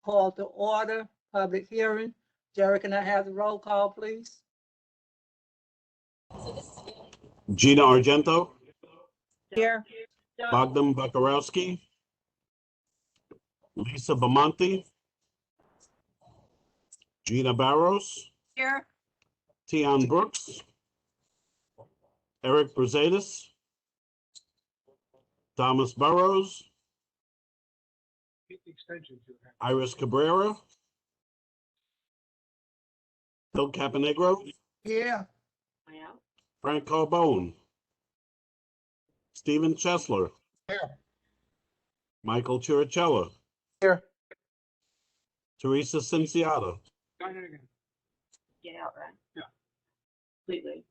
Call to order, public hearing. Jerry, can I have the roll call, please? Gina Argento, Here. Bogdan Bakarowski, Lisa Bamonte, Gina Barros, Here. Tian Brooks, Eric Brusadas, Thomas Burrows, Iris Cabrera, Phil Caponegro, Here. Frank Carbone, Stephen Chesler, Here. Michael Chirichella, Here. Teresa Cinciata, Get out, right? Yeah. Completely.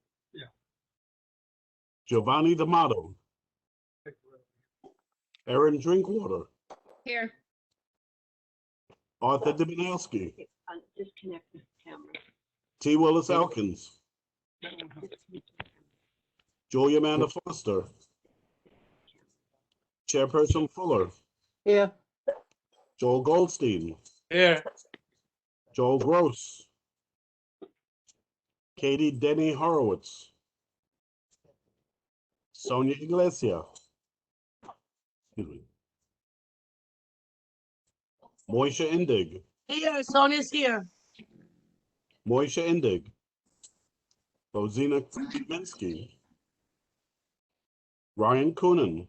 Giovanni D'Amato, Erin Drinkwater, Here. Arthur Dubinowski, Disconnect the camera. T. Willis Elkins, Julia Amanda Foster, Chairperson Fuller, Here. Joel Goldstein, Here. Joel Gross, Katie Denny Horowitz, Sonia Iglesia, Moisha Indig, Here. Sonia's here. Moisha Indig, Rosina Kaminsky, Ryan Coonan,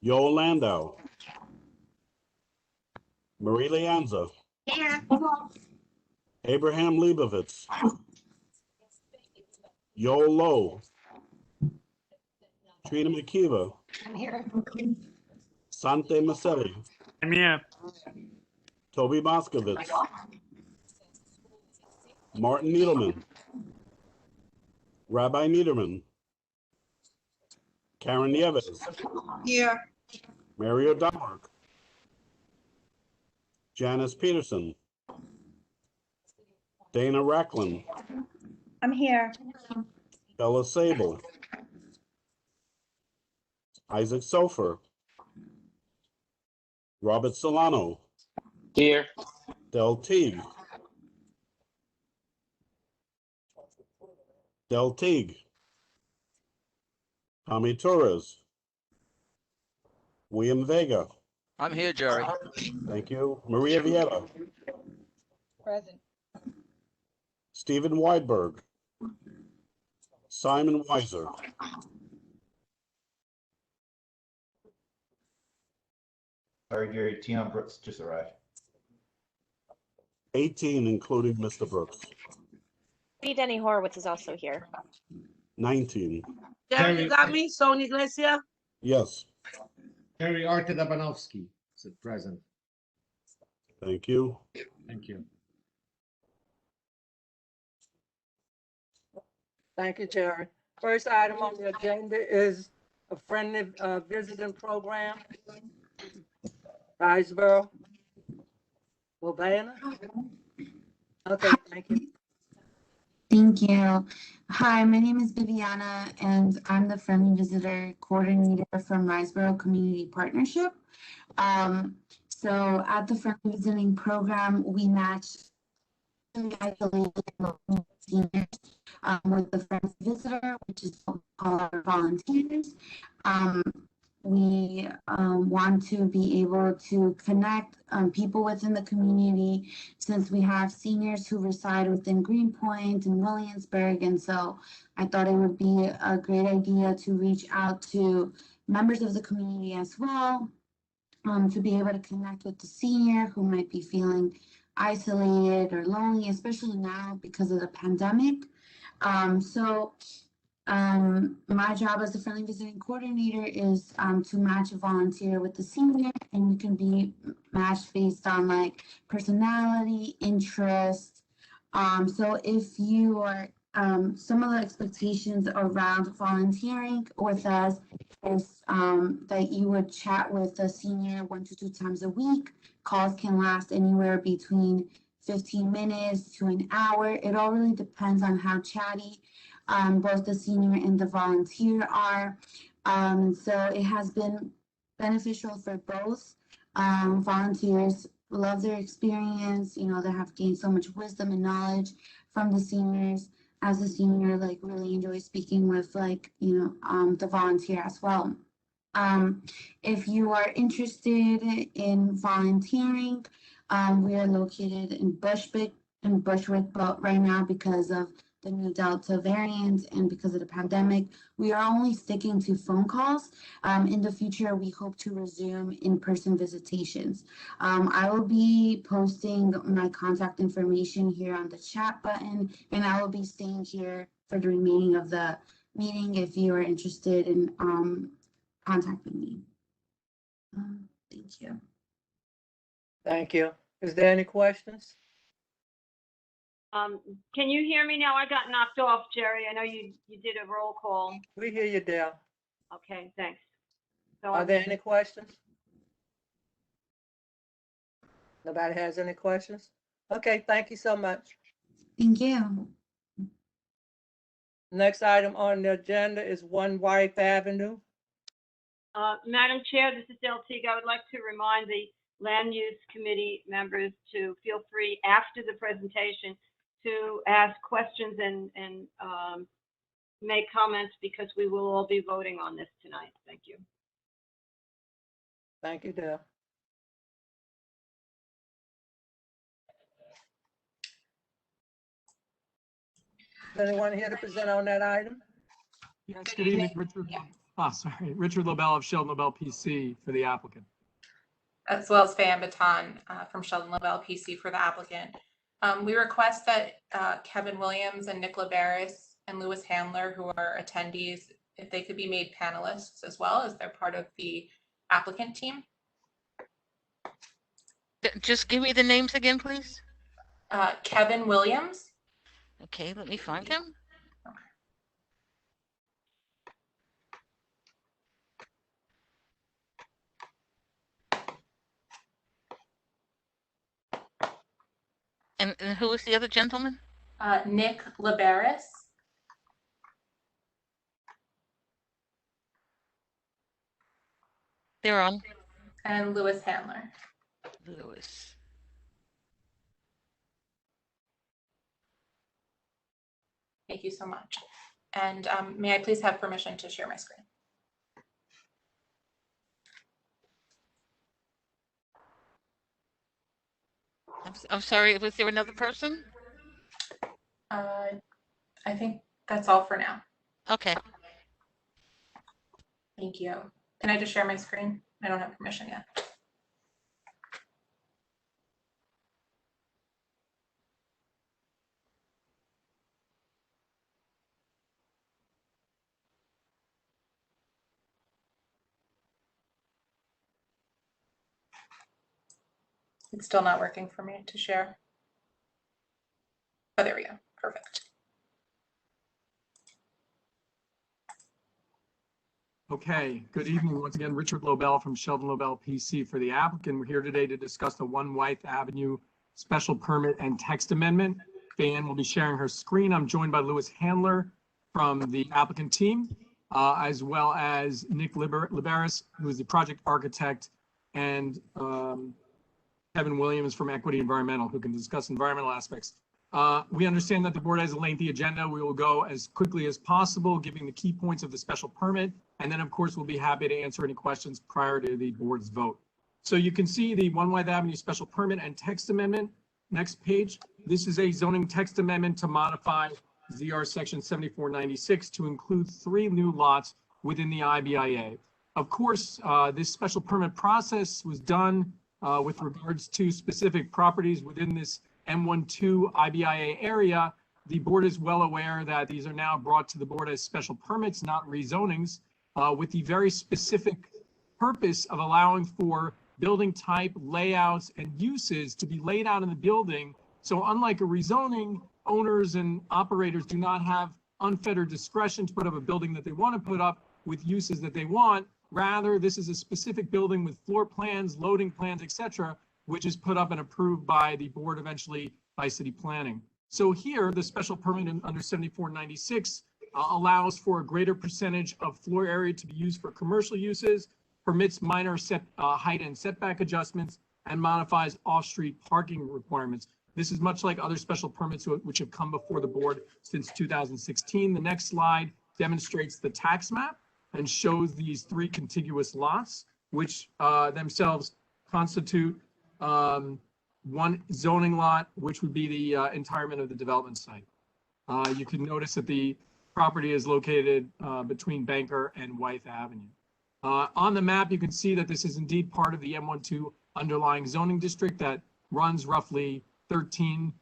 Yoel Landau, Marie Leanza, Here. Abraham Leibovitz, Yoel Lowe, Trina McKeever, I'm here. Sante Maselli, I'm here. Toby Moskovitz, Martin Needleman, Rabbi Niederman, Karen Nieves, Here. Mario Dommerk, Janice Peterson, Dana Racklin, I'm here. Bella Sable, Isaac Sofer, Robert Solano, Here. Del Teague, Tommy Torres, William Vega, I'm here, Jerry. thank you, Maria Vieta, Present. Stephen Weidberg, Simon Weiser, Sorry, Gary, Tion Brooks just arrived. 18 including Mr. Brooks, Denny Horowitz is also here. 19, Jerry, you got me? Sonia Iglesia? yes, Terry Arta Dabanowski is present. thank you. Thank you. Thank you, Jerry. First item on the agenda is a friendly visiting program. Riceboro. Urbana. Okay, thank you. Thank you. Hi, my name is Viviana, and I'm the Friendly Visitor Coordinator from Riceboro Community Partnership. So at the Friendly Visiting Program, we match isolated seniors with the Friendly Visitor, which is what we call our volunteers. We want to be able to connect people within the community, since we have seniors who reside within Greenpoint and Williamsburg. And so I thought it would be a great idea to reach out to members of the community as well, to be able to connect with the senior who might be feeling isolated or lonely, especially now because of the pandemic. My job as a Friendly Visiting Coordinator is to match a volunteer with the senior, and you can be matched based on like personality, interest. So if you are, some of the expectations around volunteering with us is that you would chat with the senior 1 to 2 times a week. Calls can last anywhere between 15 minutes to an hour. It all really depends on how chatty both the senior and the volunteer are. So it has been beneficial for both Volunteers love their experience. You know, they have gained so much wisdom and knowledge from the seniors. As a senior, like really enjoy speaking with like, the volunteer as well. If you are interested in volunteering, we are located in Bushwick, but right now because of the new Delta variant and because of the pandemic, we are only sticking to phone calls. In the future, we hope to resume in-person visitations. I will be posting my contact information here on the chat button, and I will be staying here for the remaining of the meeting if you are interested in contacting me. Thank you. Thank you. Is there any questions? Can you hear me now? I got knocked off, Jerry. I know you did a roll call. We hear you, Dale. Okay, thanks. So Are there any questions? Nobody has any questions? Okay, thank you so much. Thank you. Next item on the agenda is One White Avenue. Madam Chair, this is Del Teague. I would like to remind the Land Use Committee members to feel free after the presentation to ask questions and make comments because we will all be voting on this tonight. Thank you. Thank you, Dale. Is anyone here to present on that item? Yes, good evening, Richard. Sorry, Richard Lobel of Sheldon Lobel PC for the applicant. As well as Faye Baton from Sheldon Lobel PC for the applicant. We request that Kevin Williams and Nick Labaris and Lewis Handler, who are attendees, if they could be made panelists as well as they're part of the applicant team. Just give me the names again, please. Kevin Williams. Okay, let me find him. And who is the other gentleman? Nick Labaris. They're on. And Lewis Handler. Lewis. Thank you so much. And may I please have permission to share my screen? I'm sorry, was there another person? I think that's all for now. Okay. Thank you. Can I just share my screen? I don't have permission yet. It's still not working for me to share. Oh, there we go. Perfect. Okay, good evening. Once again, Richard Lobel from Sheldon Lobel PC for the applicant. We're here today to discuss the One Wythe Avenue special permit and text amendment. Fan will be sharing her screen. I'm joined by Lewis Handler from the applicant team, as well as Nick Labaris, who is the project architect, and Kevin Williams from Equity Environmental, who can discuss environmental aspects. We understand that the board has a lengthy agenda. We will go as quickly as possible, giving the key points of the special permit. And then, of course, we'll be happy to answer any questions prior to the board's vote. So you can see the One Wythe Avenue special permit and text amendment. Next page. This is a zoning text amendment to modify ZR section 7496 to include 3 new lots within the IBIA. Of course, this special permit process was done with regards to specific properties within this M12 IBIA area. The board is well aware that these are now brought to the board as special permits, not rezonings, with the very specific purpose of allowing for building type, layouts, and uses to be laid out in the building. So unlike a rezoning, owners and operators do not have unfettered discretion to put up a building that they want to put up with uses that they want. Rather, this is a specific building with floor plans, loading plans, etc., which is put up and approved by the board, eventually by city planning. So here, the special permit under 7496 allows for a greater percentage of floor area to be used for commercial uses, permits minor height and setback adjustments, and modifies off-street parking requirements. This is much like other special permits which have come before the board since 2016. The next slide demonstrates the tax map and shows these 3 contiguous lots, which themselves constitute one zoning lot, which would be the entirement of the development site. You can notice that the property is located between Banker and Wythe Avenue. On the map, you can see that this is indeed part of the M12 underlying zoning district that runs roughly 13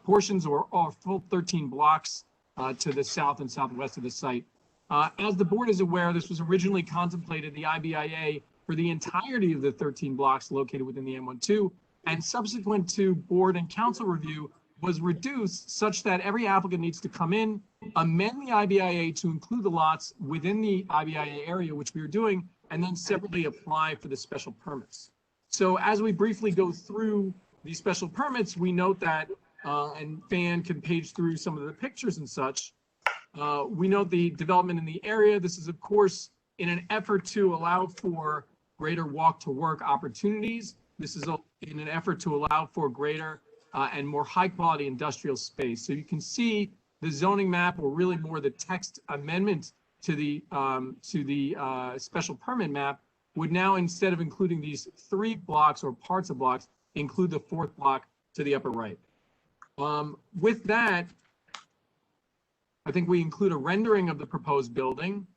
portions or full 13 blocks to the south and southwest of the site. As the board is aware, this was originally contemplated the IBIA for the entirety of the 13 blocks located within the M12, and subsequent to board and council review was reduced such that every applicant needs to come in, amend the IBIA to include the lots within the IBIA area, which we are doing, and then separately apply for the special permits. So as we briefly go through these special permits, we note that, and Fan can page through some of the pictures and such, we note the development in the area. This is, of course, in an effort to allow for greater walk to work opportunities. This is in an effort to allow for greater and more high quality industrial space. So you can see the zoning map, or really more the text amendment to the special permit map, would now, instead of including these 3 blocks or parts of blocks, include the 4th block to the upper right. With that, I think we include a rendering of the proposed building,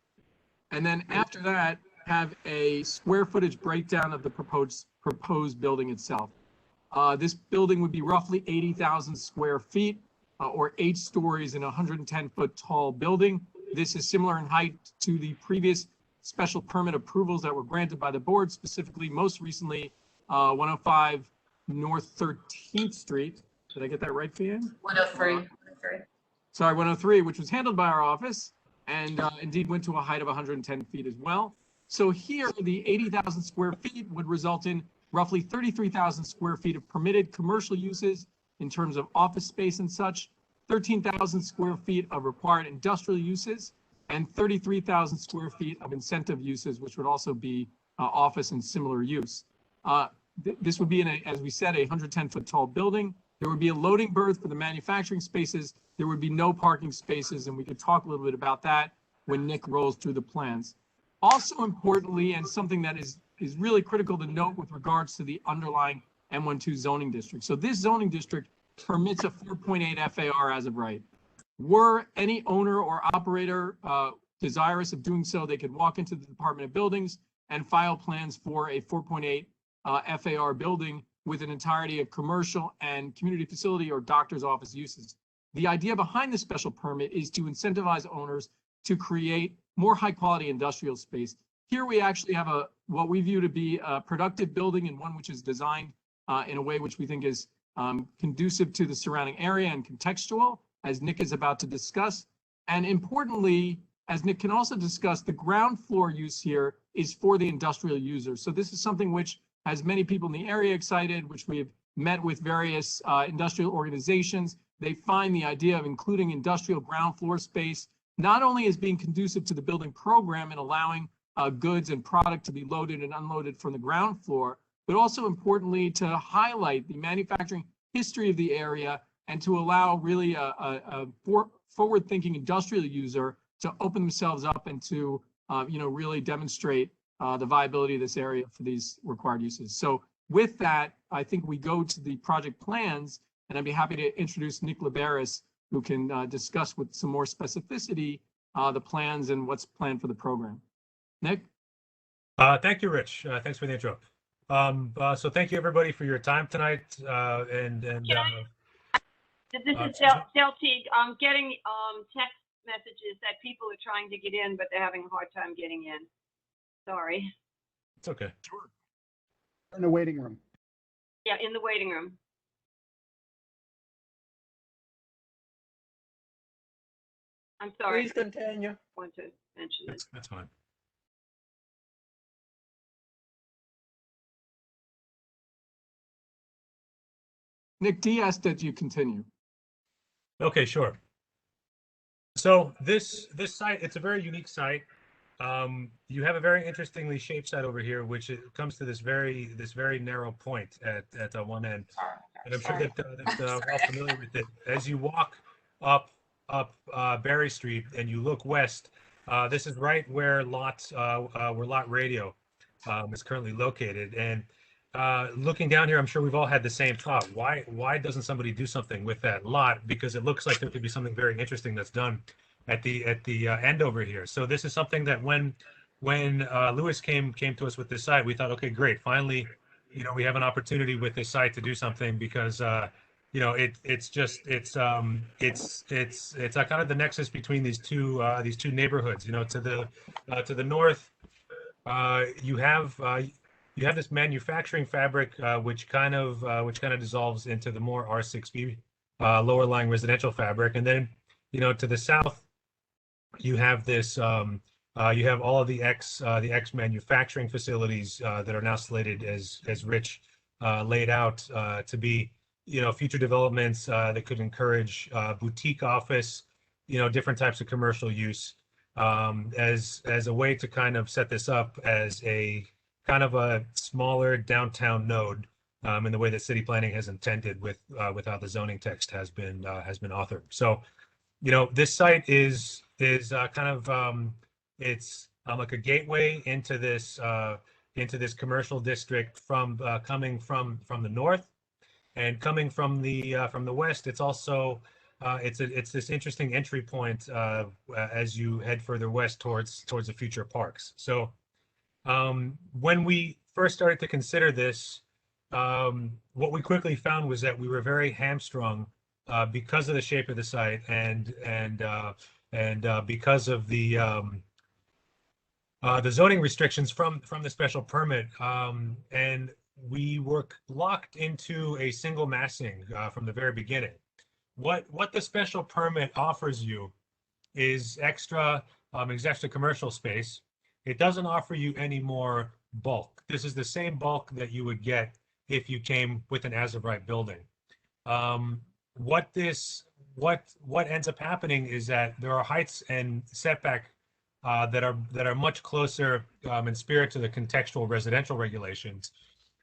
and then after that have a square footage breakdown of the proposed building itself. This building would be roughly 80,000 square feet, or 8 stories in a 110-foot tall building. This is similar in height to the previous special permit approvals that were granted by the board, specifically most recently 105 North 13th Street. Did I get that right, Fian? 103. Sorry, 103, which was handled by our office, and indeed went to a height of 110 feet as well. So here, the 80,000 square feet would result in roughly 33,000 square feet of permitted commercial uses in terms of office space and such, 13,000 square feet of required industrial uses, and 33,000 square feet of incentive uses, which would also be office and similar use. This would be, as we said, a 110-foot tall building. There would be a loading berth for the manufacturing spaces. There would be no parking spaces, and we could talk a little bit about that when Nick rolls through the plans. Also importantly, and something that is really critical to note with regards to the underlying M12 zoning district. So this zoning district permits a 4.8 FAR as of right. Were any owner or operator desirous of doing so, they could walk into the Department of Buildings and file plans for a 4.8 FAR building with an entirety of commercial and community facility or doctor's office uses. The idea behind the special permit is to incentivize owners to create more high quality industrial space. Here we actually have what we view to be a productive building, and one which is designed in a way which we think is conducive to the surrounding area and contextual, as Nick is about to discuss. And importantly, as Nick can also discuss, the ground floor use here is for the industrial user. So this is something which has many people in the area excited, which we have met with various industrial organizations. They find the idea of including industrial ground floor space not only as being conducive to the building program and allowing goods and product to be loaded and unloaded from the ground floor, but also importantly to highlight the manufacturing history of the area and to allow really a forward-thinking industrial user to open themselves up and to really demonstrate the viability of this area for these required uses. So with that, I think we go to the project plans, and I'd be happy to introduce Nick Liberis, who can discuss with some more specificity the plans and what's planned for the program. Nick? Thank you, Rich. Thanks for the intro. So thank you, everybody, for your time tonight. This is Del Teague. I'm getting text messages that people are trying to get in, but they're having a hard time getting in. Sorry. It's okay. Sure. In the waiting room. Yeah, in the waiting room. I'm sorry. Please continue. I want to mention it. That's fine. Nick, D asked that you continue. Okay, sure. So this site, it's a very unique site. You have a very interestingly shaped site over here, which it comes to this very narrow point at one end. And I'm sure that, we're all familiar with it. As you walk up Berry Street and you look west, this is right where Lot Radio is currently located. And looking down here, I'm sure we've all had the same thought. Why doesn't somebody do something with that lot? Because it looks like there could be something very interesting that's done at the end over here. So this is something that when Lewis came to us with this site, we thought, okay, great, finally, we have an opportunity with this site to do something, because it's kind of the nexus between these two neighborhoods. To the north, you have this manufacturing fabric, which kind of dissolves into the more R6B lower lying residential fabric, and then to the south, you have this. You have all of the ex manufacturing facilities that are now slated, as Rich laid out, to be future developments that could encourage boutique office, different types of commercial use, as a way to kind of set this up as a kind of a smaller downtown node, in the way that city planning has intended with how the zoning text has been authored. So, this site is kind of it's like a gateway into this commercial district from coming from the north, and coming from the west. It's also it's this interesting entry point as you head further west towards the future parks. So when we first started to consider this, what we quickly found was that we were very hamstrung because of the shape of the site, and because of the zoning restrictions from the special permit, and we were locked into a single massing from the very beginning. What the special permit offers you is extra commercial space. It doesn't offer you any more bulk. This is the same bulk that you would get if you came with an as-of-right building. What ends up happening is that there are heights and setback that are much closer in spirit to the contextual residential regulations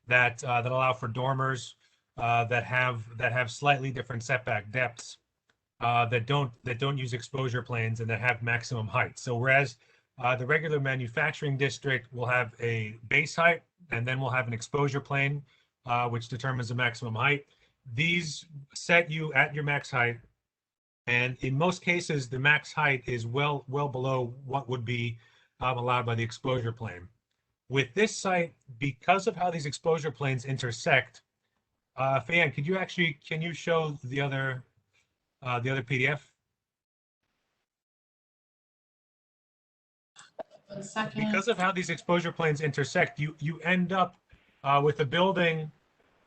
that allow for dormers that have slightly different setback depths, that don't use exposure planes, and that have maximum height. So whereas the regular manufacturing district will have a base height, and then we'll have an exposure plane, which determines the maximum height. These set you at your max height, and in most cases, the max height is well below what would be allowed by the exposure plane. With this site, because of how these exposure planes intersect, Fayan, can you show the other PDF? 1 second. Because of how these exposure planes intersect, you end up with a building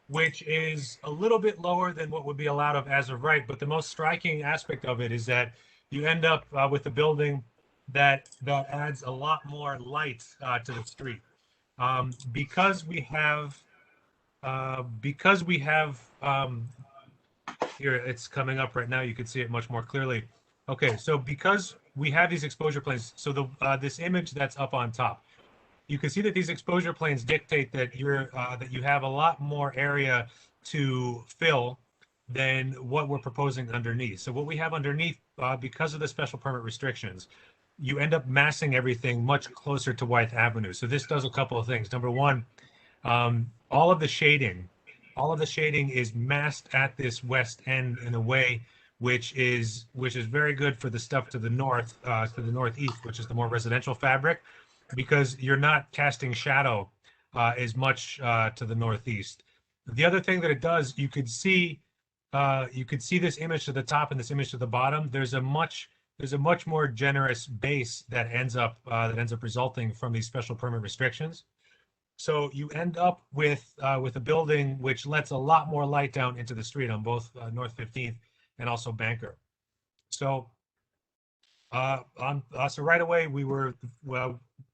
which is a little bit lower than what would be allowed of as of right. But the most striking aspect of it is that you end up with a building that adds a lot more light to the street. Because we have here, it's coming up right now. You can see it much more clearly. Okay, so because we have these exposure planes, so this image that's up on top, you can see that these exposure planes dictate that you have a lot more area to fill than what we're proposing underneath. So what we have underneath, because of the special permit restrictions, you end up massing everything much closer to Wythe Avenue. So this does a couple of things. Number one, all of the shading is masked at this west end in a way which is very good for the stuff to the north, to the northeast, which is the more residential fabric, because you're not casting shadow as much to the northeast. The other thing that it does, you could see this image to the top and this image to the bottom. There's a much more generous base that ends up resulting from these special permit restrictions. So you end up with a building which lets a lot more light down into the street on both North 15th and also Banker. So so right away we were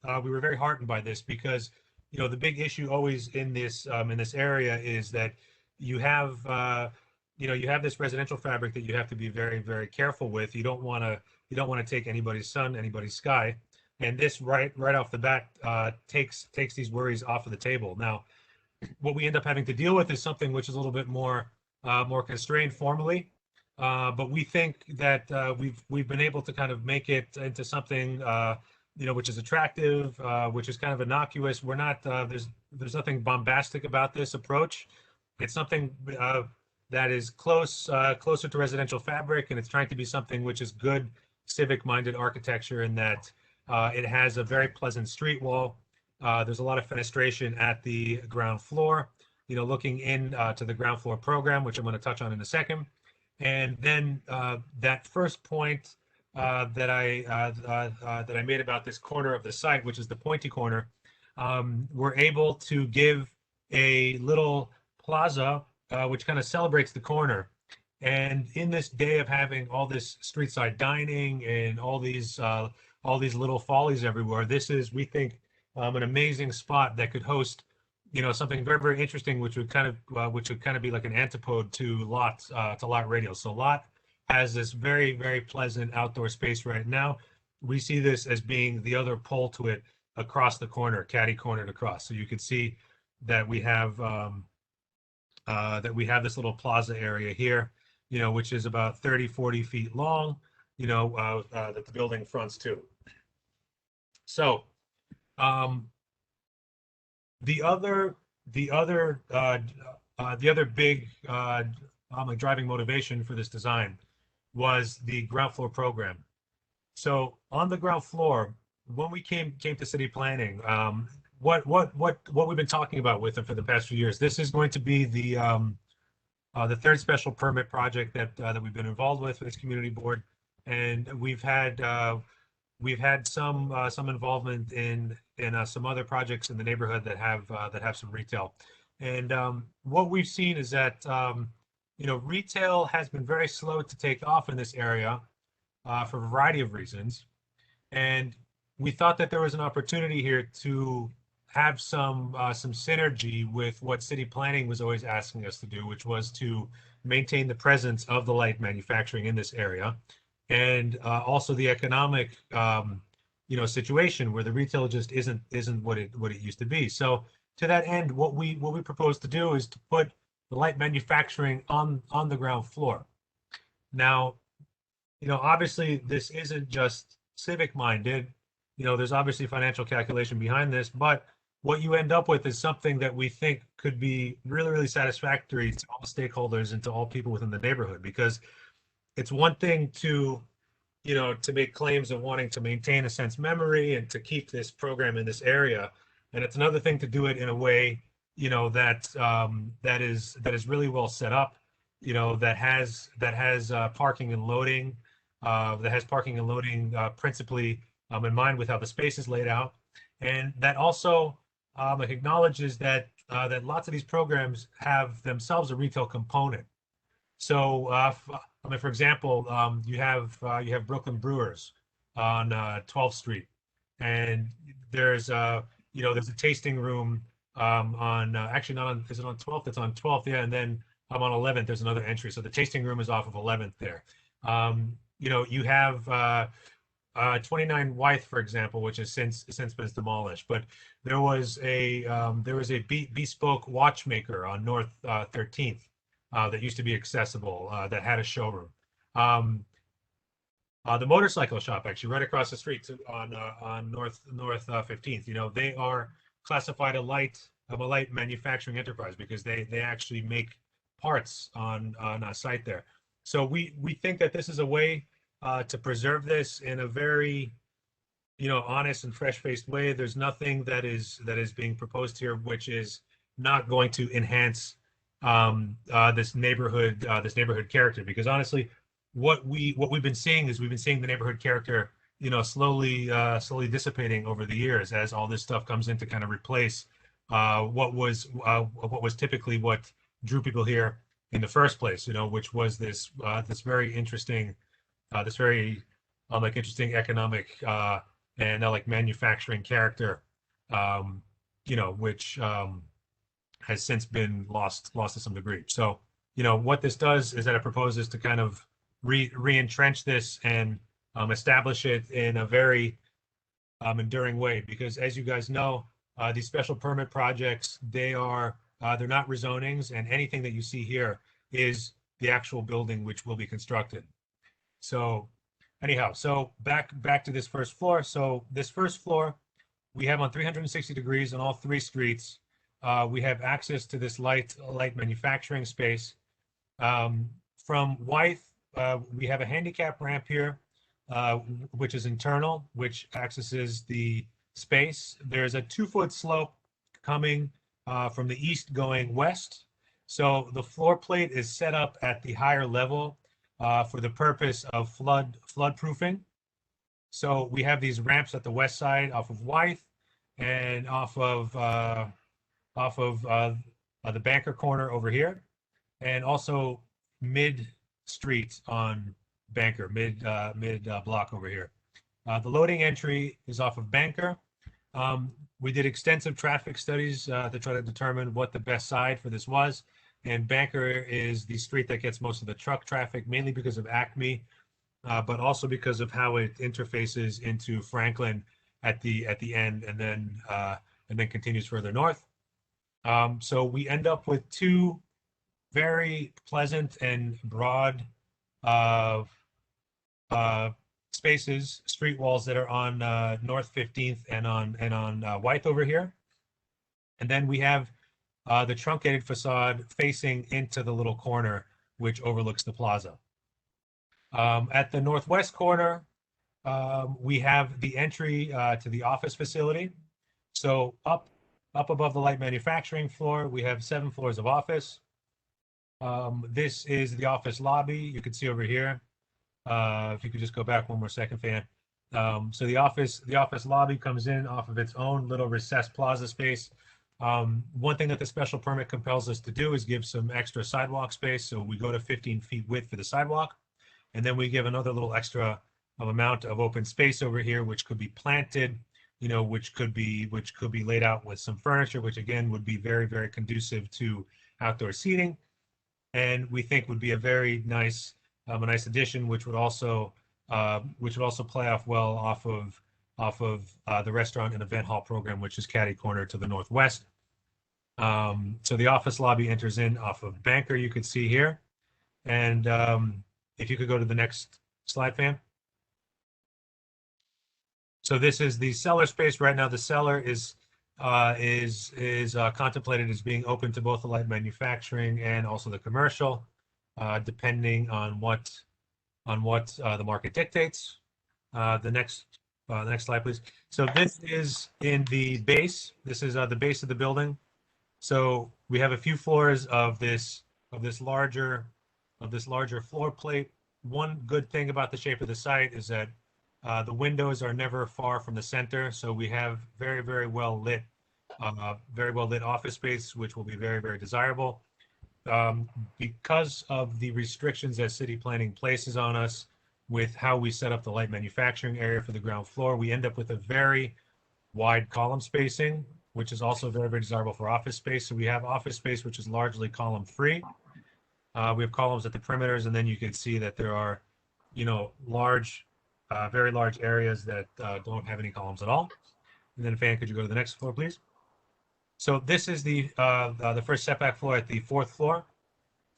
very heartened by this, because the big issue always in this area is that you have this residential fabric that you have to be very, very careful with. You don't want to take anybody's sun, anybody's sky. And this right off the bat takes these worries off of the table. Now, what we end up having to deal with is something which is a little bit more more constrained formally, but we think that we've been able to kind of make it into something which is attractive, which is kind of innocuous. We're not there's nothing bombastic about this approach. It's something that is closer to residential fabric, and it's trying to be something which is good civic-minded architecture in that it has a very pleasant street wall. There's a lot of fenestration at the ground floor, looking in to the ground floor program, which I'm going to touch on in a second. And then that first point that I made about this corner of the site, which is the pointy corner, we're able to give a little plaza which kind of celebrates the corner. And in this day of having all this street side dining and all these little follies everywhere, this is, we think, an amazing spot that could host, something very, very interesting, which would kind of be like an antipode to Lot Radio. So Lot has this very, very pleasant outdoor space right now. We see this as being the other pole to it across the corner, catty cornered across. So you could see that we have this little plaza area here, which is about 30, 40 feet long, that the building fronts to. So the other big driving motivation for this design was the ground floor program. So on the ground floor, when we came to city planning, what we've been talking about with them for the past few years, this is going to be the third special permit project that we've been involved with this community board, and we've had some involvement in some other projects in the neighborhood that have some retail. And what we've seen is that retail has been very slow to take off in this area for a variety of reasons, and we thought that there was an opportunity here to have some synergy with what city planning was always asking us to do, which was to maintain the presence of the light manufacturing in this area, and also the economic situation where the retail just isn't what it used to be. So to that end, what we propose to do is to put the light manufacturing on the ground floor. Now, obviously this isn't just civic minded. There's obviously financial calculation behind this, but what you end up with is something that we think could be really, really satisfactory to all stakeholders and to all people within the neighborhood, because it's one thing to make claims of wanting to maintain a sense memory and to keep this program in this area, and it's another thing to do it in a way that is really well set up, that has parking and loading, principally in mind with how the space is laid out, and that also acknowledges that lots of these programs have themselves a retail component. So, for example, you have Brooklyn Brewers on 12th Street, and there's a tasting room actually not on, is it on 12th? It's on 12th, yeah, and then on 11th there's another entry. So the tasting room is off of 11th there. You have 29 Wythe, for example, which has since been demolished, but there was a bespoke watchmaker on North 13th that used to be accessible, that had a showroom. The motorcycle shop, actually right across the street on North 15th, they are classified a light manufacturing enterprise because they actually make parts on a site there. So we think that this is a way to preserve this in a very honest and fresh-faced way. There's nothing that is being proposed here which is not going to enhance this neighborhood character, because honestly what we've been seeing is the neighborhood character slowly dissipating over the years as all this stuff comes in to kind of replace what was typically what drew people here in the first place, which was this very interesting interesting economic and manufacturing character, which has since been lost to some degree. So, what this does is that it proposes to kind of re-entrench this and establish it in a very enduring way, because as you guys know, these special permit projects, they're not rezonings, and anything that you see here is the actual building which will be constructed. So anyhow, so back to this first floor. So this first floor, we have on 360 degrees on all three streets. We have access to this light manufacturing space. From Wythe, we have a handicap ramp here, which is internal, which accesses the space. There's a 2-foot slope coming from the east going west. So the floor plate is set up at the higher level for the purpose of flood proofing. So we have these ramps at the west side off of Wythe and off of the Banker corner over here, and also mid street on Banker, mid block over here. The loading entry is off of Banker. We did extensive traffic studies to try to determine what the best side for this was. And Banker is the street that gets most of the truck traffic, mainly because of Acme, but also because of how it interfaces into Franklin at the end, and then continues further north. So we end up with two very pleasant and broad spaces, street walls that are on North 15th and on Wythe over here. And then we have the truncated facade facing into the little corner, which overlooks the plaza. At the northwest corner, we have the entry to the office facility. So up above the light manufacturing floor, we have 7 floors of office. This is the office lobby. You can see over here. If you could just go back one more second, Fan. So the office lobby comes in off of its own little recessed plaza space. One thing that the special permit compels us to do is give some extra sidewalk space. So we go to 15 feet width for the sidewalk, and then we give another little extra amount of open space over here, which could be planted, you know, which could be laid out with some furniture, which again would be very, very conducive to outdoor seating, and we think would be a very nice addition, which would also play off well off of the restaurant and event hall program, which is catty corner to the northwest. So the office lobby enters in off of Banker, you could see here. And if you could go to the next slide, Fan. So this is the cellar space. Right now, the cellar is contemplated as being open to both the light manufacturing and also the commercial, depending on what the market dictates. The next slide, please. So this is in the base. This is the base of the building. So we have a few floors of this larger floor plate. One good thing about the shape of the site is that the windows are never far from the center. So we have very, very well lit office space, which will be very, very desirable. Because of the restrictions that city planning places on us with how we set up the light manufacturing area for the ground floor, we end up with a very wide column spacing, which is also very, very desirable for office space. So we have office space, which is largely column free. We have columns at the perimeters, and then you can see that there are, you know, very large areas that don't have any columns at all. And then, Fan, could you go to the next floor, please? So this is the first setback floor at the 4th floor.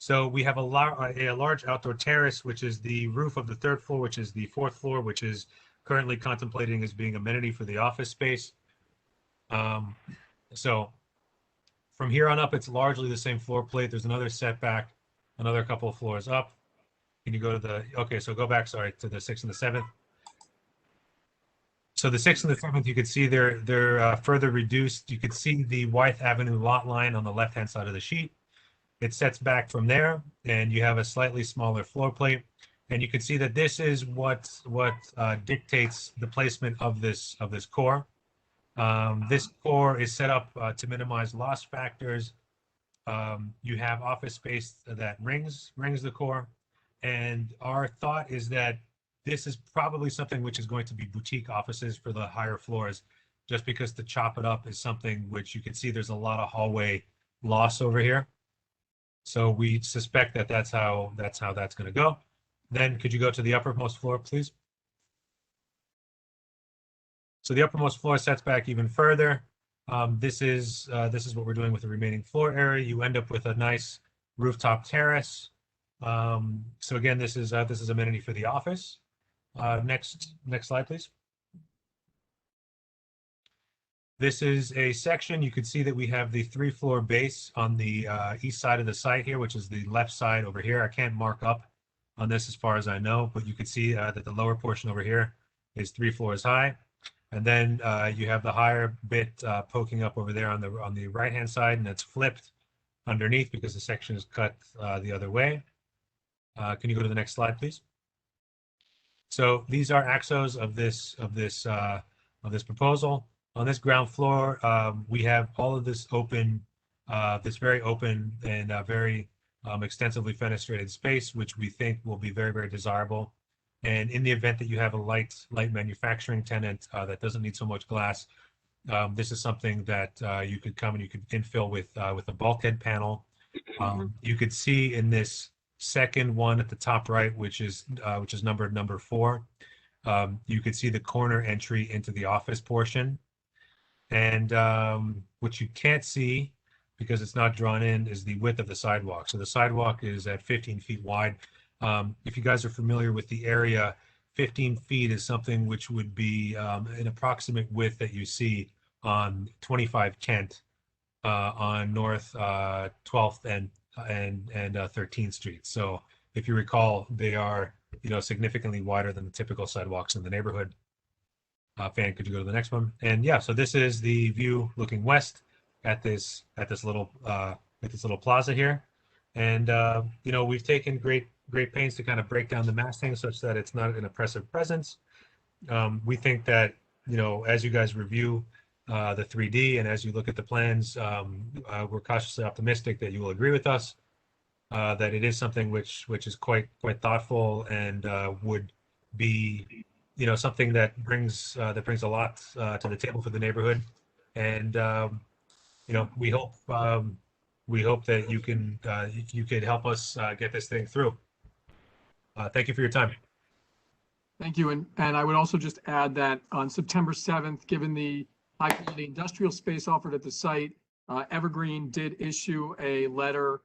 So we have a large outdoor terrace, which is the roof of the 3rd floor, which is the 4th floor, which is currently contemplating as being amenity for the office space. So from here on up, it's largely the same floor plate. There's another setback, another couple of floors up. Can you go to okay, so go back, sorry, to the 6th and the 7th. So the 6th and the 7th, you can see they're further reduced. You could see the Wythe Avenue lot line on the left-hand side of the sheet. It sets back from there, and you have a slightly smaller floor plate. And you can see that this is what dictates the placement of this core. This core is set up to minimize loss factors. You have office space that rings the core. And our thought is that this is probably something which is going to be boutique offices for the higher floors, just because to chop it up is something which you can see there's a lot of hallway loss over here. So we suspect that that's how that's going to go. Then could you go to the uppermost floor, please? So the uppermost floor sets back even further. This is what we're doing with the remaining floor area. You end up with a nice rooftop terrace. So again, this is amenity for the office. Next slide, please. This is a section. You can see that we have the 3-floor base on the east side of the site here, which is the left side over here. I can't mark up on this as far as I know, but you can see that the lower portion over here is 3 floors high. And then you have the higher bit poking up over there on the right-hand side, and it's flipped underneath because the section is cut the other way. Can you go to the next slide, please? So these are axos of this proposal. On this ground floor, we have all of this open, this very open and very extensively fenestrated space, which we think will be very, very desirable. And in the event that you have a light manufacturing tenant that doesn't need so much glass, this is something that you could come and you could infill with a bulkhead panel. You could see in this second one at the top right, which is numbered number 4. You could see the corner entry into the office portion. And what you can't see, because it's not drawn in, is the width of the sidewalk. So the sidewalk is at 15 feet wide. If you guys are familiar with the area, 15 feet is something which would be an approximate width that you see on 25 Kent on North 12th and 13th Street. So if you recall, they are significantly wider than the typical sidewalks in the neighborhood. Fan, could you go to the next one? And yeah, so this is the view looking west at this little plaza here, and we've taken great pains to kind of break down the massing such that it's not an oppressive presence. We think that as you guys review the 3D and as you look at the plans, we're cautiously optimistic that you will agree with us that it is something which is quite thoughtful and would be something that brings a lot to the table for the neighborhood, and we hope that you could help us get this thing through. Thank you for your time. Thank you. And I would also just add that on September 7th, given the high quality industrial space offered at the site, Evergreen did issue a letter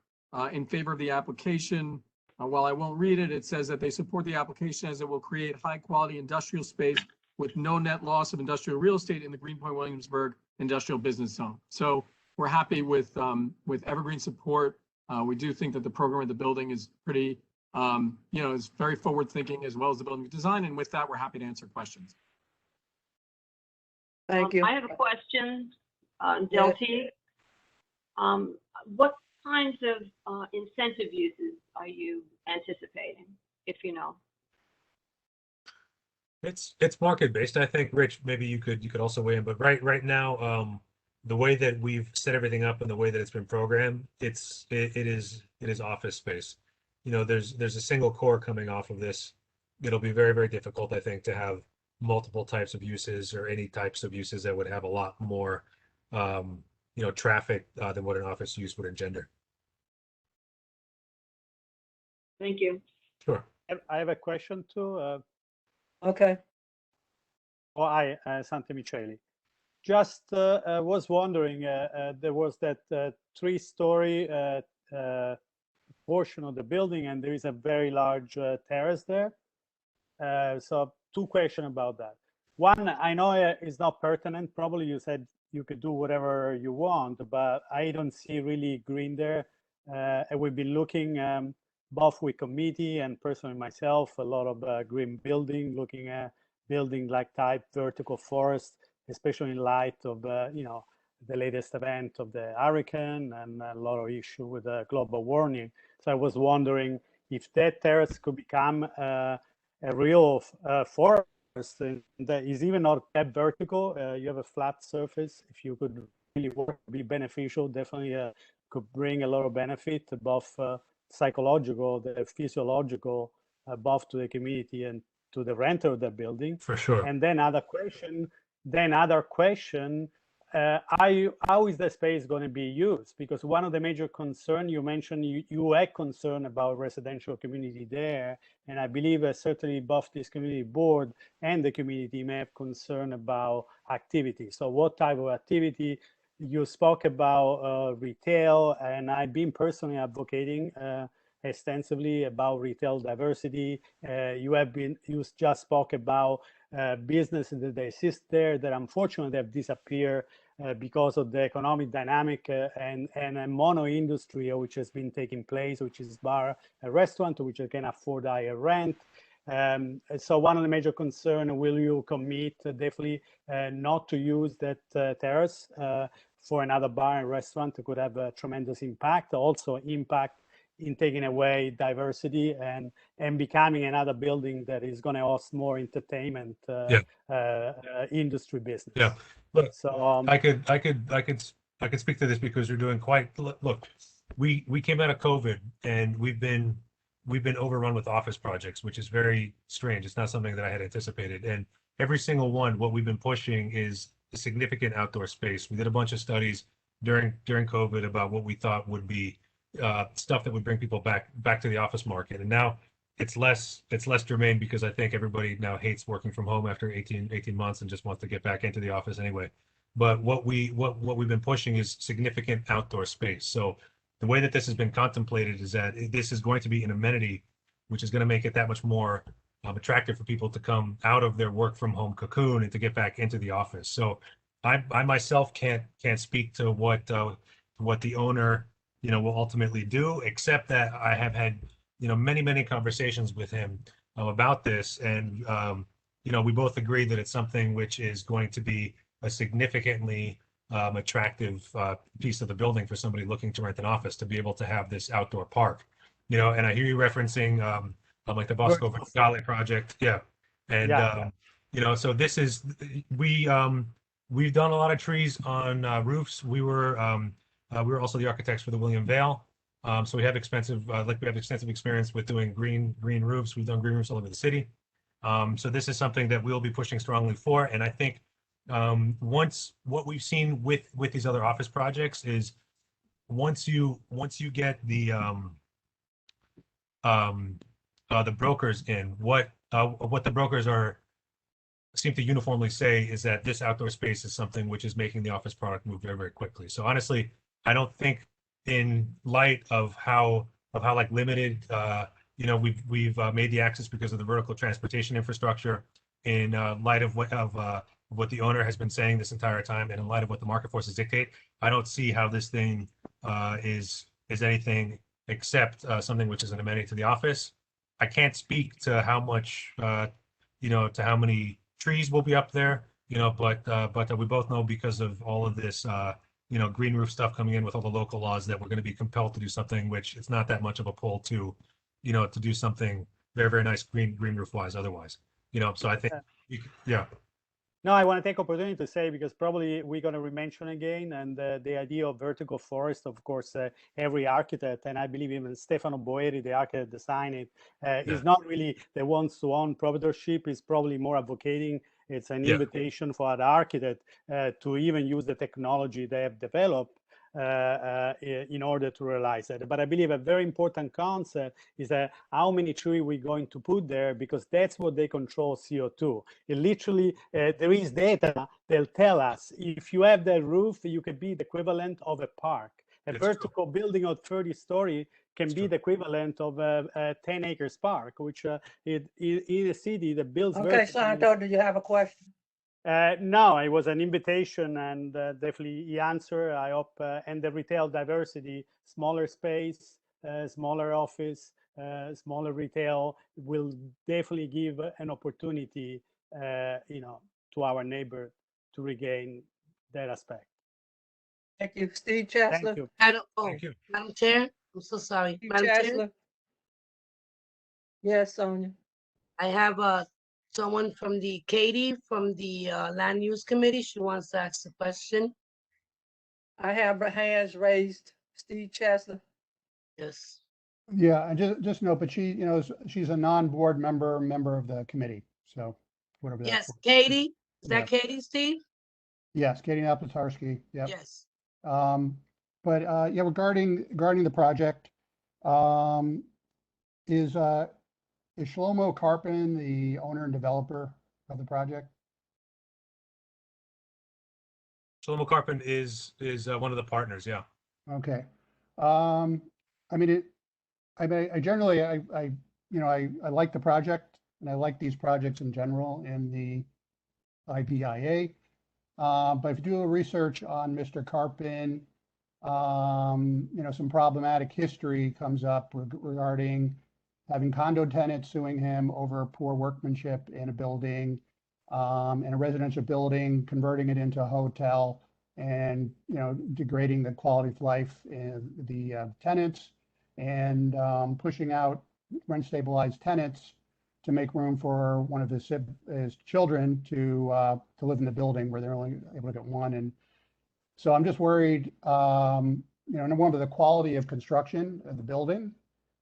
in favor of the application. While I won't read it, it says that they support the application as it will create high quality industrial space with no net loss of industrial real estate in the Greenpoint Williamsburg Industrial Business Zone. So we're happy with Evergreen support. We do think that the program at the building is pretty, is very forward thinking as well as the building design. And with that, we're happy to answer questions. Thank you. I have a question, Delty. What kinds of incentive uses are you anticipating, if you know? It's market based. I think, Rich, maybe you could also weigh in, but right now, the way that we've set everything up and the way that it's been programmed, it is office space. There's a single core coming off of this. It'll be very, very difficult, I think, to have multiple types of uses or any types of uses that would have a lot more traffic than what an office use would engender. Thank you. Sure. I have a question too. Okay. Sante Micheli. Just was wondering, there was that 3-story portion of the building, and there is a very large terrace there. So 2 questions about that. One, I know it's not pertinent. Probably you said you could do whatever you want, but I don't see really green there. And we've been looking both with committee and personally myself, a lot of green building, looking at building like type vertical forest, especially in light of the latest event of the hurricane and a lot of issue with global warming. So I was wondering if that terrace could become a real forest that is even not that vertical. You have a flat surface. If you could really work, be beneficial, definitely could bring a lot of benefit, both psychological, the physiological, both to the community and to the renter of the building. For sure. And then other question, how is the space going to be used? Because one of the major concerns you mentioned, you had concern about residential community there, and I believe certainly both this community board and the community may have concern about activity. So what type of activity? You spoke about retail, and I've been personally advocating extensively about retail diversity. You just spoke about businesses that exist there that unfortunately have disappeared because of the economic dynamic and a mono industry which has been taking place, which is bar and restaurant, which can afford higher rent. So one of the major concerns, will you commit definitely not to use that terrace for another bar and restaurant? It could have a tremendous impact, also impact in taking away diversity and becoming another building that is going to host more entertainment industry business. Yeah. Look, so I could speak to this because we're doing quite. Look, we came out of COVID and we've been overrun with office projects, which is very strange. It's not something that I had anticipated. And every single one, what we've been pushing is a significant outdoor space. We did a bunch of studies during COVID about what we thought would be stuff that would bring people back to the office market. And now it's less germane because I think everybody now hates working from home after 18 months and just wants to get back into the office anyway. But what we've been pushing is significant outdoor space. So the way that this has been contemplated is that this is going to be an amenity, which is going to make it that much more attractive for people to come out of their work from home cocoon and to get back into the office. So I myself can't speak to what the owner will ultimately do, except that I have had many conversations with him about this, and we both agree that it's something which is going to be a significantly attractive piece of the building for somebody looking to rent an office, to be able to have this outdoor park. And I hear you referencing like the Bosco Verticale project. Yeah. And so this is we've done a lot of trees on roofs. We were also the architects for the William Vale. So we have extensive experience with doing green roofs. We've done green roofs all over the city. So this is something that we'll be pushing strongly for. And I think once what we've seen with these other office projects is once you get the brokers in, what the brokers seem to uniformly say is that this outdoor space is something which is making the office product move very quickly. So honestly, I don't think, in light of how like limited we've made the access because of the vertical transportation infrastructure, in light of what the owner has been saying this entire time, and in light of what the market forces dictate, I don't see how this thing is anything except something which is an amenity to the office. I can't speak to how much to how many trees will be up there, but we both know, because of all of this green roof stuff coming in with all the local laws, that we're going to be compelled to do something which it's not that much of a pull to do something very nice green roof wise otherwise. So I think yeah. No, I want to take opportunity to say, because probably we're going to re-mention again, and the idea of vertical forest, of course, every architect, and I believe even Stefano Boeri, the architect designed it, is not really the ones to own proprietorship, is probably more advocating. It's an invitation for the architect to even use the technology they have developed in order to realize it. But I believe a very important concept is how many trees we're going to put there, because that's what they control CO2. It literally, there is data they'll tell us, if you have that roof, you could be the equivalent of a park. A vertical building of 30 stories can be the equivalent of a 10 acres park, which in a city that builds. Okay, Santo, do you have a question? No, it was an invitation, and definitely he answered, I hope. And the retail diversity, smaller space, smaller office, smaller retail will definitely give an opportunity, to our neighbor to regain that aspect. Thank you. Steve Chesler. Thank you. Thank you. Madam Chair, I'm so sorry. Steve Madam Chair, Chesler. Yes, Sonia. I have someone from Katie from the Land Use Committee. She wants to ask a question. I have her hands raised. Steve Chesler. Yes. Yeah, and just know, but she's a non-board member of the committee. So whatever. Yes, Katie. Is that Katie, Steve? Yes, Katie Apatarsky, yep. Yes. But yeah, regarding the project, um, is Shlomo Karpin the owner and developer of the project? Shlomo Carpin is one of the partners. Yeah. Okay. Um, I mean, I generally, I like the project and I like these projects in general in the IPIA. But if you do a research on Mr. Carpin, some problematic history comes up regarding having condo tenants suing him over poor workmanship in a building, in a residential building, converting it into a hotel, and degrading the quality of life in the tenants, and pushing out rent stabilized tenants to make room for one of his children to live in the building where they're only able to get one. And so I'm just worried, number one, the quality of construction of the building,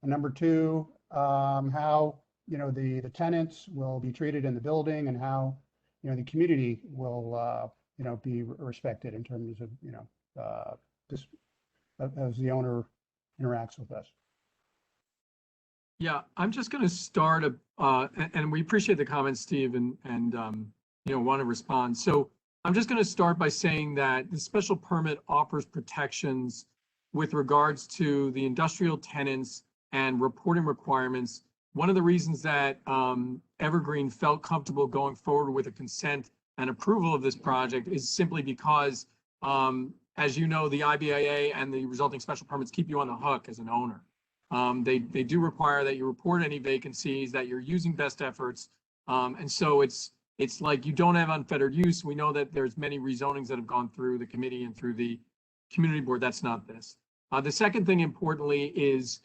and number two, how the tenants will be treated in the building, and how the community will be respected in terms of this as the owner interacts with us. Yeah, I'm just going to start and we appreciate the comments, Steve, and want to respond. So I'm just going to start by saying that the special permit offers protections with regards to the industrial tenants and reporting requirements. One of the reasons that Evergreen felt comfortable going forward with a consent and approval of this project is simply because, as you know, the IBIA and the resulting special permits keep you on the hook as an owner. They do require that you report any vacancies, that you're using best efforts. And so it's like you don't have unfettered use. We know that there's many rezonings that have gone through the committee and through the community board. That's not this. The second thing, importantly, is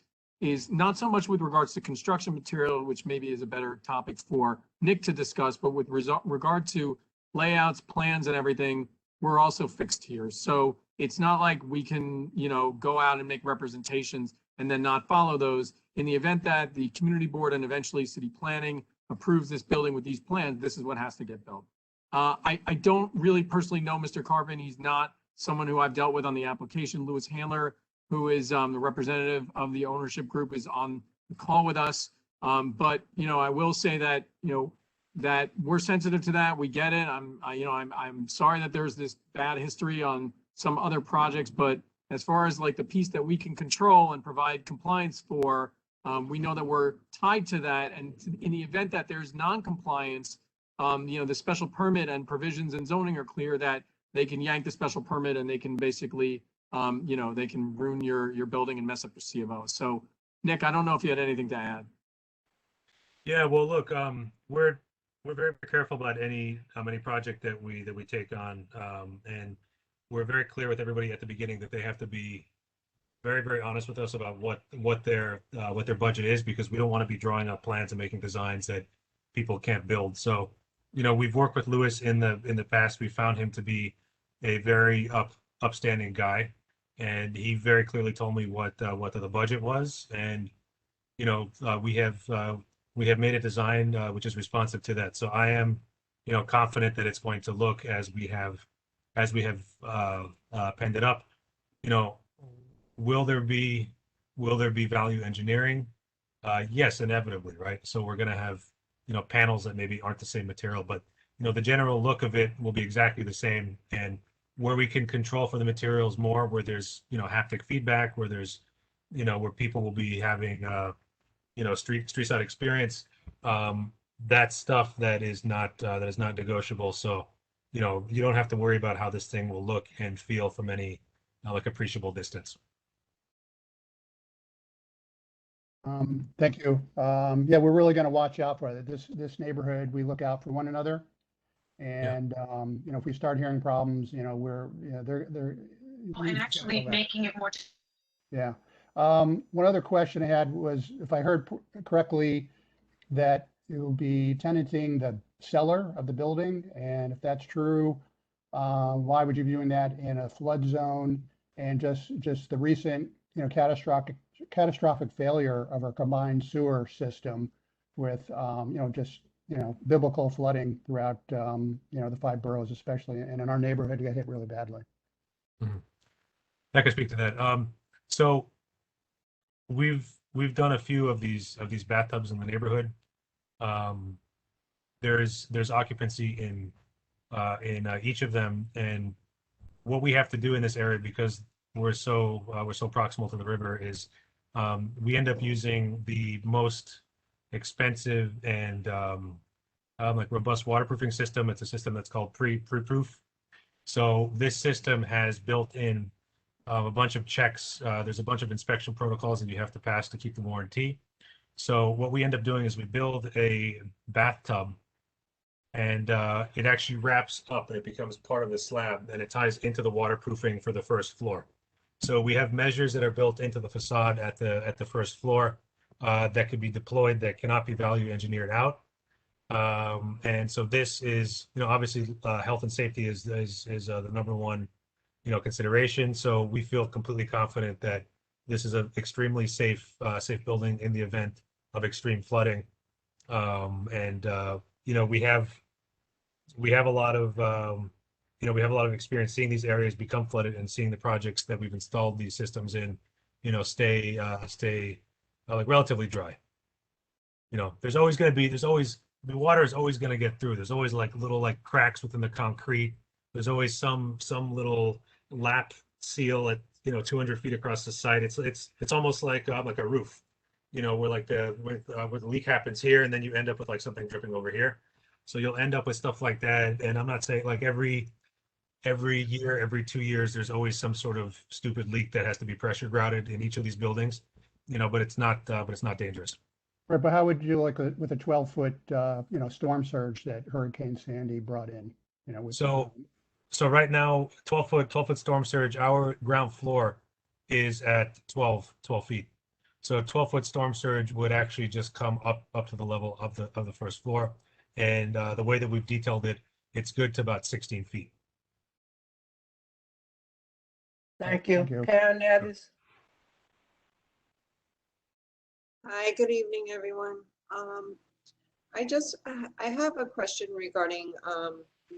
not so much with regards to construction material, which maybe is a better topic for Nick to discuss, but with regard to layouts, plans, and everything, we're also fixed here. So it's not like we can, go out and make representations and then not follow those. In the event that the community board and eventually city planning approves this building with these plans, this is what has to get built. I don't really personally know Mr. Carvin. He's not someone who I've dealt with on the application. Louis Handler, who is the representative of the ownership group, is on the call with us. But I will say that that we're sensitive to that. We get it. I'm sorry that there's this bad history on some other projects, but as far as like the piece that we can control and provide compliance for, we know that we're tied to that. And in the event that there's non-compliance, the special permit and provisions in zoning are clear that they can yank the special permit and they can basically, they can ruin your building and mess up your C of O. So Nick, I don't know if you had anything to add. Yeah, well, look, we're very careful about any project that we take on, and we're very clear with everybody at the beginning that they have to be very, very honest with us about what their budget is, because we don't want to be drawing up plans and making designs that people can't build. So, we've worked with Louis in the past. We found him to be a very upstanding guy, and he very clearly told me what the budget was, and we have made a design which is responsive to that. So I am confident that it's going to look as we have penned it up. Will there be value engineering? Yes, inevitably, right? So we're going to have panels that maybe aren't the same material, but the general look of it will be exactly the same. And where we can control for the materials more, where there's haptic feedback, where there's where people will be having street side experience, that's stuff that is not negotiable. So you don't have to worry about how this thing will look and feel from any like appreciable distance. Thank you. Yeah, we're really going to watch out for it. This neighborhood, we look out for one another, and if we start hearing problems, they're And actually making it more. Yeah. One other question I had was, if I heard correctly, that it will be tenanting the cellar of the building, and if that's true, why would you be doing that in a flood zone? And just the recent, catastrophic failure of our combined sewer system with, just biblical flooding throughout, the 5 boroughs especially, and in our neighborhood, got hit really badly. I can speak to that. So we've done a few of these bathtubs in the neighborhood. There's occupancy in each of them, and what we have to do in this area, because we're so proximal to the river, is we end up using the most expensive and like robust waterproofing system. It's a system that's called pre-proof. So this system has built in a bunch of checks. There's a bunch of inspection protocols that you have to pass to keep the warranty. So what we end up doing is we build a bathtub, and it actually wraps up and it becomes part of the slab, and it ties into the waterproofing for the first floor. So we have measures that are built into the facade at the first floor that could be deployed, that cannot be value engineered out. And so this is, obviously health and safety is the number one, consideration. So we feel completely confident that this is an extremely safe building in the event of extreme flooding. We have a lot of experience seeing these areas become flooded and seeing the projects that we've installed these systems in, stay like relatively dry. The water is always going to get through. There's always like little like cracks within the concrete. There's always some little lap seal at 200 feet across the site. It's almost like a roof, where like where the leak happens here, and then you end up with like something dripping over here. So you'll end up with stuff like that. And I'm not saying like every year, every 2 years, there's always some sort of stupid leak that has to be pressure grouted in each of these buildings, but it's not dangerous. Right, but how would you like with a 12-foot, storm surge that Hurricane Sandy brought in? So right now, 12-foot storm surge, our ground floor is at 12 feet. So a 12-foot storm surge would actually just come up to the level of the first floor. And the way that we've detailed it, it's good to about 16 feet. Thank you. Thank you. Karen Navis? Hi, good evening, everyone. I have a question regarding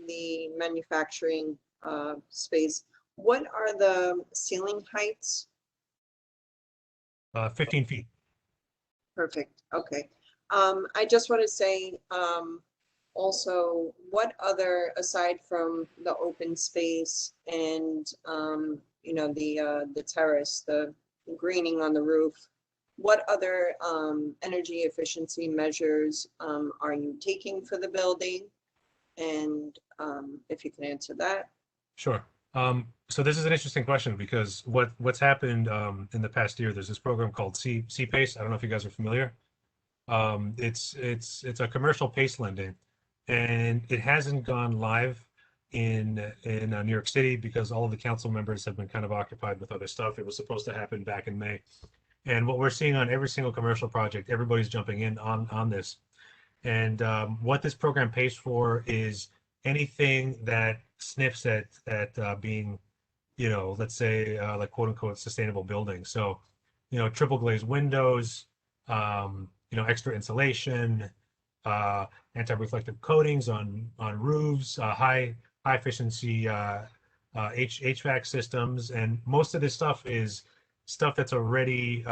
the manufacturing space. What are the ceiling heights? 15 feet. Perfect. Okay. I just want to say also, what other, aside from the open space and the terrace, the greening on the roof, what other energy efficiency measures are you taking for the building? And if you can answer that. Sure. So this is an interesting question, because what's happened in the past year, there's this program called C-PACE. I don't know if you guys are familiar. It's a commercial PACE lending, and it hasn't gone live in New York City because all of the council members have been kind of occupied with other stuff. It was supposed to happen back in May. And what we're seeing on every single commercial project, everybody's jumping in on this. And what this program pays for is anything that sniffs at being, let's say like quote unquote sustainable buildings. So, triple glazed windows, extra insulation, anti-reflective coatings on roofs, high efficiency HVAC systems, and most of this stuff is stuff that's already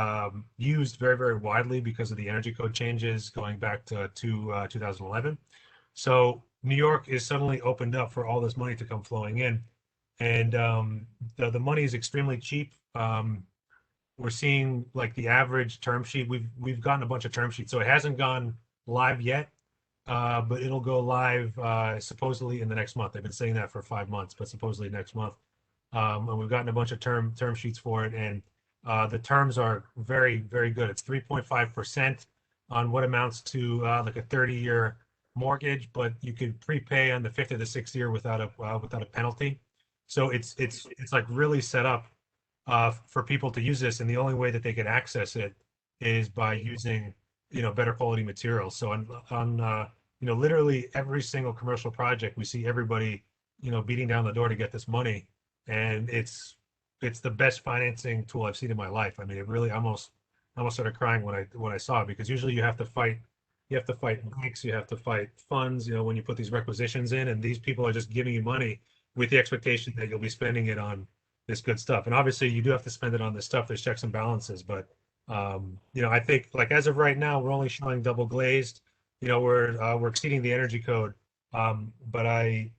used very, very widely because of the energy code changes going back to 2011. So New York is suddenly opened up for all this money to come flowing in, and the money is extremely cheap. We're seeing like the average term sheet. We've gotten a bunch of term sheets, so it hasn't gone live yet, but it'll go live supposedly in the next month. They've been saying that for 5 months, but supposedly next month. And we've gotten a bunch of term sheets for it, and the terms are very, very good. It's 3.5% on what amounts to like a 30-year mortgage, but you could prepay on the 5th or the 6th year without a penalty. So it's like really set up for people to use this, and the only way that they can access it is by using better quality materials. So on literally every single commercial project, we see everybody beating down the door to get this money, and it's the best financing tool I've seen in my life. I mean, it really almost started crying when I saw it, because usually you have to fight you have to fight banks, you have to fight funds, when you put these requisitions in, and these people are just giving you money with the expectation that you'll be spending it on this good stuff. And obviously you do have to spend it on this stuff. There's checks and balances, but I think like as of right now, we're only showing double glazed. We're exceeding the energy code. But I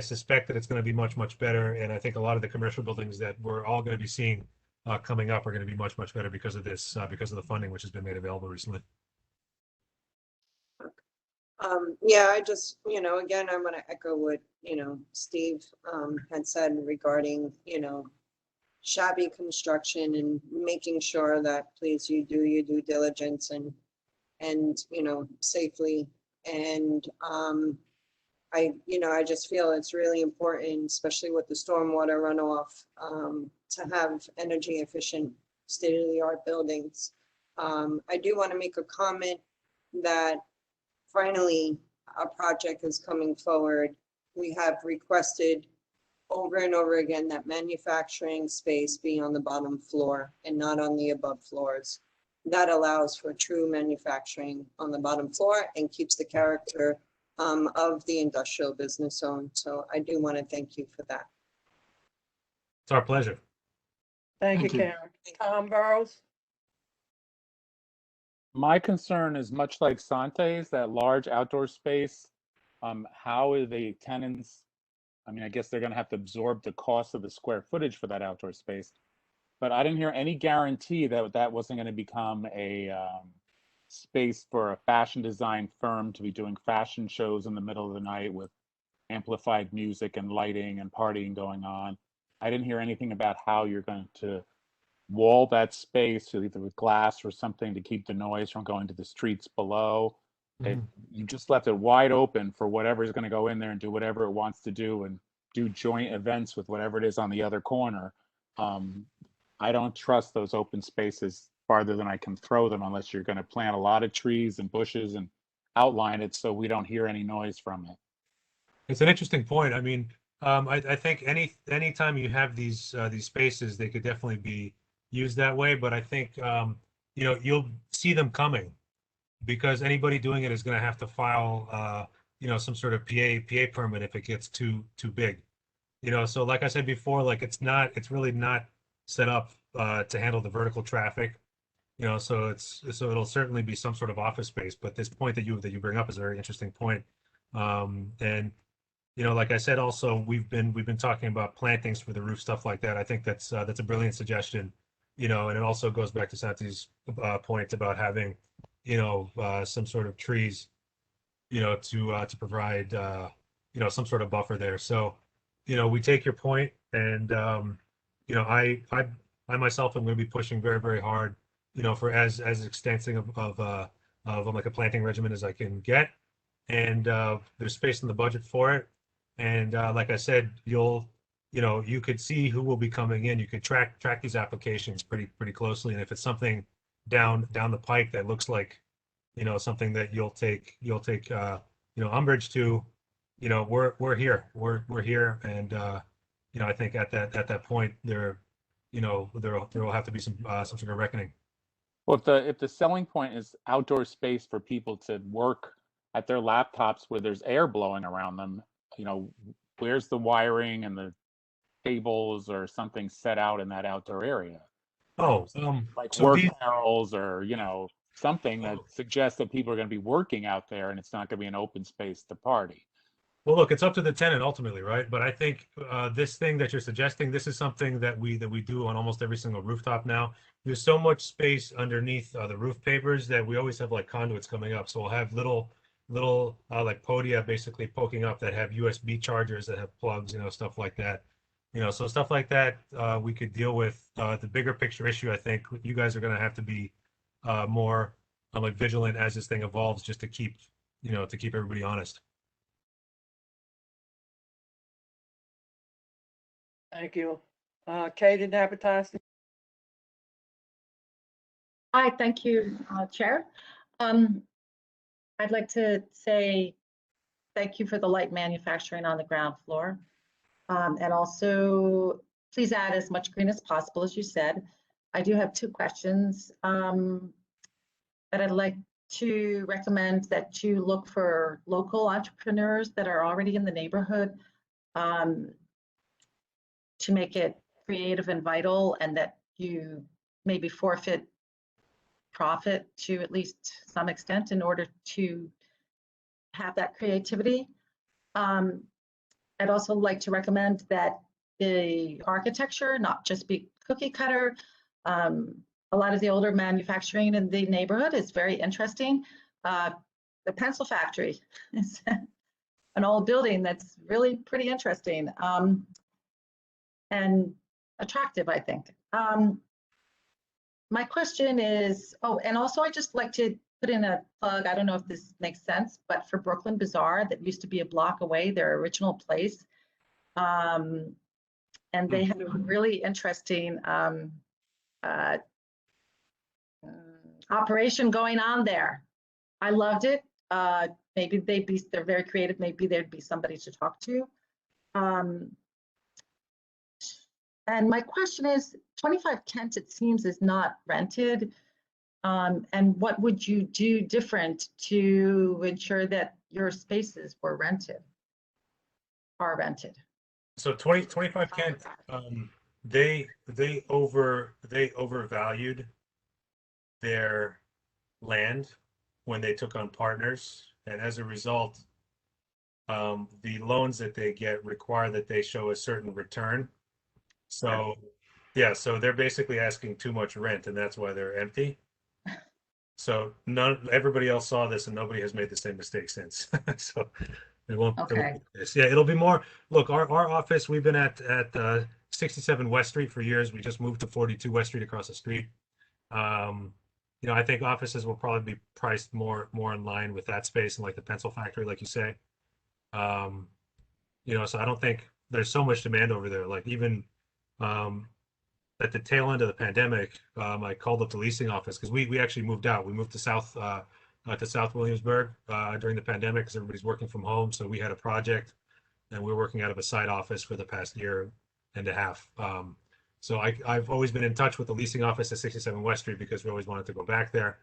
suspect that it's going to be much, much better. And I think a lot of the commercial buildings that we're all going to be seeing coming up are going to be much, much better because of this, because of the funding which has been made available recently. Yeah, I just, again, I want to echo what, Steve had said regarding, shabby construction and making sure that please you do your due diligence and safely. And I just feel it's really important, especially with the stormwater runoff, to have energy efficient, state-of-the-art buildings. I do want to make a comment that finally a project is coming forward. We have requested over and over again that manufacturing space be on the bottom floor and not on the above floors. That allows for true manufacturing on the bottom floor and keeps the character of the industrial business zone. So I do want to thank you for that. It's our pleasure. Thank you, Karen. Tom Burrows? My concern is much like Sante's, that large outdoor space. How are the tenants? I mean, I guess they're going to have to absorb the cost of the square footage for that outdoor space. But I didn't hear any guarantee that that wasn't going to become a space for a fashion design firm to be doing fashion shows in the middle of the night with amplified music and lighting and partying going on. I didn't hear anything about how you're going to wall that space either with glass or something to keep the noise from going to the streets below. You just left it wide open for whatever's going to go in there and do whatever it wants to do and do joint events with whatever it is on the other corner. I don't trust those open spaces farther than I can throw them unless you're going to plant a lot of trees and bushes and outline it so we don't hear any noise from it. It's an interesting point. I mean, I think anytime you have these spaces, they could definitely be used that way. But I think you'll see them coming because anybody doing it is going to have to file some sort of PA permit if it gets too big. So like I said before, like it's really not set up to handle the vertical traffic. So it'll certainly be some sort of office space. But this point that you bring up is a very interesting point. And like I said, also we've been talking about plantings for the roof, stuff like that. I think that's a brilliant suggestion. And it also goes back to Santi's point about having, some sort of trees, to provide, some sort of buffer there. So, we take your point, and I myself am going to be pushing very, very hard, for as extensive of like a planting regimen as I can get, and there's space in the budget for it. And like I said, you could see who will be coming in. You could track these applications pretty closely, and if it's something down the pike that looks like, something that you'll take umbrage to, we're here, and I think at that point there will have to be some sort of reckoning. Well, if the selling point is outdoor space for people to work at their laptops where there's air blowing around them, where's the wiring and the cables or something set out in that outdoor area? Oh, like so work barrels or something that suggests that people are going to be working out there and it's not going to be an open space to party. Well, look, it's up to the tenant ultimately, right? But I think this thing that you're suggesting, this is something that we do on almost every single rooftop now. There's so much space underneath the roof pavers that we always have like conduits coming up. So we'll have little like podia basically poking up that have USB chargers that have plugs, stuff like that. So stuff like that we could deal with. The bigger picture issue, I think you guys are going to have to be more like vigilant as this thing evolves, just to keep everybody honest. Thank you. Kate in advertising. Hi, thank you, Chair. I'd like to say thank you for the light manufacturing on the ground floor. And also, please add as much green as possible, as you said. I do have two questions that I'd like to recommend that you look for local entrepreneurs that are already in the neighborhood to make it creative and vital, and that you maybe forfeit profit to at least some extent in order to have that creativity. I'd also like to recommend that the architecture not just be cookie cutter. A lot of the older manufacturing in the neighborhood is very interesting. The pencil factory is an old building that's really pretty interesting and attractive, I think. My question is, oh, and also I just like to put in a plug, I don't know if this makes sense, but for Brooklyn Bazaar, that used to be a block away, their original place. And they had a really interesting operation going on there. I loved it. Maybe they're very creative. Maybe there'd be somebody to talk to. And my question is, 25 Kent, it seems, is not rented. And what would you do different to ensure that your spaces were rented, are rented? So 25 Kent, they overvalued their land when they took on partners, and as a result, the loans that they get require that they show a certain return. So yeah, so they're basically asking too much rent, and that's why they're empty. So everybody else saw this, and nobody has made the same mistake since. So it won't. Okay. Yeah, it'll be more. Look, our office, we've been at 67 West Street for years. We just moved to 42 West Street across the street. You know, I think offices will probably be priced more in line with that space and like the pencil factory, like you say. You know, so I don't think there's so much demand over there. Like even at the tail end of the pandemic, I called up the leasing office because we actually moved out. We moved to South Williamsburg during the pandemic because everybody's working from home. So we had a project, and we were working out of a side office for the past year and a half. So I've always been in touch with the leasing office at 67 West Street because we always wanted to go back there.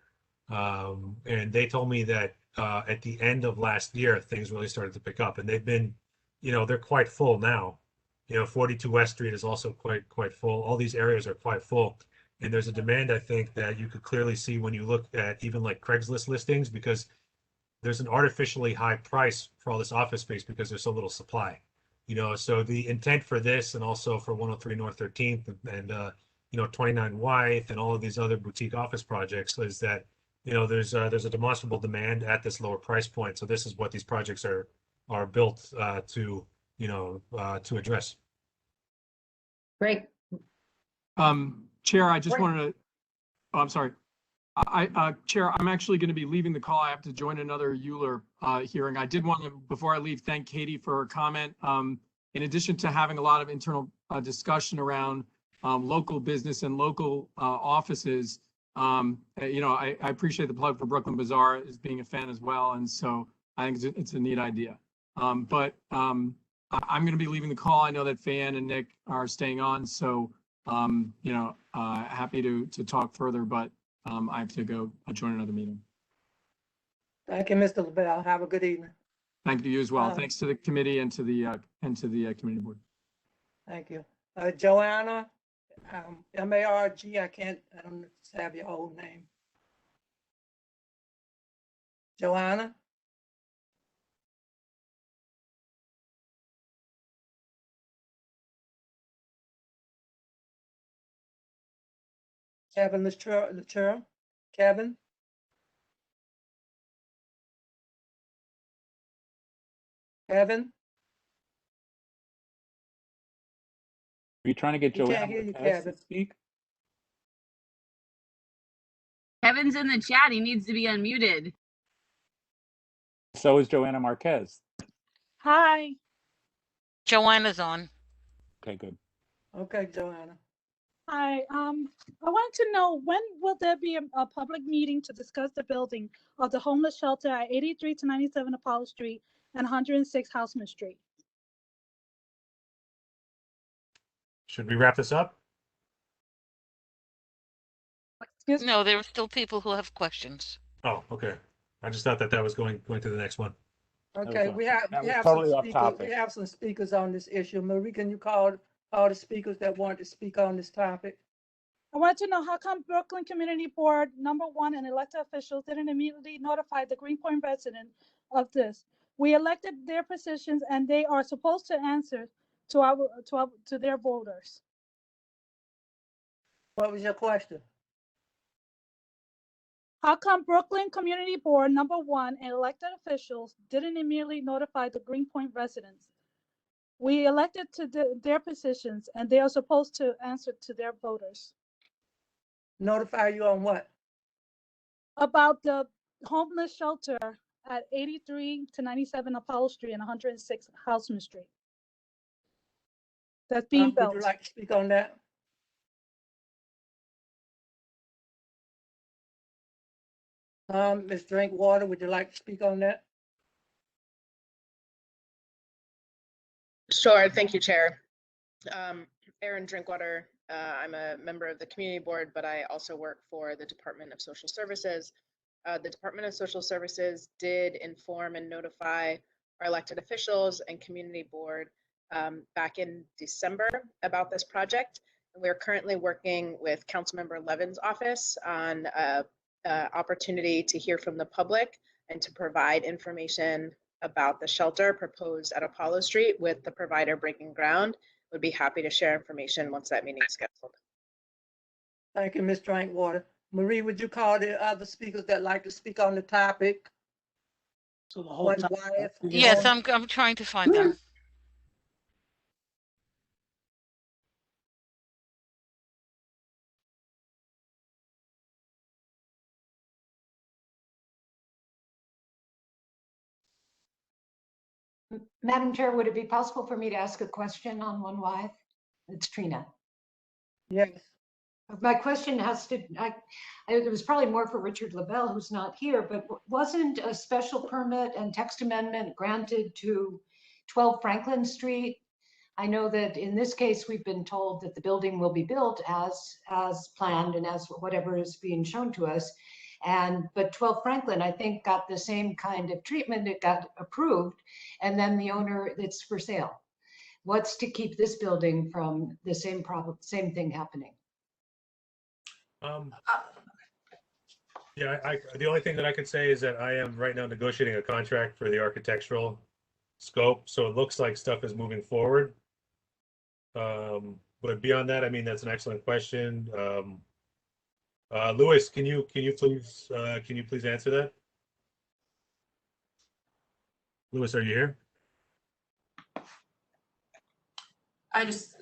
And they told me that at the end of last year, things really started to pick up, and they've been, you know, they're quite full now. You know, 42 West Street is also quite full. All these areas are quite full. And there's a demand, I think, that you could clearly see when you look at even like Craigslist listings, because there's an artificially high price for all this office space because there's so little supply. You know, so the intent for this, and also for 103 North 13th and you know, 29 Wythe and all of these other boutique office projects, is that, you know, there's a demonstrable demand at this lower price point. So this is what these projects are built to, you know, to address. Great. Chair, I just wanted to, oh, I'm sorry. Chair, I'm actually going to be leaving the call. I have to join another Euler hearing. I did want to, before I leave, thank Katie for her comment. In addition to having a lot of internal discussion around local business and local offices, you know, I appreciate the plug for Brooklyn Bazaar as being a fan as well. And so I think it's a neat idea. But I'm going to be leaving the call. I know that Fan and Nick are staying on. So, you know, happy to talk further, but I have to go join another meeting. Thank you, Mr. LaBelle. Have a good evening. Thank you as well. Thanks to the committee and to the community board. Thank you. Joanna, M-A-R-G, I don't have your whole name. Joanna? Kevin Latour? Kevin? Kevin? Are you trying to get We can't Joanna hear you, Marquez Kevin. to speak? Kevin's in the chat. He needs to be unmuted. So is Joanna Marquez. Hi. Joanna's on. Okay, good. Okay, Joanna. Hi, I want to know, when will there be a public meeting to discuss the building of the homeless shelter at 83 to 97 Apollo Street and 106 Houseman Street? Should we wrap this up? No, there are still people who have questions. Oh, okay. I just thought that that was going to the next one. Okay, we have that was some totally off speakers. topic. We have some speakers on this issue. Marie, can you call all the speakers that want to speak on this topic? I want to know how come Brooklyn Community Board, #1, and elected officials didn't immediately notify the Greenpoint resident of this? We elected their positions and they are supposed to answer to their voters. What was your question? How come Brooklyn Community Board, #1, and elected officials didn't immediately notify the Greenpoint residents? We elected to their positions and they are supposed to answer to their voters. Notify you on what? About the homeless shelter at 83 to 97 Apollo Street and 106 Houseman Street. That's being built. Would you like to speak on that? Ms. Drinkwater, would you like to speak on that? Sure, thank you, Chair. Erin Drinkwater, I'm a member of the Community Board, but I also work for the Department of Social Services. The Department of Social Services did inform and notify our elected officials and Community Board back in December about this project. And we're currently working with Councilmember Levin's office on opportunity to hear from the public and to provide information about the shelter proposed at Apollo Street with the provider breaking ground. Would be happy to share information once that meeting is scheduled. Thank you, Ms. Drinkwater. Marie, would you call the other speakers that like to speak on the topic? So the whole One time- wife, Yes, one- I'm trying to find them. Madam Chair, would it be possible for me to ask a question on One Wife? It's Trina. Yes. My question has to, it was probably more for Richard LaBelle, who's not here, but wasn't a special permit and text amendment granted to 12 Franklin Street? I know that in this case, we've been told that the building will be built as planned and as whatever is being shown to us. But 12 Franklin, I think, got the same kind of treatment. It got approved, and then the owner, it's for sale. What's to keep this building from the same problem, same thing happening? Yeah, the only thing that I could say is that I am right now negotiating a contract for the architectural scope, so it looks like stuff is moving forward. But beyond that, I mean, that's an excellent question. Louis, can you please answer that? Louis, are you here?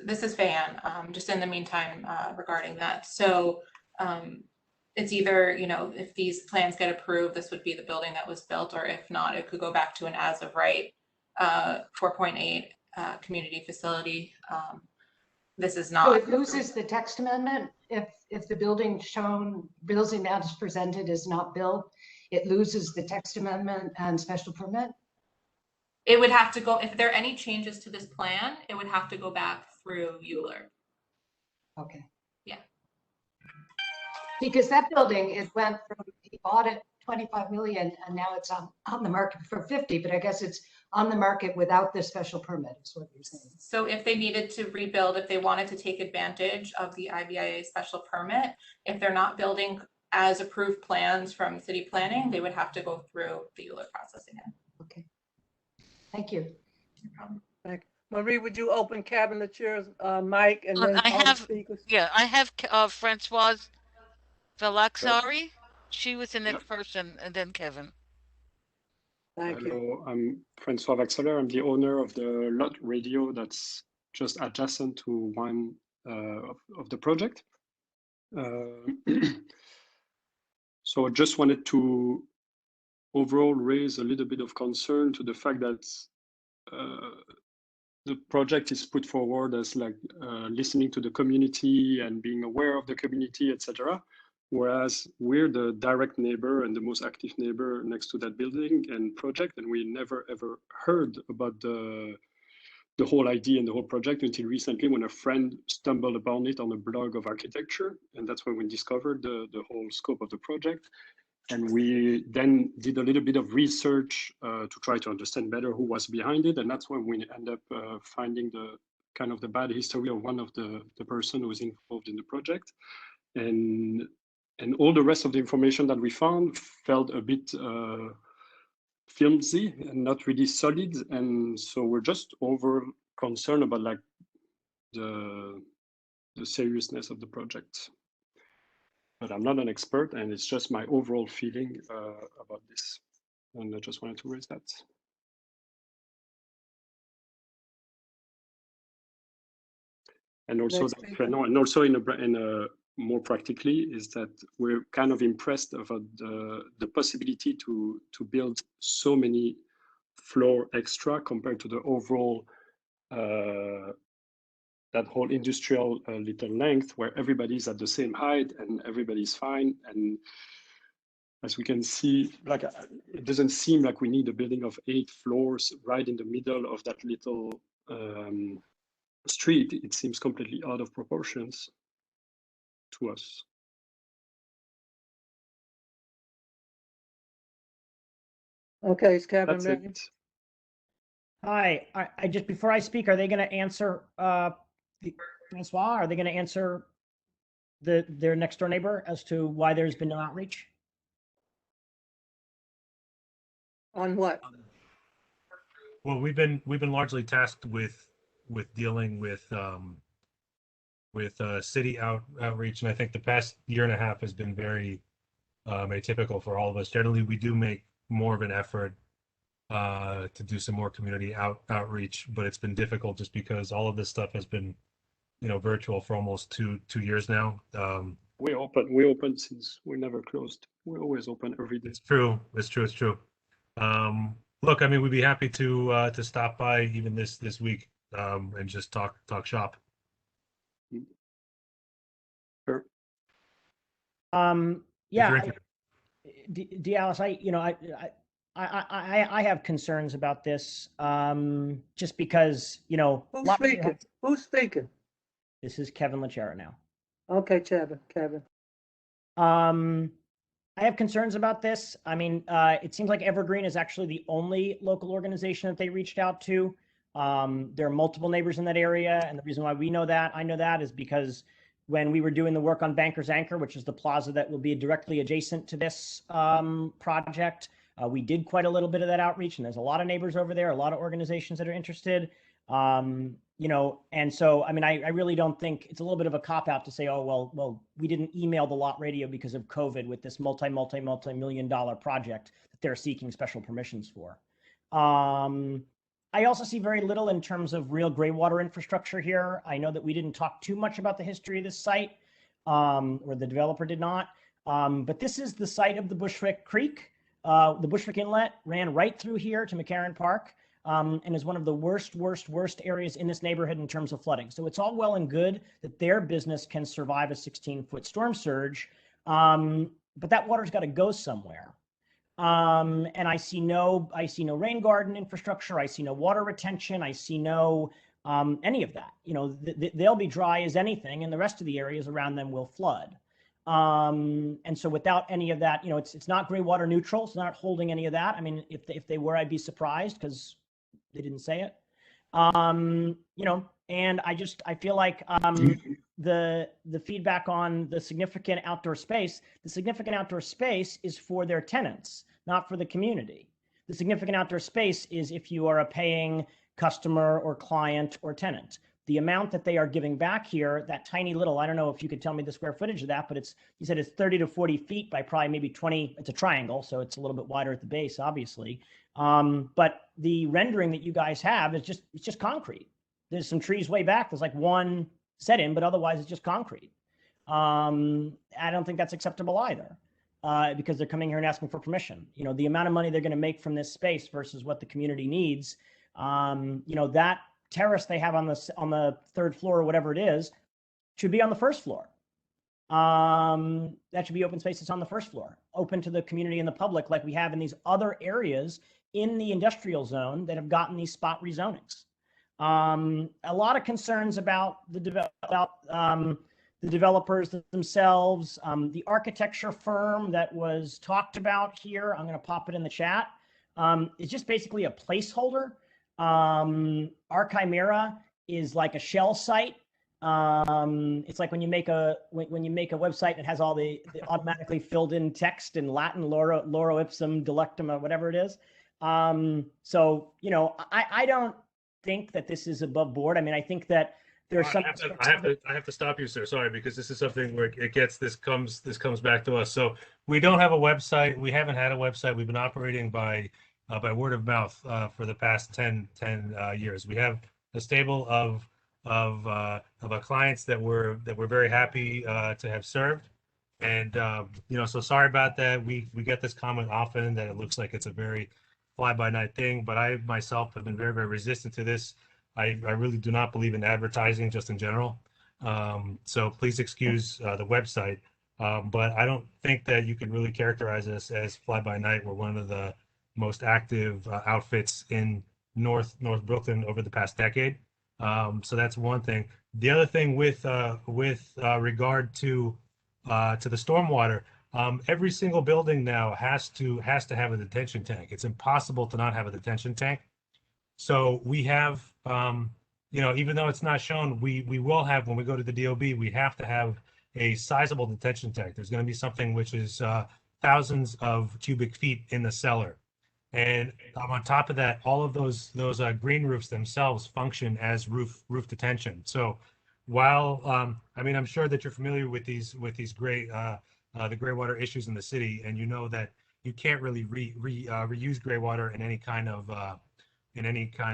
This is Fan, just in the meantime, regarding that. So it's either, if these plans get approved, this would be the building that was built, or if not, it could go back to an as of right 4.8 community facility. This is not. So it loses the text amendment if the building as presented is not built, it loses the text amendment and special permit? It would have to go, if there are any changes to this plan, it would have to go back through Euler. Okay. Yeah. Because that building, it went from, he bought it 25 million and now it's on the market for 50, but I guess it's on the market without the special permit is what you're saying. So if they needed to rebuild, if they wanted to take advantage of the IVIA special permit, if they're not building as approved plans from city planning, they would have to go through the Euler process again. Okay. Thank you. No problem. Thank you. Marie, would you open cabinet's mic and then I all the have, speakers? yeah, I have Francoise Valaxari. She was the next person, and then Kevin. Thank you. Hello, I'm Francois Vaxeler. I'm the owner of the lot radio that's just adjacent to one of the project. So I just wanted to overall raise a little bit of concern to the fact that the project is put forward as like listening to the community and being aware of the community, etc. Whereas we're the direct neighbor and the most active neighbor next to that building and project, and we never ever heard about the whole idea and the whole project until recently when a friend stumbled upon it on a blog of architecture, and that's when we discovered the whole scope of the project. And we then did a little bit of research to try to understand better who was behind it. And that's when we end up finding the kind of the bad history of one of the person who was involved in the project. And all the rest of the information that we found felt a bit flimsy and not really solid. And so we're just over concerned about like the seriousness of the project. But I'm not an expert, and it's just my overall feeling about this. And I just wanted to raise that. And also, and also in a more practically is that we're kind of impressed about the possibility to build so many floor extra compared to the overall that whole industrial little length where everybody's at the same height and everybody's fine. And as we can see, like it doesn't seem like we need a building of 8 floors right in the middle of that little street. It seems completely out of proportions to us. Okay, it's Kevin. That's it. Hi, I just before I speak, are they going to answer Francois? Are they going to answer their next door neighbor as to why there's been no outreach? On what? Well, we've been largely tasked with dealing with city outreach, and I think the past year and a half has been very atypical for all of us. Generally, we do make more of an effort to do some more community outreach, but it's been difficult just because all of this stuff has been, virtual for almost two years now. We open since we never closed. We're always open every day. It's true. Look, I mean, we'd be happy to stop by even this week and just talk shop. Sure. Yeah, Dallas, I have concerns about this, just because, Who's speaking? Who's speaking? This is Kevin Lachera now. Okay, Kevin. I have concerns about this. I mean, it seems like Evergreen is actually the only local organization that they reached out to. There are multiple neighbors in that area, and the reason why I know that is because when we were doing the work on Banker's Anchor, which is the plaza that will be directly adjacent to this project, we did quite a little bit of that outreach, and there's a lot of neighbors over there, a lot of organizations that are interested. And so, I mean, I really don't think it's a little bit of a cop-out to say, oh, well, we didn't email the lot radio because of COVID with this multi-million-dollar project that they're seeking special permissions for. I also see very little in terms of real gray water infrastructure here. I know that we didn't talk too much about the history of this site, or the developer did not, but this is the site of the Bushwick Creek. The Bushwick Inlet ran right through here to McCarran Park. And is one of the worst areas in this neighborhood in terms of flooding. So it's all well and good that their business can survive a 16-foot storm surge, but that water's got to go somewhere. And I see no rain garden infrastructure. I see no water retention. I see no any of that. They'll be dry as anything, and the rest of the areas around them will flood. And so without any of that, it's not gray water neutral. It's not holding any of that. I mean, if they were, I'd be surprised because they didn't say it. And I feel like the feedback on the significant outdoor space is for their tenants, not for the community. The significant outdoor space is if you are a paying customer or client or tenant. The amount that they are giving back here, that tiny little, I don't know if you could tell me the square footage of that, but you said it's 30 to 40 feet by probably maybe 20, it's a triangle, so it's a little bit wider at the base, obviously. But the rendering that you guys have is just concrete. There's some trees way back. There's like one set in, but otherwise it's just concrete. I don't think that's acceptable either, because they're coming here and asking for permission. The amount of money they're going to make from this space versus what the community needs, that terrace they have on the third floor or whatever it is should be on the first floor. That should be open space that's on the first floor, open to the community and the public, like we have in these other areas in the industrial zone that have gotten these spot rezonings. A lot of concerns about the developers themselves. The architecture firm that was talked about here, I'm going to pop it in the chat, is just basically a placeholder. Our Chimera is like a shell site. It's like when you make a website and it has all the automatically filled in text in Latin, loro ipsum delectum, or whatever it is. So, you know, I don't think that this is above board. I mean, I think that there's some. I have to stop you, sir. Sorry, because this is something where this comes back to us. So we don't have a website. We haven't had a website. We've been operating by word of mouth for the past 10 years. We have a stable of clients that we're very happy to have served. And you know, so sorry about that. We get this comment often that it looks like it's a very fly-by-night thing, but I myself have been very, very resistant to this. I really do not believe in advertising just in general. So please excuse the website. But I don't think that you can really characterize us as fly-by-night. We're one of the most active outfits in North Brooklyn over the past decade. So that's one thing. The other thing with regard to the stormwater, every single building now has to have a detention tank. It's impossible to not have a detention tank. So we have, you know, even though it's not shown, we will have, when we go to the DOB, we have to have a sizable detention tank. There's going to be something which is thousands of cubic feet in the cellar. And on top of that, all of those green roofs themselves function as roof detention. So while I mean, I'm sure that you're familiar with these gray the gray water issues in the city, and you know that you can't really reuse gray water in any kind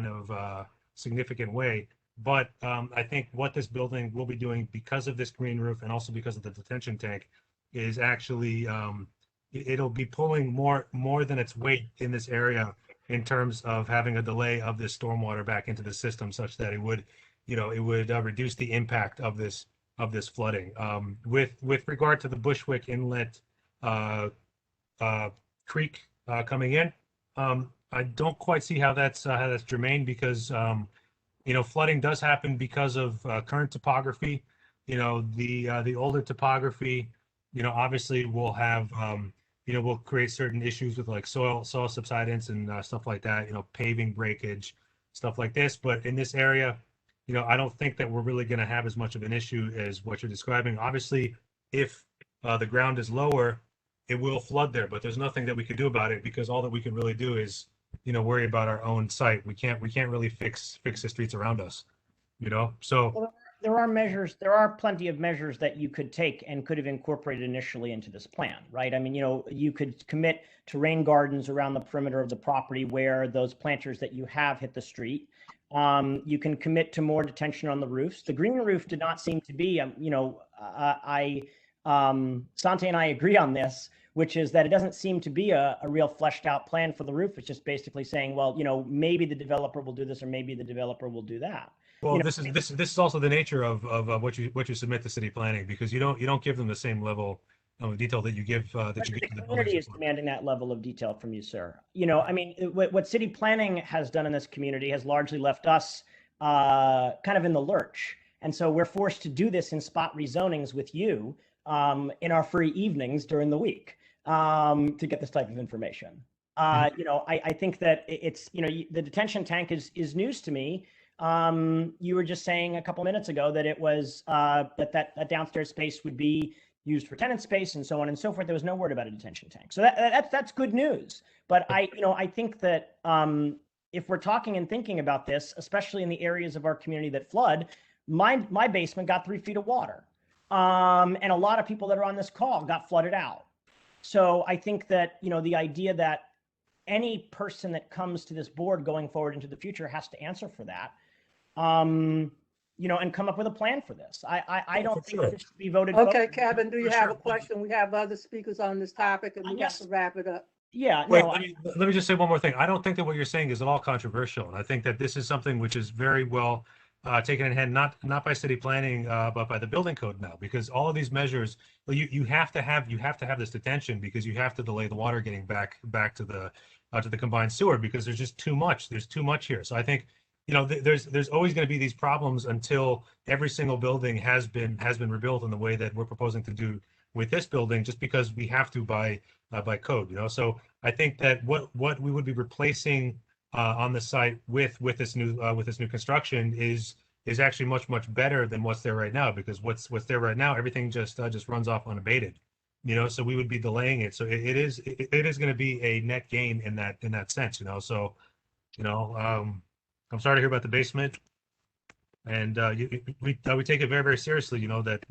of significant way. But I think what this building will be doing, because of this green roof and also because of the detention tank, is actually it'll be pulling more than its weight in this area in terms of having a delay of this stormwater back into the system, such that it would, you know, it would reduce the impact of this flooding. With regard to the Bushwick Inlet creek coming in, I don't quite see how that's germane, because you know, flooding does happen because of current topography. You know, the older topography, you know, obviously will have you know, will create certain issues with like soil subsidence and stuff like that, you know, paving breakage, stuff like this. But in this area, you know, I don't think that we're really going to have as much of an issue as what you're describing. Obviously, if the ground is lower, it will flood there, but there's nothing that we could do about it, because all that we can really do is, you know, worry about our own site. We can't really fix the streets around us, you know. So well, there are measures, there are plenty of measures that you could take and could have incorporated initially into this plan, right? I mean, you know, you could commit to rain gardens around the perimeter of the property where those planters that you have hit the street. You can commit to more detention on the roofs. The green roof did not seem to be, you know, Sante and I agree on this, which is that it doesn't seem to be a real fleshed out plan for the roof. It's just basically saying, well, you know, maybe the developer will do this or maybe the developer will do that. well, You know, this is also the nature of what you submit to city planning, because you don't give them the same level of detail that you give but to the the community buildings. is demanding that level of detail from you, sir. You know, I mean, what city planning has done in this community has largely left us kind of in the lurch. And so we're forced to do this in spot rezonings with you in our free evenings during the week to get this type of information. You know, I think that it's, you know, the detention tank is news to me. You were just saying a couple minutes ago that it was that downstairs space would be used for tenant space and so on and so forth. There was no word about a detention tank. So that's good news. But I think that if we're talking and thinking about this, especially in the areas of our community that flood, my basement got 3 feet of water. And a lot of people that are on this call got flooded out. So I think that, you know, the idea that any person that comes to this board going forward into the future has to answer for that, you know, and come up with a plan for this. I don't think this should be voted. Okay, Kevin, do you have a question? We have other speakers on this topic and we have to wrap it up. Yeah. Wait, let me just say one more thing. I don't think that what you're saying is at all controversial. And I think that this is something which is very well taken in hand, not by city planning, but by the building code now, because all of these measures, you have to have this detention, because you have to delay the water getting back to the combined sewer, because there's just too much. There's too much here. So I think, you know, there's always going to be these problems until every single building has been rebuilt in the way that we're proposing to do with this building, just because we have to by code, you know. So I think that what we would be replacing on the site with this new construction is actually much better than what's there right now, because what's there right now, everything just runs off unabated, you know. So we would be delaying it. So it is going to be a net gain in that sense, you know. So, you know, I'm sorry to hear about the basement, and we take it very seriously, you know, that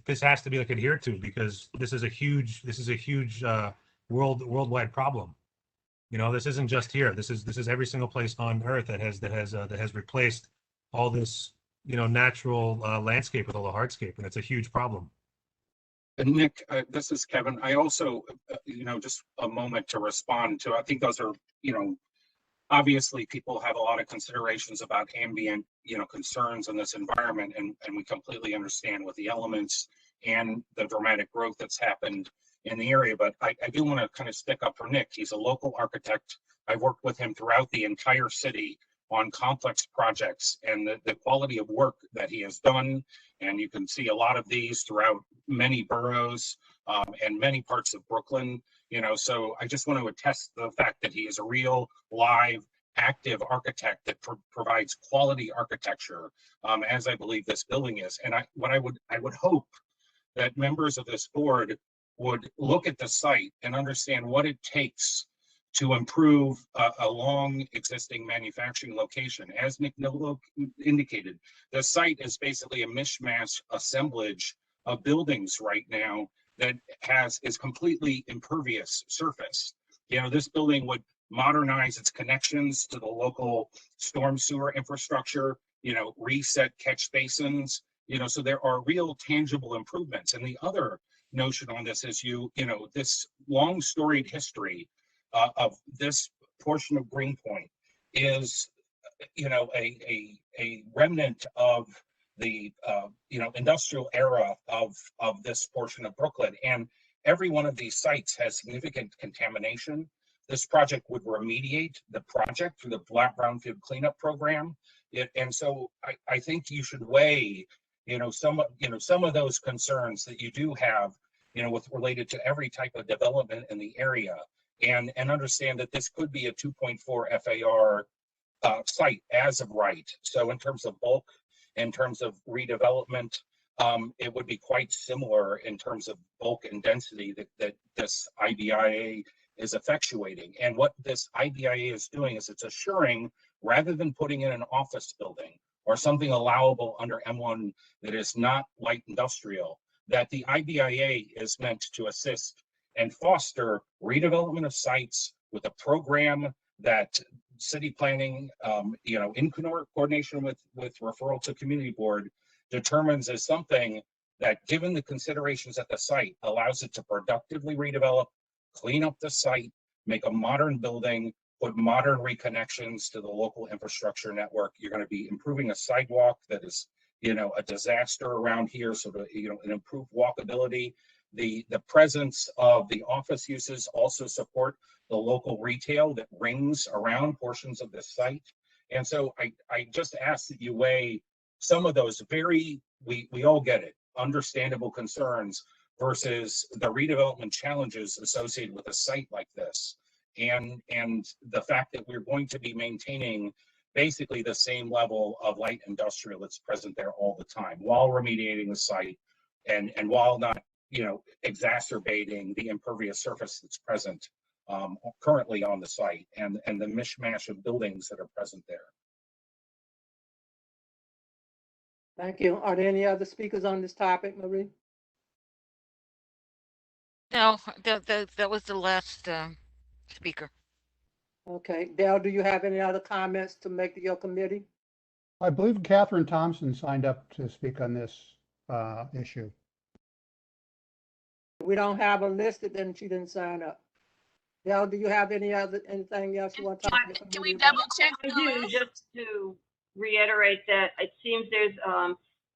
this has to be like adhered to, because this is a huge worldwide problem. You know, this isn't just here. This is every single place on Earth that has replaced all this, you know, natural landscape with all the hardscape, and it's a huge problem. And Nick, this is Kevin. I also, you know, just a moment to respond to. I think those are, you know, obviously people have a lot of considerations about ambient, you know, concerns in this environment, and we completely understand with the elements and the dramatic growth that's happened in the area. But I do want to kind of stick up for Nick. He's a local architect. I've worked with him throughout the entire city on complex projects, and the quality of work that he has done, and you can see a lot of these throughout many boroughs and many parts of Brooklyn, you know. So I just want to attest the fact that he is a real live active architect that provides quality architecture, as I believe this building is. And I would hope that members of this board would look at the site and understand what it takes to improve a long existing manufacturing location. As Nick Nolo indicated, the site is basically a mishmash assemblage of buildings right now that is completely impervious surface. You know, this building would modernize its connections to the local storm sewer infrastructure, you know, reset catch basins, you know, so there are real tangible improvements. And the other notion on this is, you know, this long storied history of this portion of Greenpoint is, you know, a remnant of the you know, industrial era of this portion of Brooklyn, and every one of these sites has significant contamination. This project would remediate the project through the brownfield cleanup program. And so I think you should weigh, you know, some of those concerns that you do have, you know, with related to every type of development in the area, and understand that this could be a 2.4 FAR site as of right. So in terms of bulk, in terms of redevelopment, it would be quite similar in terms of bulk and density that this IBIA is effectuating. And what this IBIA is doing is it's assuring, rather than putting in an office building or something allowable under M1 that is not light industrial, that the IBIA is meant to assist and foster redevelopment of sites with a program that city planning, you know, in coordination with referral to community board, determines as something that, given the considerations at the site, allows it to productively redevelop, clean up the site, make a modern building, put modern reconnections to the local infrastructure network. You're going to be improving a sidewalk that is, you know, a disaster around here, so that, you know, an improved walkability. The presence of the office uses also support the local retail that rings around portions of this site. And so I just ask that you weigh some of those very, we all get it, understandable concerns versus the redevelopment challenges associated with a site like this. And the fact that we're going to be maintaining basically the same level of light industrial that's present there all the time, while remediating the site and while not, you know, exacerbating the impervious surface that's present currently on the site, and the mishmash of buildings that are present there. Thank you. Are there any other speakers on this topic, Marie? No, that was the last speaker. Okay. Dale, do you have any other comments to make to your committee? I believe Catherine Thompson signed up to speak on this issue. We don't have her listed, then she didn't sign up. Dale, do you have anything else you want to talk about? Can we double check? I do, just to reiterate that it seems there's,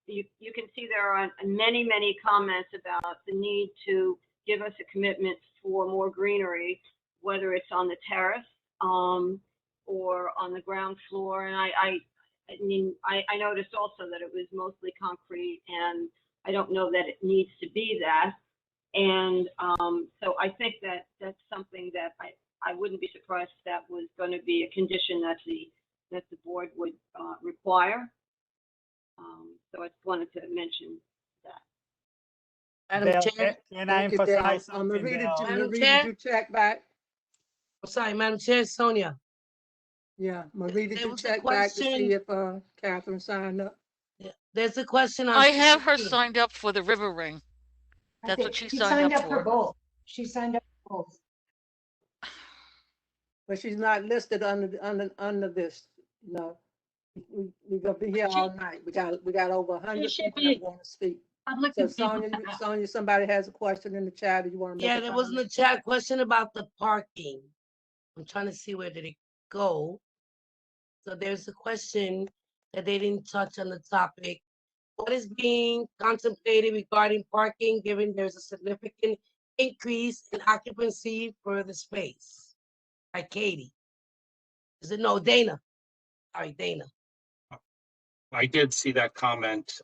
you can see there are many comments about the need to give us a commitment for more greenery, whether it's on the terrace, or on the ground floor. And I mean, I noticed also that it was mostly concrete, and I don't know that it needs to be that. And so I think that that's something that I wouldn't be surprised if that was going to be a condition that the board would require. So I just wanted to mention that. Madam Dale, Chair. can I Thank you, Dale. emphasize something, Marita, Dale? Madam Marita, Chair? did you check back? I'm sorry, Madam Chair, Sonia. Yeah, Marita, did There you was a check back to see question. if Catherine signed up? There's a question on. I have her 17. signed up for the River Ring. I That's think what she she signed signed up up for for. both. She signed up for both. But she's not listed under this, no. We're gonna be here all night. We got over 100 should people be that want to speak. public So and people. Sonia, somebody has a question in the chat, or you want to make Yeah, a there was in comment? the chat question about the parking. I'm trying to see where did it go. So there's a question that they didn't touch on the topic. What is being contemplated regarding parking, given there's a significant increase in occupancy for the space? By Katie. Is it no, Dana? Sorry, Dana. I did see that comment,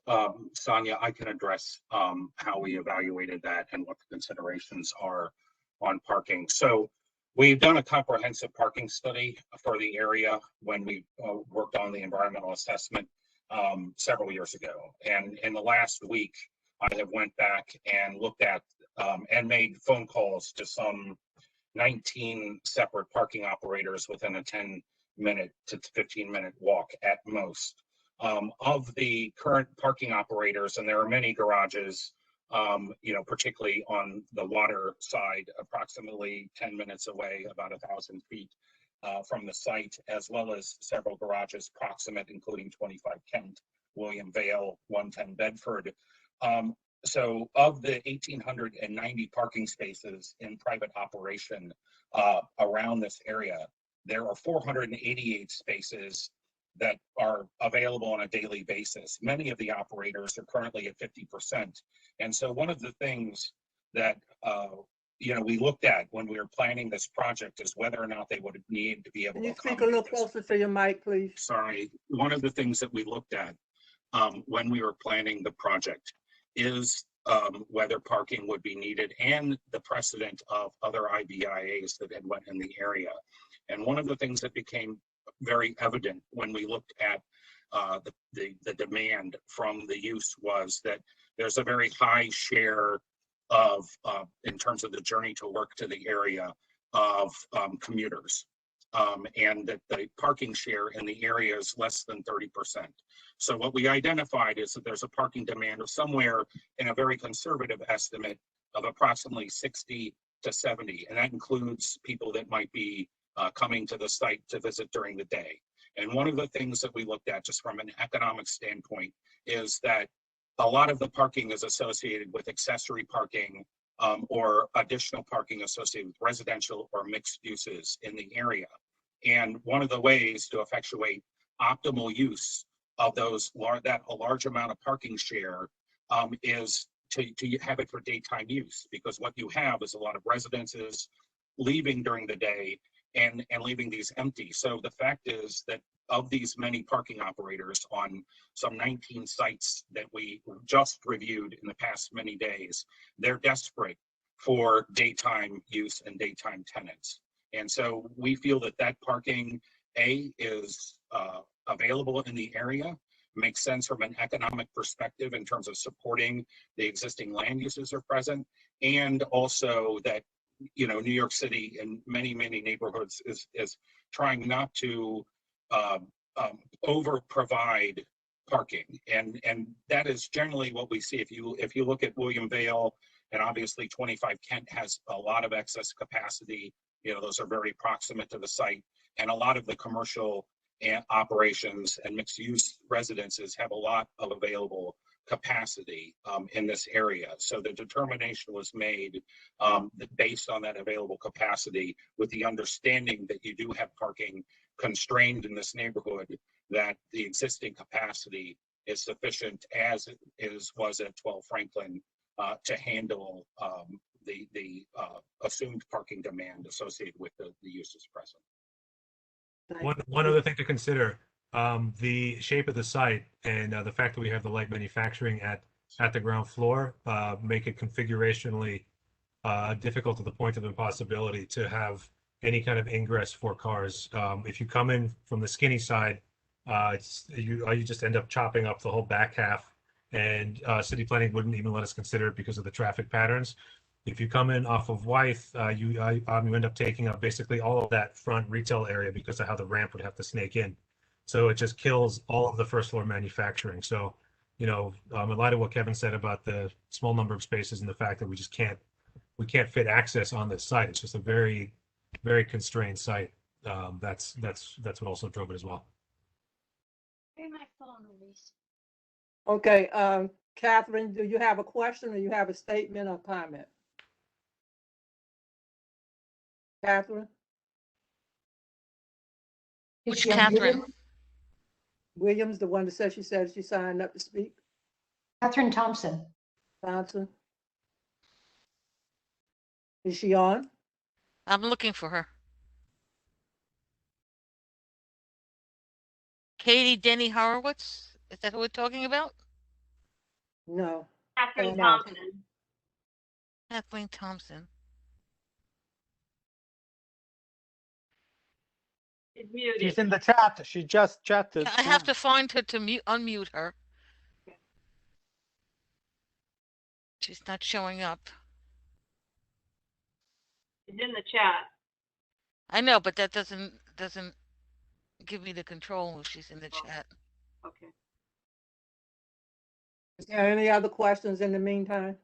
Sonia. I can address how we evaluated that and what the considerations are on parking. So we've done a comprehensive parking study for the area when we worked on the environmental assessment several years ago. And in the last week, I have went back and looked at and made phone calls to some 19 separate parking operators within a 10-minute to 15-minute walk at most. Of the current parking operators, and there are many garages, particularly on the water side, approximately 10 minutes away, about 1,000 feet from the site, as well as several garages proximate, including 25 Kent, William Vale, 110 Bedford. So of the 1,890 parking spaces in private operation around this area, there are 488 spaces that are available on a daily basis. Many of the operators are currently at 50%. And so one of the things that we looked at when we were planning this project is whether or not they would need to be able Can to you speak a little accommodate this. closer to your mic, please? Sorry. One of the things that we looked at when we were planning the project is whether parking would be needed and the precedent of other IBIAs that had went in the area. And one of the things that became very evident when we looked at the demand from the use was that there's a very high share of, in terms of the journey to work to the area, of commuters. And that the parking share in the area is less than 30%. So what we identified is that there's a parking demand of somewhere in a very conservative estimate of approximately 60 to 70. And that includes people that might be coming to the site to visit during the day. And one of the things that we looked at just from an economic standpoint is that a lot of the parking is associated with accessory parking or additional parking associated with residential or mixed uses in the area. And one of the ways to effectuate optimal use of those a large amount of parking share is to have it for daytime use, because what you have is a lot of residences leaving during the day and leaving these empty. So the fact is that of these many parking operators on some 19 sites that we just reviewed in the past many days, they're desperate for daytime use and daytime tenants. And so we feel that that parking, is available in the area, makes sense from an economic perspective in terms of supporting the existing land uses are present, and also that New York City and many neighborhoods is trying not to over provide parking, and that is generally what we see. If you look at William Vale, and obviously 25 Kent has a lot of excess capacity. Those are very proximate to the site, and a lot of the commercial operations and mixed use residences have a lot of available capacity in this area. So the determination was made based on that available capacity, with the understanding that you do have parking constrained in this neighborhood, that the existing capacity is sufficient as it was at 12 Franklin to handle the assumed parking demand associated with the uses present. One other thing to consider, the shape of the site and the fact that we have the light manufacturing at the ground floor make it configurationally difficult to the point of impossibility to have any kind of ingress for cars. If you come in from the skinny side, you just end up chopping up the whole back half, and city planning wouldn't even let us consider it because of the traffic patterns. If you come in off of Wythe, you end up taking up basically all of that front retail area because of how the ramp would have to snake in. So it just kills all of the first floor manufacturing. So, in light of what Kevin said about the small number of spaces and the fact that we can't fit access on this site. It's just a very, very constrained site. That's what also drove it as well. Okay, Catherine, do you have a question or you have a statement or comment? Catherine? Which Catherine? Williams, the one that said she signed up to speak? Catherine Thompson. Thompson? Is she on? I'm looking for her. Katie Denny Horowitz? Is that who we're talking about? No. Kathleen No. Thompson. Kathleen Thompson. She's muted. She's in the chat. She just chatted. I have to find her to unmute her. She's not showing up. She's in the chat. I know, but that doesn't give me the control if she's in the chat. Okay. Is there any other questions in the meantime?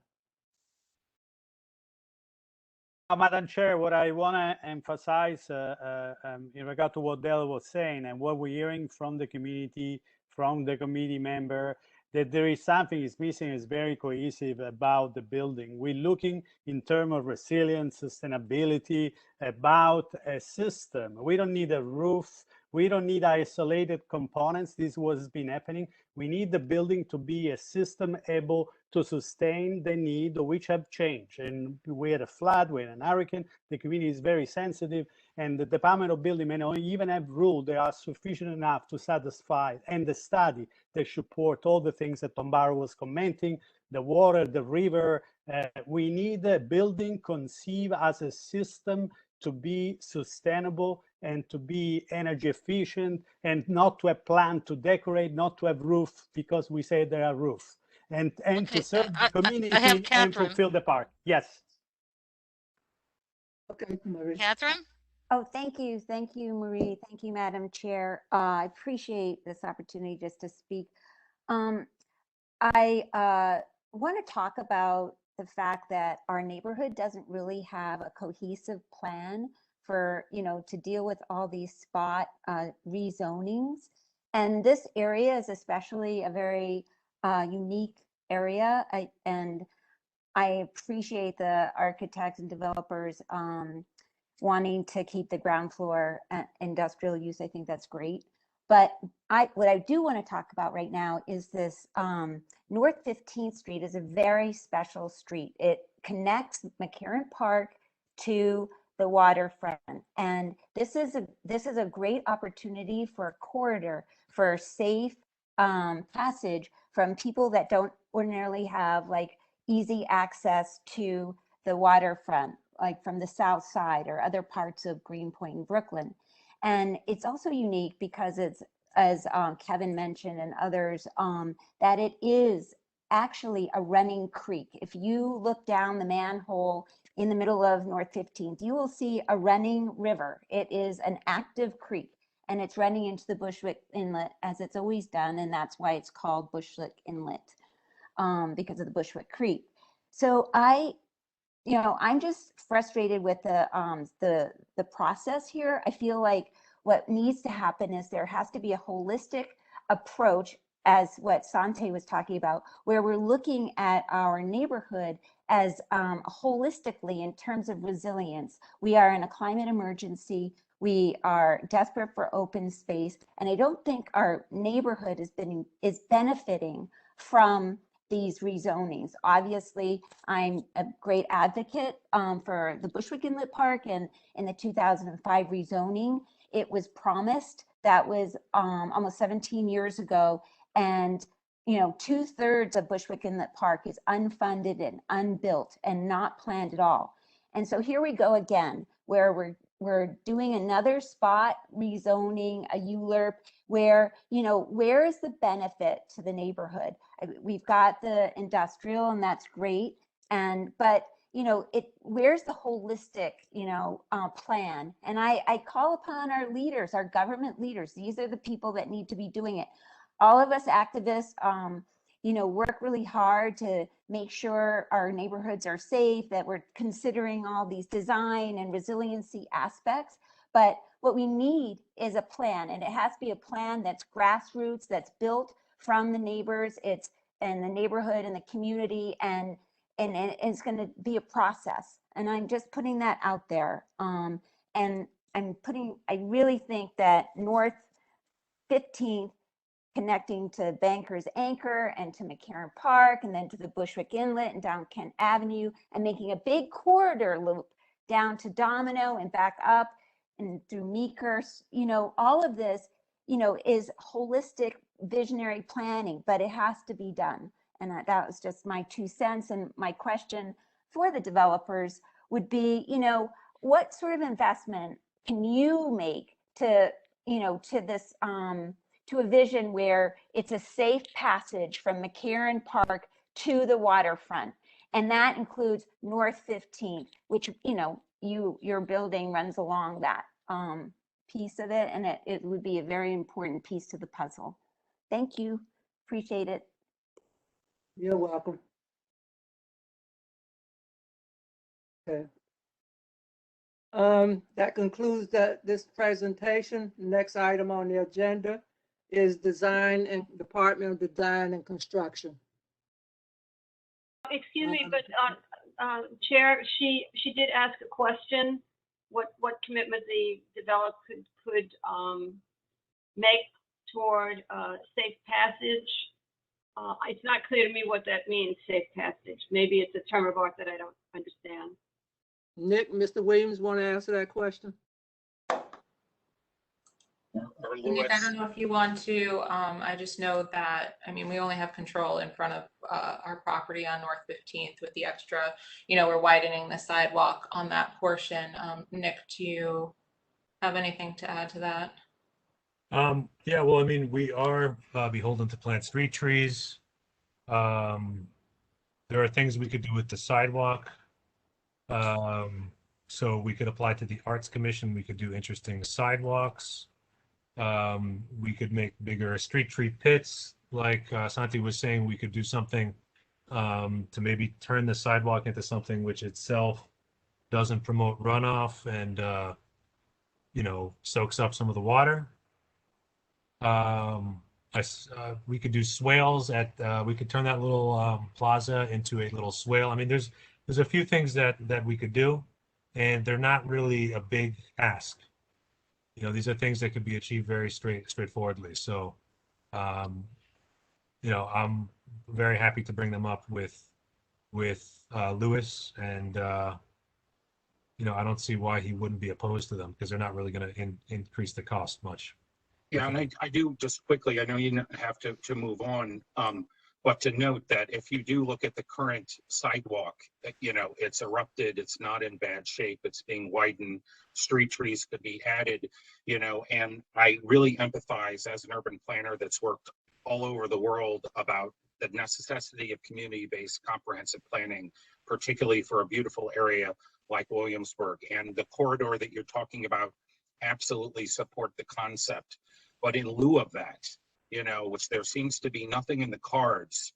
Madam Chair, what I want to emphasize in regard to what Dell was saying and what we're hearing from the community, from the committee member, that there is something is missing, is very cohesive about the building. We're looking in terms of resilience, sustainability, about a system. We don't need a roof. We don't need isolated components. This was been happening. We need the building to be a system able to sustain the need which have changed. And we had a flood, we had an hurricane. The community is very sensitive, and the Department of Building may not even have rules that are sufficient enough to satisfy, and the study that support all the things that Tombaro was commenting, the water, the river. We need a building conceived as a system to be sustainable and to be energy efficient, and not to have plan to decorate, not to have roof because we say there are roofs, and okay, to serve the community and fulfill the park. Yes. Okay, Marie. Catherine? Oh, thank you, Marie. Thank you, Madam Chair. I appreciate this opportunity just to speak. I want to talk about the fact that our neighborhood doesn't really have a cohesive plan for, to deal with all these spot rezonings. And this area is especially a very unique area. And I appreciate the architects and developers wanting to keep the ground floor industrial use. I think that's great. But what I do want to talk about right now is this North 15th Street is a very special street. It connects McCarran Park to the waterfront, and this is a great opportunity for a corridor for safe passage from people that don't ordinarily have like easy access to the waterfront, like from the south side or other parts of Greenpoint and Brooklyn. And it's also unique because it's, as Kevin mentioned and others, that it is actually a running creek. If you look down the manhole in the middle of North 15th, you will see a running river. It is an active creek, and it's running into the Bushwick Inlet as it's always done, and that's why it's called Bushwick Inlet, because of the Bushwick Creek. So I'm just frustrated with the process here. I feel like what needs to happen is there has to be a holistic approach, as what Sante was talking about, where we're looking at our neighborhood as holistically in terms of resilience. We are in a climate emergency. We are desperate for open space, and I don't think our neighborhood is benefiting from these rezonings. Obviously, I'm a great advocate for the Bushwick Inlet Park and in the 2005 rezoning. it was promised. That was almost 17 years ago. And, you know, 2/3 of Bushwick Inlet Park is unfunded and unbuilt and not planned at all. And so here we go again, where we're doing another spot rezoning, a ULURP, where, you know, where is the benefit to the neighborhood? We've got the industrial, and that's great. But you know, where's the holistic, you know, plan? And I call upon our leaders, our government leaders. These are the people that need to be doing it. All of us activists, you know, work really hard to make sure our neighborhoods are safe, that we're considering all these design and resiliency aspects. But what we need is a plan, and it has to be a plan that's grassroots, that's built from the neighbors, it's in the neighborhood and the community, and it's going to be a process. And I'm just putting that out there. And I really think that North 15th, connecting to Banker's Anchor and to McCarran Park, and then to the Bushwick Inlet and down Kent Avenue, and making a big corridor loop down to Domino and back up and through Meeker, you know, all of this, you know, is holistic visionary planning, but it has to be done. And that was just my 2 cents. And my question for the developers would be, you know, what sort of investment can you make to, you know, to this, to a vision where it's a safe passage from McCarran Park to the waterfront? And that includes North 15th, which, you know, your building runs along that piece of it, and it would be a very important piece to the puzzle. Thank you. Appreciate it. You're welcome. Okay. That concludes this presentation. Next item on the agenda is Design and Department of Design and Construction. Excuse me, but Chair, she did ask a question. What commitment the developer could make toward safe passage? It's not clear to me what that means, safe passage. Maybe it's a term of art that I don't understand. Nick, Mr. Williams, want to answer that question? Nick, I don't know if you want to. I just know that, I mean, we only have control in front of our property on North 15th with the extra, you know, we're widening the sidewalk on that portion. Nick, do you have anything to add to that? Yeah, well, I mean, we are beholden to plant street trees. There are things we could do with the sidewalk. So we could apply to the Arts Commission. We could do interesting sidewalks. We could make bigger street tree pits. Like Santi was saying, we could do something to maybe turn the sidewalk into something which itself doesn't promote runoff and, you know, soaks up some of the water. We could do swales we could turn that little plaza into a little swale. I mean, there's a few things that we could do, and they're not really a big ask. You know, these are things that could be achieved very straightforwardly. So, you know, I'm very happy to bring them up with Louis, and you know, I don't see why he wouldn't be opposed to them, because they're not really going to increase the cost much. Yeah, and I do just quickly, I know you have to move on, but to note that if you do look at the current sidewalk, you know, it's erupted, it's not in bad shape, it's being widened, street trees could be added, you know, and I really empathize as an urban planner that's worked all over the world about the necessity of community-based comprehensive planning, particularly for a beautiful area like Williamsburg. And the corridor that you're talking about absolutely support the concept. But in lieu of that, you know, which there seems to be nothing in the cards,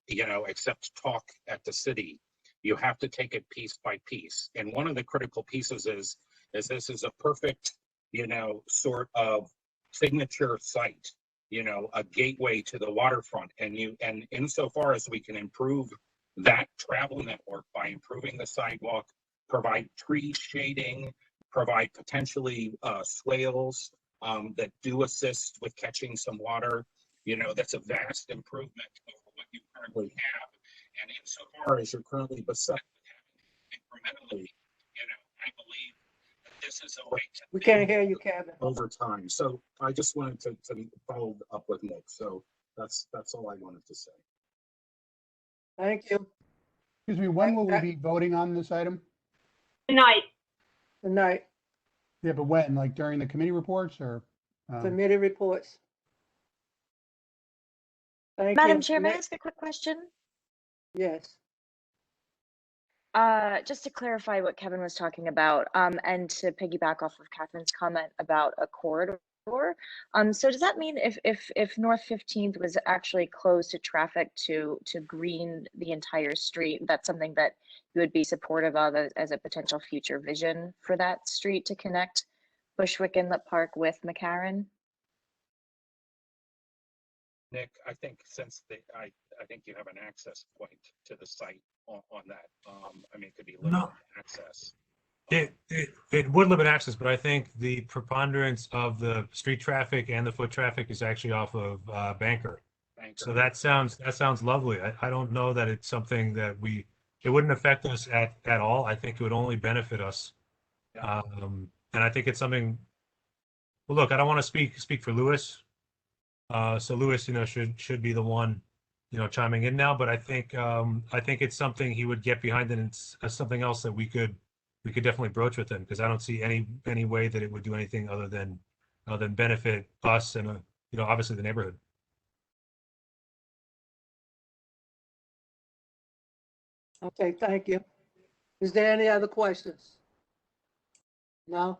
you know, except talk at the city, you have to take it piece by piece. And one of the critical pieces is this is a perfect, you know, sort of signature site, you know, a gateway to the waterfront. And insofar as we can improve that travel network by improving the sidewalk, provide tree shading, provide potentially swales that do assist with catching some water, you know, that's a vast improvement over what you currently have. And insofar as you're currently beset with having incrementally, you know, I believe that this this is a way to. We can't hear you, Kevin. Over time. So I just wanted to follow up with Nick. So that's all I wanted to say. Thank you. Excuse me, when will we be voting on this item? Tonight. Tonight, Yeah, but when, like during the committee reports or? committee reports. Thank Madam you. Chair, may I Next- ask a quick question? Yes. Just to clarify what Kevin was talking about, and to piggyback off of Catherine's comment about a corridor. So does that mean if North 15th was actually closed to traffic to green the entire street, that's something that you would be supportive of as a potential future vision for that street to connect Bushwick Inlet Park with McCarran? Nick, I think since I think you have an access point to the site on that. I mean, it could be limited access. It would limit access, but I think the preponderance of the street traffic and the foot traffic is actually off of Banker. So that sounds lovely. I don't know that it's something that it wouldn't affect us at all. I think it would only benefit us. And I think it's something. Well, look, I don't want to speak for Louis. So Louis, should be the one, chiming in now. But I think it's something he would get behind, and it's something else that we could definitely broach with him, because I don't see any way that it would do anything other than benefit us and obviously the neighborhood. Okay, thank you. Is there any other questions? No?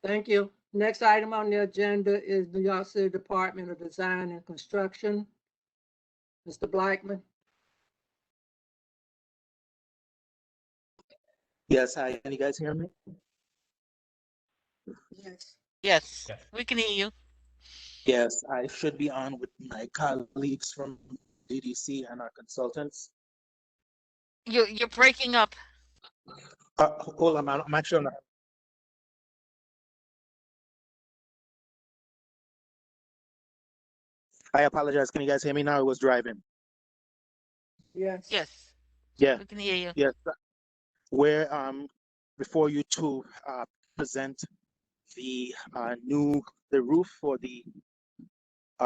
Thank you. Next item on the agenda is New York City Department of Design and Construction. Mr. Blackman? Yes, hi, can you guys hear me? Yes. Yes, we can hear you. Yes, I should be on with my colleagues from DDC and our consultants. You're breaking up. Hold on, I'm actually on the. I apologize. Can you guys hear me now? I was driving. Yes. Yes. Yeah. We can hear you. Yes. We're before you to present the roof for the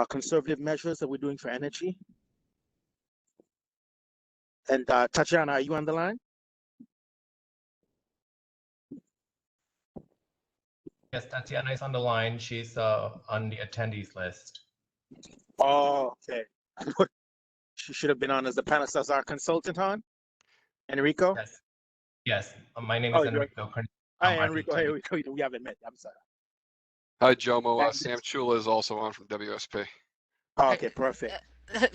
conservative measures that we're doing for energy. And Tatiana, are you on the line? Yes, Tatiana is on the line. She's on the attendees list. Oh, okay. She should have been on as the panelist as our consultant on. Enrico? Yes. Yes. My name Oh, is Enrico. Hi, Enrico. Hey, we haven't met. I'm sorry. Hi, Jomo. Sam Chula is also on from WSP. Oh, okay, perfect.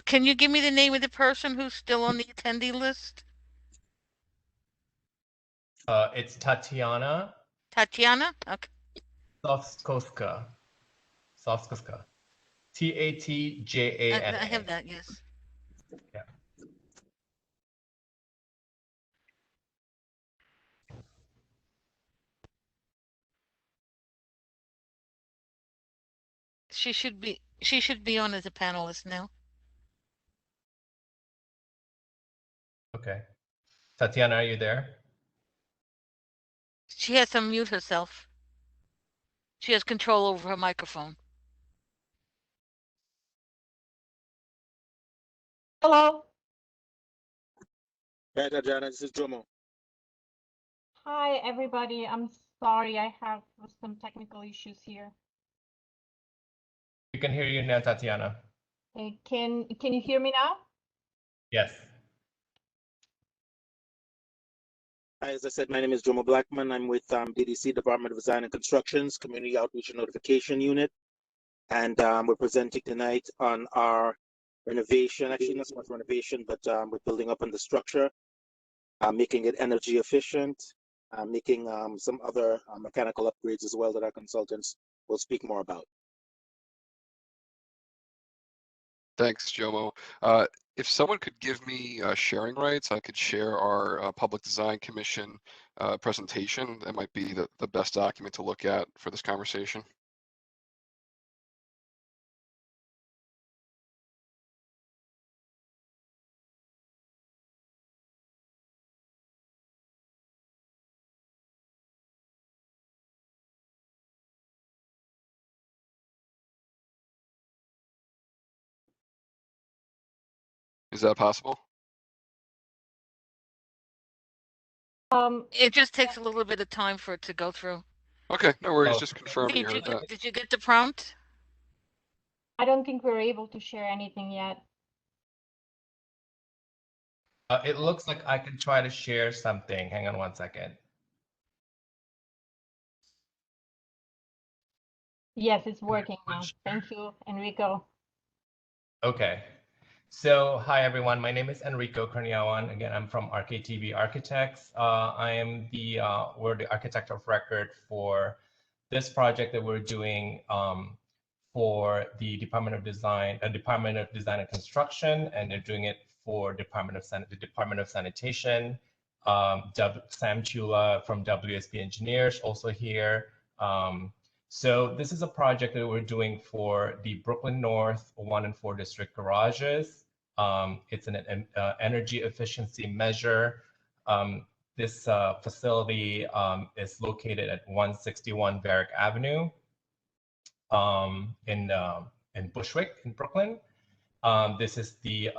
Can you give me the name of the person who's still on the attendee list? It's Tatiana. Tatiana? Okay. Sovskoska. Sovskoska. Tatjana. I have that, yes. Yeah. She should be on as a panelist now. Okay. Tatiana, are you there? She has to mute herself. She has control over her microphone. Hello. Hey, Tatiana, this is Jomo. Hi, everybody. I'm sorry, I have some technical issues here. We can hear you now, Tatiana. Can you hear me now? Yes. Hi, as I said, my name is Jomo Blackman. I'm with DDC, Department of Design and Construction's Community Outreach and Notification Unit. And we're presenting tonight on our renovation, actually not so much renovation, but we're building up on the structure, making it energy efficient, making some other mechanical upgrades as well that our consultants will speak more about. Thanks, Jomo. If someone could give me sharing rights, I could share our Public Design Commission presentation. That might be the best document to look at for this conversation. Is that possible? It just takes a little bit of time for it to go through. Okay, no worries. Oh, Just confirming you heard that. Did you get the prompt? I don't think we're able to share anything yet. it looks like I can try to share something. Hang on one second. Yes, it's working now. Thank you, Enrico. Okay. So, hi everyone. My name is Enrico Corniawan. Again, I'm from RKTV Architects. I am we're the architect of record for this project that we're doing for the Department of Design and Construction, and they're doing it for the Department of Sanitation. Sam Chula from WSP Engineers also here. So this is a project that we're doing for the Brooklyn North 1 and 4 district garages. It's an energy efficiency measure. This facility is located at 161 Varick Avenue in Bushwick in Brooklyn. This is the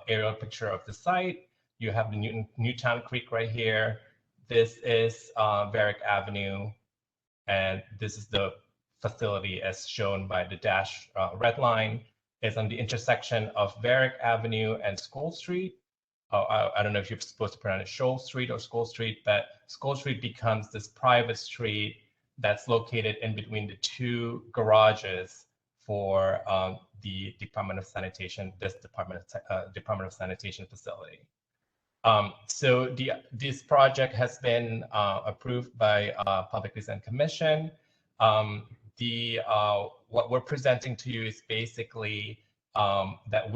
aerial picture of the site. You have the Newtown Creek right here. This is Varick Avenue, and this is the facility as shown by the dash red line. It's on the intersection of Varick Avenue and School Street. I don't know if you're supposed to pronounce it Shoal Street or School Street, but School Street becomes this private street that's located in between the two garages for the Department of Sanitation, this Department of Sanitation facility. So this project has been approved by Public Design Commission. What we're presenting to you is basically that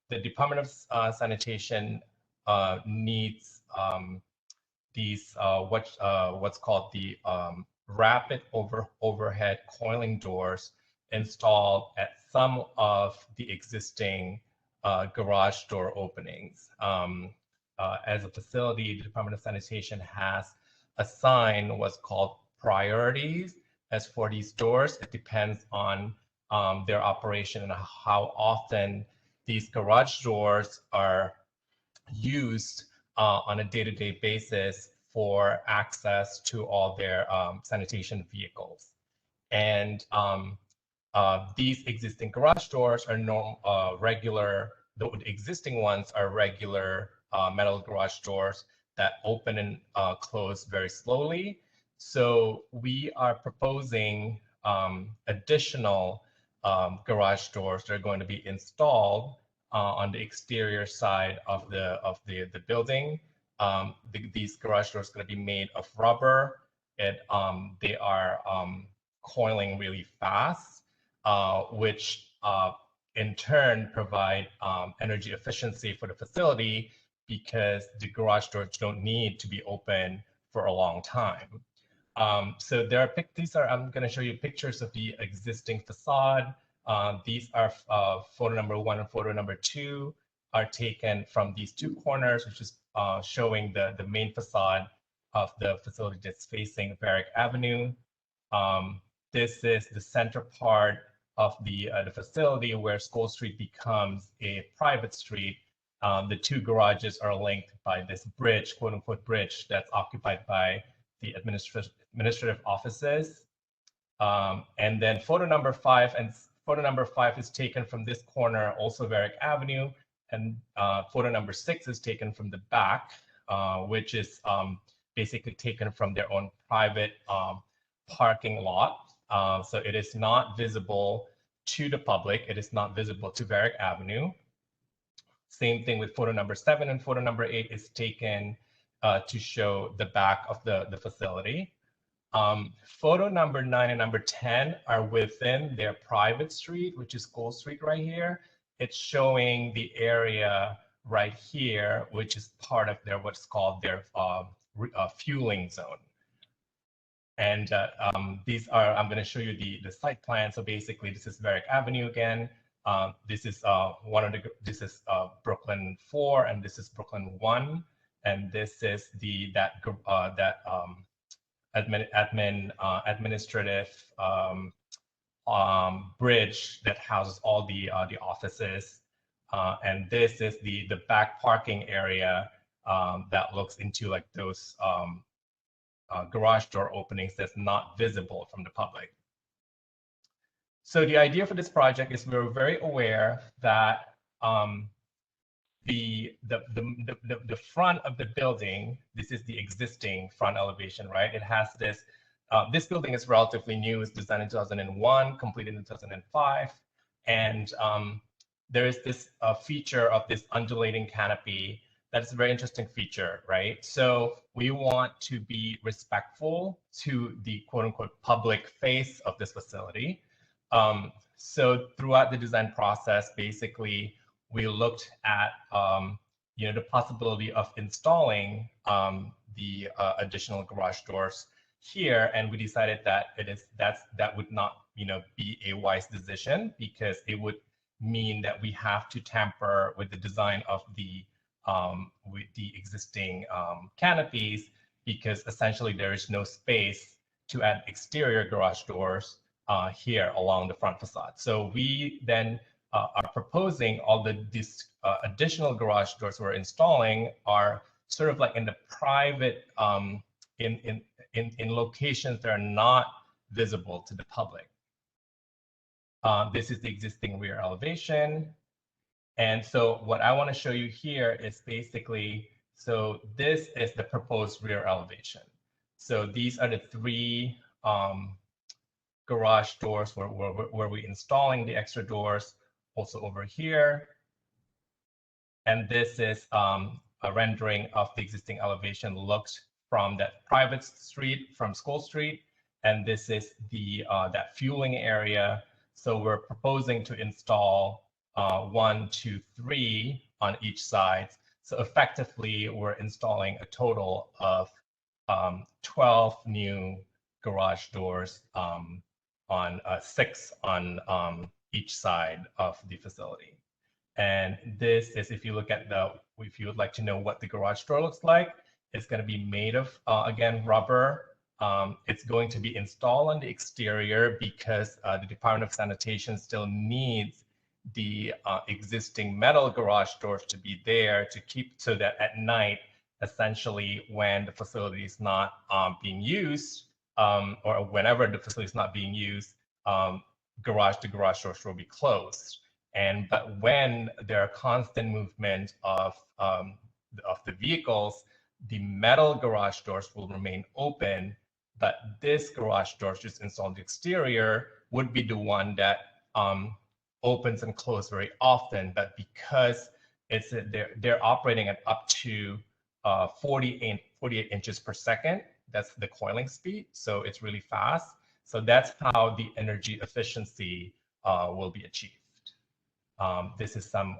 the Department of Sanitation needs these what's called the rapid overhead coiling doors installed at some of the existing garage door openings. As a facility, the Department of Sanitation has assigned what's called priorities as for these doors. It depends on their operation and how often these garage doors are used on a day-to-day basis for access to all their sanitation vehicles. And these existing garage doors are regular, the existing ones are regular metal garage doors that open and close very slowly. So we are proposing additional garage doors that are going to be installed on the exterior side of the building. These garage doors are going to be made of rubber. They are coiling really fast, which in turn provide energy efficiency for the facility because the garage doors don't need to be open for a long time. So I'm going to show you pictures of the existing facade. These are photo number 1 and photo number 2 are taken from these two corners, which is showing the main facade of the facility that's facing Varick Avenue. This is the center part of the facility where School Street becomes a private street. The two garages are linked by this bridge, quote unquote bridge, that's occupied by the administrative offices. And then photo number 5 is taken from this corner, also Varick Avenue. And photo number 6 is taken from the back, which is basically taken from their own private parking lot. So it is not visible to the public. It is not visible to Varick Avenue. Same thing with photo number 7 and photo number 8 is taken to show the back of the facility. Photo number 9 and number 10 are within their private street, which is School Street right here. It's showing the area right here, which is part of their what's called their fueling zone. And these are, I'm going to show you the site plan. So basically, this is Varick Avenue again. This is this is Brooklyn 4, and this is Brooklyn 1, and this is administrative bridge that houses all the offices And this is the back parking area that looks into like those garage door openings that's not visible from the public. So the idea for this project is we're very aware that the front of the building, this is the existing front elevation, right? It has this, this building is relatively new, it's designed in 2001, completed in 2005. And there is this feature of this undulating canopy. That's a very interesting feature, right? So we want to be respectful to the quote unquote public face of this facility. So throughout the design process, basically, we looked at the possibility of installing the additional garage doors here, and we decided that that would not be a wise decision, because it would mean that we have to tamper with the design of the existing canopies, because essentially there is no space to add exterior garage doors here along the front facade. So we then are proposing all these additional garage doors we're installing are sort of like in the private, in locations that are not visible to the public. This is the existing rear elevation. And so what I want to show you here is basically, so this is the proposed rear elevation. So these are the three garage doors where we're installing the extra doors, also over here. And this is a rendering of the existing elevation looked from that private street, from School Street. And this is the that fueling area. So we're proposing to install 1, 2, 3 on each side. So effectively, we're installing a total of 12 new garage doors on 6 on each side of the facility. And this is, if you look at if you would like to know what the garage door looks like, it's going to be made of, again, rubber. It's going to be installed on the exterior because the Department of Sanitation still needs the existing metal garage doors to be there to keep, so that at night, essentially when the facility is not being used, or whenever the facility is not being used, garage doors will be closed. But when there are constant movement of the vehicles, the metal garage doors will remain open, but this garage door just installed on the exterior would be the one that opens and closes very often. But because they're operating at up to 48 inches per second, that's the coiling speed, so it's really fast. So that's how the energy efficiency will be achieved. This is some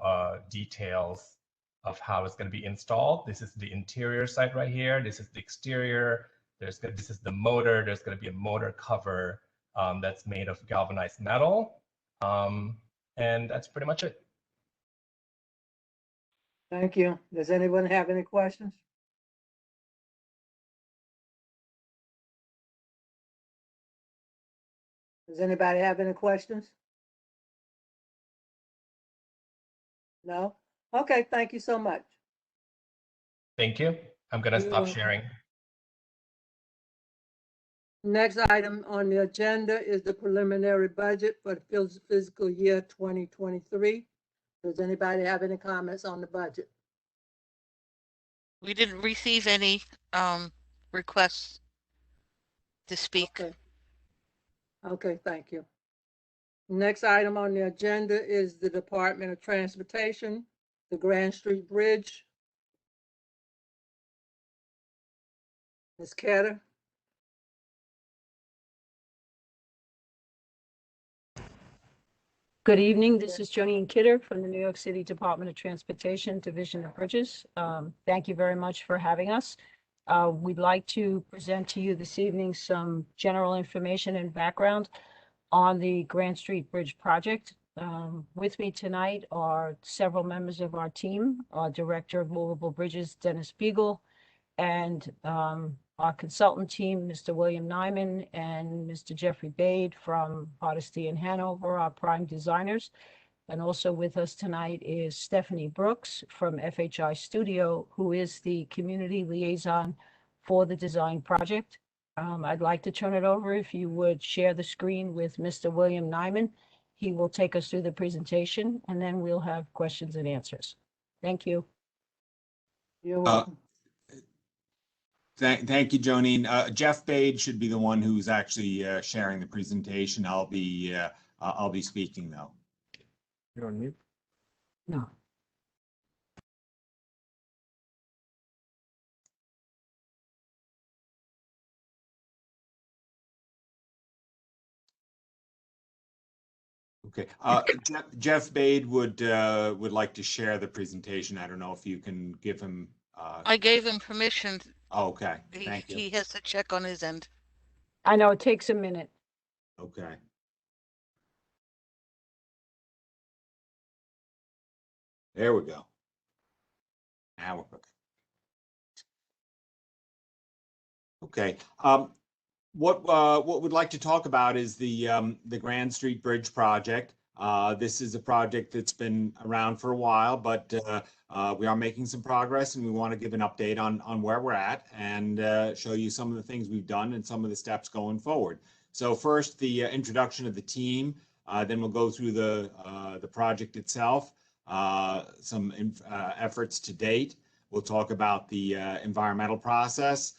details of how it's going to be installed. This is the interior side right here. This is the exterior. This is the motor. There's going to be a motor cover that's made of galvanized metal. And that's pretty much it. Thank you. Does anyone have any questions? Does anybody have any questions? No? Okay, thank you so much. Thank you. I'm going to stop sharing. Next item on the agenda is the preliminary budget for the fiscal year 2023. Does anybody have any comments on the budget? We didn't receive any requests to speak. Okay, thank you. Next item on the agenda is the Department of Transportation, the Grand Street Bridge. Ms. Ketter. Good evening. This is Joanne Kidder from the New York City Department of Transportation, Division of Bridges. Thank you very much for having us. We'd like to present to you this evening some general information and background on the Grand Street Bridge project. With me tonight are several members of our team, our Director of Movable Bridges, Dennis Beagle, and our consultant team, Mr. William Nyman and Mr. Jeffrey Bade from Hardesty and Hanover, our prime designers. And also with us tonight is Stephanie Brooks from FHI Studio, who is the community liaison for the design project. I'd like to turn it over if you would share the screen with Mr. William Nyman. He will take us through the presentation and then we'll have questions and answers. Thank you. You're welcome. Thank you, Jonine. Jeff Bade should be the one who's actually sharing the presentation. I'll be speaking though. You're on mute. No. Okay. Jeff Bade would like to share the presentation. I don't know if you can give him. I gave him permission. Oh, okay. Thank you. He has to check on his end. I know it takes a minute. Okay. There we go. Now we're cooking. Okay. What we'd like to talk about is the Grand Street Bridge project. This is a project that's been around for a while, but we are making some progress, and we want to give an update on where we're at and show you some of the things we've done and some of the steps going forward. So first, the introduction of the team. Then we'll go through the project itself, some efforts to date. We'll talk about the environmental process,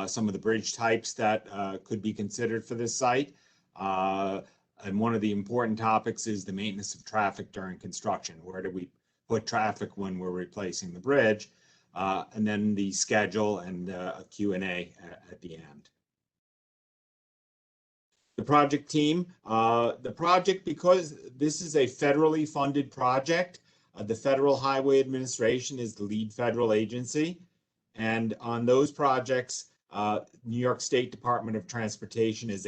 some of the bridge types that could be considered for this site. And one of the important topics is the maintenance of traffic during construction. Where do we put traffic when we're replacing the bridge? And then the schedule and a Q&A at the end. The project team. The project, because this is a federally funded project, the Federal Highway Administration is the lead federal agency. And on those projects, New York State Department of Transportation is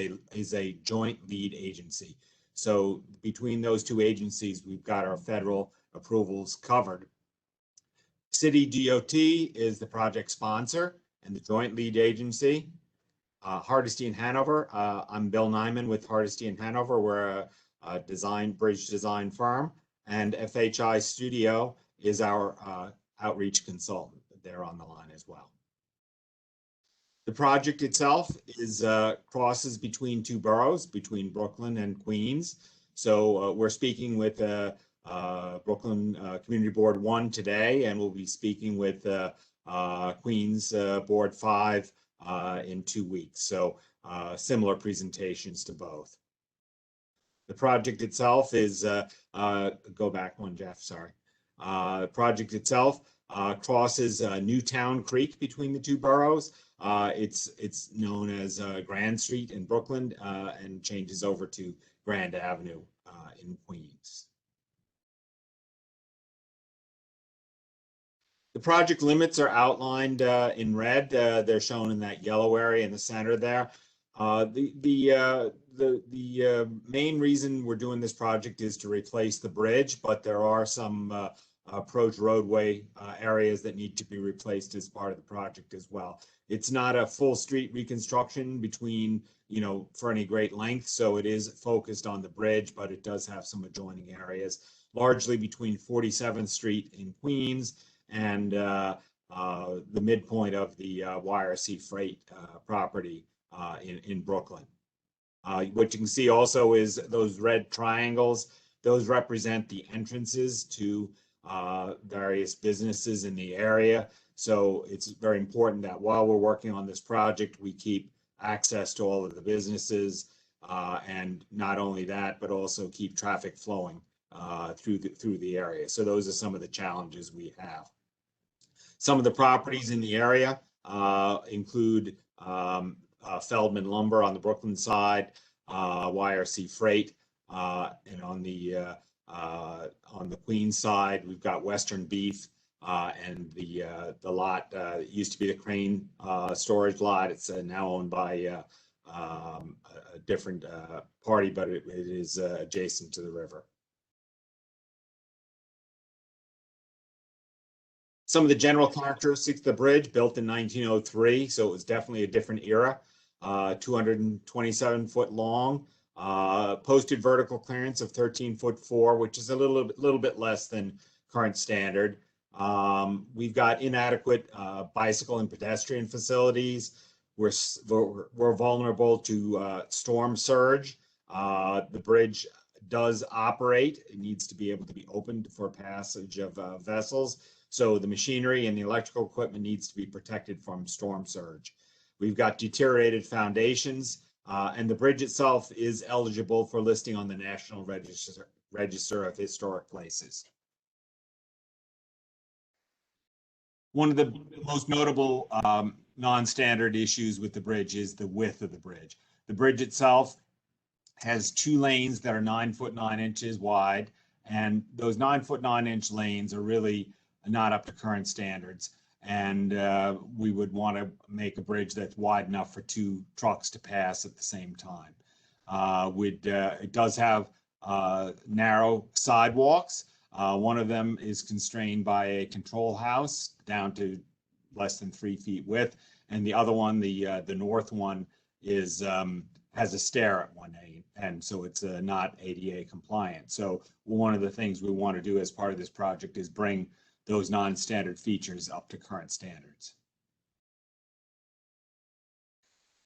a joint lead agency. So between those two agencies, we've got our federal approvals covered. City DOT is the project sponsor and the joint lead agency. Hardesty and Hanover. I'm Bill Nyman with Hardesty and Hanover. We're a bridge design firm, and FHI Studio is our outreach consultant. They're on the line as well. The project itself is crosses between two boroughs, between Brooklyn and Queens. So we're speaking with Brooklyn Community Board 1 today, and we'll be speaking with Queens Board 5 in 2 weeks. So similar presentations to both. The project itself is, go back one, Jeff, sorry. The project itself crosses Newtown Creek between the two boroughs. It's known as Grand Street in Brooklyn and changes over to Grand Avenue in Queens. The project limits are outlined in red. They're shown in that yellow area in the center there. The main reason we're doing this project is to replace the bridge, but there are some approach roadway areas that need to be replaced as part of the project as well. It's not a full street reconstruction between, for any great length, so it is focused on the bridge, but it does have some adjoining areas, largely between 47th Street in Queens and the midpoint of the YRC Freight property in Brooklyn. What you can see also is those red triangles. Those represent the entrances to various businesses in the area. So it's very important that while we're working on this project, we keep access to all of the businesses, and not only that, but also keep traffic flowing through the area. So those are some of the challenges we have. Some of the properties in the area include Feldman Lumber on the Brooklyn side, YRC Freight, and on the Queens side, we've got Western Beef and the lot that used to be the Crane storage lot. It's now owned by a different party, but it is adjacent to the river. Some of the general characteristics of the bridge, built in 1903, so it was definitely a different era. 227 foot long, Posted vertical clearance of 13'4", which is a little bit less than current standard. We've got inadequate bicycle and pedestrian facilities. We're vulnerable to storm surge. The bridge does operate. It needs to be able to be opened for passage of vessels. So the machinery and the electrical equipment needs to be protected from storm surge. We've got deteriorated foundations, and the bridge itself is eligible for listing on the National Register of Historic Places. One of the most notable non-standard issues with the bridge is the width of the bridge. The bridge itself has 2 lanes that are 9 foot 9 inches wide, and those 9 foot 9 inch lanes are really not up to current standards. And we would want to make a bridge that's wide enough for 2 trucks to pass at the same time. It does have narrow sidewalks. One of them is constrained by a control house down to less than 3 feet width, and the other one, the north one, is has a stair at one end, so it's not ADA compliant. So one of the things we want to do as part of this project is bring those non-standard features up to current standards.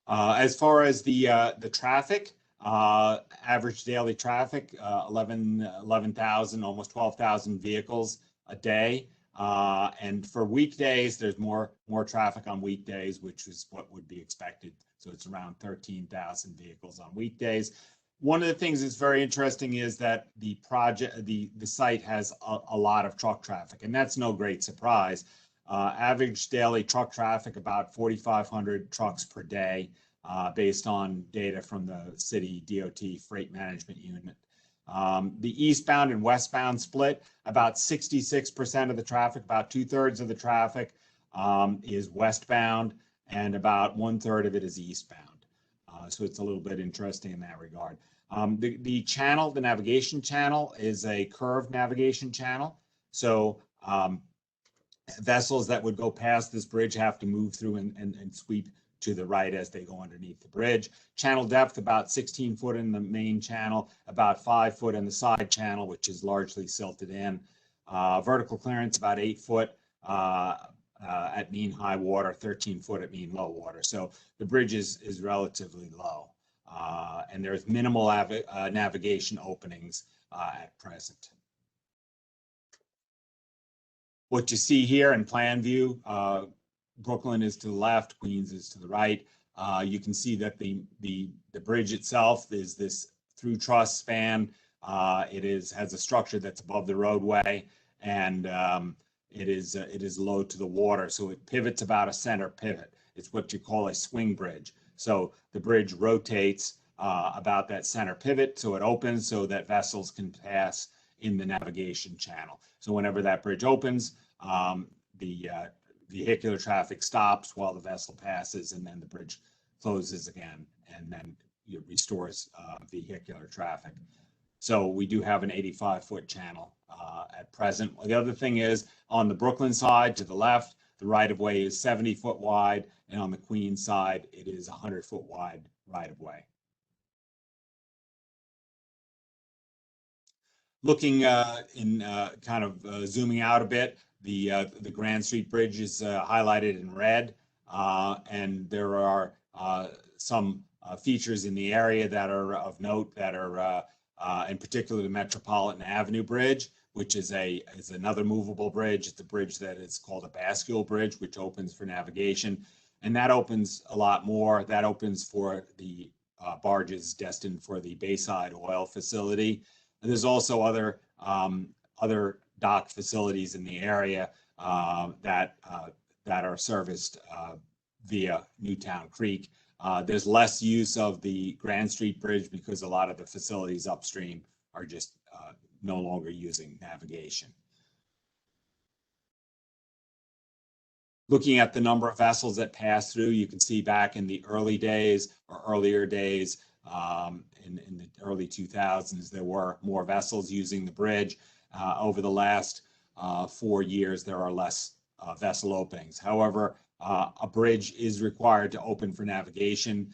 As far as the traffic, average daily traffic, 11,000, almost 12,000 vehicles a day. And for weekdays, there's more traffic on weekdays, which is what would be expected. So it's around 13,000 vehicles on weekdays. One of the things that's very interesting is that the site has a lot of truck traffic, and that's no great surprise. Average daily truck traffic, about 4,500 trucks per day, based on data from the city DOT Freight Management Unit. The eastbound and westbound split, about 66% of the traffic, about 2/3 of the traffic is westbound, and about 1/3 of it is eastbound. So it's a little bit interesting in that regard. The channel, the navigation channel, is a curved navigation channel. So vessels that would go past this bridge have to move through and sweep to the right as they go underneath the bridge. Channel depth, about 16 foot in the main channel, about 5 foot in the side channel, which is largely silted in. Vertical clearance, about 8 foot at mean high water, 13 foot at mean low water. So the bridge is relatively low, and there's minimal navigation openings at present. What you see here in plan view, Brooklyn is to the left, Queens is to the right. You can see that the bridge itself is this through truss span. It has a structure that's above the roadway, and it is low to the water, so it pivots about a center pivot. It's what you call a swing bridge. So the bridge rotates about that center pivot, so it opens so that vessels can pass in the navigation channel. So whenever that bridge opens, the vehicular traffic stops while the vessel passes, and then the bridge closes again, and then it restores vehicular traffic. So we do have an 85-foot channel at present. The other thing is, on the Brooklyn side to the left, the right-of-way is 70 foot wide, and on the Queens side, it is 100-foot wide right-of-way. Looking kind of zooming out a bit, the Grand Street Bridge is highlighted in red, and there are some features in the area that are of note that are in particular the Metropolitan Avenue Bridge, which is another movable bridge. It's a bridge that is called a bascule bridge, which opens for navigation, and that opens a lot more. That opens for the barges destined for the Bayside oil facility. And there's also other dock facilities in the area that are serviced via Newtown Creek. There's less use of the Grand Street Bridge because a lot of the facilities upstream are just no longer using navigation. Looking at the number of vessels that pass through, you can see back in the early days or earlier days, in the early 2000s, there were more vessels using the bridge. Over the last 4 years, there are less vessel openings. However, A bridge is required to open for navigation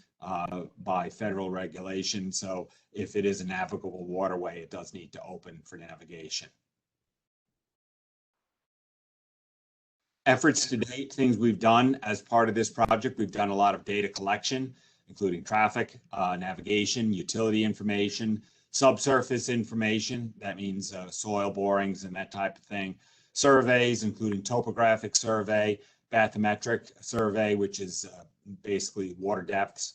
by federal regulation. So if it is a navigable waterway, it does need to open for navigation. Efforts to date, things we've done as part of this project, we've done a lot of data collection, including traffic, navigation, utility information, subsurface information. That means soil borings and that type of thing. Surveys, including topographic survey, bathymetric survey, which is basically water depths.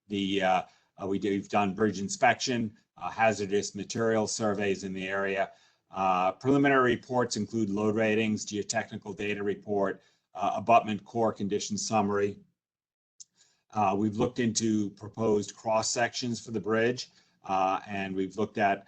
We've done bridge inspection, hazardous material surveys in the area. Preliminary reports include load ratings, geotechnical data report, abutment core condition summary. We've looked into proposed cross sections for the bridge, and we've looked at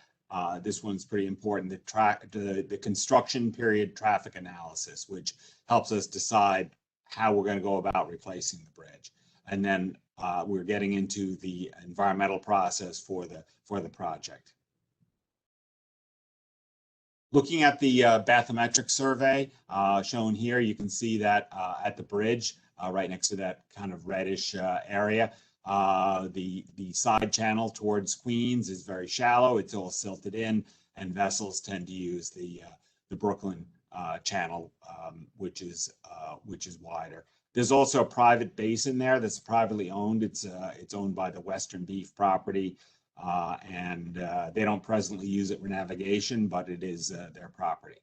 this one's pretty important, the construction period traffic analysis, which helps us decide how we're going to go about replacing the bridge. And then we're getting into the environmental process for the project. Looking at the bathymetric survey shown here, you can see that at the bridge, right next to that kind of reddish area, the side channel towards Queens is very shallow. It's all silted in, and vessels tend to use the Brooklyn channel, which is wider. There's also a private basin there that's privately owned. It's owned by the Western Beef property. And they don't presently use it for navigation, but it is their property.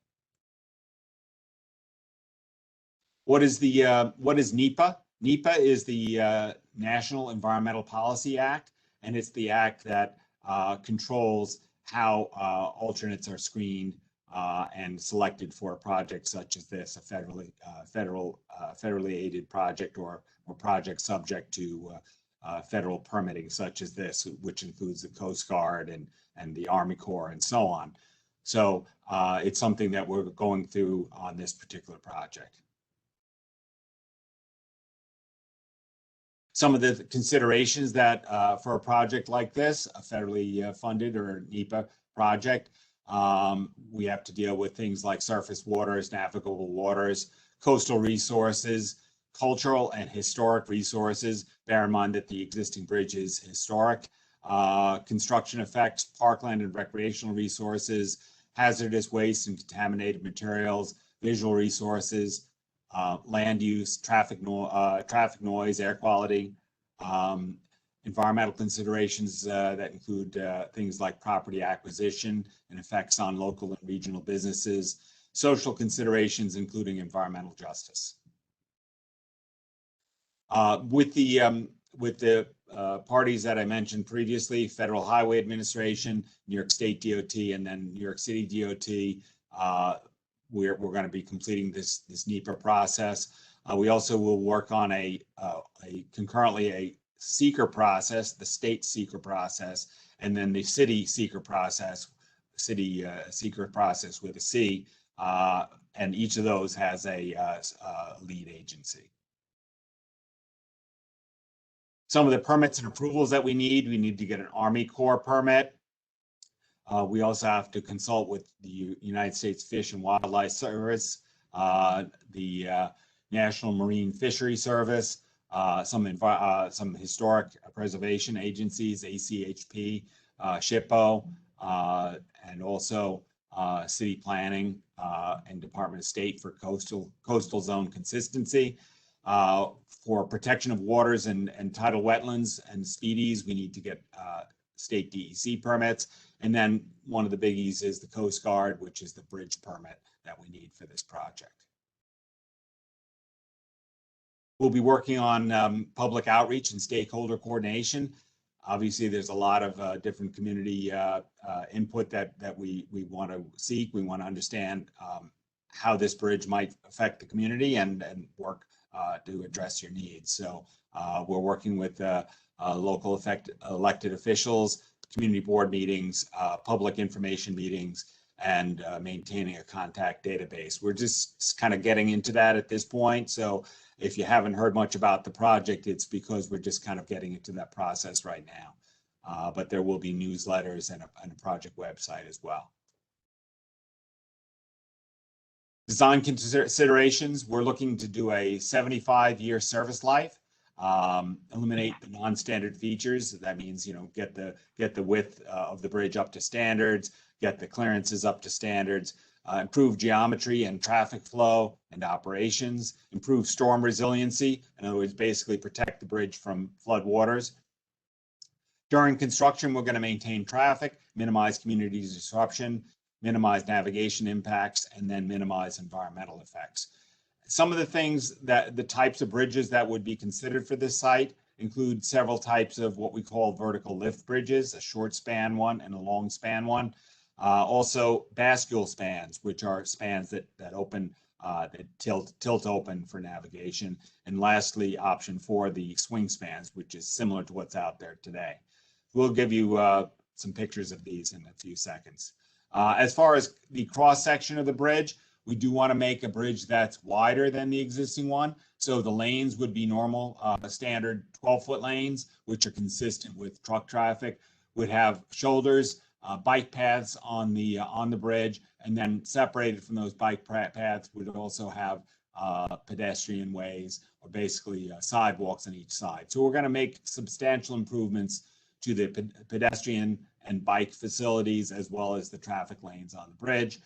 What is NEPA? NEPA is the National Environmental Policy Act, and it's the act that controls how alternates are screened and selected for a project such as this, a federally aided project or project subject to federal permitting such as this, which includes the Coast Guard and the Army Corps and so on. So it's something that we're going through on this particular project. Some of the considerations that for a project like this, a federally funded or NEPA project, we have to deal with things like surface waters, navigable waters, coastal resources, cultural and historic resources. Bear in mind that the existing bridge is historic. Construction effects, parkland and recreational resources, hazardous waste and contaminated materials, visual resources, land use, traffic noise, air quality, environmental considerations that include things like property acquisition and effects on local and regional businesses, social considerations including environmental justice. With the parties that I mentioned previously, Federal Highway Administration, New York State DOT, and then New York City DOT, we're going to be completing this NEPA process. We also will work on concurrently a seeker process, the state seeker process, and then the city seeker process, seeker process with a C, and each of those has a lead agency. Some of the permits and approvals that we need to get an Army Corps permit. We also have to consult with the United States Fish and Wildlife Service, the National Marine Fishery Service, some historic preservation agencies, ACHP, SHPO, and also city planning and Department of State for coastal zone consistency. For protection of waters and tidal wetlands and speedies, we need to get state DEC permits. And then one of the biggies is the Coast Guard, which is the bridge permit that we need for this project. We'll be working on public outreach and stakeholder coordination. Obviously, there's a lot of different community input that we want to seek. We want to understand how this bridge might affect the community and work to address your needs. So we're working with local elected officials, community board meetings, public information meetings, and maintaining a contact database. We're just kind of getting into that at this point. So if you haven't heard much about the project, it's because we're just kind of getting into that process right now. But there will be newsletters and a project website as well. Design considerations, we're looking to do a 75-year service life, eliminate the non-standard features. That means, get the width of the bridge up to standards, get the clearances up to standards, improve geometry and traffic flow and operations, improve storm resiliency. In other words, basically protect the bridge from flood waters. During construction, we're going to maintain traffic, minimize community disruption, minimize navigation impacts, and then minimize environmental effects. Some of the things the types of bridges that would be considered for this site include several types of what we call vertical lift bridges, a short span one and a long span one. Also bascule spans, which are spans that open, that tilt open for navigation. And lastly, option 4, the swing spans, which is similar to what's out there today. We'll give you some pictures of these in a few seconds. As far as the cross section of the bridge, we do want to make a bridge that's wider than the existing one. So the lanes would be normal, standard 12-foot lanes, which are consistent with truck traffic, would have shoulders, bike paths on the bridge, and then separated from those bike paths would also have pedestrian ways, or basically sidewalks on each side. So we're going to make substantial improvements to the pedestrian and bike facilities, as well as the traffic lanes on the bridge,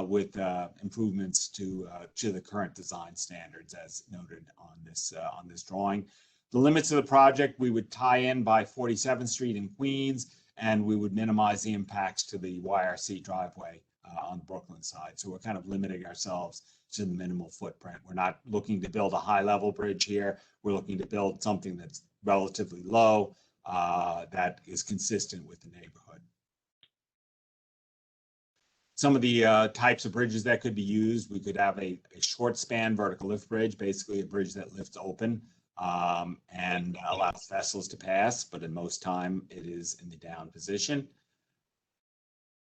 with improvements to the current design standards, as noted on this drawing. The limits of the project, we would tie in by 47th Street in Queens, and we would minimize the impacts to the YRC driveway on the Brooklyn side. So we're kind of limiting ourselves to the minimal footprint. We're not looking to build a high-level bridge here. We're looking to build something that's relatively low, that is consistent with the neighborhood. Some of the types of bridges that could be used, we could have a short span vertical lift bridge, basically a bridge that lifts open and allows vessels to pass, but in most time it is in the down position.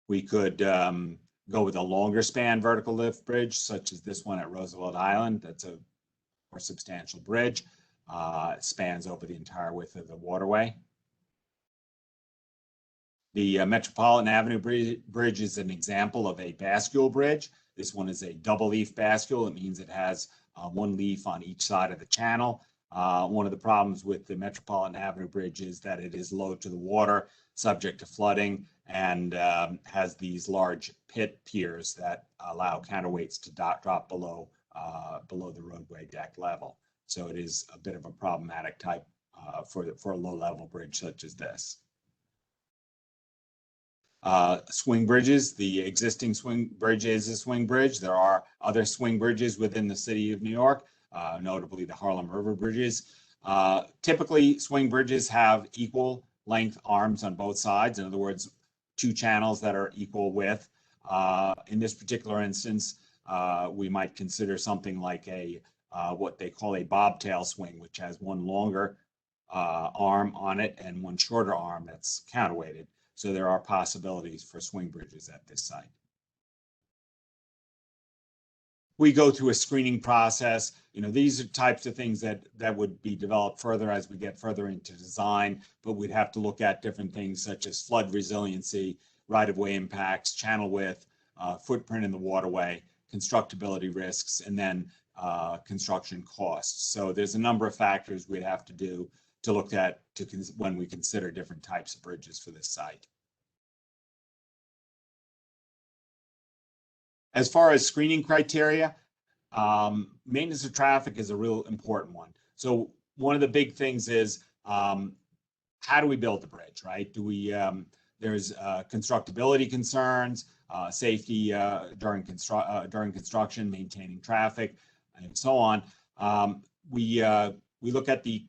We could go with a longer span vertical lift bridge, such as this one at Roosevelt Island. That's a more substantial bridge. It spans over the entire width of the waterway. The Metropolitan Avenue Bridge is an example of a bascule bridge. This one is a double leaf bascule. It means it has one leaf on each side of the channel. One of the problems with the Metropolitan Avenue Bridge is that it is low to the water, subject to flooding, and has these large pit piers that allow counterweights to drop below the roadway deck level. So it is a bit of a problematic type for a low-level bridge such as this. Swing bridges, the existing swing bridge is a swing bridge. There are other swing bridges within the city of New York, notably the Harlem River bridges. Typically, swing bridges have equal length arms on both sides. In other words, 2 channels that are equal width. In this particular instance, we might consider something like what they call a bobtail swing, which has one longer arm on it and one shorter arm that's counterweighted. So there are possibilities for swing bridges at this site. We go through a screening process. These are types of things that would be developed further as we get further into design, but we'd have to look at different things such as flood resiliency, right-of-way impacts, channel width, footprint in the waterway, constructability risks, and then construction costs. So there's a number of factors we'd have to do to look at when we consider different types of bridges for this site. As far as screening criteria, maintenance of traffic is a real important one. So one of the big things is how do we build the bridge, right? There's constructability concerns, safety during construction, maintaining traffic, and so on. We look at the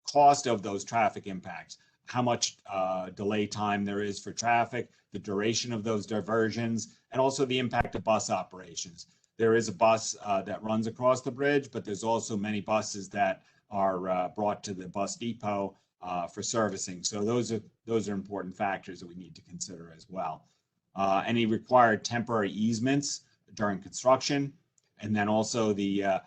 cost of those traffic impacts, how much delay time there is for traffic, the duration of those diversions, and also the impact of bus operations. There is a bus that runs across the bridge, but there's also many buses that are brought to the bus depot for servicing. So those are important factors that we need to consider as well. Any required temporary easements during construction, and then also the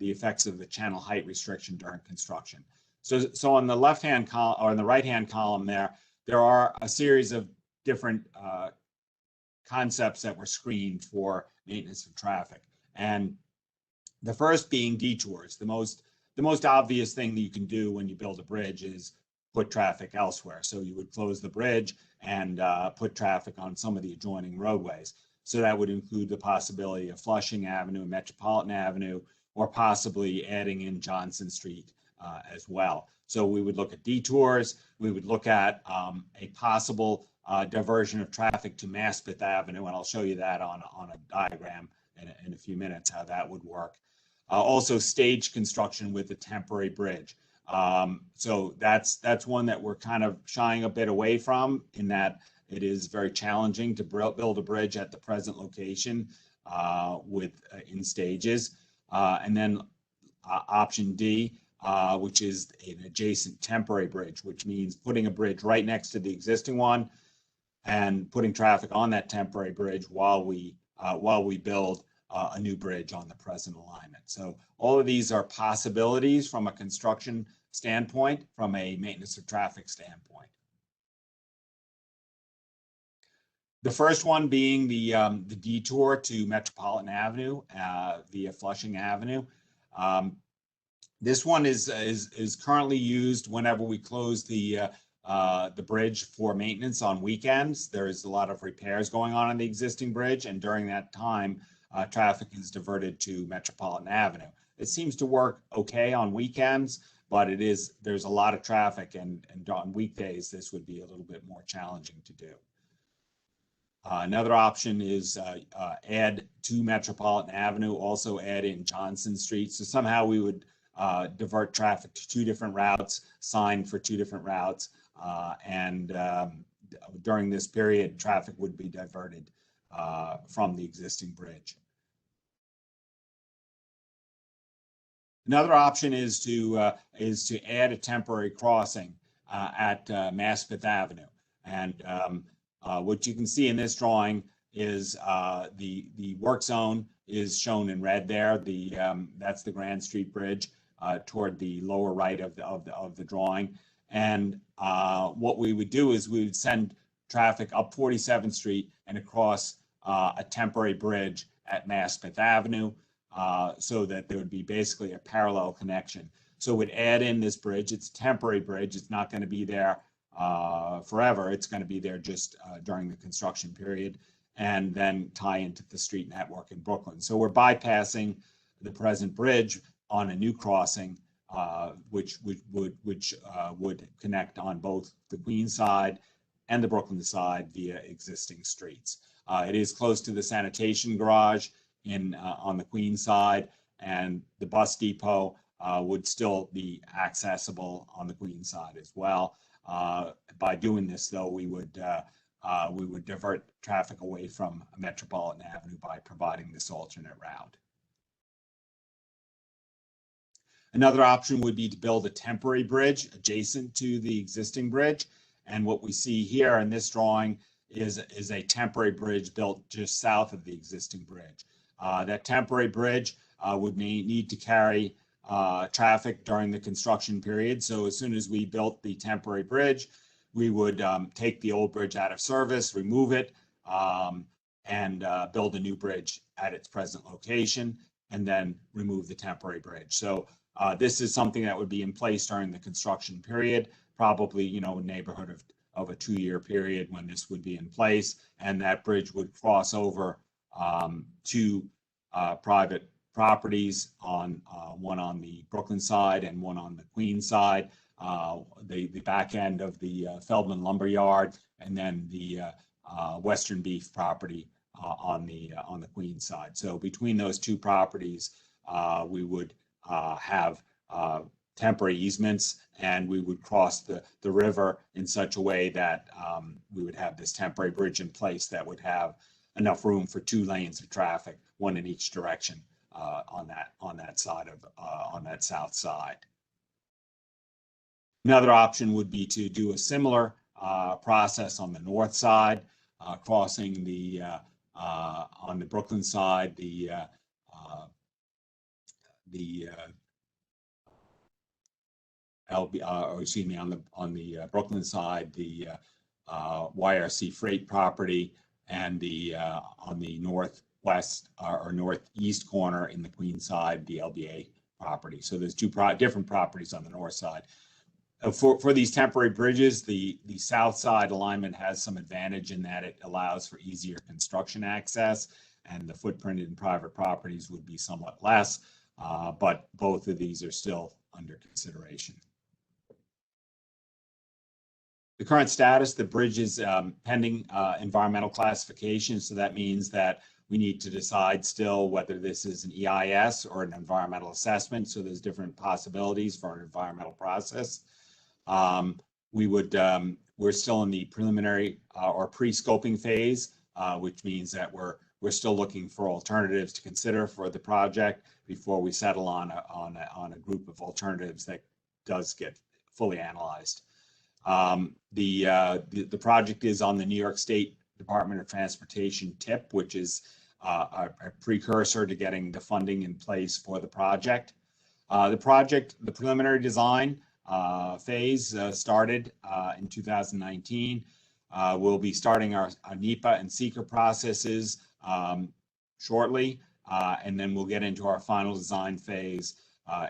effects of the channel height restriction during construction. So on the left-hand column, or on the right-hand column there are a series of different concepts that were screened for maintenance of traffic. And the first being detours. The most obvious thing that you can do when you build a bridge is put traffic elsewhere. So you would close the bridge and put traffic on some of the adjoining roadways. So that would include the possibility of Flushing Avenue, Metropolitan Avenue, or possibly adding in Johnson Street as well. So we would look at detours. We would look at a possible diversion of traffic to Maspeth Avenue, and I'll show you that on a diagram in a few minutes how that would work. Also, stage construction with a temporary bridge. So that's one that we're kind of shying a bit away from, in that it is very challenging to build a bridge at the present location in stages. And then option D, which is an adjacent temporary bridge, which means putting a bridge right next to the existing one and putting traffic on that temporary bridge while we build a new bridge on the present alignment. So all of these are possibilities from a construction standpoint, from a maintenance of traffic standpoint. The first one being the detour to Metropolitan Avenue via Flushing Avenue. This one is currently used whenever we close the bridge for maintenance on weekends. There is a lot of repairs going on the existing bridge, and during that time, traffic is diverted to Metropolitan Avenue. It seems to work okay on weekends, but there's a lot of traffic, and on weekdays, this would be a little bit more challenging to do. Another option is add to Metropolitan Avenue, also add in Johnson Street. So somehow we would divert traffic to two different routes, signed for two different routes, and during this period, traffic would be diverted from the existing bridge. Another option is to add a temporary crossing at Maspeth Avenue, and what you can see in this drawing is the work zone is shown in red there. That's the Grand Street Bridge toward the lower right of the drawing. And what we would do is we would send traffic up 47th Street and across a temporary bridge at Maspeth Avenue, so that there would be basically a parallel connection. So we'd add in this bridge. It's a temporary bridge. It's not going to be there forever. It's going to be there just during the construction period, and then tie into the street network in Brooklyn. So we're bypassing the present bridge on a new crossing, which would connect on both the Queens side and the Brooklyn side via existing streets. It is close to the sanitation garage on the Queens side, and the bus depot would still be accessible on the Queens side as well. By doing this, though, we would divert traffic away from Metropolitan Avenue by providing this alternate route. Another option would be to build a temporary bridge adjacent to the existing bridge. And what we see here in this drawing is a temporary bridge built just south of the existing bridge. That temporary bridge would need to carry traffic during the construction period. So as soon as we built the temporary bridge, we would take the old bridge out of service, remove it, and build a new bridge at its present location, and then remove the temporary bridge. So this is something that would be in place during the construction period, probably, in the neighborhood of a 2-year period when this would be in place, and that bridge would cross over two private properties, one on the Brooklyn side and one on the Queens side, the back end of the Feldman Lumber Yard, and then the Western Beef property on the Queens side. So between those two properties, we would have temporary easements, and we would cross the river in such a way that we would have this temporary bridge in place that would have enough room for 2 lanes of traffic, one in each direction on that south side. Another option would be to do a similar process on the north side, crossing on the Brooklyn side on the Brooklyn side, the YRC Freight property, and on the north northwest or northeast corner in the Queenside, the LBA property. So there's two different properties on the north side. For these temporary bridges, the south side alignment has some advantage in that it allows for easier construction access, and the footprint in private properties would be somewhat less, but both of these are still under consideration. The current status, the bridge is pending environmental classification, so that means that we need to decide still whether this is an EIS or an environmental assessment, so there's different possibilities for an environmental process. We're still in the preliminary or pre-scoping phase, which means that we're still looking for alternatives to consider for the project before we settle on a group of alternatives that does get fully analyzed. The project is on the New York State Department of Transportation TIP, which is a precursor to getting the funding in place for the project. The preliminary design phase started in 2019. We'll be starting our NEPA and SEQA processes shortly, and then we'll get into our final design phase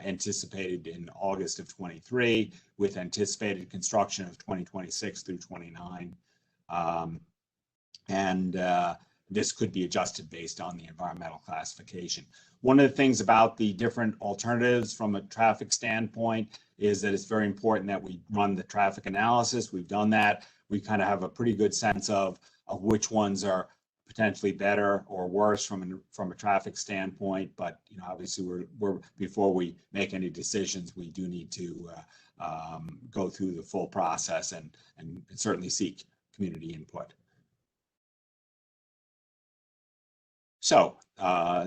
anticipated in August of 23, with anticipated construction of 2026 through 29. This could be adjusted based on the environmental classification. One of the things about the different alternatives from a traffic standpoint is that it's very important that we run the traffic analysis. We've done that. We kind of have a pretty good sense of which ones are potentially better or worse from a traffic standpoint. But obviously, before we make any decisions, we do need to go through the full process and certainly seek community input. So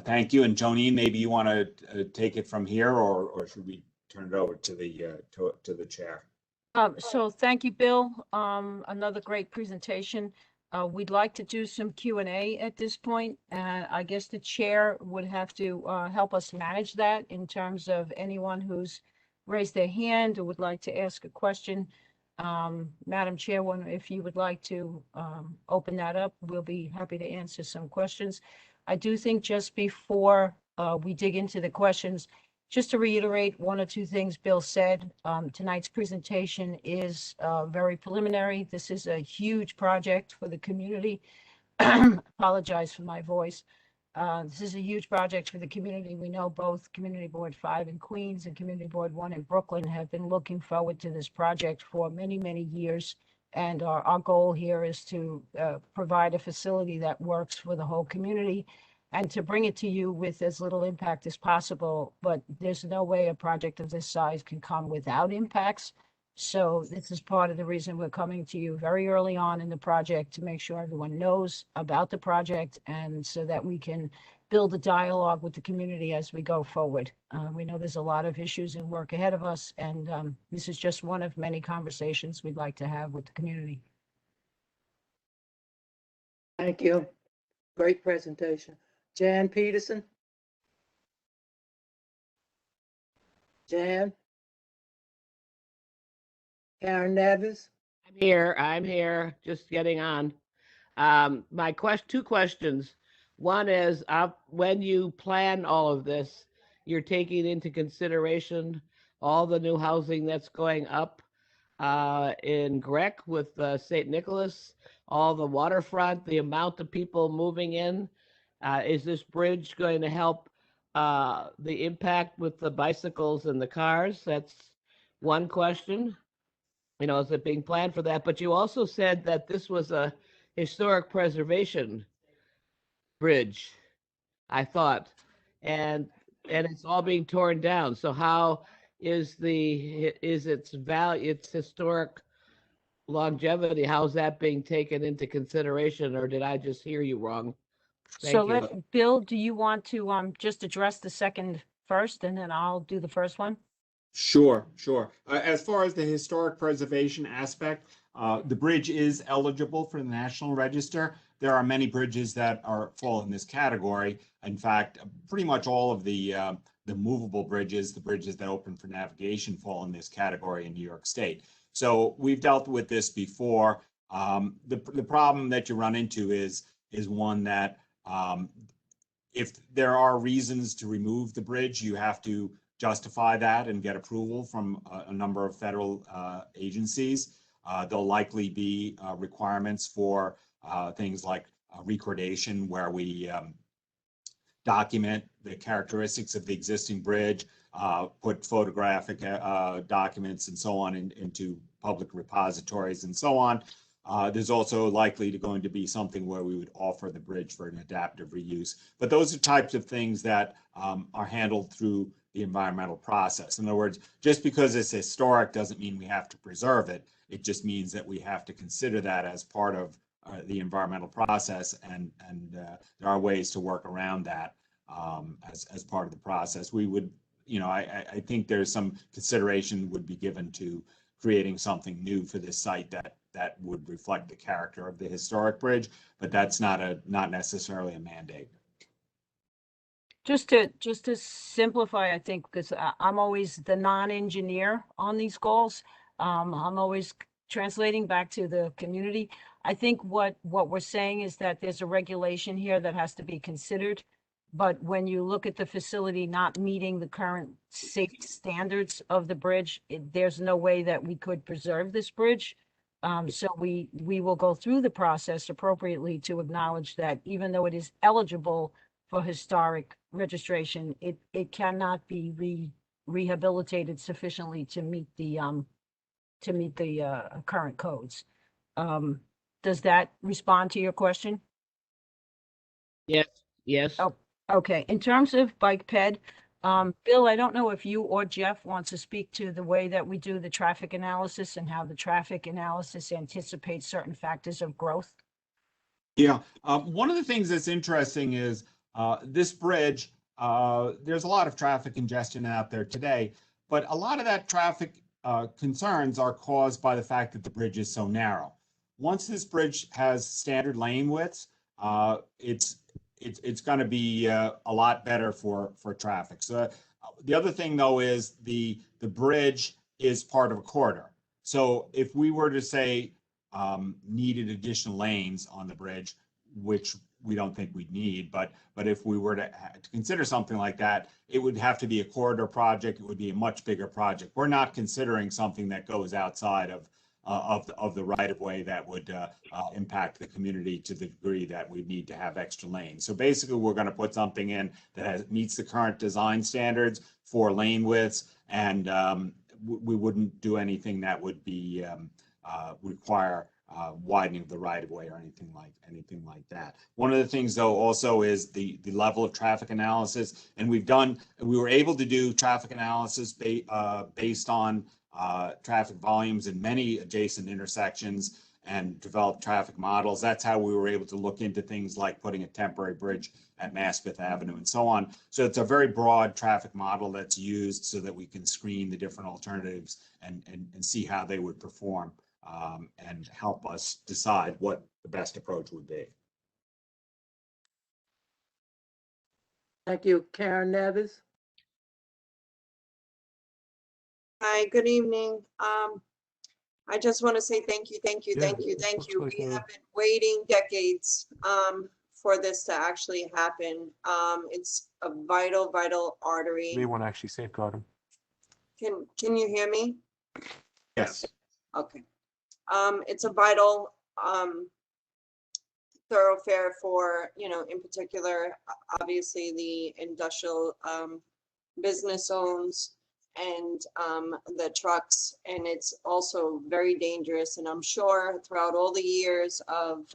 thank you. And Jonine, maybe you want to take it from here, or should we turn it over to the chair? So thank you, Bill. Another great presentation. We'd like to do some Q&A at this point. I guess the chair would have to help us manage that in terms of anyone who's raised their hand or would like to ask a question. Madam Chairwoman, if you would like to open that up, we'll be happy to answer some questions. I do think just before we dig into the questions, just to reiterate one or two things Bill said, tonight's presentation is very preliminary. This is a huge project for the community. Apologize for my voice. This is a huge project for the community. We know both Community Board 5 in Queens and Community Board 1 in Brooklyn have been looking forward to this project for many, many years. And our goal here is to provide a facility that works for the whole community and to bring it to you with as little impact as possible. But there's no way a project of this size can come without impacts. So this is part of the reason we're coming to you very early on in the project to make sure everyone knows about the project and so that we can build a dialogue with the community as we go forward. We know there's a lot of issues and work ahead of us, and this is just one of many conversations we'd like to have with the community. Thank you. Great presentation. Jan Peterson. Jan. Karen Nevis. I'm here, just getting on. Two questions. One is, when you plan all of this, you're taking into consideration all the new housing that's going up in Grec with St. Nicholas, all the waterfront, the amount of people moving in. Is this bridge going to help the impact with the bicycles and the cars? That's one question. Is it being planned for that? But you also said that this was a historic preservation bridge, I thought, and it's all being torn down. So how is its value, its historic longevity, how's that being taken into consideration, or did I just hear you wrong? Thank you. Bill, do you want to just address the second first, and then I'll do the first one? Sure. As far as the historic preservation aspect, the bridge is eligible for the National Register. There are many bridges that fall in this category. In fact, pretty much all of the movable bridges, the bridges that open for navigation, fall in this category in New York State. So we've dealt with this before. The problem that you run into is one that If there are reasons to remove the bridge, you have to justify that and get approval from a number of federal agencies. There'll likely be requirements for things like recordation, where we document the characteristics of the existing bridge, put photographic documents and so on into public repositories and so on. There's also likely going to be something where we would offer the bridge for an adaptive reuse. But those are types of things that are handled through the environmental process. In other words, just because it's historic doesn't mean we have to preserve it. It just means that we have to consider that as part of the environmental process, and there are ways to work around that as part of the process. We would, I think there's some consideration would be given to creating something new for this site that would reflect the character of the historic bridge, but that's not necessarily a mandate. Just to simplify, I think, because I'm always the non-engineer on these goals. I'm always translating back to the community. I think what we're saying is that there's a regulation here that has to be considered. But when you look at the facility not meeting the current safety standards of the bridge, there's no way that we could preserve this bridge. So we will go through the process appropriately to acknowledge that even though it is eligible for historic registration, it cannot be rehabilitated sufficiently to meet the current codes. Does that respond to your question? Yes, yes. Oh, okay. In terms of bike ped, Bill, I don't know if you or Jeff wants to speak to the way that we do the traffic analysis and how the traffic analysis anticipates certain factors of growth. Yeah, one of the things that's interesting is this bridge, there's a lot of traffic congestion out there today, but a lot of that traffic concerns are caused by the fact that the bridge is so narrow. Once this bridge has standard lane widths, it's going to be a lot better for traffic. So the other thing, though, is the bridge is part of a corridor. So if we were to say needed additional lanes on the bridge, which we don't think we'd need, but if we were to consider something like that, it would have to be a corridor project. It would be a much bigger project. We're not considering something that goes outside of the right of way that would impact the community to the degree that we need to have extra lanes. So basically, we're going to put something in that meets the current design standards for lane widths, and we wouldn't do anything that would be require widening of the right of way or anything like that. One of the things, though, also is the level of traffic analysis, and we were able to do traffic analysis based on traffic volumes in many adjacent intersections and develop traffic models. That's how we were able to look into things like putting a temporary bridge at Maspeth Avenue and so on. So it's a very broad traffic model that's used so that we can screen the different alternatives and see how they would perform and help us decide what the best approach would be. Thank you. Karen Nevis. Hi, good evening. I just want to say thank you. We have been waiting decades for this to actually happen. It's a vital artery. May want to actually safeguard them. Can you hear me? Yes. Okay. It's a vital thoroughfare for, in particular, obviously the industrial business zones and the trucks, and it's also very dangerous. And I'm sure throughout all the years of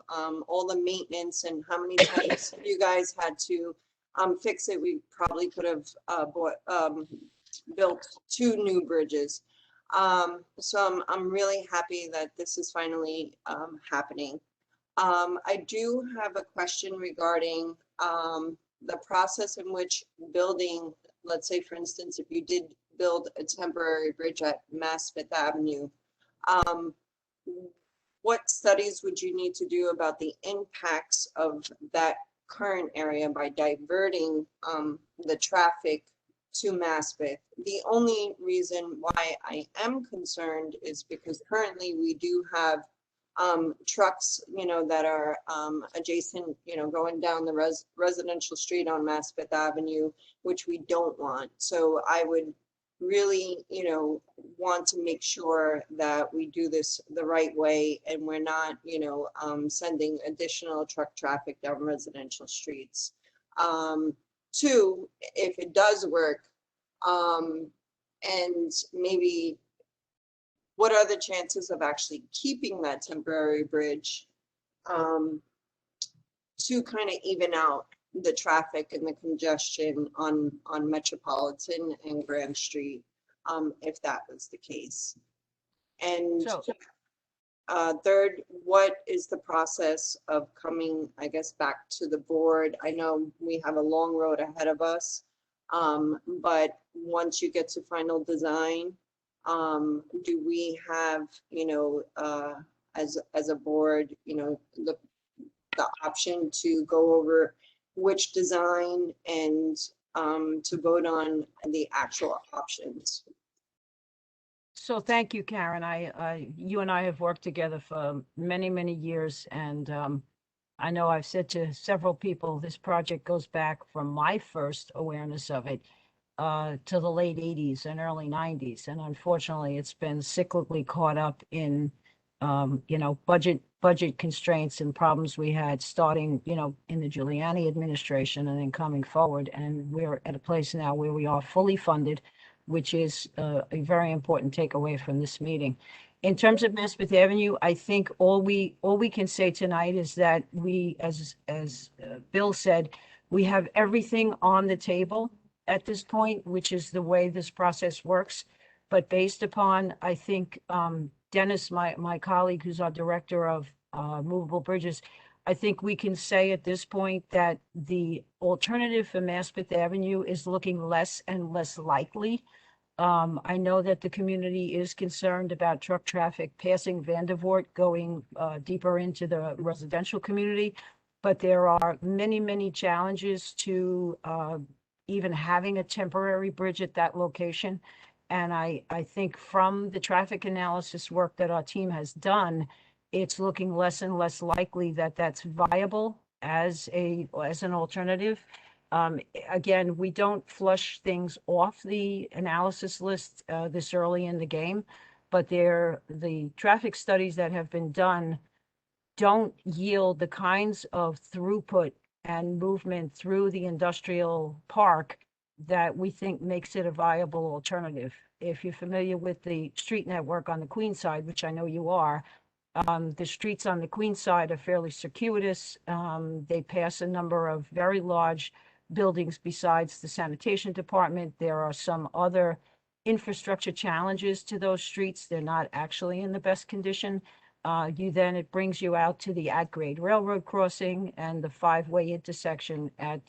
all the maintenance and how many times you guys had to fix it, we probably could have built 2 new bridges. So I'm really happy that this is finally happening. I do have a question regarding the process in which building, let's say, for instance, if you did build a temporary bridge at Maspeth Avenue, what studies would you need to do about the impacts of that current area by diverting the traffic to Maspeth? The only reason why I am concerned is because currently we do have trucks, you know, that are adjacent, you know, going down the residential street on Mass Fifth Avenue, which we don't want. So I would really, you know, want to make sure that we do this the right way and we're not, you know, sending additional truck traffic down residential streets. Two, if it does work, and maybe what are the chances of actually keeping that temporary bridge to kind of even out the traffic and the congestion on Metropolitan and Grand Street, if that was the case. And third, what is the process of coming, I guess, back to the board? I know we have a long road ahead of us, but once you get to final design, do we have, you know, as a board, you know, the option to go over which design and to vote on the actual options? So thank you, Karen. You and I have worked together for many, many years, and I know I've said to several people, this project goes back from my first awareness of it to the late 80s and early 90s. And unfortunately, it's been cyclically caught up in, you know, budget constraints and problems we had starting, you know, in the Giuliani administration and then coming forward. And we're at a place now where we are fully funded, which is a very important takeaway from this meeting. In terms of Mass Fifth Avenue, I think all we can say tonight is that we, as Bill said, we have everything on the table at this point, which is the way this process works. But based upon, I think, Dennis, my colleague, who's our director of movable bridges, I think we can say at this point that the alternative for Mass Fifth Avenue is looking less and less likely. I know that the community is concerned about truck traffic passing Vandervoort going deeper into the residential community, but there are many, many challenges to even having a temporary bridge at that location. And I think from the traffic analysis work that our team has done, it's looking less and less likely that that's viable as an alternative. Again, we don't flush things off the analysis list this early in the game, but the traffic studies that have been done don't yield the kinds of throughput and movement through the industrial park that we think makes it a viable alternative. If you're familiar with the street network on the Queen side, which I know you are, the streets on the Queen side are fairly circuitous. They pass a number of very large buildings besides the sanitation department. There are some other infrastructure challenges to those streets. They're not actually in the best condition. It brings you out to the at-grade railroad crossing and the five-way intersection at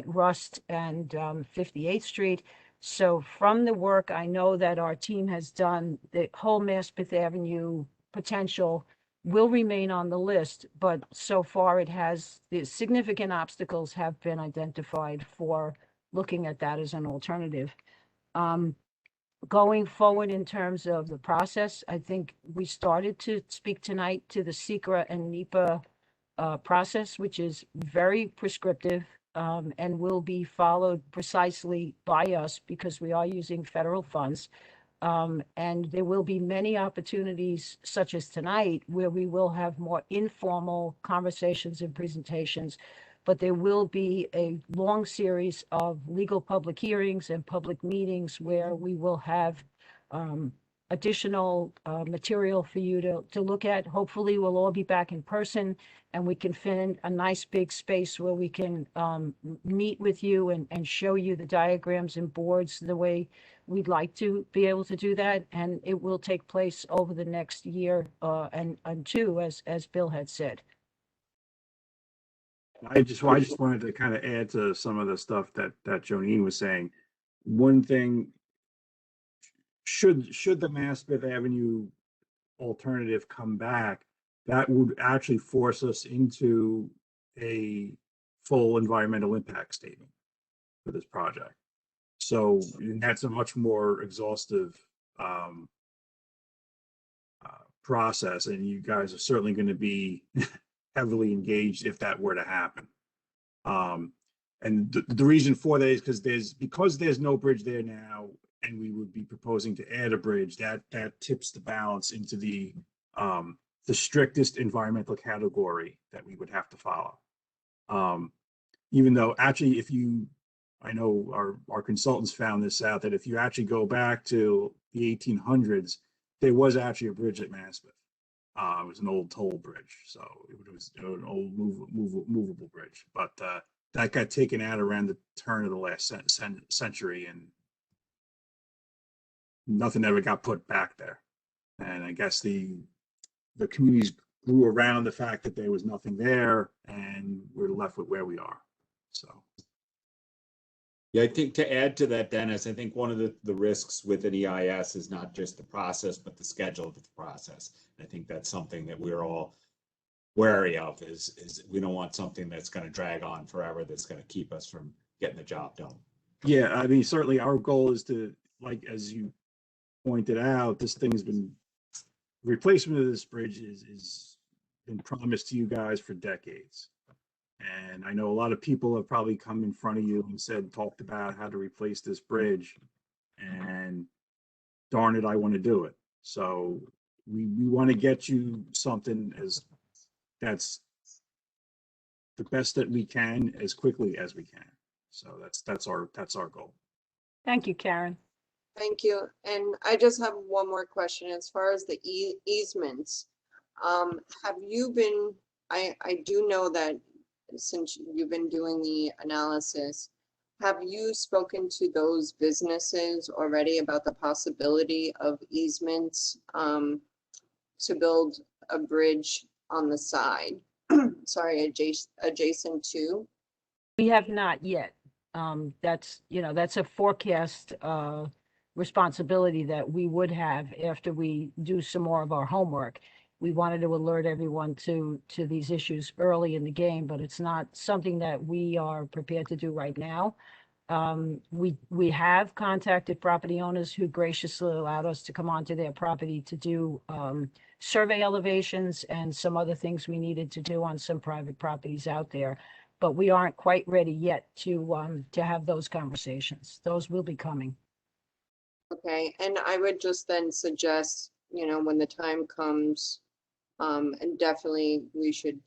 Rust and 58th Street. So from the work I know that our team has done, the whole Mass Fifth Avenue potential will remain on the list, but so far the significant obstacles have been identified for looking at that as an alternative. Going forward in terms of the process, I think we started to speak tonight to the SECRA and NEPA process, which is very prescriptive and will be followed precisely by us because we are using federal funds. And there will be many opportunities such as tonight where we will have more informal conversations and presentations, but there will be a long series of legal public hearings and public meetings where we will have additional material for you to look at. Hopefully we'll all be back in person and we can find a nice big space where we can meet with you and show you the diagrams and boards the way we'd like to be able to do that. And it will take place over the next year and two, as Bill had said. I just wanted to kind of add to some of the stuff that Jonine was saying. One thing, should the Mass Fifth Avenue alternative come back, that would actually force us into a full environmental impact statement for this project. So that's a much more exhaustive process, and you guys are certainly going to be heavily engaged if that were to happen. And the reason for that is because there's no bridge there now, and we would be proposing to add a bridge, that tips the balance into the strictest environmental category that we would have to follow. Even though actually, I know our consultants found this out, that if you actually go back to the 1800s, there was actually a bridge at Maspeth. It was an old toll bridge, so it was an old movable bridge. But that got taken out around the turn of the last century, and nothing ever got put back there. And I guess the communities grew around the fact that there was nothing there, and we're left with where we are. So. Yeah, I think to add to that, Dennis, I think one of the risks with an EIS is not just the process, but the schedule of the process. And I think that's something that we're all wary of, is we don't want something that's going to drag on forever, that's going to keep us from getting the job done. Yeah, I mean, certainly our goal is to, like, as you pointed out, this thing's been, replacement of this bridge is been promised to you guys for decades. And I know a lot of people have probably come in front of you and talked about how to replace this bridge, and darn it, I want to do it. So we want to get you something that's the best that we can, as quickly as we can. So that's our goal. Thank you, Karen. Thank you. And I just have one more question. As far as the easements, have you been, I do know that since you've been doing the analysis, have you spoken to those businesses already about the possibility of easements to build a bridge on the side? Sorry, adjacent to? We have not yet. That's a forecast responsibility that we would have after we do some more of our homework. We wanted to alert everyone to these issues early in the game, but it's not something that we are prepared to do right now. We have contacted property owners who graciously allowed us to come onto their property to do survey elevations and some other things we needed to do on some private properties out there. But we aren't quite ready yet to have those conversations. Those will be coming. Okay, and I would just then suggest, when the time comes, and definitely we should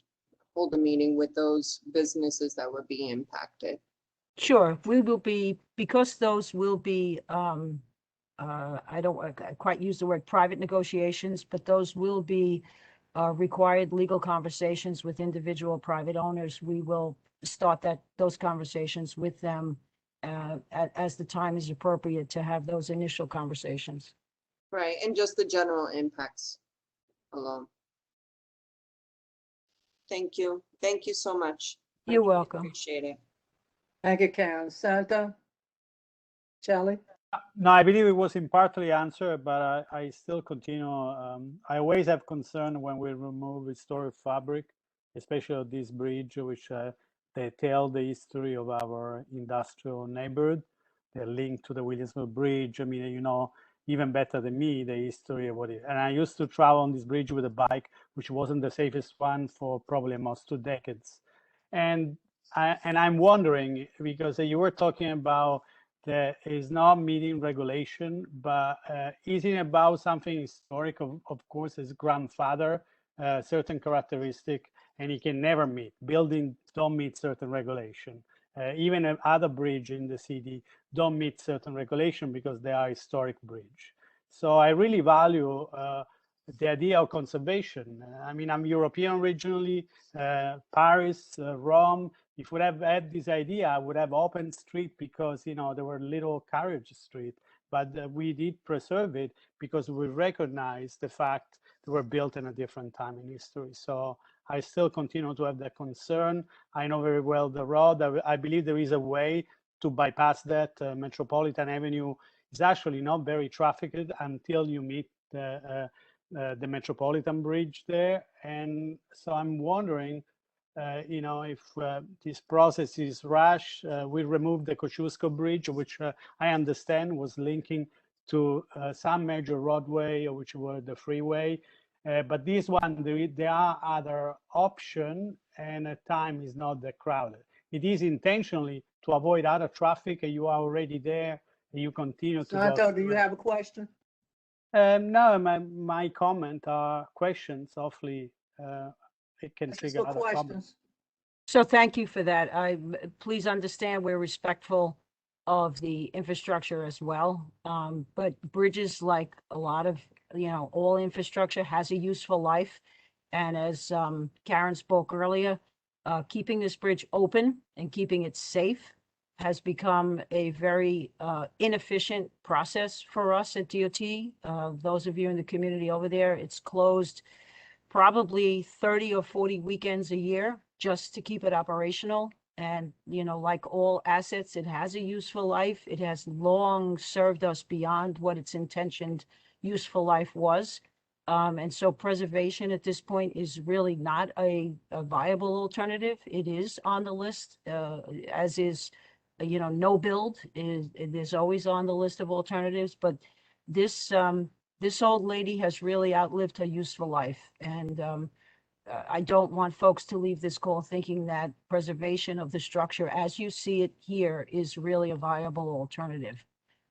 hold a meeting with those businesses that would be impacted. Sure, we will be, because those will be, I don't quite use the word private negotiations, but those will be required legal conversations with individual private owners. We will start those conversations with them as the time is appropriate to have those initial conversations. Right, and just the general impacts alone. Thank you. Thank you so much. You're welcome. Appreciate it. Thank you, Karen. Santa? Shelley? No, I believe it was in partly answered, but I still continue. I always have concern when we remove historic fabric, especially of this bridge, which they tell the history of our industrial neighborhood. They're linked to the Williamsville Bridge. I mean, even better than me, the history of what it is. And I used to travel on this bridge with a bike, which wasn't the safest one for probably almost 2 decades. And I'm wondering, because you were talking about that is not meeting regulation, but isn't about something historic, of course, his grandfather, certain characteristic, and he can never meet. Buildings don't meet certain regulation. Even other bridge in the city don't meet certain regulation because they are historic bridge. So I really value the idea of conservation. I mean, I'm European originally, Paris, Rome. If we have had this idea, I would have open street because, there were little carriage street, but we did preserve it because we recognize the fact they were built in a different time in history. So I still continue to have that concern. I know very well the road. I believe there is a way to bypass that. Metropolitan Avenue is actually not very trafficked until you meet the Metropolitan Bridge there. And so I'm wondering, if this process is rushed. We removed the Kosciuszko Bridge, which I understand was linking to some major roadway, which were the freeway. But this one, there are other option, and time is not that crowded. It is intentionally to avoid other traffic, and you are already there, and you continue to go. Santo, do you have a question? No, my comment are questions. Hopefully, it can Just trigger for other comments. questions. So thank you for that. Please understand we're respectful of the infrastructure as well. But bridges, like a lot of, all infrastructure, has a useful life. And as Karen spoke earlier, keeping this bridge open and keeping it safe has become a very inefficient process for us at DOT. Those of you in the community over there, it's closed probably 30 or 40 weekends a year just to keep it operational. And, like all assets, it has a useful life. It has long served us beyond what its intentioned useful life was. And so preservation at this point is really not a viable alternative. It is on the list, as is, no build is always on the list of alternatives. But this old lady has really outlived her useful life. And I don't want folks to leave this call thinking that preservation of the structure as you see it here is really a viable alternative.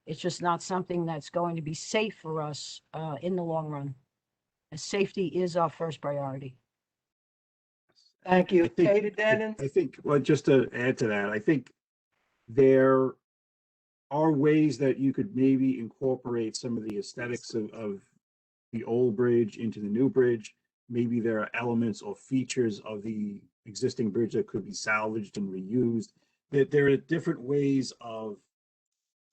It's just not something that's going to be safe for us in the long run. Safety is our first priority. Thank you. Katie I Dennon? think, well, just to add to that, I think there are ways that you could maybe incorporate some of the aesthetics of the old bridge into the new bridge. Maybe there are elements or features of the existing bridge that could be salvaged and reused. That there are different ways of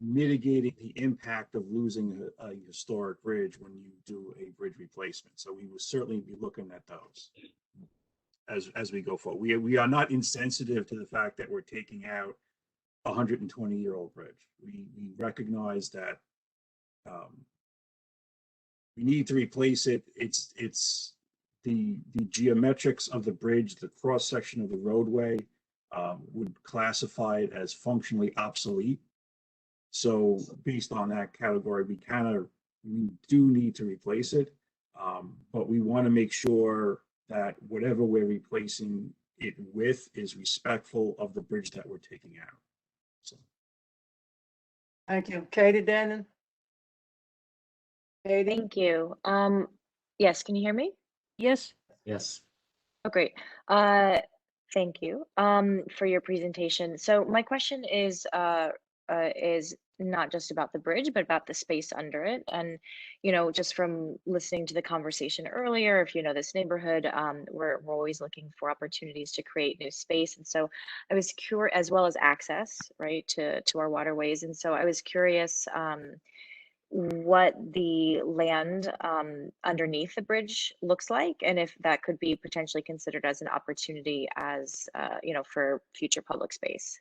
mitigating the impact of losing a historic bridge when you do a bridge replacement. So we will certainly be looking at those as we go forward. We are not insensitive to the fact that we're taking out a 120-year-old bridge. We recognize that we need to replace it. It's the geometrics of the bridge, the cross section of the roadway would classify it as functionally obsolete. So based on that category, we do need to replace it, but we want to make sure that whatever we're replacing it with is respectful of the bridge that we're taking out. So. Thank you. Katie Dennon? Katie? Thank you. Yes, can you hear me? Yes. Yes. Oh, great. Thank you for your presentation. So my question is not just about the bridge, but about the space under it. And, just from listening to the conversation earlier, if you know this neighborhood, we're always looking for opportunities to create new space. And so I was curious, as well as access, right, to our waterways. And so I was curious what the land underneath the bridge looks like, and if that could be potentially considered as an opportunity as, for future public space.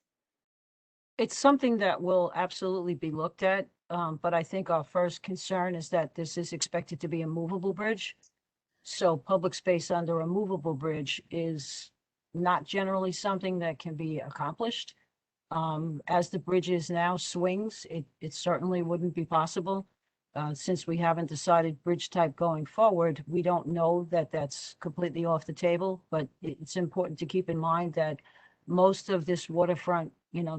It's something that will absolutely be looked at, but I think our first concern is that this is expected to be a movable bridge. So public space under a movable bridge is not generally something that can be accomplished. As the bridge is now swings, it certainly wouldn't be possible. Since we haven't decided bridge type going forward, we don't know that that's completely off the table, but it's important to keep in mind that most of this waterfront,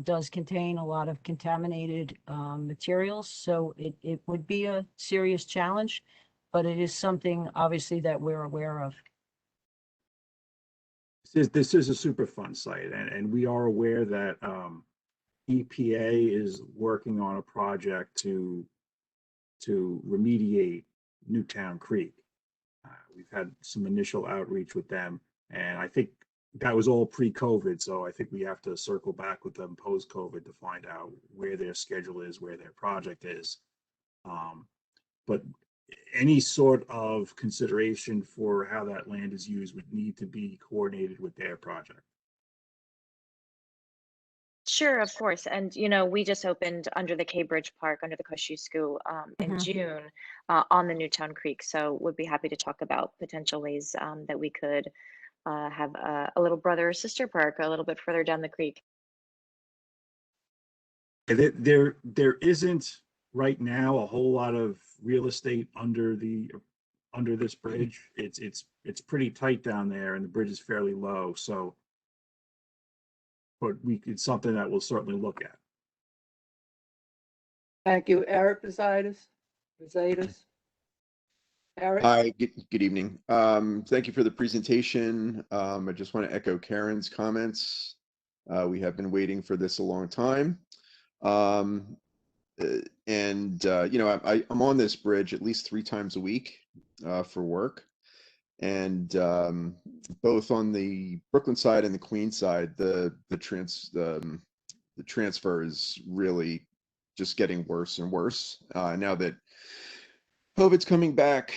does contain a lot of contaminated materials. So it would be a serious challenge, but it is something obviously that we're aware of. This is a Superfund site, and we are aware that EPA is working on a project to remediate Newtown Creek. We've had some initial outreach with them, and I think that was all pre-COVID, so I think we have to circle back with them post-COVID to find out where their schedule is, where their project is. But any sort of consideration for how that land is used would need to be coordinated with their project. Sure, of course. And, we just opened under the K Bridge Park, under the Kosciuszko in June on the Newtown Creek. So would be happy to talk about potential ways that we could have a little brother or sister park a little bit further down the creek. There isn't right now a whole lot of real estate under the under this bridge. It's pretty tight down there, and the bridge is fairly low. So, but it's something that we'll certainly look at. Thank you. Eric Posadas? Eric? Hi, good evening. Thank you for the presentation. I just want to echo Karen's comments. We have been waiting for this a long time. You know, I'm on this bridge at least 3 times a week for work. And both on the Brooklyn side and the Queens side, the transfer is really just getting worse and worse now that COVID's coming back,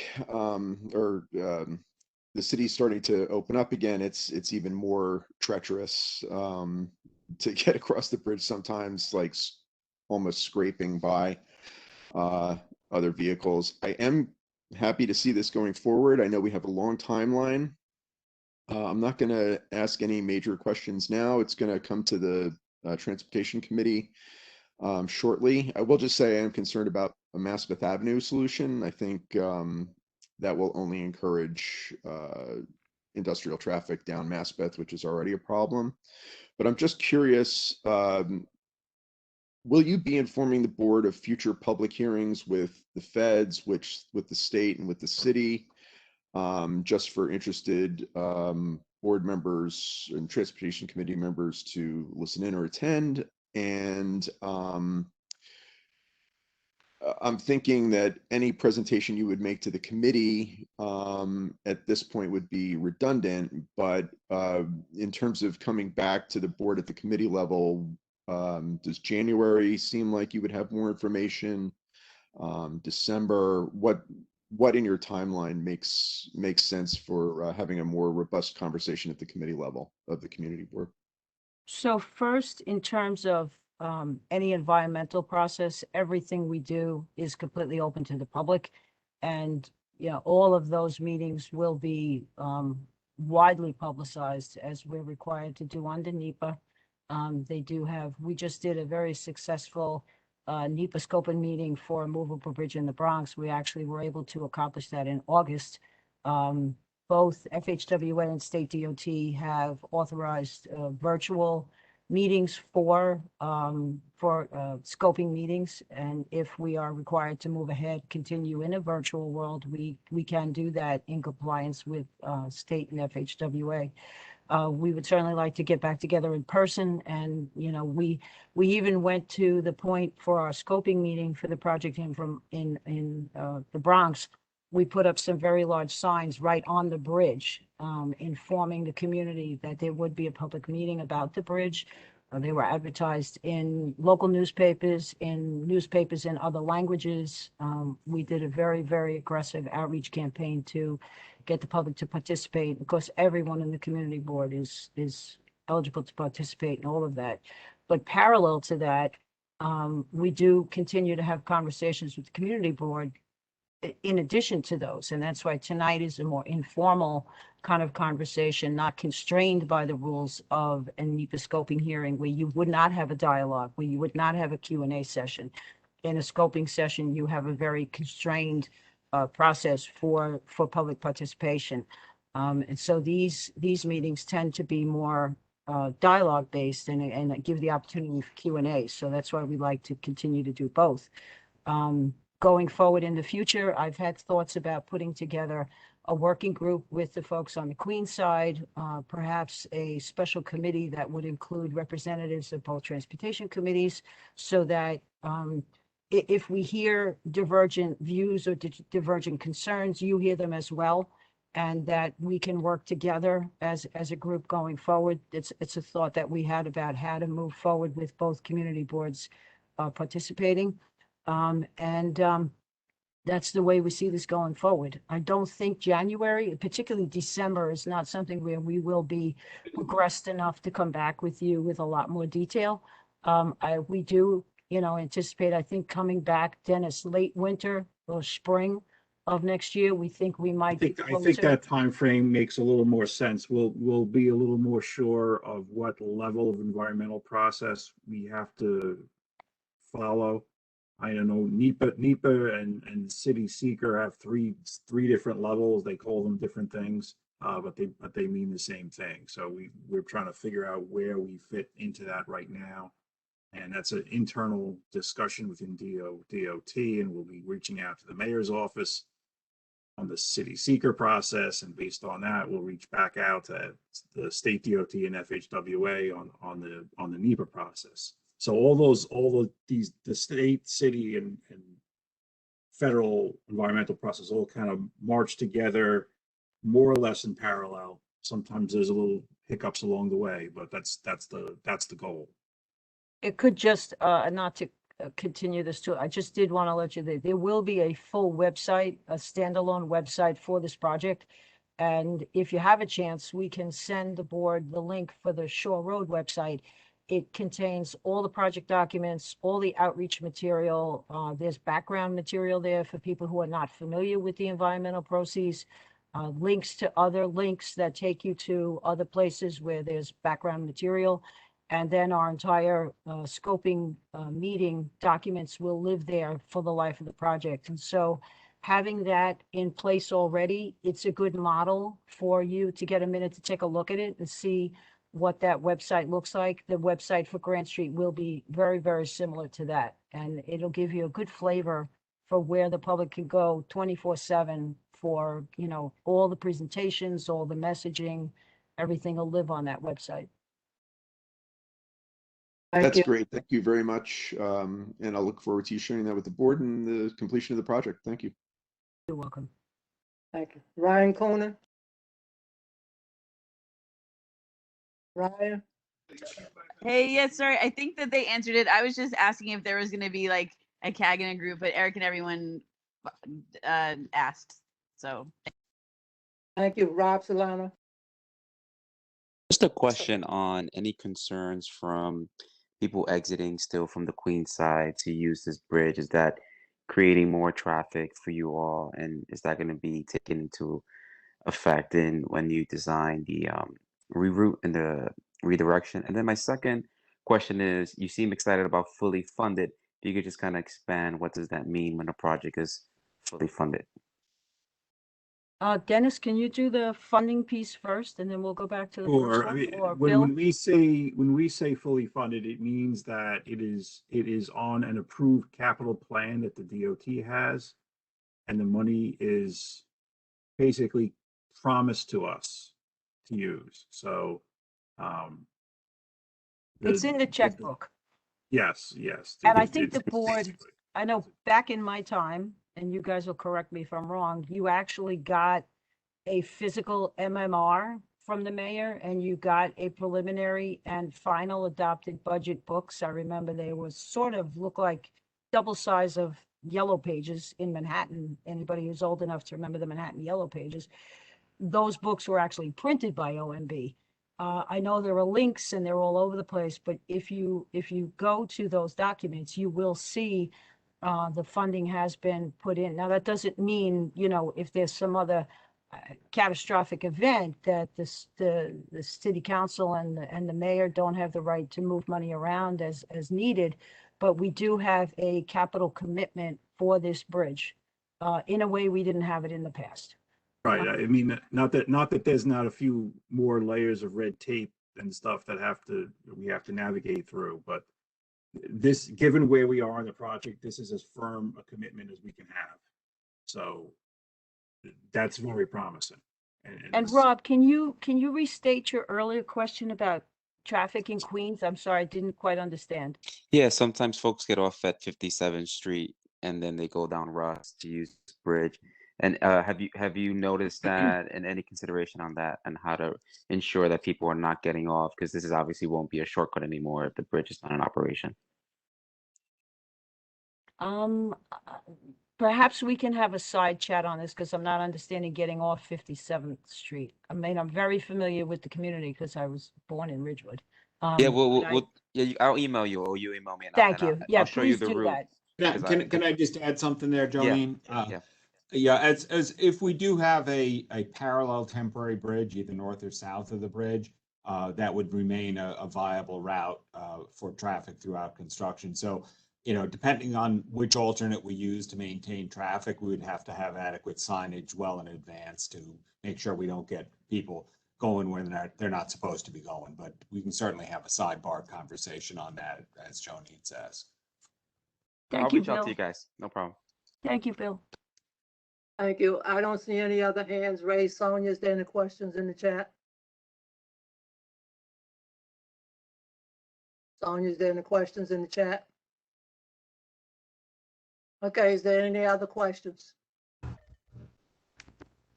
the city's starting to open up again. It's even more treacherous to get across the bridge sometimes, like almost scraping by other vehicles. I am happy to see this going forward. I know we have a long timeline. I'm not going to ask any major questions now. It's going to come to the Transportation Committee shortly. I will just say I am concerned about a Maspeth Avenue solution. I think that will only encourage industrial traffic down Maspeth, which is already a problem. But I'm just curious, will you be informing the board of future public hearings with the feds, with the state and with the city, just for interested board members and Transportation Committee members to listen in or attend? And I'm thinking that any presentation you would make to the committee at this point would be redundant, but in terms of coming back to the board at the committee level, does January seem like you would have more information? December, what in your timeline makes sense for having a more robust conversation at the committee level of the community board? So first, in terms of any environmental process, everything we do is completely open to the public. And, you know, all of those meetings will be widely publicized as we're required to do under NEPA. We just did a very successful NEPA scoping meeting for a movable bridge in the Bronx. We actually were able to accomplish that in August. Both FHWA and State DOT have authorized virtual meetings for scoping meetings. And if we are required to move ahead, continue in a virtual world, we can do that in compliance with state and FHWA. We would certainly like to get back together in person. And, you know, we even went to the point for our scoping meeting for the project in the Bronx. We put up some very large signs right on the bridge, informing the community that there would be a public meeting about the bridge. They were advertised in local newspapers, in other languages. We did a very, very aggressive outreach campaign to get the public to participate. Of course, everyone in the community board is eligible to participate in all of that. But parallel to that, we do continue to have conversations with the community board in addition to those. And that's why tonight is a more informal kind of conversation, not constrained by the rules of a NEPA scoping hearing, where you would not have a dialogue, where you would not have a Q&A session. In a scoping session, you have a very constrained process for public participation. And so these meetings tend to be more dialogue based and give the opportunity for Q&A. So that's why we like to continue to do both. Going forward in the future, I've had thoughts about putting together a working group with the folks on the Queens side, perhaps a special committee that would include representatives of both transportation committees, so that if we hear divergent views or divergent concerns, you hear them as well, and that we can work together as a group going forward. It's a thought that we had about how to move forward with both community boards participating. That's the way we see this going forward. I don't think January, particularly December, is not something where we will be progressed enough to come back with you with a lot more detail. We do, you know, anticipate, I think, coming back, Dennis, late winter or spring of next year. We think we might be I think that time frame makes a little more sense. We'll be a little more sure of what level of environmental process we have to follow I don't know, NEPA and City Seeker have three different levels. They call them different things, but they mean the same thing. So we're trying to figure out where we fit into that right now. And that's an internal discussion within DOT, and we'll be reaching out to the mayor's office on the City Seeker process, and based on that, we'll reach back out to the state DOT and FHWA on the NEPA process. So the state, city, and federal environmental process all kind of march together more or less in parallel. Sometimes there's a little hiccups along the way, but that's the goal. It could just, not to continue this too, I just did want to let you know, there will be a full website, a standalone website for this project. And if you have a chance, we can send the board the link for the Shore Road website. It contains all the project documents, all the outreach material. There's background material there for people who are not familiar with the environmental process. Links to other links that take you to other places where there's background material. And then our entire scoping meeting documents will live there for the life of the project. And so having that in place already, it's a good model for you to get a minute to take a look at it and see what that website looks like. The website for Grant Street will be very, very similar to that. And it'll give you a good flavor for where the public can go 24/7 for, all the presentations, all the messaging, everything will live on that website. That's great. Thank you very much. And I'll look forward to you sharing that with the board and the completion of the project. Thank you. You're welcome. Thank you. Ryan Conan? Ryan? Hey, yes, sorry. I think that they answered it. I was just asking if there was going to be like a CAG in a group, but Eric and everyone asked. So. Thank you. Rob Solano? Just a question on any concerns from people exiting still from the Queen side to use this bridge. Is that creating more traffic for you all? And is that going to be taken into effect in when you design the reroute and the redirection? And then my second question is, you seem excited about fully funded. If you could just kind of expand, what does that mean when a project is fully funded? Dennis, can you do the funding piece first, and then we'll go back to the first Or one? I mean, Or Bill? when we say fully funded, it means that it is on an approved capital plan that the DOT has, and the money is basically promised to us to use. So, It's in the checkbook. Yes. And I think the board, I know back in my time, and you guys will correct me if I'm wrong, you actually got a physical MMR from the mayor, and you got a preliminary and final adopted budget books. I remember they was sort of look like double size of yellow pages in Manhattan. Anybody who's old enough to remember the Manhattan yellow pages, those books were actually printed by OMB. I know there are links and they're all over the place, but if you go to those documents, you will see the funding has been put in. Now, that doesn't mean, if there's some other catastrophic event that the city council and the mayor don't have the right to move money around as needed, but we do have a capital commitment for this bridge in a way we didn't have it in the past. Right. I mean, not that there's not a few more layers of red tape and stuff that we have to navigate through, but this, given where we are in the project, this is as firm a commitment as we can have. So that's very promising. And Rob, can you restate your earlier question about traffic in Queens? I'm sorry, I didn't quite understand. Yeah, sometimes folks get off at 57th Street and then they go down Ross to use this bridge. And have you noticed that, and any consideration on that, and how to ensure that people are not getting off? Because this is obviously won't be a shortcut anymore if the bridge is not in operation. Perhaps we can have a side chat on this, because I'm not understanding getting off 57th Street. I mean, I'm very familiar with the community because I was born in Ridgewood. Yeah, I'll email you, or you email me. And Thank you. Yeah, I'll show you please the do route. that. Can I just add something there, Jolene? Yeah. Yeah, as if we do have a parallel temporary bridge, either north or south of the bridge, that would remain a viable route for traffic throughout construction. So you know, depending on which alternate we use to maintain traffic, we would have to have adequate signage well in advance to make sure we don't get people going when they're not supposed to be going. But we can certainly have a sidebar conversation on that, as Jolene says. I'll Thank you, reach out to Bill. you guys. No problem. Thank you, Bill. Thank you. I don't see any other hands raised. Sonia, is there any questions in the chat? Sonia, is there any questions in the chat? Okay, is there any other questions?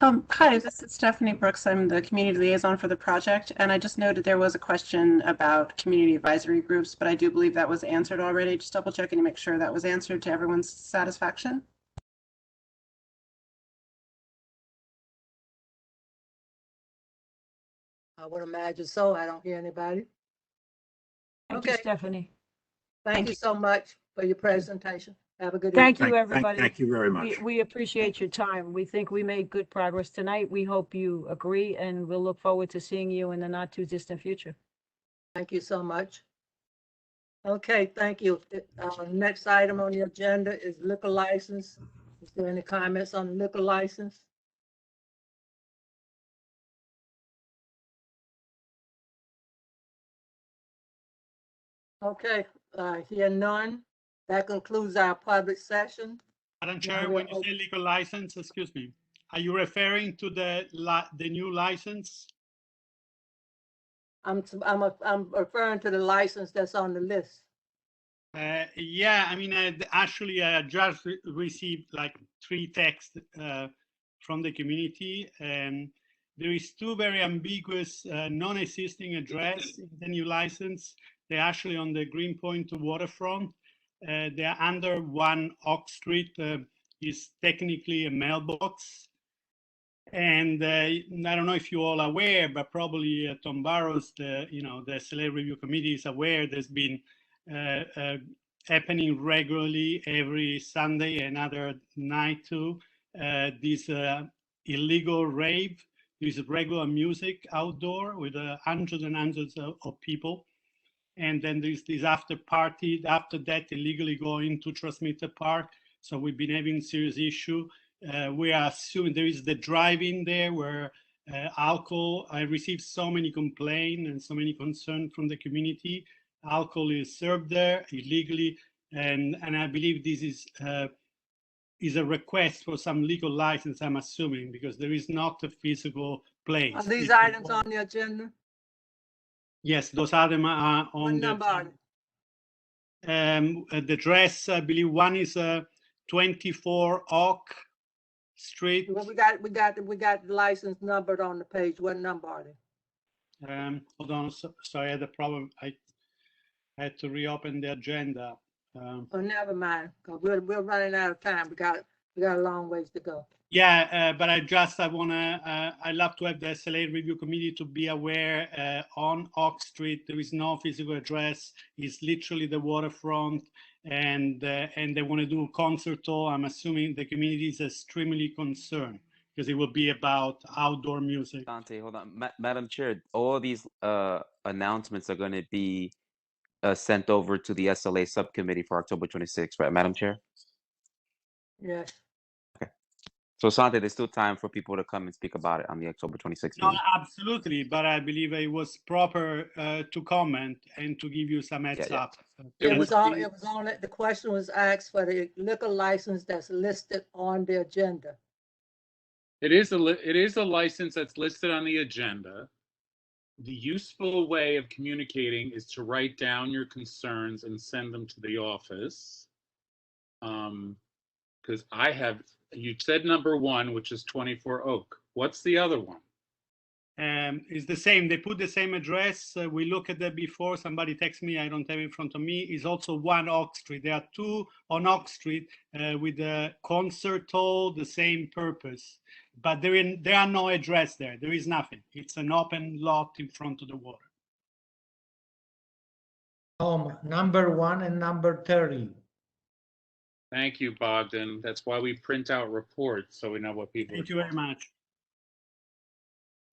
Hi, this is Stephanie Brooks. I'm the community liaison for the project, and I just noted there was a question about community advisory groups, but I do believe that was answered already. Just double checking to make sure that was answered to everyone's satisfaction. I would imagine so. I don't hear anybody. Thank you, Okay, Stephanie. thank you so much for your presentation. Have a good Thank evening. you, everybody. Thank you very much. We appreciate your time. We think we made good progress tonight. We hope you agree, and we'll look forward to seeing you in the not too distant future. Thank you so much. Okay, thank you. Next item on the agenda is liquor license. Is there any comments on the liquor license? Okay, hear none. That concludes our public session. Madam Now Chair, we'll when you say legal license, excuse me, are you referring to the new license? I'm referring to the license that's on the list. Yeah, I mean, actually, I just received like 3 texts from the community, and there is 2 very ambiguous non-existing address in the new license. They're actually on the Greenpoint waterfront. They're under 1 Oak Street, is technically a mailbox. And I don't know if you're all aware, but probably Tom Barrows, the Select Review Committee is aware there's been happening regularly every Sunday and other night too. This illegal rave, there's regular music outdoor with hundreds and hundreds of people. And then there's this after party, after that illegally going to Transmitter Park. So we've been having serious issue. We are assuming there is the drive-in there where alcohol, I received so many complaints and so many concerns from the community. Alcohol is served there illegally. And I believe this is a request for some legal license, I'm assuming, because there is not a physical place. Are these items on the agenda? Yes, those items are on What the number are they? the address, I believe one is 24 Oak Street. Well, we got the license numbered on the page. What number are they? Hold on, sorry, I had a problem. I had to reopen the agenda. Oh, never mind, because we're running out of time. We got a long ways to go. Yeah, but I love to have the SLA review committee to be aware on Oak Street, there is no physical address. It's literally the waterfront, and they want to do a concert hall. I'm assuming the community is extremely concerned because it will be about outdoor music. Dante, hold on. Madam Chair, all these announcements are going to be sent over to the SLA subcommittee for October 26th, right, Madam Chair? Yes. So, Sante, there's still time for people to come and speak about it on the October 26th No, meeting. absolutely, but I believe it was proper to comment and to give you some heads up. It was only the question was asked for the liquor license that's listed on the agenda. It is a license that's listed on the agenda. The useful way of communicating is to write down your concerns and send them to the office. Because you said number 1, which is 24 Oak. What's the other one? It's the same. They put the same address. We looked at that before. Somebody texted me. I don't have it in front of me. It's also 1 Oak Street. There are 2 on Oak Street with the concert hall, the same purpose. But there are no address there. There is nothing. It's an open lot in front of the water. Number 1 and number 30. Thank you, Bogdan. That's why we print out reports, so we know what people Thank you very much.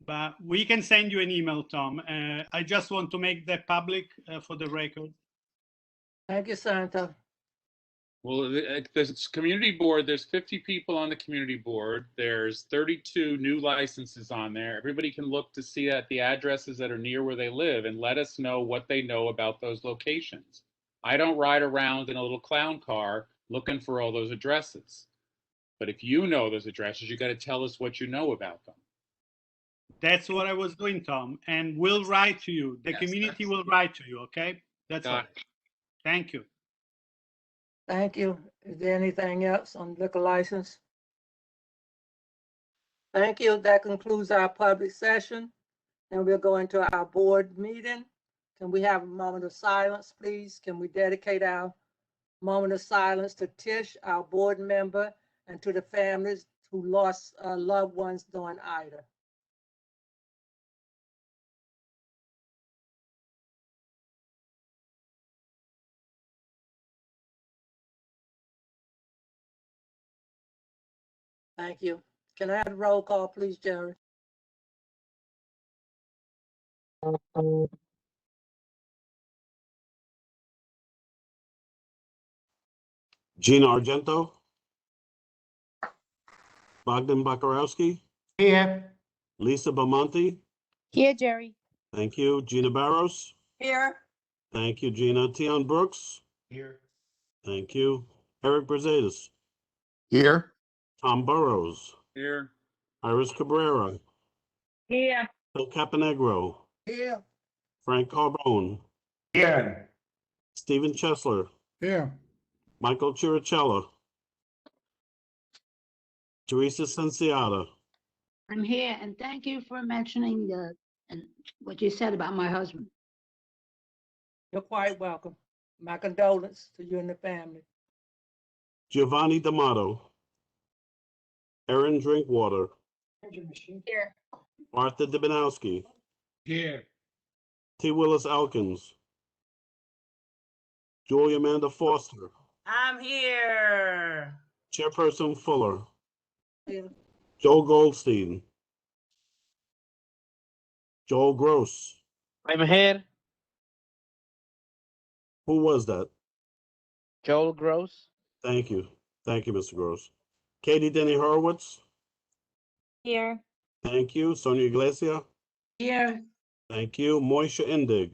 But we can send you an email, Tom. I just want to make that public for the record. Thank you, Santa. Well, the community board, there's 50 people on the community board. There's 32 new licenses on there. Everybody can look to see at the addresses that are near where they live and let us know what they know about those locations. I don't ride around in a little clown car looking for all those addresses. But if you know those addresses, you got to tell us what you know about them. That's what I was doing, Tom, and we'll write to you. The community will write to you, okay? That's all. Thank you. Thank you. Is there anything else on liquor license? Thank you. That concludes our public session. And we'll go into our board meeting. Can we have a moment of silence, please? Can we dedicate our moment of silence to Tish, our board member, and to the families who lost loved ones during Ida? Thank you. Can I have a roll call, please, Jerry? Gina Argento, Bogdan Bakarowski, Here. Lisa Belmonte. Here, Jerry. Thank you. Gina Barros. Here. Thank you, Gina. Tion Brooks. Here. Thank you. Eric Brazetis. Here. Tom Burrows. Here. Iris Cabrera. Here. Phil Caponegro. Here. Frank Carbone. Here. Stephen Chesler. Here. Michael Chiricella. Teresa Senciata. I'm here, and thank you for mentioning and what you said about my husband. You're quite welcome. My condolences to you and the family. Giovanni D'Amato. Aaron Drinkwater. Here. Martha Dibinowski. Here. T. Willis Elkins. Julia Amanda Foster. I'm here. Chairperson Fuller. Here. Joel Goldstein. Joel Gross. I'm here. Who was that? Joel Gross. Thank you. Thank you, Mr. Gross. Katie Denny Horowitz. Here. Thank you. Sonia Iglesia. Here. Thank you. Moisha Indig.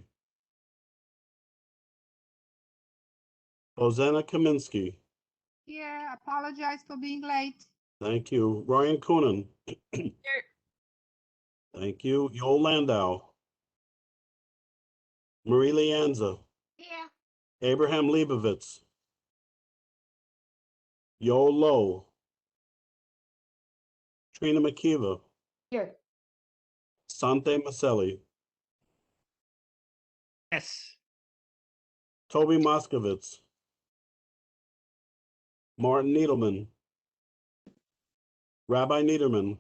Hosanna Kaminsky. Here. Apologize for being late. Thank you. Ryan Coonan. Here. Thank you. Yoel Landau. Marie Leanza. Here. Abraham Leibovitz. Yoel Lowe. Trina McKeever. Here. Sante Maselli. Yes. Toby Moskowitz. Martin Needleman. Rabbi Niederman.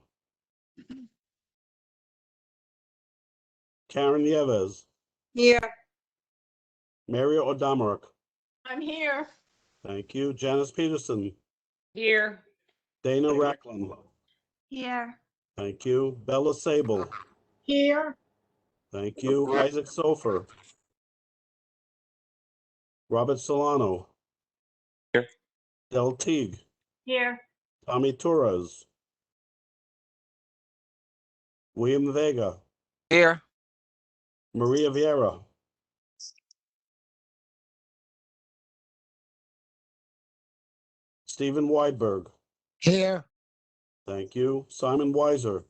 Karen Yeves. Here. Mario Odamaruk. I'm here. Thank you. Janice Peterson. Here. Dana Racklin. Here. Thank you. Bella Sable. Here. Thank you. Isaac Sofer. Robert Solano. Here. Del Teague. Here. Tommy Torres. William Vega. Here. Maria Vieira. Stephen Weidberg. Here. Thank you. Simon Weiser.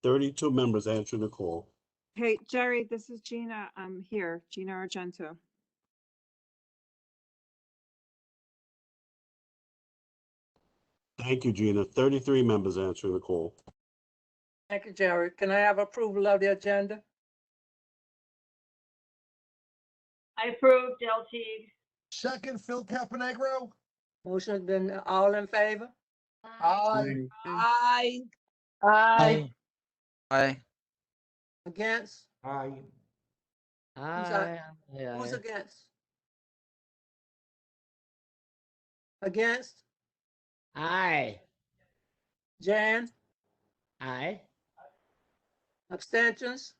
Thirty-two members answering the call. Hey, Jerry, this is Gina. I'm here, Gina Argento. Thank you, Gina. 33 members answering the call. Thank you, Jerry. Can I have approval of the agenda? I approve, Del Teague. Second, Phil Caponegro. Motion has been all in favor? Aye. Aye. Aye. Aye. Against? Aye. Who's against? Against? Aye. Jan, Aye. abstentions?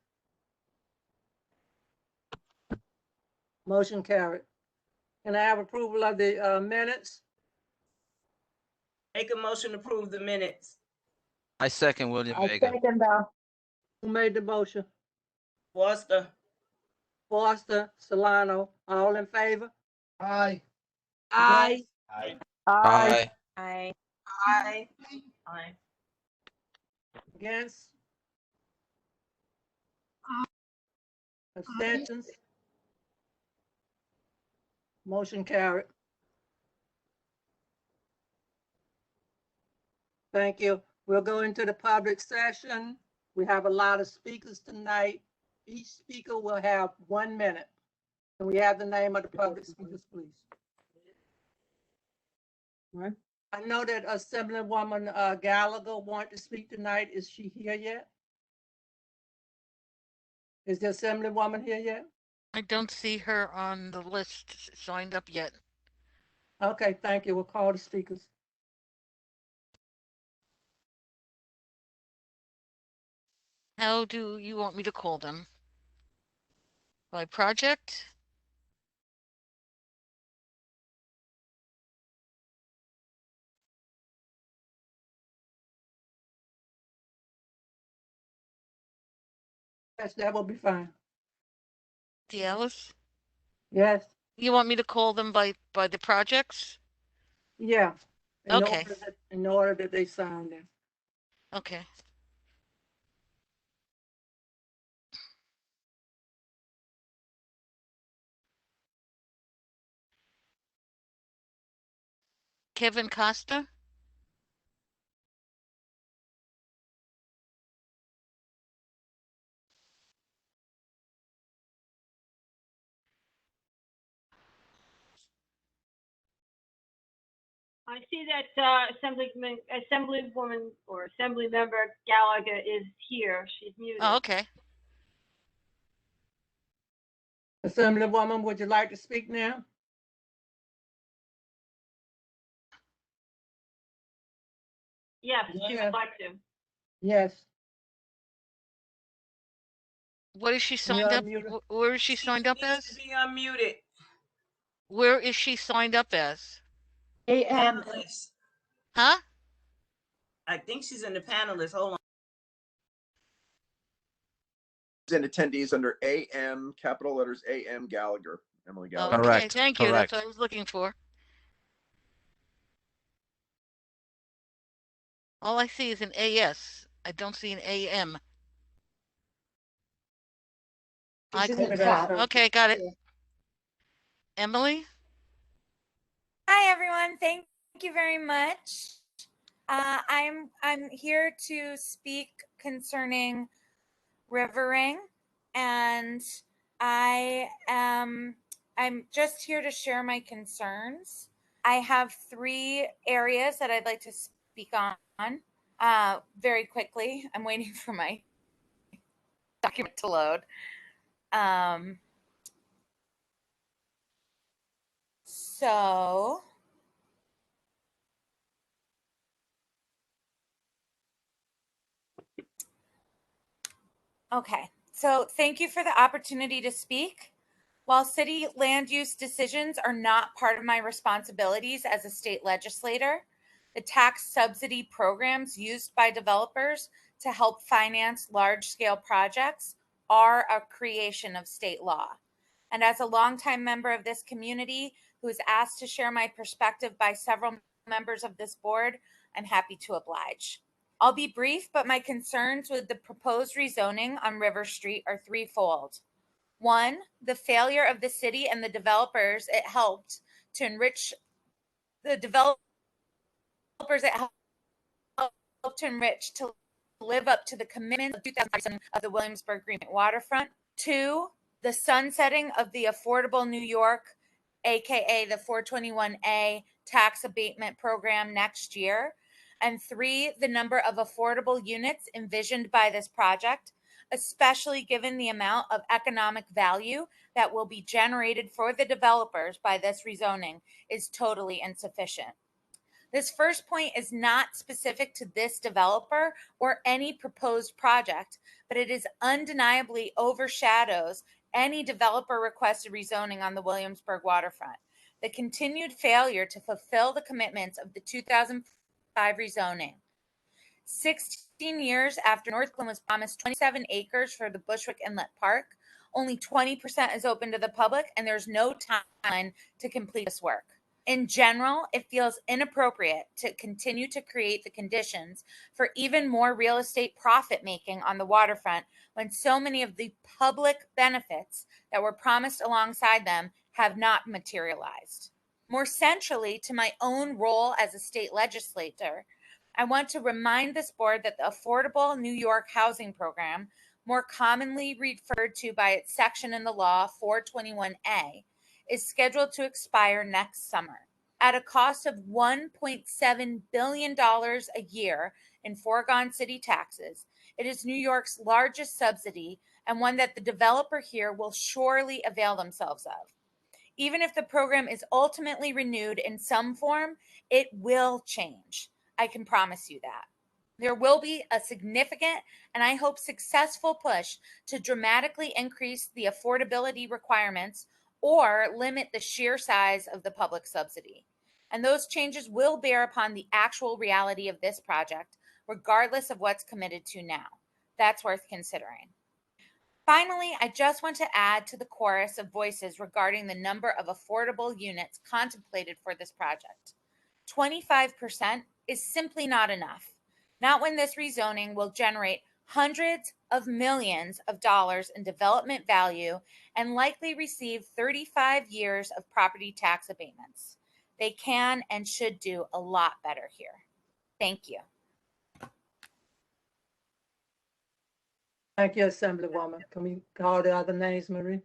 Motion carried. Can I have approval of the minutes? Make a motion to approve the minutes. I second William I Vega. second that. Who made the motion? Foster. Foster, Solano, all in favor? Aye. Aye. Aye. Aye. Aye. Aye. Aye. Against? Abstentions? Motion carried. Thank you. We'll go into the public session. We have a lot of speakers tonight. Each speaker will have 1 minute. Can we have the name of the public speakers, please? Right. I know that Assemblywoman Gallagher wanted to speak tonight. Is she here yet? Is the Assemblywoman here yet? I don't see her on the list signed up yet. Okay, thank you. We'll call the speakers. How do you want me to call them? By project? Yes, that will be fine. Dallas? Yes, You want me to call them by the projects? yeah. Okay. In order that they sign them. Okay. Kevin Costa? I see that Assemblywoman or Assembly Member Gallagher is here. She's muted. Oh, okay. Assemblywoman, would you like to speak now? Yes, she Yeah. would like to. Yes. What is she signed up? Where is she signed up Needs to as? be unmuted. Where is she signed up as? Panelist. Huh? I think she's in the panelist. Hold on. And attendees under AM, capital letters AM Gallagher, Emily Gallagher. Okay, Correct, thank you. correct. That's what I was looking for. All I see is an AS. I don't see an AM. Okay, got it. Emily? Hi, everyone. Thank you very much. I'm here to speak concerning Rivering, and I'm just here to share my concerns. I have 3 areas that I'd like to speak on very quickly. I'm waiting for my document to load. So okay, so thank you for the opportunity to speak. While city land use decisions are not part of my responsibilities as a state legislator, the tax subsidy programs used by developers to help finance large-scale projects are a creation of state law. And as a longtime member of this community who is asked to share my perspective by several members of this board, I'm happy to oblige. I'll be brief, but my concerns with the proposed rezoning on River Street are threefold. 1, the failure of the city and the developers it helped to enrich the developers it helped to enrich to live up to the commitment of 2007 of the Williamsburg Agreement waterfront. 2, the sunsetting of the Affordable New York, aka the 421A tax abatement program next year. And 3, the number of affordable units envisioned by this project, especially given the amount of economic value that will be generated for the developers by this rezoning, is totally insufficient. This first point is not specific to this developer or any proposed project, but it is undeniably overshadows any developer requested rezoning on the Williamsburg waterfront. The continued failure to fulfill the commitments of the 2005 rezoning. 16 years after Northglenn was promised 27 acres for the Bushwick Inlet Park, only 20% is open to the public, and there's no timeline to complete this work. In general, it feels inappropriate to continue to create the conditions for even more real estate profit making on the waterfront when so many of the public benefits that were promised alongside them have not materialized. More centrally to my own role as a state legislator, I want to remind this board that the Affordable New York Housing Program, more commonly referred to by its section in the law 421A, is scheduled to expire next summer. At a cost of $1.7 billion a year in foregone city taxes, it is New York's largest subsidy and one that the developer here will surely avail themselves of. Even if the program is ultimately renewed in some form, it will change. I can promise you that. There will be a significant and I hope successful push to dramatically increase the affordability requirements or limit the sheer size of the public subsidy. And those changes will bear upon the actual reality of this project, regardless of what's committed to now. That's worth considering. Finally, I just want to add to the chorus of voices regarding the number of affordable units contemplated for this project. 25% is simply not enough. Not when this rezoning will generate hundreds of millions of dollars in development value and likely receive 35 years of property tax abatements. They can and should do a lot better here. Thank you. Thank you, Assemblywoman. Can we call the other names, Marie?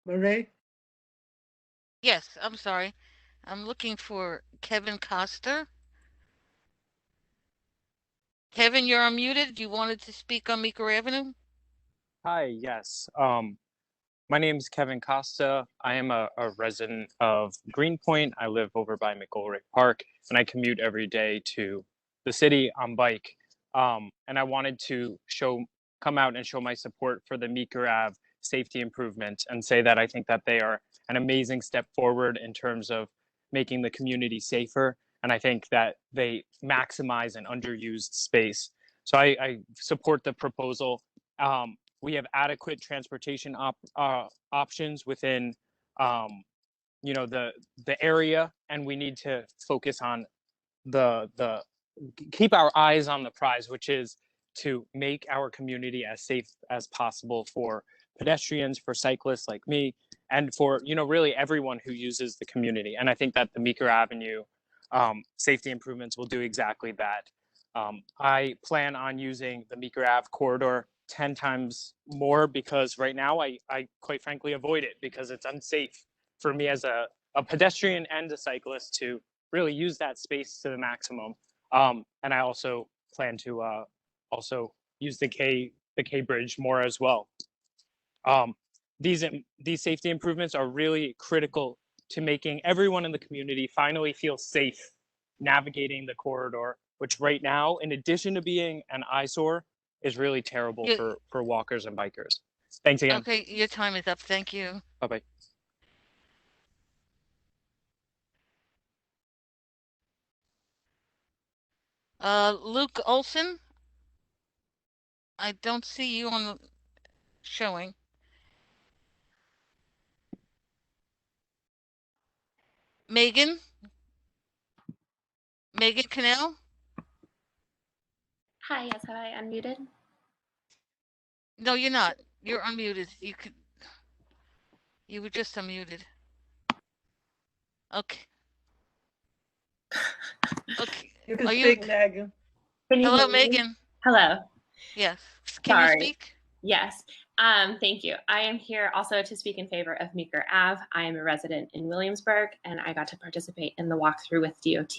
Marie? Yes, I'm sorry. I'm looking for Kevin Costa. Kevin, you're unmuted. You wanted to speak on Meeker Avenue? Hi, yes. My name is Kevin Costa. I am a resident of Greenpoint. I live over by McGolrick Park, and I commute every day to the city on bike. And I wanted to come out and show my support for the Meeker Ave safety improvements and say that I think that they are an amazing step forward in terms of making the community safer. And I think that they maximize an underused space. So I support the proposal. We have adequate transportation options within, the area, and we need to focus on keep our eyes on the prize, which is to make our community as safe as possible for pedestrians, for cyclists like me, and for really everyone who uses the community. And I think that the Meeker Avenue safety improvements will do exactly that. I plan on using the Meeker Ave corridor 10 times more because right now I quite frankly avoid it because it's unsafe for me as a pedestrian and a cyclist to really use that space to the maximum. And I also plan to also use the K bridge more as well. These safety improvements are really critical to making everyone in the community finally feel safe navigating the corridor, which right now, in addition to being an eyesore, is really terrible for walkers and bikers. Thanks again. Okay, your time is up. Thank you. Bye-bye. Luke Olson. I don't see you on the showing. Megan Cannell. Hi, yes, have I unmuted? No, you're not. You're unmuted. You were just unmuted. Okay. Okay. You can speak, Megan. Can you Hello, hear me? Megan. Hello. Yes. Can you Sorry. speak? Yes, thank you. I am here also to speak in favor of Meeker Ave. I am a resident in Williamsburg, and I got to participate in the walkthrough with DOT.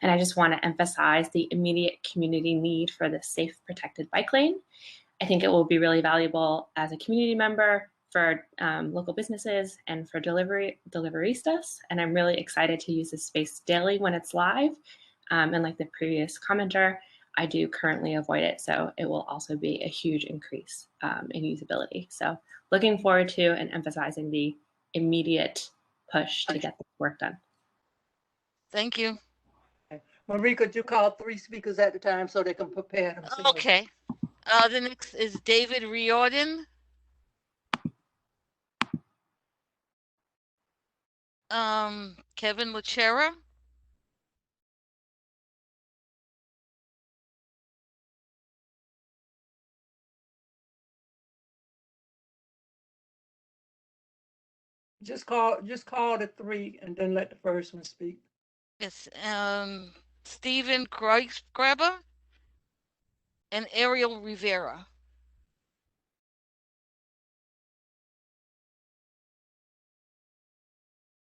And I just want to emphasize the immediate community need for this safe, protected bike lane. I think it will be really valuable as a community member for local businesses and for deliveristas. And I'm really excited to use this space daily when it's live. And like the previous commenter, I do currently avoid it. So it will also be a huge increase in usability. So looking forward to and emphasizing the immediate push to get the work done. Thank you. Marie, could you call 3 speakers at a time so they can prepare themselves? Okay. The next is David Riordan. Kevin Lachera. Just call the 3 and then let the first one speak. Yes. Stephen Kreisgraber and Ariel Rivera.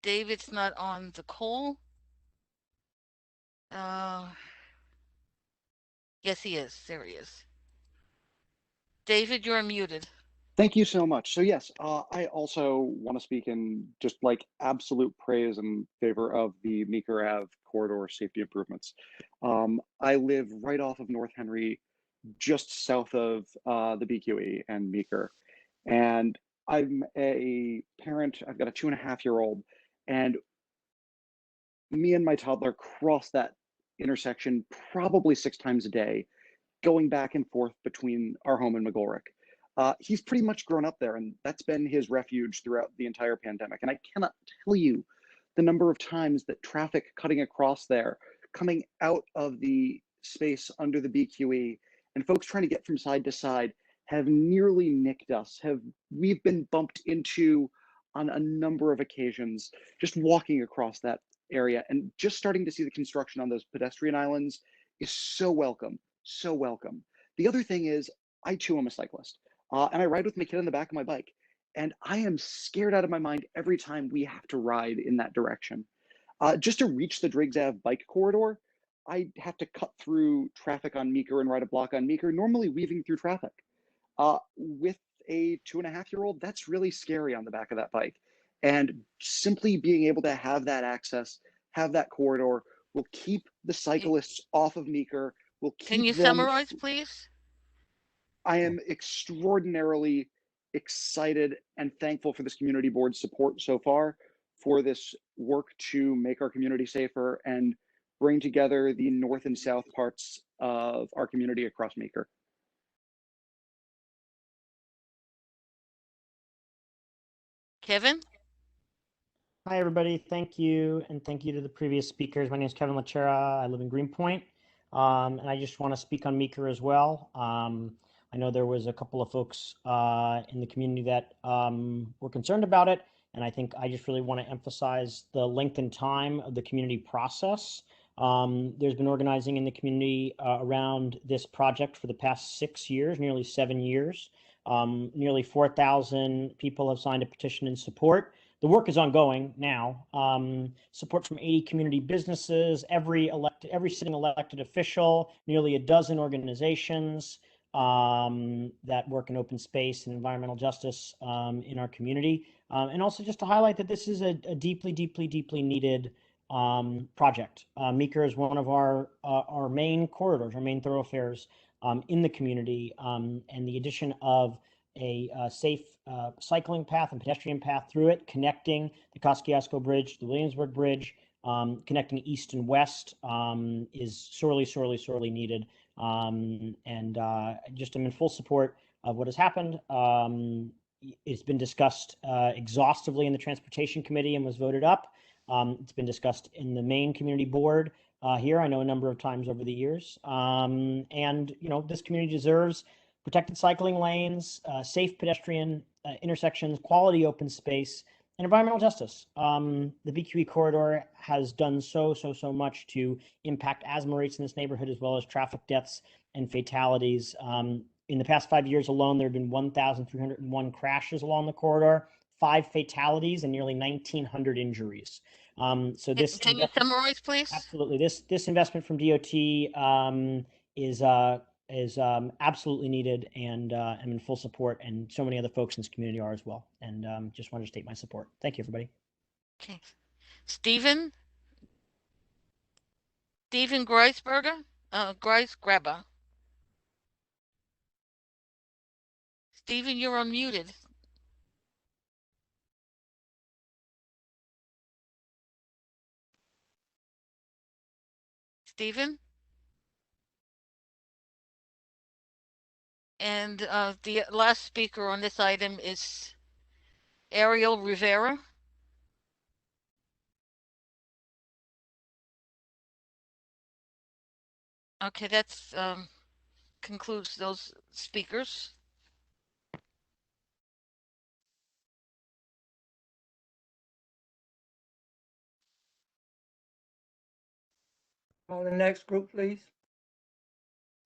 David's not on the call. Yes, he is. There he is. David, you're muted. Thank you so much. So yes, I also want to speak in just like absolute praise in favor of the Meeker Ave corridor safety improvements. I live right off of North Henry, just south of the BQE and Meeker. And I'm a parent, I've got a 2.5-year-old, and me and my toddler cross that intersection probably 6 times a day, going back and forth between our home and McGolrick. He's pretty much grown up there, and that's been his refuge throughout the entire pandemic. And I cannot tell you the number of times that traffic cutting across there, coming out of the space under the BQE, and folks trying to get from side to side have nearly nicked us. We've been bumped into on a number of occasions, just walking across that area, and just starting to see the construction on those pedestrian islands is so welcome, so welcome. The other thing is, I too am a cyclist, and I ride with my kid on the back of my bike, and I am scared out of my mind every time we have to ride in that direction. Just to reach the Driggs Ave bike corridor, I have to cut through traffic on Meeker and ride a block on Meeker, normally weaving through traffic. With a 2.5-year-old, that's really scary on the back of that bike. And simply being able to have that access, have that corridor, will keep the cyclists off of Meeker, will keep Can you them. summarize, please? I am extraordinarily excited and thankful for this community board's support so far for this work to make our community safer and bring together the north and south parts of our community across Meeker. Kevin? Hi, everybody. Thank you. And thank you to the previous speakers. My name is Kevin Lachera. I live in Greenpoint. And I just want to speak on Meeker as well. I know there was a couple of folks in the community that were concerned about it. And I think I just really want to emphasize the length and time of the community process. There's been organizing in the community around this project for the past 6 years, nearly 7 years. Nearly 4,000 people have signed a petition in support. The work is ongoing now. Support from 80 community businesses, every sitting elected official, nearly a dozen organizations that work in open space and environmental justice in our community. And also just to highlight that this is a deeply, deeply, deeply needed project. Meeker is one of our main corridors, our main thoroughfares in the community, and the addition of a safe cycling path and pedestrian path through it, connecting the Kosciuszko Bridge, the Williamsburg Bridge, connecting east and west is sorely, sorely, sorely needed. And just I'm in full support of what has happened. It's been discussed exhaustively in the Transportation Committee and was voted up. It's been discussed in the main community board here, I know a number of times over the years. And, you know, this community deserves protected cycling lanes, safe pedestrian intersections, quality open space, and environmental justice. The BQE corridor has done so much to impact asthma rates in this neighborhood, as well as traffic deaths and fatalities. in the past 5 years alone, there have been 1,301 crashes along the corridor, 5 fatalities, and nearly 1,900 injuries. So this Can you summarize, please? absolutely this investment from DOT is absolutely needed, and I'm in full support, and so many other folks in this community are as well. And just wanted to state my support. Thank you, everybody. Okay. Stephen Greisberger? Greisgraber. Stephen, you're unmuted. Stephen? And the last speaker on this item is Ariel Rivera. Okay, that's concludes those speakers. On the next group, please.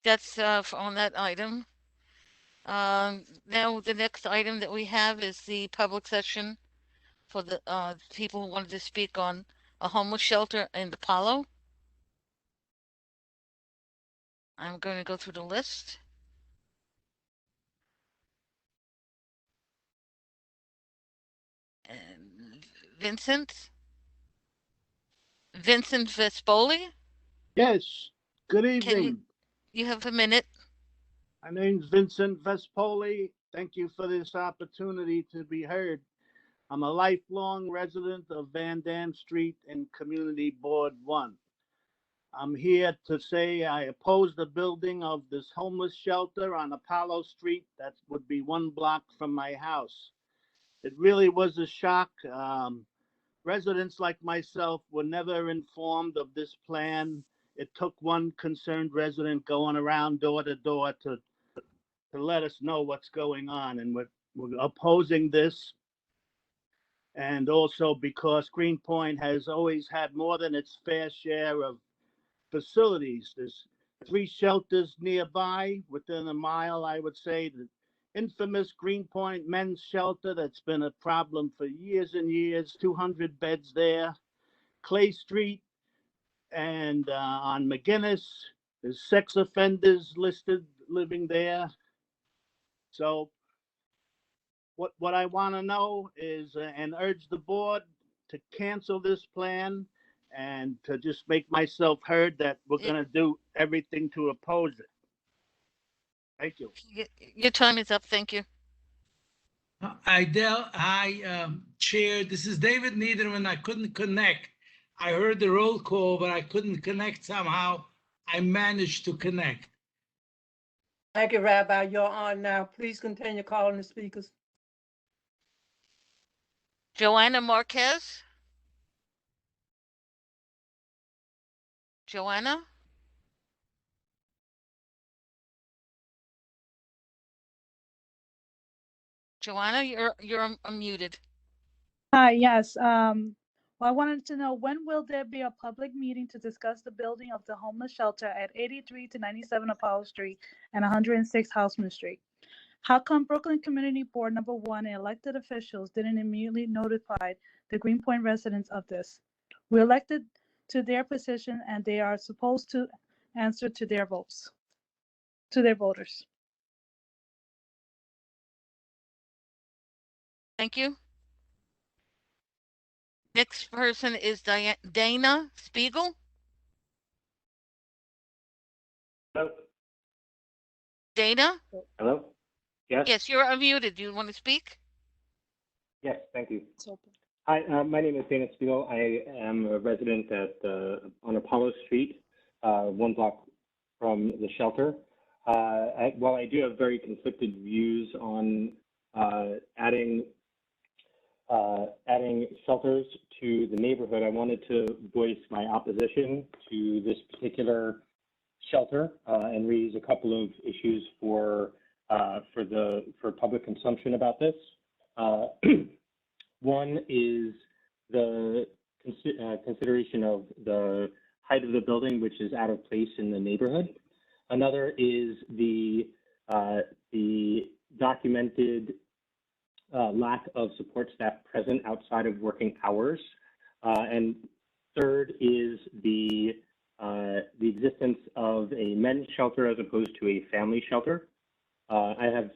That's on that item. Now the next item that we have is the public session for the people who wanted to speak on a homeless shelter in Apollo. I'm going to go through the list. And Vincent Vespoli. Yes, good Can evening. you have a minute? My name's Vincent Vespoli. Thank you for this opportunity to be heard. I'm a lifelong resident of Van Dam Street in Community Board 1. I'm here to say I oppose the building of this homeless shelter on Apollo Street. That would be 1 block from my house. It really was a shock. Residents like myself were never informed of this plan. It took one concerned resident going around door to door to let us know what's going on, and we're opposing this. And also because Greenpoint has always had more than its fair share of facilities. There's 3 shelters nearby within a mile, I would say. The infamous Greenpoint Men's Shelter that's been a problem for years and years, 200 beds there. Clay Street and on McGinnis, there's sex offenders listed living there. So what I want to know is and urge the board to cancel this plan and to just make myself heard that we're going to do everything to oppose it. Thank you. Your time is up. Thank you. Chair. This is David Niederman. I couldn't connect. I heard the roll call, but I couldn't connect somehow. I managed to connect. Thank you, Rabbi. You're on now. Please continue calling the speakers. Joanna Marquez. Joanna? Joanna, you're unmuted. Hi, yes. Well, I wanted to know, when will there be a public meeting to discuss the building of the homeless shelter at 83 to 97 Apollo Street and 106 Houseman Street? How come Brooklyn Community Board number 1 and elected officials didn't immediately notify the Greenpoint residents of this? We're elected to their position and they are supposed to answer to their votes, to their voters. Thank you. Next person is Dana Spiegel. Hello. Dana? Hello. Yes. Yes, you're unmuted. Do you want to speak? Yes. Thank you. Hi, my name is Dana Spiegel. I am a resident at on Apollo Street, 1 block from the shelter. While I do have very conflicted views on adding shelters to the neighborhood, I wanted to voice my opposition to this particular shelter and raise a couple of issues for public consumption about this. One is the consideration of the height of the building, which is out of place in the neighborhood. Another is the the documented lack of support staff present outside of working hours. And third is the existence of a men's shelter as opposed to a family shelter. I have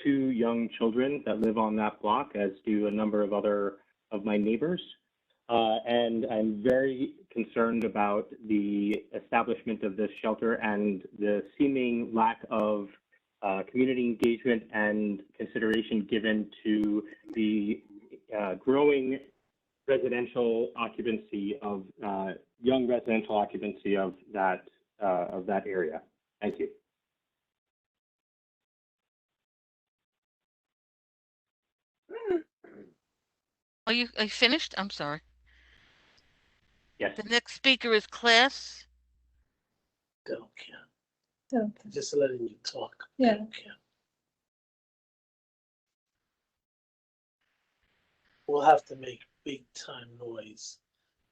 2 young children that live on that block, as do a number of other of my neighbors. And I'm very concerned about the establishment of this shelter and the seeming lack of community engagement and consideration given to the growing residential occupancy of young residential occupancy of that area. Thank you. Are you finished? I'm sorry. Yes. The next speaker is Class. Don't care. Okay. Just letting you talk. Yeah. Don't care. We'll have to make big time noise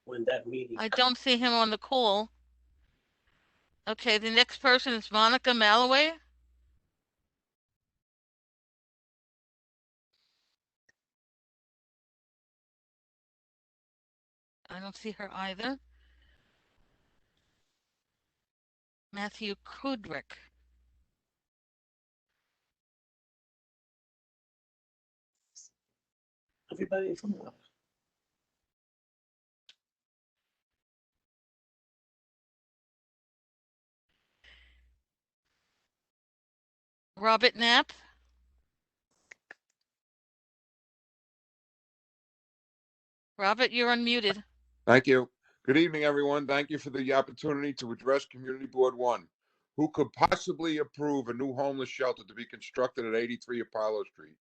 when that meeting. I don't see him on the call. Okay, the next person is Monica Malloway. I don't see her either. Matthew Kudrick. Everybody from up. Robert Knapp. Robert, you're unmuted. Thank you. Good evening, everyone. Thank you for the opportunity to address Community Board 1. Who could possibly approve a new homeless shelter to be constructed at 83 Apollo Street?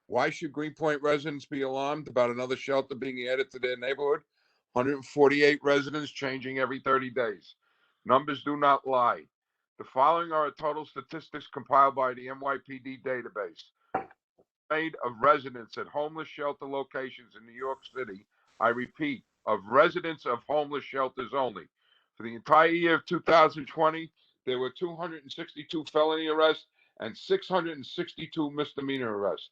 Why should Greenpoint residents be alarmed about another shelter being added to their neighborhood? 148 residents changing every 30 days. Numbers do not lie. The following are total statistics compiled by the NYPD database made of residents at homeless shelter locations in New York City. I repeat, of residents of homeless shelters only. For the entire year of 2020, there were 262 felony arrests and 662 misdemeanor arrests.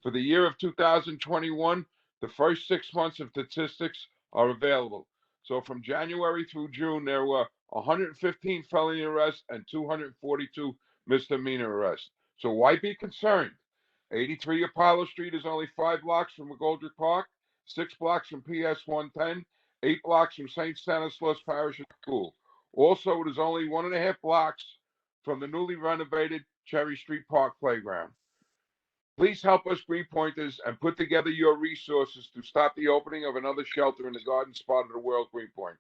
For the year of 2021, the first 6 months of statistics are available. So from January through June, there were 115 felony arrests and 242 misdemeanor arrests. So why be concerned? 83 Apollo Street is only 5 blocks from McGoldrick Park, 6 blocks from PS 110, 8 blocks from St. Stanislaus Parish School. Also, it is only 1.5 blocks from the newly renovated Cherry Street Park Playground. Please help us Greenpointers and put together your resources to stop the opening of another shelter in the garden spot of the world, Greenpoint.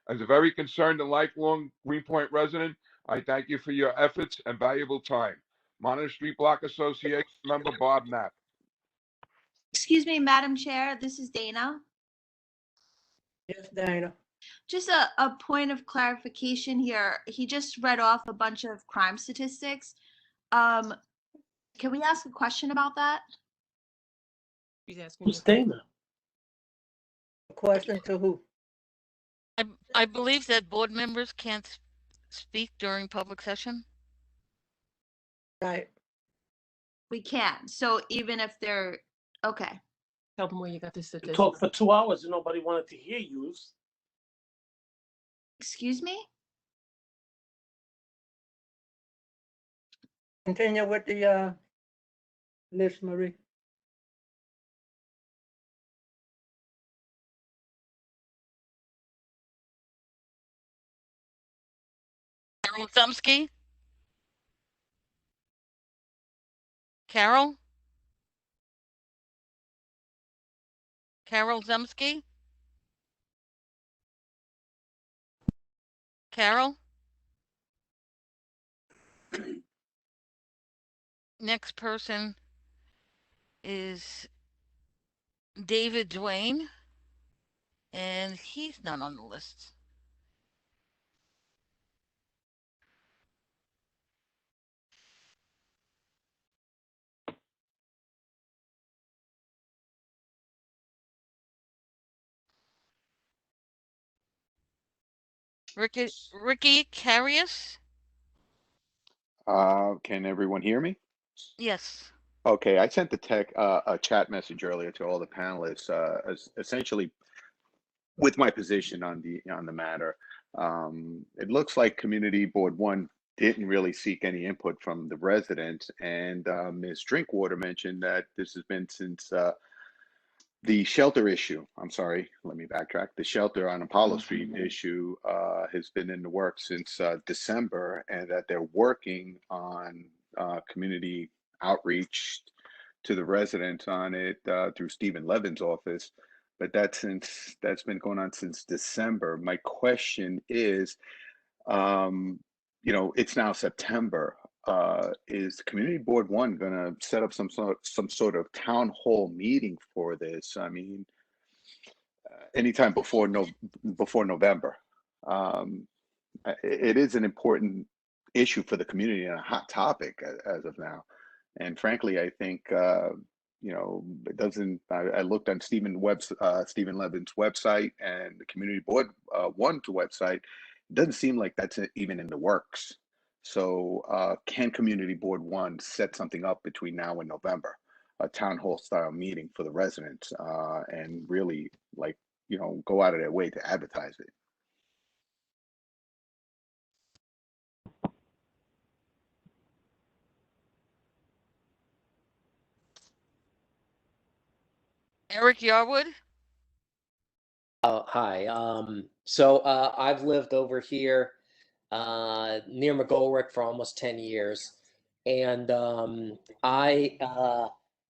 As a very concerned and lifelong Greenpoint resident, I thank you for your efforts and valuable time. Monitor Street Block Association member Bob Knapp. Excuse me, Madam Chair, this is Dana. Yes, Dana. Just a point of clarification here. He just read off a bunch of crime statistics. Can we ask a question about that? Who's Dana? A question to who? I believe that board members can't speak during public session. Right. We can. So even if they're okay. Tell them where you got the You statistics. talked for 2 hours and nobody wanted to hear you. Excuse me? Continue with the list, Marie. Carol Zumsky. Carol? Carol Zumsky? Carol? Next person is David Duane, and he's not on the list. Ricky Carius? Can everyone hear me? Yes. Okay, I sent a chat message earlier to all the panelists, essentially with my position on the matter. It looks like Community Board One didn't really seek any input from the residents, and Ms. Drinkwater mentioned that this has been since the shelter issue. I'm sorry, let me backtrack. The shelter on Apollo Street issue has been in the works since December, and that they're working on community outreach to the residents on it through Stephen Levin's office. But that's been going on since December. My question is, it's now September. Is Community Board One going to set up some sort of town hall meeting for this? I mean, anytime before November. It is an important issue for the community and a hot topic as of now. And frankly, I think it doesn't. I looked on Stephen Levin's website and the Community Board One's website. It doesn't seem like that's even in the works. So, can Community Board One set something up between now and November, a town hall style meeting for the residents, and really go out of their way to advertise it? Eric Yarwood? Hi. I've lived over here near McGolrick for almost 10 years. And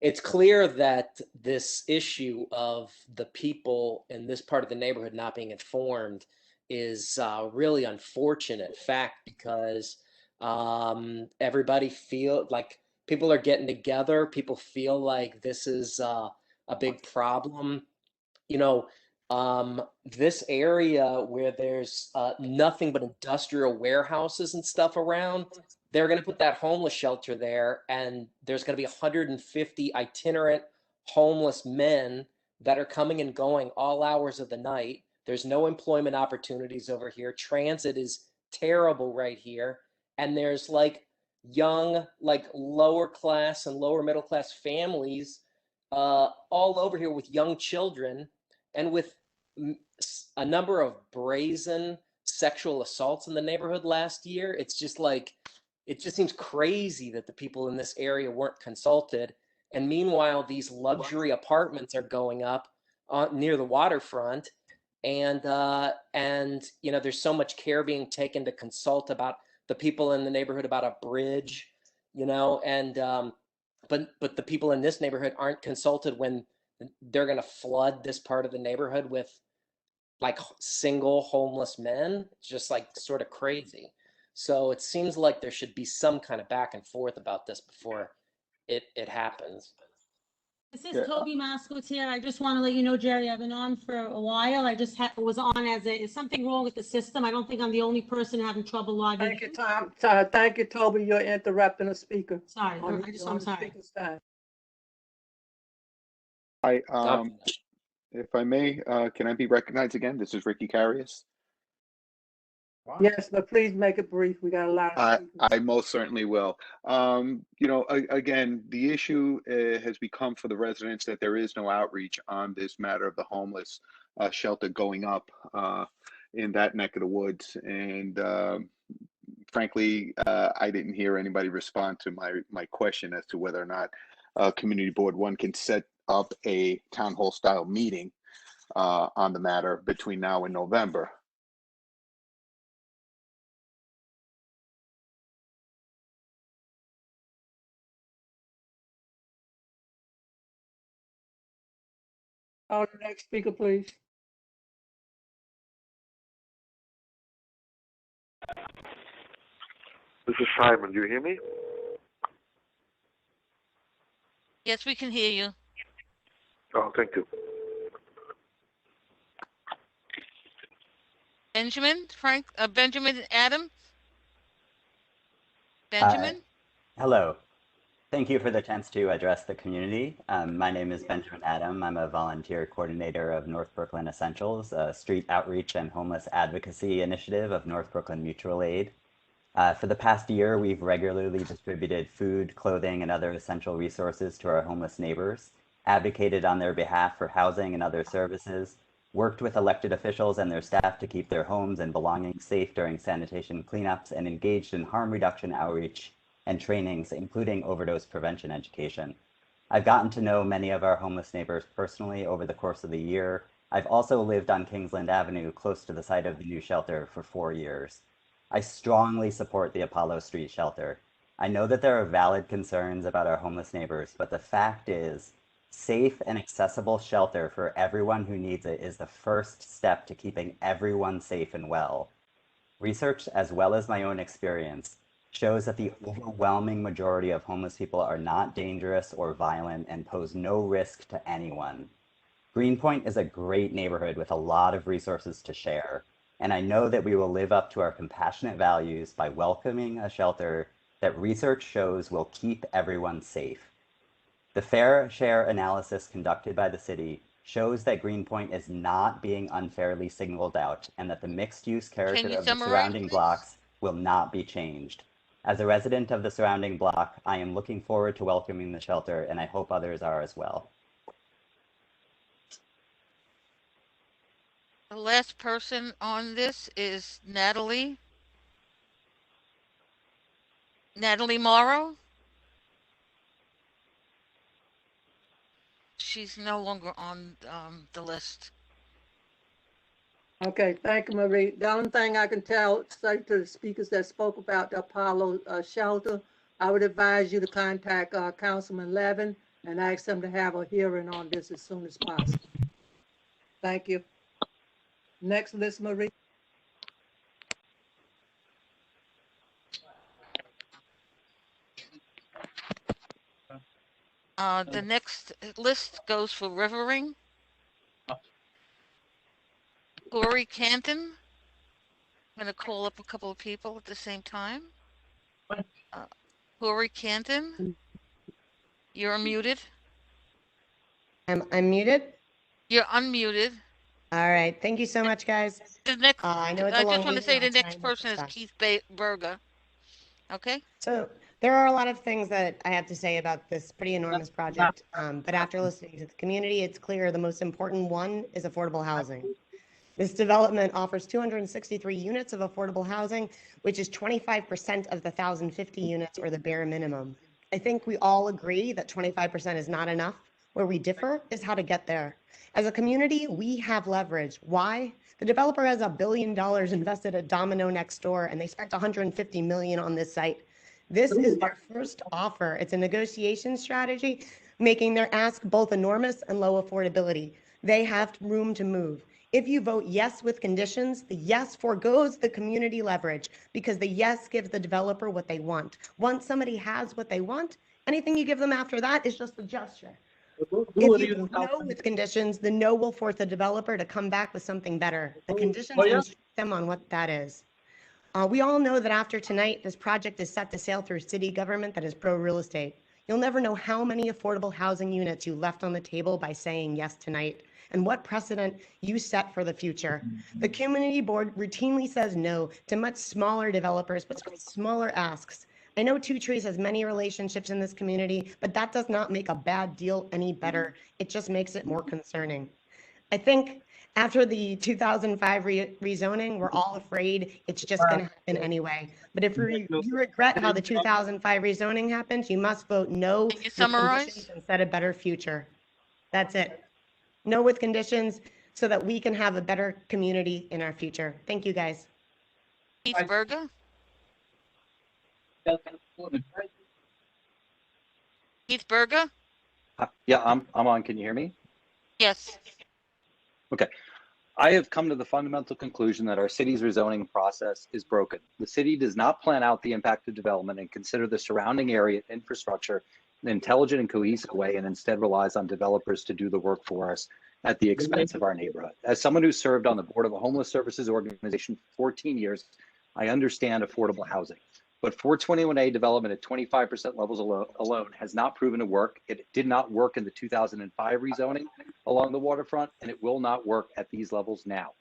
it's clear that this issue of the people in this part of the neighborhood not being informed is really unfortunate fact, because everybody feel like people are getting together. People feel like this is a big problem. You know, this area where there's nothing but industrial warehouses and stuff around, they're going to put that homeless shelter there, and there's going to be 150 itinerant homeless men that are coming and going all hours of the night. There's no employment opportunities over here. Transit is terrible right here. And there's like young, like lower class and lower middle class families all over here with young children and with a number of brazen sexual assaults in the neighborhood last year. It's just like, it just seems crazy that the people in this area weren't consulted. And meanwhile, these luxury apartments are going up near the waterfront. And there's so much care being taken to consult about the people in the neighborhood about a bridge, but the people in this neighborhood aren't consulted when they're going to flood this part of the neighborhood with like single homeless men. It's just like sort of crazy. So it seems like there should be some kind of back and forth about this before it happens. This is Toby Moskowitz here. I just want to let you know, Jerry, I've been on for a while. I just was on is something wrong with the system? I don't think I'm the only person having trouble logging. Thank you, Tom. Thank you, Toby. You're interrupting the speaker. Sorry, I'm sorry. If I may, can I be recognized again? This is Ricky Carius. Yes, but please make it brief. We got a lot of people. I most certainly will. Again, the issue has become for the residents that there is no outreach on this matter of the homeless shelter going up in that neck of the woods. And frankly, I didn't hear anybody respond to my question as to whether or not Community Board One can set up a town hall style meeting on the matter between now and November. Oh, the next speaker, please. This is Simon. Do you hear me? Yes, we can hear you. Oh, thank you. Benjamin Adam? Benjamin? Hello. Thank you for the chance to address the community. My name is Benjamin Adam. I'm a volunteer coordinator of North Brooklyn Essentials, a street outreach and homeless advocacy initiative of North Brooklyn Mutual Aid. For the past year, we've regularly distributed food, clothing, and other essential resources to our homeless neighbors, advocated on their behalf for housing and other services, worked with elected officials and their staff to keep their homes and belongings safe during sanitation cleanups, and engaged in harm reduction outreach and trainings, including overdose prevention education. I've gotten to know many of our homeless neighbors personally over the course of the year. I've also lived on Kingsland Avenue, close to the site of the new shelter, for 4 years. I strongly support the Apollo Street shelter. I know that there are valid concerns about our homeless neighbors, but the fact is, safe and accessible shelter for everyone who needs it is the first step to keeping everyone safe and well. Research, as well as my own experience, shows that the overwhelming majority of homeless people are not dangerous or violent and pose no risk to anyone. Greenpoint is a great neighborhood with a lot of resources to share, and I know that we will live up to our compassionate values by welcoming a shelter that research shows will keep everyone safe. The fair share analysis conducted by the city shows that Greenpoint is not being unfairly singled out and that the mixed-use character you of the summarize, surrounding please? blocks will not be changed. As a resident of the surrounding block, I am looking forward to welcoming the shelter, and I hope others are as well. The last person on this is Natalie. Natalie Morrow. She's no longer on the list. Okay, thank you, Marie. The only thing I can say to the speakers that spoke about the Apollo shelter, I would advise you to contact Councilman Levin and ask him to have a hearing on this as soon as possible. Thank you. Next list, Marie. The next list goes for Rivering. Corey Canton. I'm going to call up a couple of people at the same time. Corey Canton, you're muted. I'm muted? You're unmuted. All right. Thank you so much, guys. The next, I know it's a I long just want to meeting. say the I'll try next and make person this is fast. Keith Berger. Okay? So there are a lot of things that I have to say about this pretty enormous project. But after listening to the community, it's clear the most important one is affordable housing. This development offers 263 units of affordable housing, which is 25% of the 1,050 units or the bare minimum. I think we all agree that 25% is not enough. Where we differ is how to get there. As a community, we have leverage. Why? The developer has $1 billion invested at Domino next door, and they spent $150 million on this site. This is their first offer. It's a negotiation strategy, making their ask both enormous and low affordability. They have room to move. If you vote yes with conditions, the yes forgoes the community leverage because the yes gives the developer what they want. Once somebody has what they want, anything you give them after that is just a gesture. If you vote no with conditions, the no will force the developer to come back with something better. The conditions instruct them on what that is. We all know that after tonight, this project is set to sail through city government that is pro-real estate. You'll never know how many affordable housing units you left on the table by saying yes tonight, and what precedent you set for the future. The community board routinely says no to much smaller developers, but smaller asks. I know Two Trees has many relationships in this community, but that does not make a bad deal any better. It just makes it more concerning. I think after the 2005 rezoning, we're all afraid it's just going to happen anyway. But if you regret how the 2005 rezoning happened, you must vote no Can you with summarize? conditions and set a better future. That's it. No with conditions so that we can have a better community in our future. Thank you, guys. Keith Berger. Keith Berger. Yeah, I'm on. Can you hear me? Yes. Okay. I have come to the fundamental conclusion that our city's rezoning process is broken. The city does not plan out the impact of development and consider the surrounding area infrastructure in an intelligent and cohesive way, and instead relies on developers to do the work for us at the expense of our neighborhood. As someone who served on the board of a homeless services organization for 14 years, I understand affordable housing. But 421A development at 25% levels alone has not proven to work. It did not work in the 2005 rezoning along the waterfront, and it will not work at these levels now.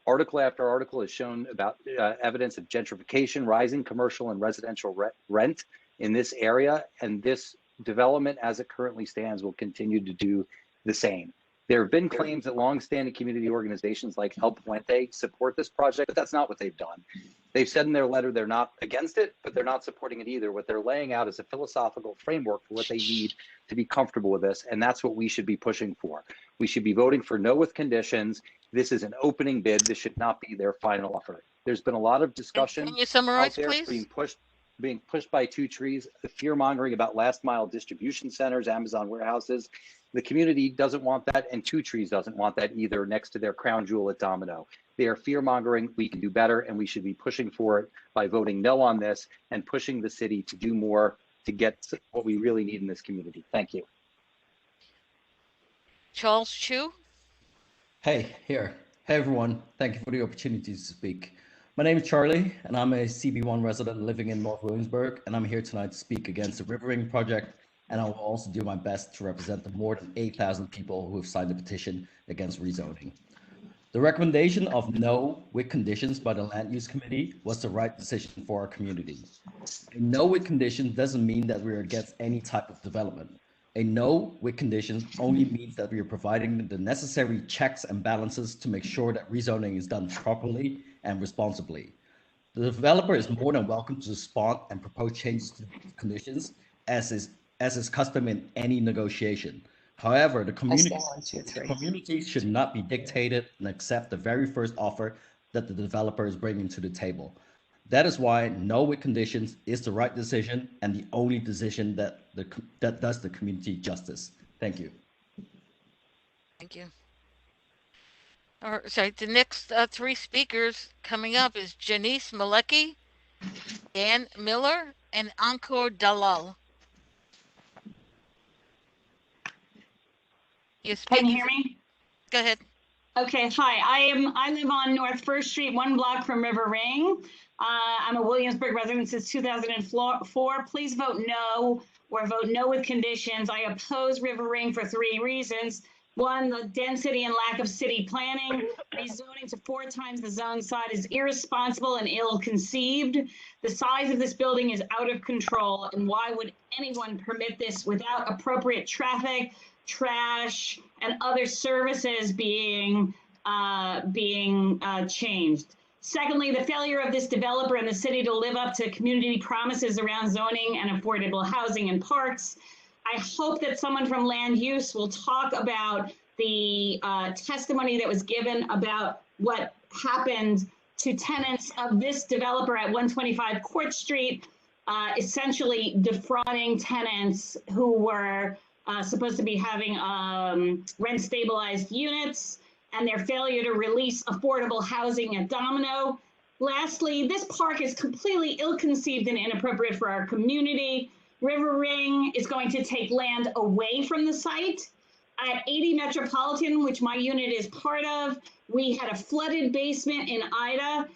Article after article has shown about evidence of gentrification, rising commercial and residential rent in this area, and this development as it currently stands will continue to do the same. There have been claims that longstanding community organizations like El Puente support this project, but that's not what they've done. They've said in their letter they're not against it, but they're not supporting it either. What they're laying out is a philosophical framework for what they need to be comfortable with this, and that's what we should be pushing for. We should be voting for no with conditions. This is an opening bid. This should not be their final offer. There's been a lot of discussion Can you summarize, out there please? being pushed by two trees, the fear mongering about last mile distribution centers, Amazon warehouses. The community doesn't want that, and Two Trees doesn't want that either next to their crown jewel at Domino. They are fear mongering. We can do better, and we should be pushing for it by voting no on this and pushing the city to do more to get what we really need in this community. Thank you. Charles Chu? Hey, here. Hey, everyone. Thank you for the opportunity to speak. My name is Charlie, and I'm a CB1 resident living in North Williamsburg, and I'm here tonight to speak against the River Ring project, and I will also do my best to represent the more than 8,000 people who have signed the petition against rezoning. The recommendation of no with conditions by the Land Use Committee was the right decision for our community. A no with conditions doesn't mean that we're against any type of development. A no with conditions only means that we are providing the necessary checks and balances to make sure that rezoning is done properly and responsibly. The developer is more than welcome to respond and propose changes to conditions as is custom in any negotiation. However, the community should not be dictated and accept the very first offer that the developer is bringing to the table. That is why no with conditions is the right decision and the only decision that does the community justice. Thank you. Thank you. All right, sorry, the next three speakers coming up is Janice Malecki, Dan Miller, and Ankur Dalal. Can you hear me? Go ahead. Okay, hi. I live on North First Street, 1 block from River Ring. I'm a Williamsburg resident since 2004. Please vote no or vote no with conditions. I oppose River Ring for 3 reasons. 1, the density and lack of city planning. Rezoning to 4 times the zone size is irresponsible and ill-conceived. The size of this building is out of control, and why would anyone permit this without appropriate traffic, trash, and other services being changed? Secondly, the failure of this developer and the city to live up to community promises around zoning and affordable housing and parks. I hope that someone from land use will talk about the testimony that was given about what happened to tenants of this developer at 125 Court Street, essentially defrauding tenants who were supposed to be having rent stabilized units, and their failure to release affordable housing at Domino. Lastly, this park is completely ill-conceived and inappropriate for our community. River Ring is going to take land away from the site. At 80 Metropolitan, which my unit is part of, we had a flooded basement in Ida.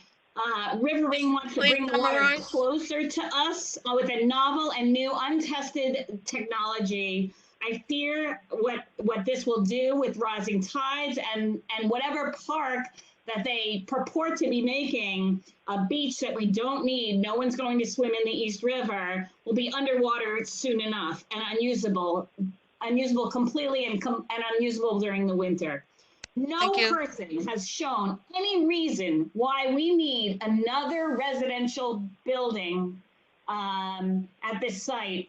River Ring wants to bring the water closer to us with a novel and new untested technology. I fear what this will do with rising tides and whatever park that they purport to be making, a beach that we don't need, no one's going to swim in the East River, will be underwater soon enough and unusable completely and unusable during the winter. No person has shown any reason why we need another residential building at this site.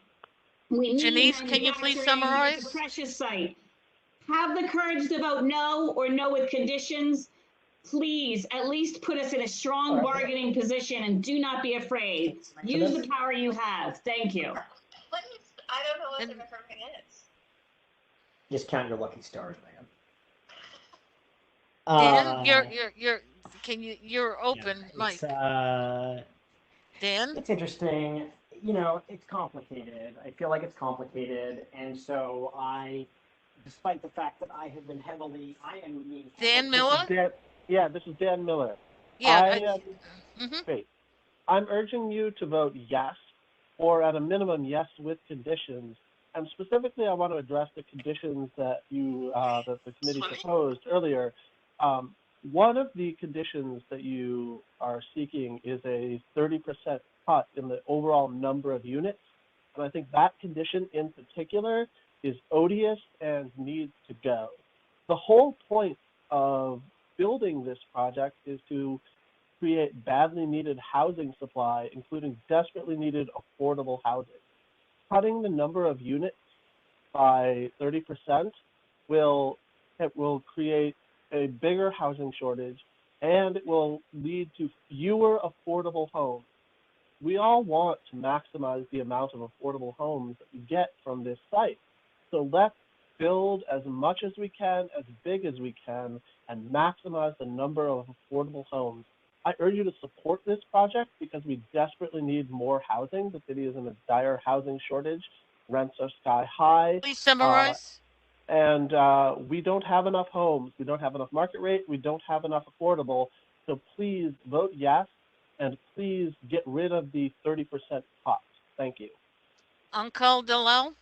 We need Janice, can you please summarize? It's a precious site. Have the courage to vote no or no with conditions. Please, at least put us in a strong bargaining position and do not be afraid. Use the power you have. Thank you. I don't know what the River Ring is. Just count your lucky stars, Dan, man. you're open, Mike. Dan? It's interesting. You know, it's complicated. I feel like it's complicated. And so despite the fact that I have been Dan Miller? This is Dan Miller. Yeah. I'm urging you to vote yes, or at a minimum, yes with conditions. And specifically, I want to address the conditions that the committee proposed earlier. one of the conditions that you are seeking is a 30% cut in the overall number of units. And I think that condition in particular is odious and needs to go. The whole point of building this project is to create badly needed housing supply, including desperately needed affordable housing. Cutting the number of units by 30% will create a bigger housing shortage, and it will lead to fewer affordable homes. We all want to maximize the amount of affordable homes that we get from this site. So let's build as much as we can, as big as we can, and maximize the number of affordable homes. I urge you to support this project because we desperately need more housing. The city is in a dire housing shortage. Rents are sky high. Please summarize. And we don't have enough homes. We don't have enough market rate. We don't have enough affordable. So please vote yes, and please get rid of the 30% cut. Thank you. Uncle Dalal.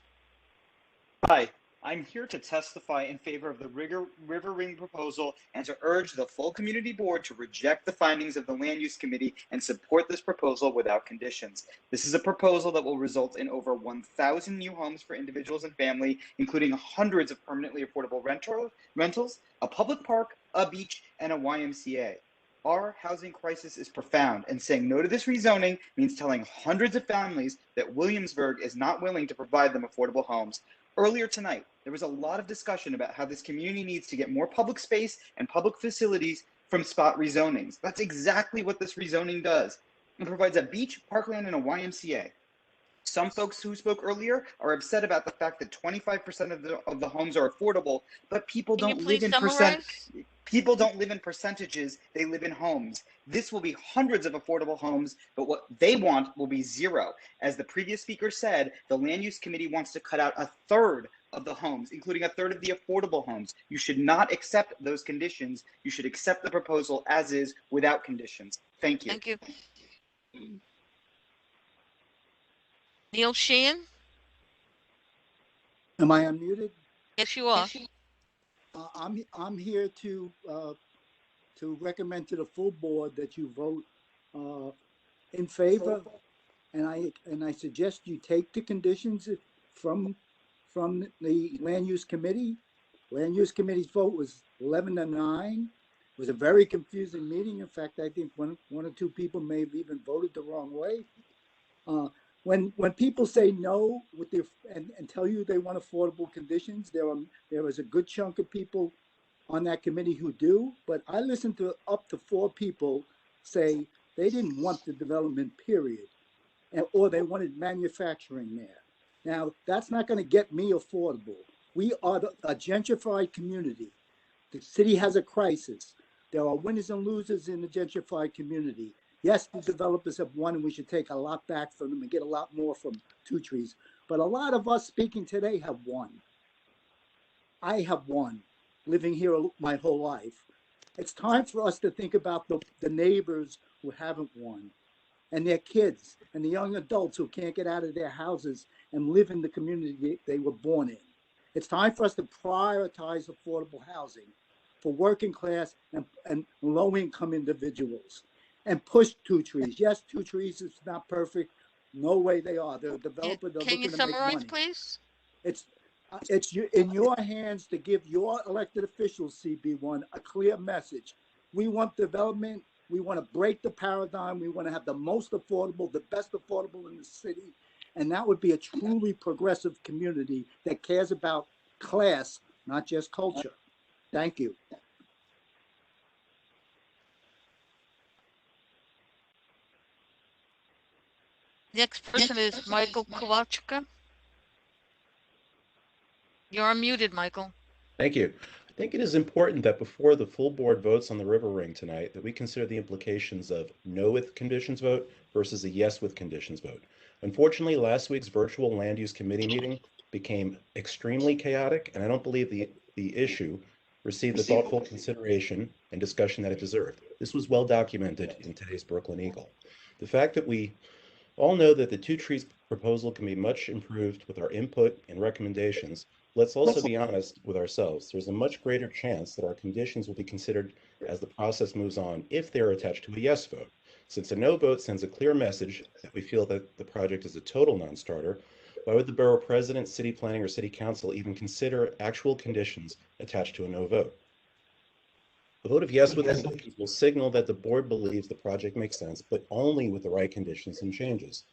Hi, I'm here to testify in favor of the River Ring proposal and to urge the full community board to reject the findings of the Land Use Committee and support this proposal without conditions. This is a proposal that will result in over 1,000 new homes for individuals and family, including hundreds of permanently affordable rentals, a public park, a beach, and a YMCA. Our housing crisis is profound, and saying no to this rezoning means telling hundreds of families that Williamsburg is not willing to provide them affordable homes. Earlier tonight, there was a lot of discussion about how this community needs to get more public space and public facilities from spot rezonings. That's exactly what this rezoning does. It provides a beach, parkland, and a YMCA. Some folks who spoke earlier are upset about the fact that 25% of the homes are affordable, but people don't live in People don't live in percentages, they live in homes. This will be hundreds of affordable homes, but what they want will be zero. As the previous speaker said, the Land Use Committee wants to cut out a third of the homes, including a third of the affordable homes. You should not accept those conditions. You should accept the proposal as is without conditions. Thank you. Thank you. Neil Sheehan? Am I unmuted? Yes, you are. I'm here to recommend to the full board that you vote in favor, and I suggest you take the conditions from the Land Use Committee. Land Use Committee's vote was 11-9. It was a very confusing meeting. In fact, I think one or two people may have even voted the wrong way. When people say no with and tell you they want affordable conditions, there is a good chunk of people on that committee who do. But I listened to up to 4 people say they didn't want the development, period, or they wanted manufacturing there. Now that's not going to get me affordable. We are a gentrified community. The city has a crisis. There are winners and losers in the gentrified community. Yes, the developers have won, and we should take a lot back from them and get a lot more from Two Trees. But a lot of us speaking today have won. I have won, living here my whole life. It's time for us to think about the neighbors who haven't won, and their kids, and the young adults who can't get out of their houses and live in the community they were born in. It's time for us to prioritize affordable housing for working class and low-income individuals. And push Two Trees. Yes, Two Trees is not perfect. No way they are. They're a developer. They're Can you looking to make summarize, money. please? It's in your hands to give your elected officials, CB1, a clear message. We want development. We want to break the paradigm. We want to have the most affordable, the best affordable in the city. And that would be a truly progressive community that cares about class, not just culture. Thank you. Next person is Michael Kowalczyk. You're unmuted, Michael. Thank you. I think it is important that before the full board votes on the River Ring tonight, that we consider the implications of no with conditions vote versus a yes with conditions vote. Unfortunately, last week's virtual land use committee meeting became extremely chaotic, and I don't believe the issue received the thoughtful consideration and discussion that it deserved. This was well documented in today's Brooklyn Eagle. The fact that we all know that the Two Trees proposal can be much improved with our input and recommendations let's also be honest with ourselves. There's a much greater chance that our conditions will be considered as the process moves on if they're attached to a yes vote. Since a no vote sends a clear message that we feel that the project is a total non-starter, why would the borough president, city planning, or city council even consider actual conditions attached to a no vote? The vote of yes with conditions will signal that the board believes the project makes sense, but only with the right conditions and changes.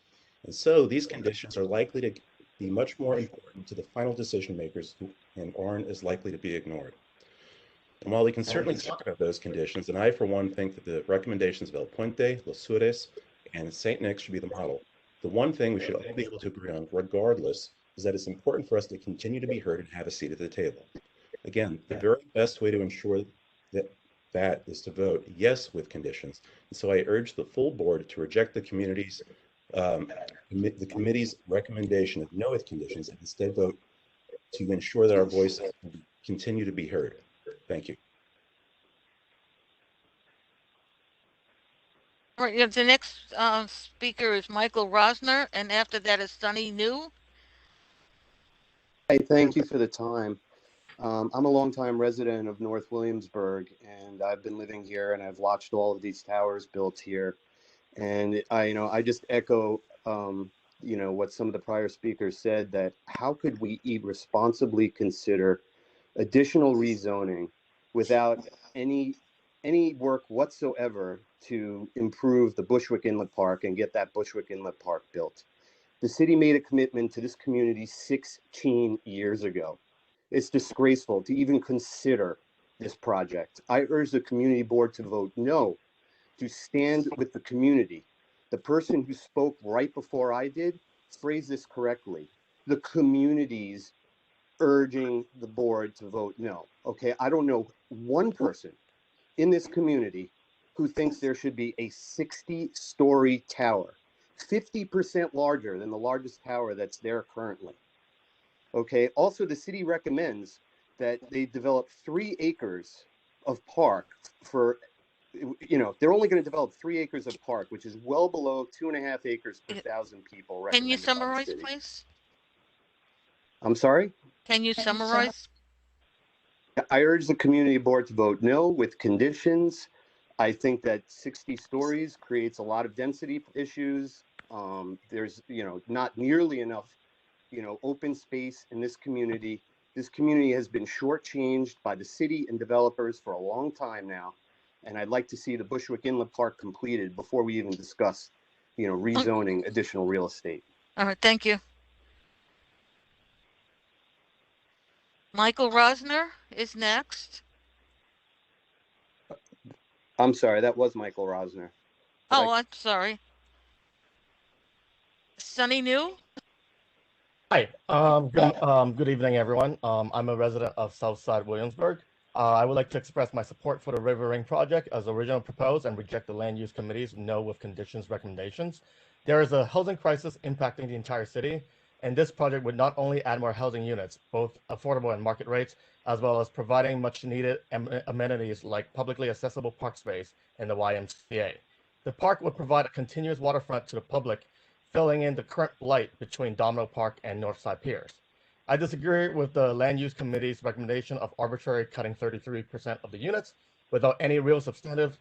And so these conditions are likely to be much more important to the final decision makers and aren't as likely to be ignored. And while we can certainly talk about those conditions, and I, for one, think that the recommendations of El Puente, Los Sures, and St. Nick's should be the model, the one thing we should all be able to agree on, regardless, is that it's important for us to continue to be heard and have a seat at the table. Again, the very best way to ensure that is to vote yes with conditions. And so I urge the full board to reject the committee's recommendation of no with conditions and instead vote to ensure that our voices continue to be heard. Thank you. All right, the next speaker is Michael Rosner, and after that is Sunny New. Hey, thank you for the time. I'm a longtime resident of North Williamsburg, and I've been living here, and I've watched all of these towers built here. And I just echo, what some of the prior speakers said, that how could we responsibly consider additional rezoning without any work whatsoever to improve the Bushwick Inlet Park and get that Bushwick Inlet Park built? The city made a commitment to this community 16 years ago. It's disgraceful to even consider this project. I urge the community board to vote no, to stand with the community. The person who spoke right before I did phrased this correctly. The community's urging the board to vote no. Okay, I don't know one person in this community who thinks there should be a 60-story tower, 50% larger than the largest tower that's there currently. Okay, also the city recommends that they develop 3 acres of park for, they're only going to develop 3 acres of park, which is well below 2.5 acres per 1,000 people. Can you recommended by the summarize, city. please? I'm sorry? Can you summarize? I urge the community board to vote no with conditions. I think that 60 stories creates a lot of density issues. There's, not nearly enough, open space in this community. This community has been shortchanged by the city and developers for a long time now. And I'd like to see the Bushwick Inlet Park completed before we even discuss, rezoning additional real estate. All right, thank you. Michael Rosner is next. I'm sorry, that was Michael Rosner. Oh, I'm sorry. Sunny New? Hi, good evening, everyone. I'm a resident of Southside Williamsburg. I would like to express my support for the River Ring project as originally proposed and reject the Land Use Committee's no with conditions recommendations. There is a housing crisis impacting the entire city, and this project would not only add more housing units, both affordable and market rates, as well as providing much needed amenities like publicly accessible park space in the YMCA. The park would provide a continuous waterfront to the public, filling in the current blight between Domino Park and Northside Piers. I disagree with the Land Use Committee's recommendation of arbitrary cutting 33% of the units without any real substantive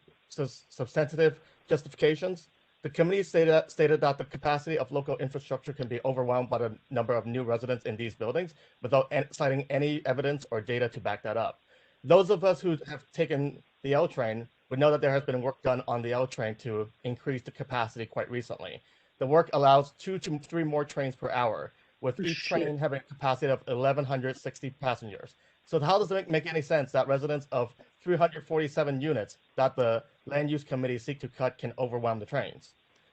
justifications. The committee stated that the capacity of local infrastructure can be overwhelmed by the number of new residents in these buildings without citing any evidence or data to back that up. Those of us who have taken the L train would know that there has been work done on the L train to increase the capacity quite recently. The work allows 2 to 3 more trains per hour, with each train having a capacity of 1,160 passengers. So how does it make any sense that residents of 347 units that the Land Use Committee seek to cut can overwhelm the trains?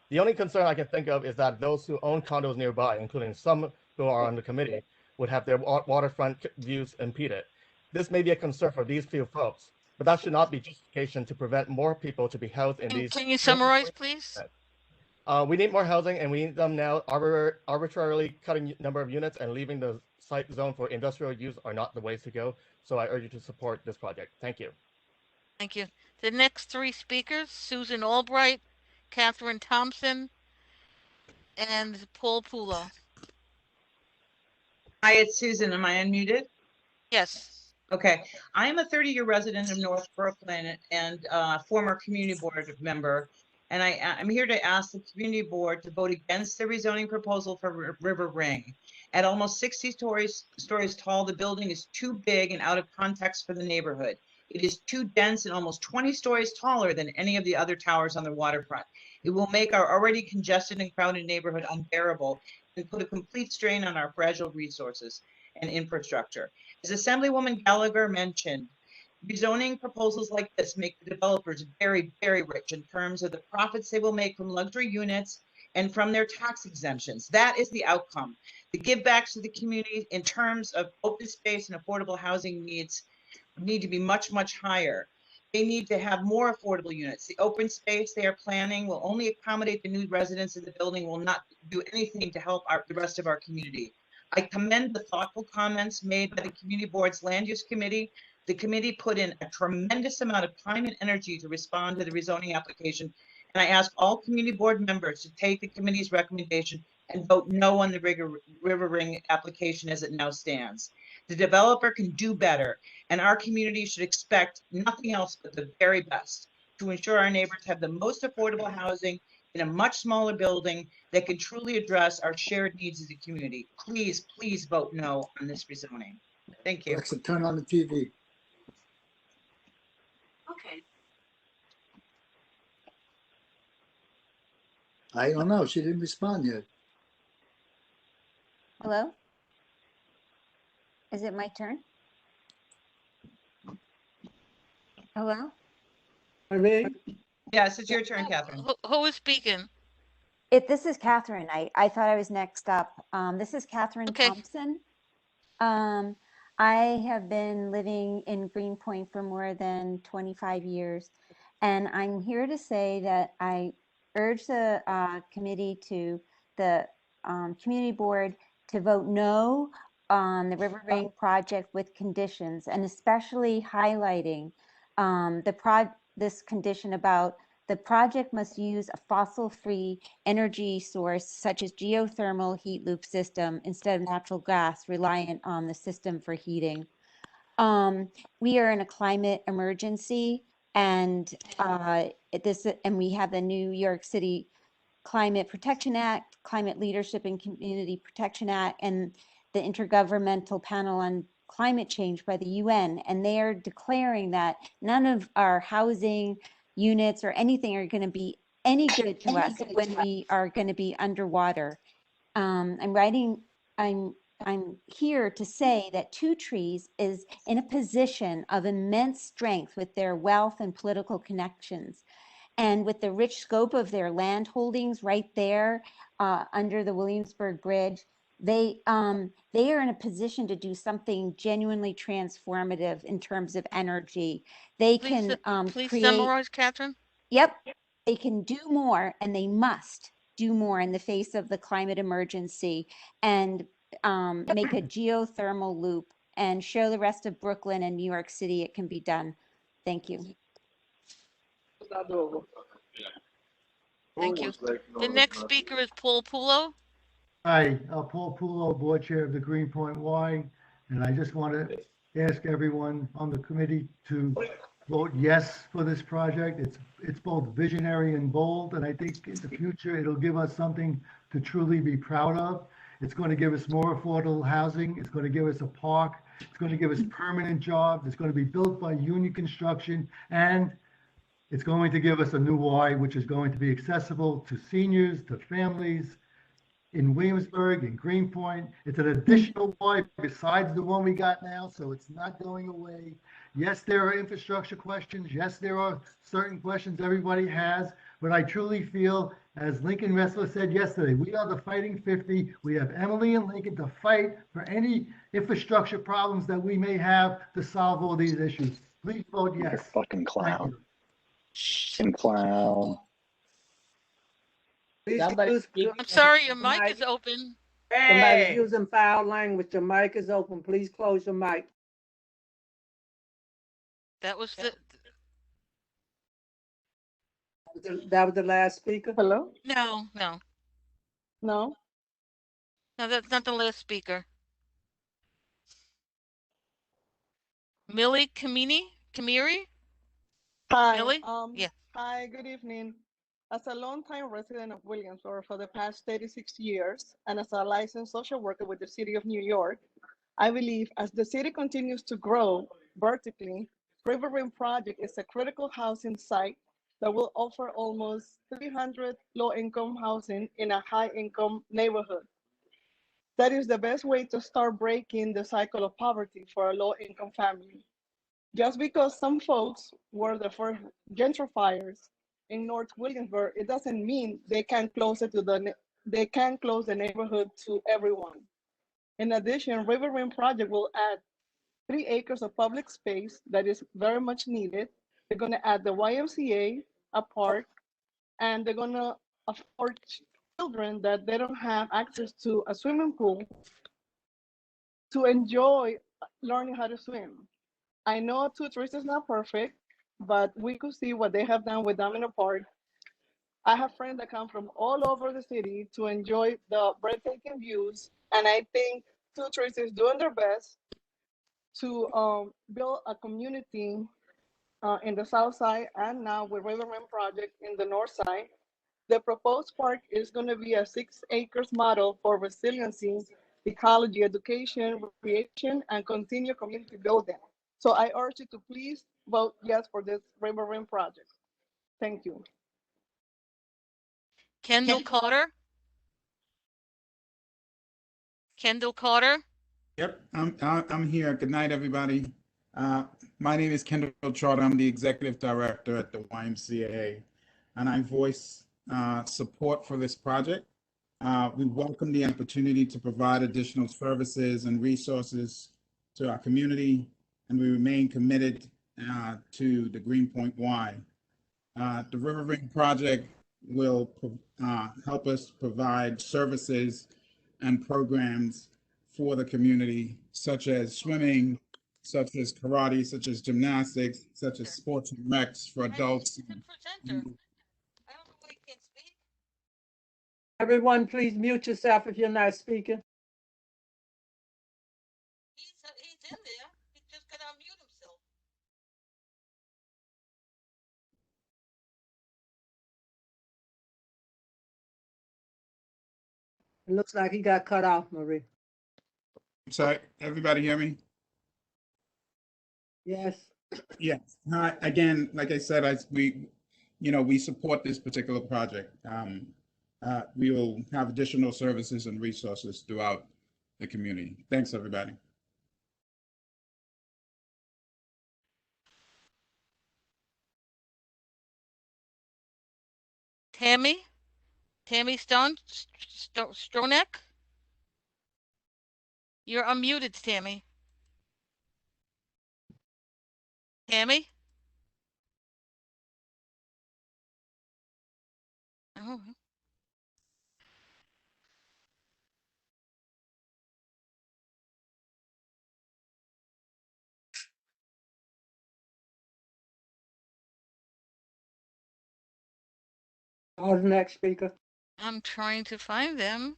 The only concern I can think of is that those who own condos nearby, including some who are on the committee, would have their waterfront views impeded. This may be a concern for these few folks, but that should not be justification to prevent more people to be housed in these. Can you summarize, please? We need more housing, and we need them now. Arbitrarily cutting number of units and leaving the site zone for industrial use are not the ways to go. So I urge you to support this project. Thank you. Thank you. The next 3 speakers, Susan Albright, Catherine Thompson, and Paul Pulo. Hi, it's Susan. Am I unmuted? Yes. Okay. I am a 30-year resident of North Brooklyn and former community board member. And I'm here to ask the community board to vote against the rezoning proposal for River Ring. At almost 60 stories tall, the building is too big and out of context for the neighborhood. It is too dense and almost 20 stories taller than any of the other towers on the waterfront. It will make our already congested and crowded neighborhood unbearable and put a complete strain on our fragile resources and infrastructure. As Assemblywoman Gallagher mentioned, rezoning proposals like this make the developers very, very rich in terms of the profits they will make from luxury units and from their tax exemptions. That is the outcome. The give backs to the community in terms of open space and affordable housing needs need to be much, much higher. They need to have more affordable units. The open space they are planning will only accommodate the new residents in the building, will not do anything to help the rest of our community. I commend the thoughtful comments made by the community board's land use committee. The committee put in a tremendous amount of time and energy to respond to the rezoning application. And I ask all community board members to take the committee's recommendation and vote no on the River Ring application as it now stands. The developer can do better, and our community should expect nothing else but the very best to ensure our neighbors have the most affordable housing in a much smaller building that can truly address our shared needs as a community. Please, please vote no on this rezoning. Thank you. Alexa, turn on the TV. Okay. I don't know. She didn't respond yet. Hello? Is it my turn? Hello? Yes, it's your turn, Catherine. Who is speaking? This is Catherine. I thought I was next up. This is Catherine Thompson. I have been living in Greenpoint for more than 25 years, and I'm here to say that I urge the committee to the community board to vote no on the River Ring project with conditions, and especially highlighting this condition about the project must use a fossil-free energy source such as geothermal heat loop system instead of natural gas reliant on the system for heating. We are in a climate emergency, and we have the New York City Climate Protection Act, Climate Leadership and Community Protection Act, and the Intergovernmental Panel on Climate Change by the UN, and they are declaring that none of our housing units or anything are going to be any good to us when we are going to be underwater. I'm here to say that Two Trees is in a position of immense strength with their wealth and political connections. And with the rich scope of their land holdings right there under the Williamsburg Bridge, they are in a position to do something genuinely transformative in terms of energy. They can please create. summarize, Catherine. Yep, they can do more, and they must do more in the face of the climate emergency, and make a geothermal loop and show the rest of Brooklyn and New York City it can be done. Thank you. Thank you. The next speaker is Paul Pulo. Hi, Paul Pulo, Board Chair of the Greenpoint Y, and I just want to ask everyone on the committee to vote yes for this project. It's both visionary and bold, and I think in the future it'll give us something to truly be proud of. It's going to give us more affordable housing. It's going to give us a park. It's going to give us permanent jobs. It's going to be built by union construction, and it's going to give us a new Y, which is going to be accessible to seniors, to families in Williamsburg, in Greenpoint. It's an additional Y besides the one we got now, so it's not going away. Yes, there are infrastructure questions. Yes, there are certain questions everybody has, but I truly feel, as Lincoln Ressler said yesterday, we are the Fighting 50. We have Emily and Lincoln to fight for any infrastructure problems that we may have to solve all these issues. Please vote yes. You're fucking clown. Thank you. Fucking clown. I'm sorry, your mic is open. Somebody's using foul language. Your mic is open. Please close your mic. That was the. That was the last speaker? Hello? No. No? No, that's not the last speaker. Millie Kamiri? Hi, Millie? Yeah. hi, good evening. As a longtime resident of Williamsburg for the past 36 years, and as a licensed social worker with the City of New York, I believe as the city continues to grow vertically, River Rim Project is a critical housing site that will offer almost 300 low-income housing in a high-income neighborhood. That is the best way to start breaking the cycle of poverty for a low-income family. Just because some folks were the first gentrifiers in North Williamsburg, it doesn't mean they can close the neighborhood to everyone. In addition, River Rim Project will add 3 acres of public space that is very much needed. They're going to add the YMCA, a park, and they're going to afford children that they don't have access to a swimming pool to enjoy learning how to swim. I know Two Trees is not perfect, but we could see what they have done with Domino Park. I have friends that come from all over the city to enjoy the breathtaking views, and I think Two Trees is doing their best to build a community in the south side and now with River Rim Project in the north side. The proposed park is going to be a 6 acres model for resiliency, ecology, education, recreation, and continued community building. So I urge you to please vote yes for this River Rim project. Thank you. Kendall Carter? Kendall Carter? Yep, I'm here. Good night, everybody. Uh, my name is Kendall Charter. I'm the executive director at the YMCA, and I voice support for this project. We welcome the opportunity to provide additional services and resources to our community, and we remain committed to the Greenpoint Y. The River Ring project will help us provide services and programs for the community, such as swimming, such as karate, such as gymnastics, such as sports and recs for adults. Everyone, please mute yourself if you're not speaking. He's in there. He's just gonna unmute himself. It looks like he got cut off, Marie. Sorry, everybody hear me? Yes. Yes. Again, like I said, we support this particular project. We will have additional services and resources throughout the community. Thanks, everybody. Tammy Stronek? You're unmuted, Tammy. Tammy? Oh. Who's the next speaker? I'm trying to find them.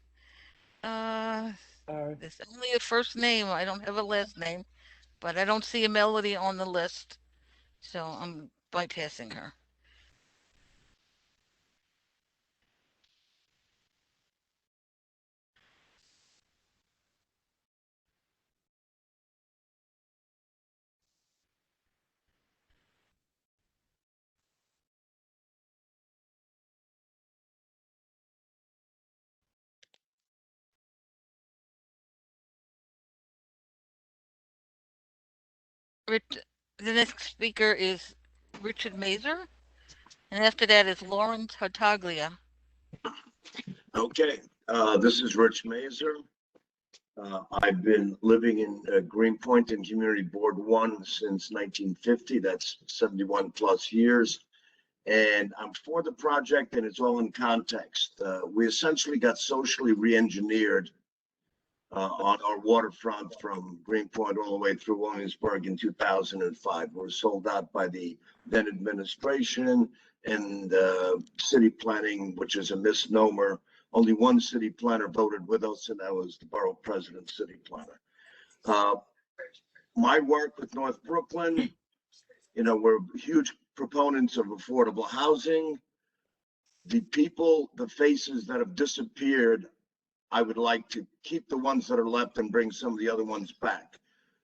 Sorry. There's only a first name. I don't have a last name, but I don't see a Melody on the list, so I'm bypassing her. The next speaker is Richard Mazer, and after that is Lauren Tartaglia. Okay, this is Rich Mazer. I've been living in Greenpoint in Community Board 1 since 1950. That's 71 plus years. And I'm for the project, and it's all in context. We essentially got socially re-engineered on our waterfront from Greenpoint all the way through Williamsburg in 2005. We were sold out by the then administration and city planning, which is a misnomer. Only one city planner voted with us, and that was the borough president city planner. my work with North Brooklyn, we're huge proponents of affordable housing. The people, the faces that have disappeared, I would like to keep the ones that are left and bring some of the other ones back.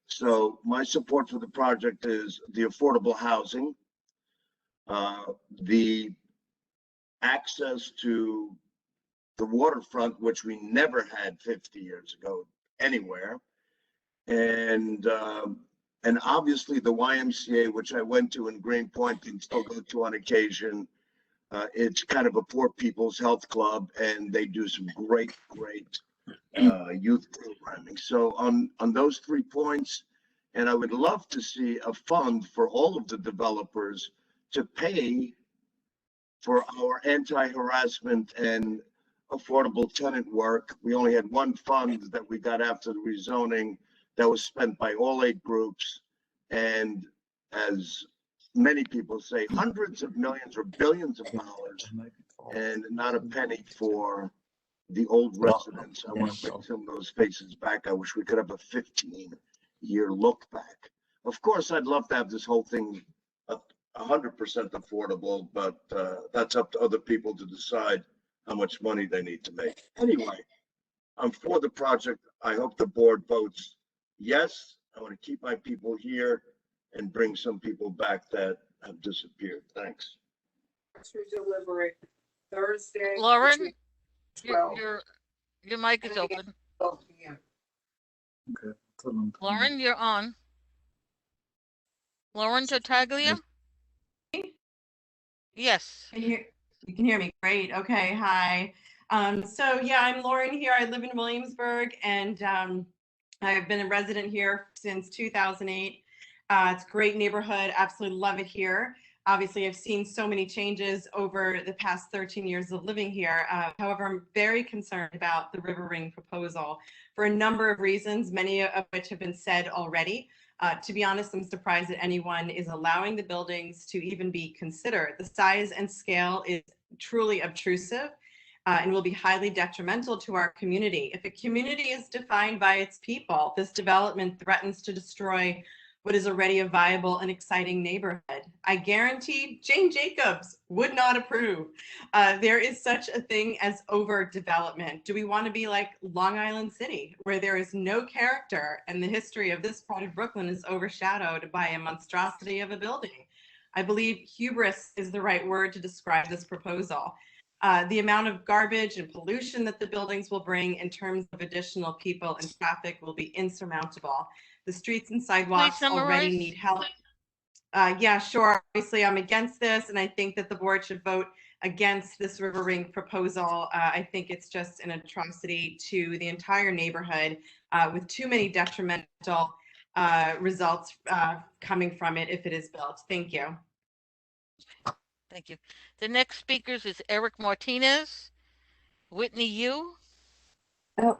So my support for the project is the affordable housing, the access to the waterfront, which we never had 50 years ago anywhere, and obviously the YMCA, which I went to in Greenpoint and still go to on occasion. It's kind of a poor people's health club, and they do some great youth programming. So on those 3 points, and I would love to see a fund for all of the developers to pay for our anti-harassment and affordable tenant work. We only had one fund that we got after the rezoning that was spent by all 8 groups. And as many people say, hundreds of millions or billions of dollars, and not a penny for the old residents. I want to bring some of those faces back. I wish we could have a 15-year look back. Of course, I'd love to have this whole thing 100% affordable, but that's up to other people to decide how much money they need to make. Anyway, I'm for the project. I hope the board votes yes. I want to keep my people here and bring some people back that have disappeared. Thanks. Delivery Thursday. Lauren, your mic is open. Okay. Lauren, you're on. Lauren Tartaglia? Yes. You can hear me. Great. Okay. Hi. So yeah, I'm Lauren here. I live in Williamsburg, and I've been a resident here since 2008. It's a great neighborhood. Absolutely love it here. Obviously, I've seen so many changes over the past 13 years of living here. However, I'm very concerned about the River Ring proposal for a number of reasons, many of which have been said already. To be honest, I'm surprised that anyone is allowing the buildings to even be considered. The size and scale is truly obtrusive and will be highly detrimental to our community. If a community is defined by its people, this development threatens to destroy what is already a viable and exciting neighborhood. I guarantee Jane Jacobs would not approve. There is such a thing as overdevelopment. Do we want to be like Long Island City, where there is no character and the history of this part of Brooklyn is overshadowed by a monstrosity of a building? I believe hubris is the right word to describe this proposal. The amount of garbage and pollution that the buildings will bring in terms of additional people and traffic will be insurmountable. The streets and sidewalks already need help. Yeah, sure. Obviously, I'm against this, and I think that the board should vote against this River Ring proposal. I think it's just an atrocity to the entire neighborhood with too many detrimental results coming from it if it is built. Thank you. Thank you. The next speaker is Eric Martinez. Whitney, you? Oh.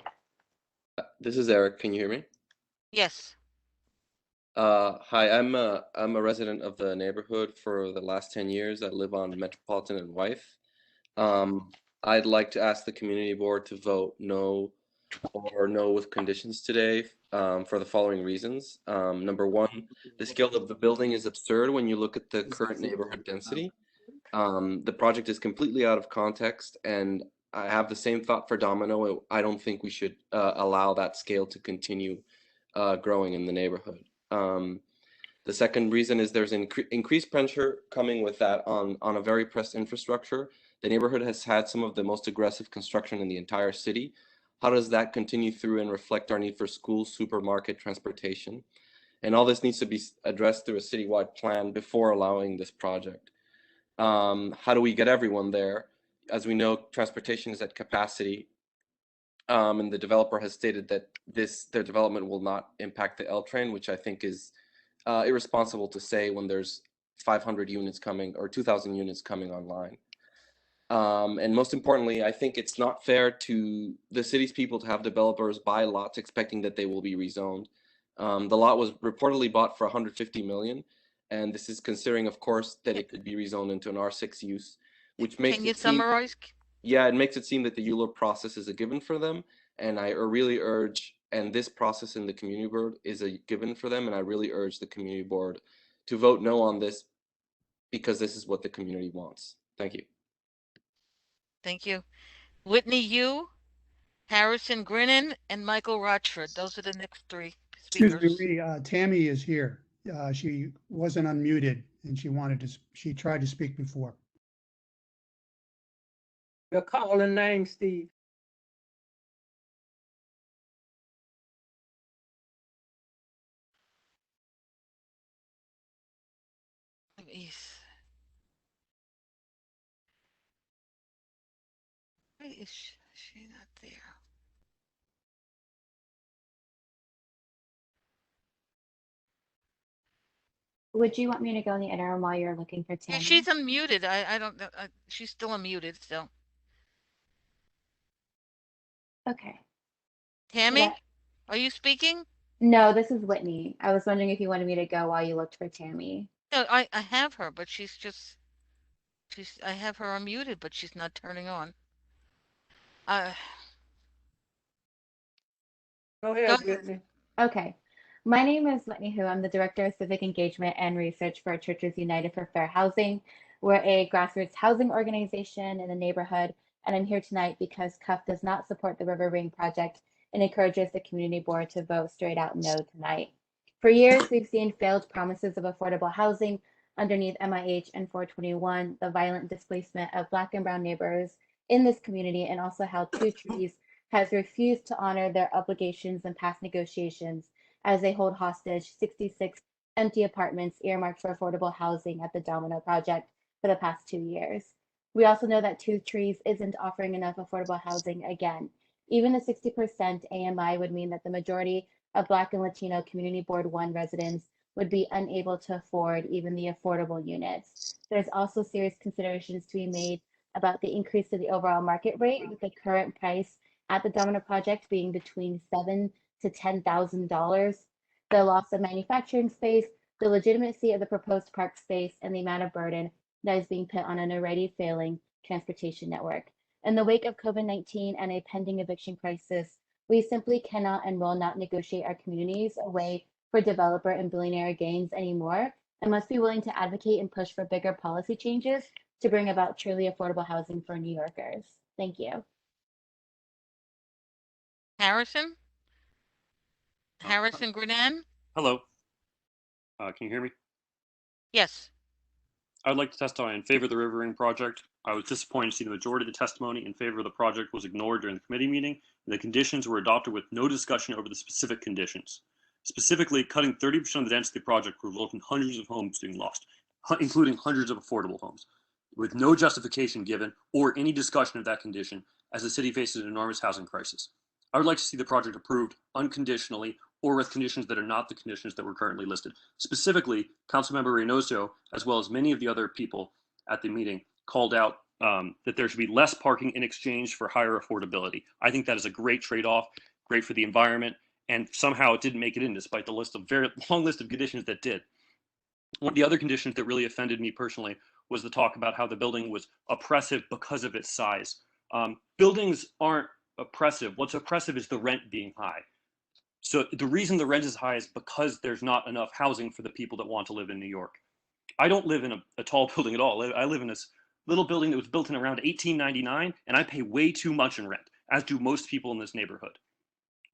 This is Eric. Can you hear me? Yes. Hi, I'm a resident of the neighborhood for the last 10 years. I live on Metropolitan and Wythe. I'd like to ask the community board to vote no or no with conditions today for the following reasons. Number one, the scale of the building is absurd when you look at the current neighborhood density. The project is completely out of context, and I have the same thought for Domino. I don't think we should allow that scale to continue growing in the neighborhood. The second reason is there's increased pressure coming with that on a very pressed infrastructure. The neighborhood has had some of the most aggressive construction in the entire city. How does that continue through and reflect our need for schools, supermarket, transportation? And all this needs to be addressed through a citywide plan before allowing this project. How do we get everyone there? As we know, transportation is at capacity. And the developer has stated that their development will not impact the L train, which I think is irresponsible to say when there's 500 units coming or 2,000 units coming online. And most importantly, I think it's not fair to the city's people to have developers buy lots expecting that they will be rezoned. The lot was reportedly bought for 150 million, and this is considering, of course, that it could be rezoned into an R6 use, which makes Can you summarize? Yeah, it makes it seem that the ULURP process is a given for them, and I really urge and this process in the community board is a given for them. And I really urge the community board to vote no on this because this is what the community wants. Thank you. Thank you. Whitney Yu, Harrison Grinnan, and Michael Rochford. Those are the next three Excuse me, speakers. Tammy is here. She wasn't unmuted and she tried to speak before. You're calling names, Steve. Why is she not there? Would you want me to go in the interim while you're looking for Yeah, Tammy? she's unmuted. I don't know. She's still unmuted still. Okay. Tammy, are you speaking? No, this is Whitney. I was wondering if you wanted me to go while you looked for Tammy. No, I have her, but I have her unmuted, but she's not turning on. Go ahead, Whitney. Okay. My name is Whitney Hu. I'm the Director of Civic Engagement and Research for Churches United for Fair Housing. We're a grassroots housing organization in the neighborhood, and I'm here tonight because CUF does not support the River Ring project and encourages the community board to vote straight out no tonight. For years, we've seen failed promises of affordable housing underneath MIH and 421, the violent displacement of Black and Brown neighbors in this community, and also how Two Trees has refused to honor their obligations in past negotiations as they hold hostage 66 empty apartments earmarked for affordable housing at the Domino project for the past 2 years. We also know that Two Trees isn't offering enough affordable housing again. Even a 60% AMI would mean that the majority of Black and Latino Community Board 1 residents would be unable to afford even the affordable units. There's also serious considerations to be made about the increase to the overall market rate, with the current price at the Domino project being between $7,000 to $10,000. The loss of manufacturing space, the legitimacy of the proposed park space, and the amount of burden that is being put on an already failing transportation network. In the wake of COVID-19 and a pending eviction crisis, we simply cannot and will not negotiate our communities away for developer and billionaire gains anymore, and must be willing to advocate and push for bigger policy changes to bring about truly affordable housing for New Yorkers. Thank you. Harrison? Harrison Grinnan? Hello. Can you hear me? Yes. I'd like to testify in favor of the River Ring project. I was disappointed to see the majority of the testimony in favor of the project was ignored during the committee meeting, and the conditions were adopted with no discussion over the specific conditions. Specifically, cutting 30% of the density of the project would result in hundreds of homes being lost, including hundreds of affordable homes, with no justification given or any discussion of that condition, as the city faces an enormous housing crisis. I would like to see the project approved unconditionally or with conditions that are not the conditions that were currently listed. Specifically, Councilmember Reynoso, as well as many of the other people at the meeting, called out that there should be less parking in exchange for higher affordability. I think that is a great trade-off, great for the environment, and somehow it didn't make it in despite the very long list of conditions that did. One of the other conditions that really offended me personally was the talk about how the building was oppressive because of its size. Buildings aren't oppressive. What's oppressive is the rent being high. So the reason the rent is high is because there's not enough housing for the people that want to live in New York. I don't live in a tall building at all. I live in this little building that was built in around 1899, and I pay way too much in rent, as do most people in this neighborhood.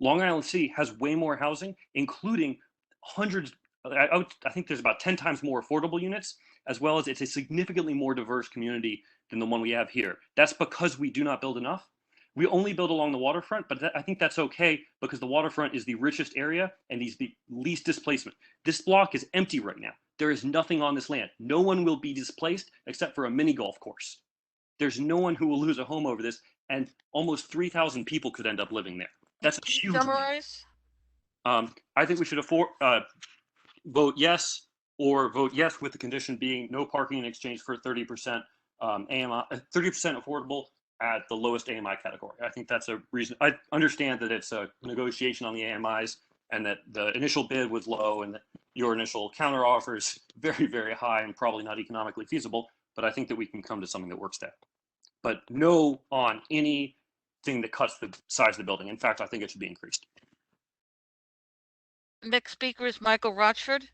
Long Island City has way more housing, including hundreds, I think there's about 10 times more affordable units, as well as it's a significantly more diverse community than the one we have here. That's because we do not build enough. We only build along the waterfront, but I think that's okay because the waterfront is the richest area and needs the least displacement. This block is empty right now. There is nothing on this land. No one will be displaced except for a mini golf course. There's no one who will lose a home over this, and almost 3,000 people could end up living there. That's a huge. Summarize. I think we should vote yes, or vote yes with the condition being no parking in exchange for 30% AMI, 30% affordable at the lowest AMI category. I think that's a reason. I understand that it's a negotiation on the AMIs and that the initial bid was low and that your initial counter offer is very, very high and probably not economically feasible, but I think that we can come to something that works there. But no on anything that cuts the size of the building. In fact, I think it should be increased. Next speaker is Michael Rochford.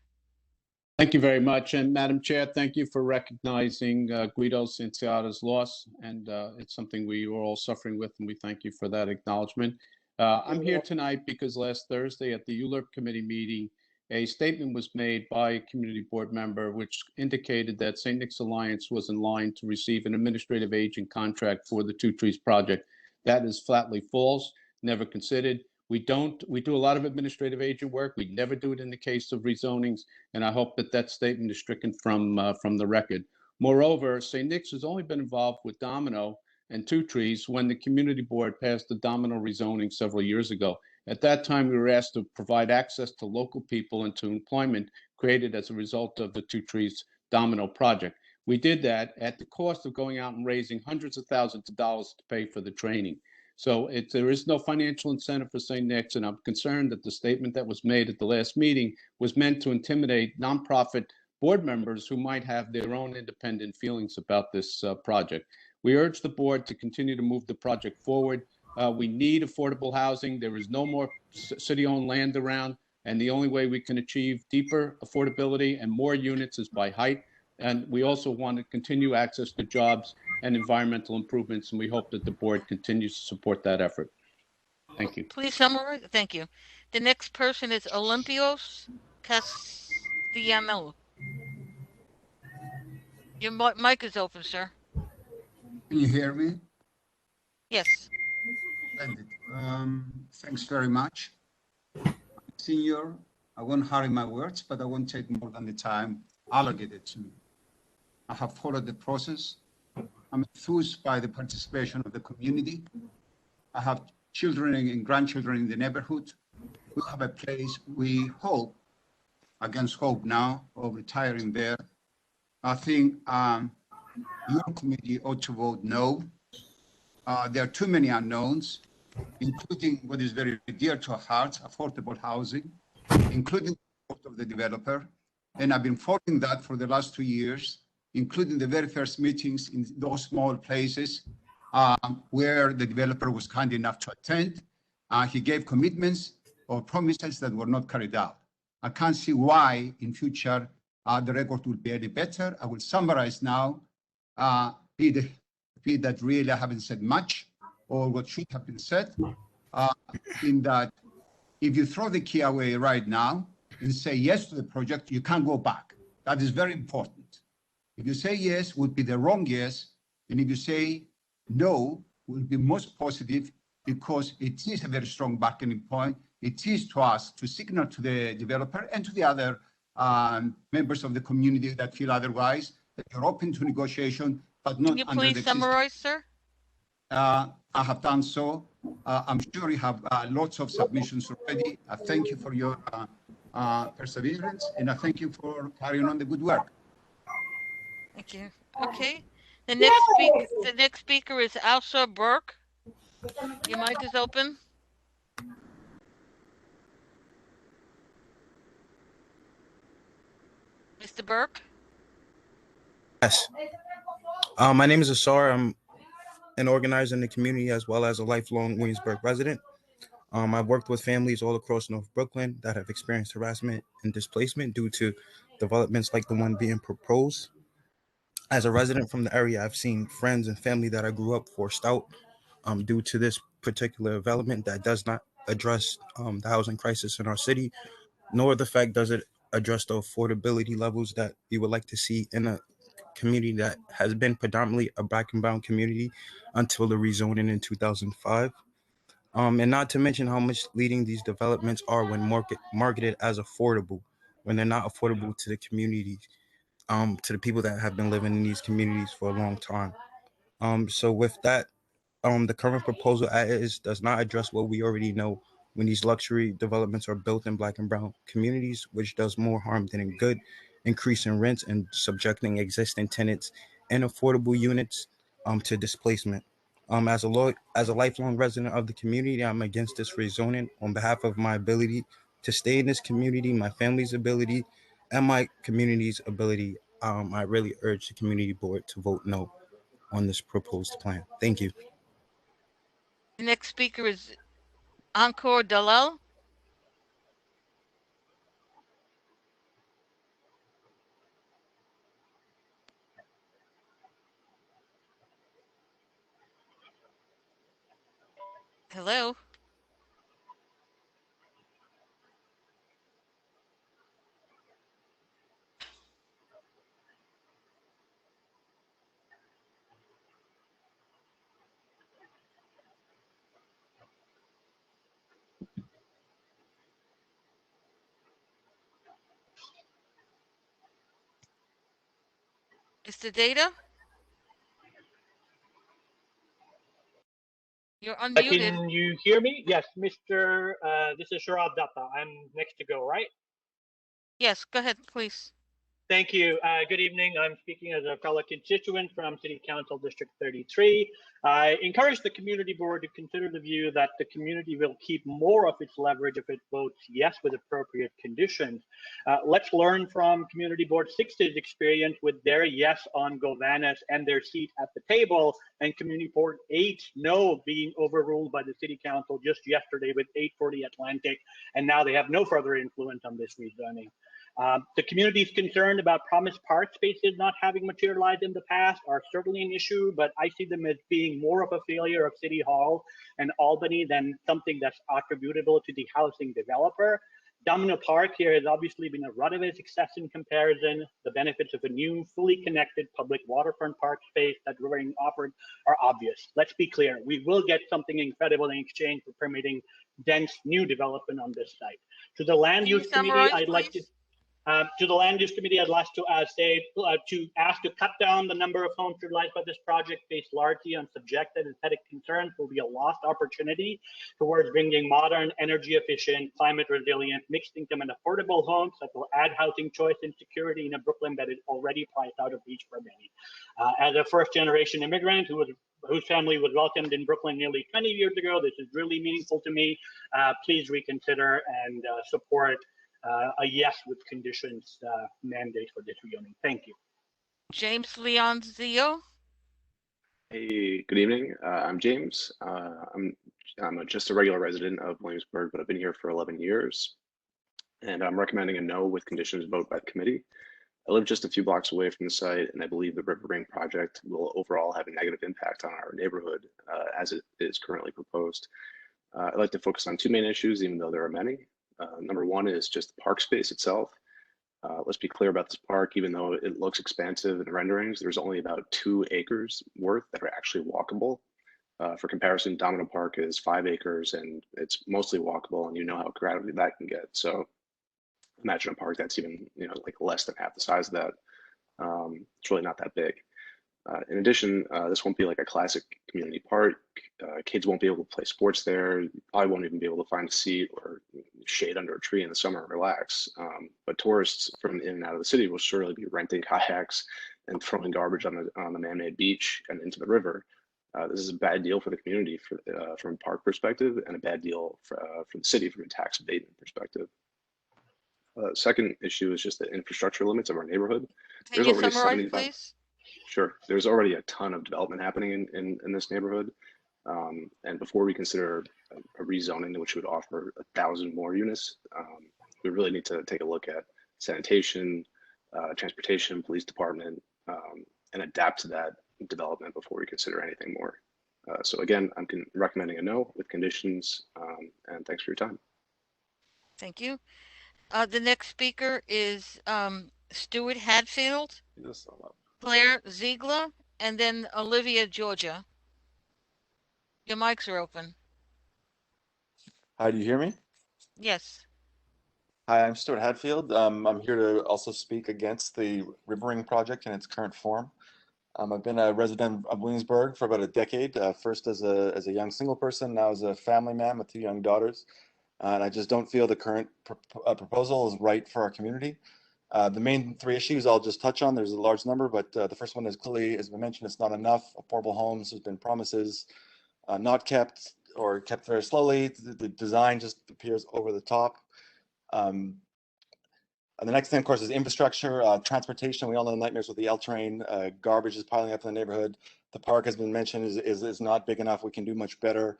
Thank you very much. And Madam Chair, thank you for recognizing Guido Cinciata's loss. And it's something we are all suffering with, and we thank you for that acknowledgement. I'm here tonight because last Thursday at the ULURP committee meeting, a statement was made by a community board member which indicated that St. Nick's Alliance was in line to receive an administrative agent contract for the Two Trees project. That is flatly false, never considered. We do a lot of administrative agent work. We never do it in the case of rezonings, and I hope that that statement is stricken from the record. Moreover, St. Nick's has only been involved with Domino and Two Trees when the community board passed the Domino rezoning several years ago. At that time, we were asked to provide access to local people and to employment created as a result of the Two Trees Domino project. We did that at the cost of going out and raising hundreds of thousands of dollars to pay for the training. So there is no financial incentive for St. Nick's, and I'm concerned that the statement that was made at the last meeting was meant to intimidate nonprofit board members who might have their own independent feelings about this project. We urge the board to continue to move the project forward. We need affordable housing. There is no more city-owned land around, and the only way we can achieve deeper affordability and more units is by height. And we also want to continue access to jobs and environmental improvements, and we hope that the board continues to support that effort. Thank you. Please summarize. Thank you. The next person is Olympios Castellano. Your mic is open, sir. Can you hear me? Yes. Splendid. Thanks very much. Senior, I won't hurry my words, but I won't take more than the time allocated to me. I have followed the process. I'm enthused by the participation of the community. I have children and grandchildren in the neighborhood. We have a place we hope, against hope now, of retiring there. I think your committee ought to vote no. There are too many unknowns, including what is very dear to our hearts, affordable housing, including the support of the developer. And I've been following that for the last 2 years, including the very first meetings in those small places where the developer was kind enough to attend. He gave commitments or promises that were not carried out. I can't see why in future the record will be any better. I will summarize now, be that really I haven't said much or what should have been said, in that if you throw the key away right now and say yes to the project, you can't go back. That is very important. If you say yes, would be the wrong yes. And if you say no, will be most positive because it is a very strong bargaining point. It is to us to signal to the developer and to the other members of the community that feel otherwise, that you're open to negotiation, but not Can you under the please summarize, sir? I have done so. I'm sure you have lots of submissions already. I thank you for your perseverance, and I thank you for carrying on the good work. Thank you. Okay. The next speaker is Elsa Burke. Your mic is open. Mr. Burke? Yes. My name is Asar. I'm an organizer in the community as well as a lifelong Williamsburg resident. I've worked with families all across North Brooklyn that have experienced harassment and displacement due to developments like the one being proposed. As a resident from the area, I've seen friends and family that I grew up forced out due to this particular development that does not address the housing crisis in our city, nor the fact does it address the affordability levels that we would like to see in a community that has been predominantly a black and brown community until the rezoning in 2005. And not to mention how misleading these developments are when marketed as affordable, when they're not affordable to the communities, to the people that have been living in these communities for a long time. So with that, the current proposal as is does not address what we already know when these luxury developments are built in black and brown communities, which does more harm than good, increasing rents and subjecting existing tenants and affordable units to displacement. As a lifelong resident of the community, I'm against this rezoning on behalf of my ability to stay in this community, my family's ability, and my community's ability. I really urge the community board to vote no on this proposed plan. Thank you. The next speaker is Encore Dalal. Hello? Is the data? You're unmuted. Can you hear me? Yes, Mr. This is Sharad Datta. I'm next to go, right? Yes, go ahead, please. Thank you. Good evening. I'm speaking as a fellow constituent from City Council District 33. I encourage the community board to consider the view that the community will keep more of its leverage if it votes yes with appropriate conditions. Let's learn from Community Board 6's experience with their yes on Govanas and their seat at the table, and Community Board 8 no being overruled by the City Council just yesterday with 840 Atlantic, and now they have no further influence on this rezoning. The community's concerned about Promise Park spaces not having materialized in the past are certainly an issue, but I see them as being more of a failure of City Hall and Albany than something that's attributable to the housing developer. Domino Park here has obviously been a runaway success in comparison. The benefits of a new, fully connected public waterfront park space that Rivering offered are obvious. Let's be clear, we will get something incredible in exchange for permitting dense new development on this site. To the land use committee, I'd like to I'd like to ask to cut down the number of homes utilized by this project based largely on subjective and aesthetic concerns will be a lost opportunity towards bringing modern, energy efficient, climate resilient, mixed income and affordable homes that will add housing choice and security in a Brooklyn that is already priced out of reach for many. As a first generation immigrant whose family was welcomed in Brooklyn nearly 20 years ago, this is really meaningful to me. Please reconsider and support a yes with conditions mandate for this rezoning. Thank you. James Leon Zio. Hey, good evening. I'm James. I'm just a regular resident of Williamsburg, but I've been here for 11 years. And I'm recommending a no with conditions vote by the committee. I live just a few blocks away from the site, and I believe the River Ring project will overall have a negative impact on our neighborhood as it is currently proposed. I'd like to focus on two main issues, even though there are many. Number one is just the park space itself. Let's be clear about this park, even though it looks expansive in the renderings, there's only about 2 acres worth that are actually walkable. For comparison, Domino Park is 5 acres and it's mostly walkable, and you know how crowded that can get. So imagine a park that's even, like less than half the size of that. It's really not that big. In addition, this won't be like a classic community park. Kids won't be able to play sports there. I won't even be able to find a seat or shade under a tree in the summer and relax. But tourists from in and out of the city will surely be renting kayaks and throwing garbage on the man-made beach and into the river. This is a bad deal for the community from a park perspective, and a bad deal for the city from a tax abatement perspective. Second issue is just the infrastructure limits of our neighborhood. Can you summarize, please? Sure. There's already a ton of development happening in this neighborhood. And before we consider a rezoning which would offer 1,000 more units, we really need to take a look at sanitation, transportation, police department, and adapt to that development before we consider anything more. So again, I'm recommending a no with conditions, and thanks for your time. Thank you. The next speaker is Stuart Hadfield, Claire Ziegler, and then Olivia Georgia. Your mics are open. Hi, do you hear me? Yes. Hi, I'm Stuart Hadfield. I'm here to also speak against the Rivering project in its current form. I've been a resident of Williamsburg for about a decade, first as a young single person, now as a family man with 2 young daughters. And I just don't feel the current proposal is right for our community. The main 3 issues I'll just touch on. There's a large number, but the first one is clearly, as we mentioned, it's not enough. Affordable homes, there's been promises not kept or kept very slowly. The design just appears over the top. And the next thing, of course, is infrastructure, transportation. We all know the nightmares with the L train. Garbage is piling up in the neighborhood. The park has been mentioned is not big enough. We can do much better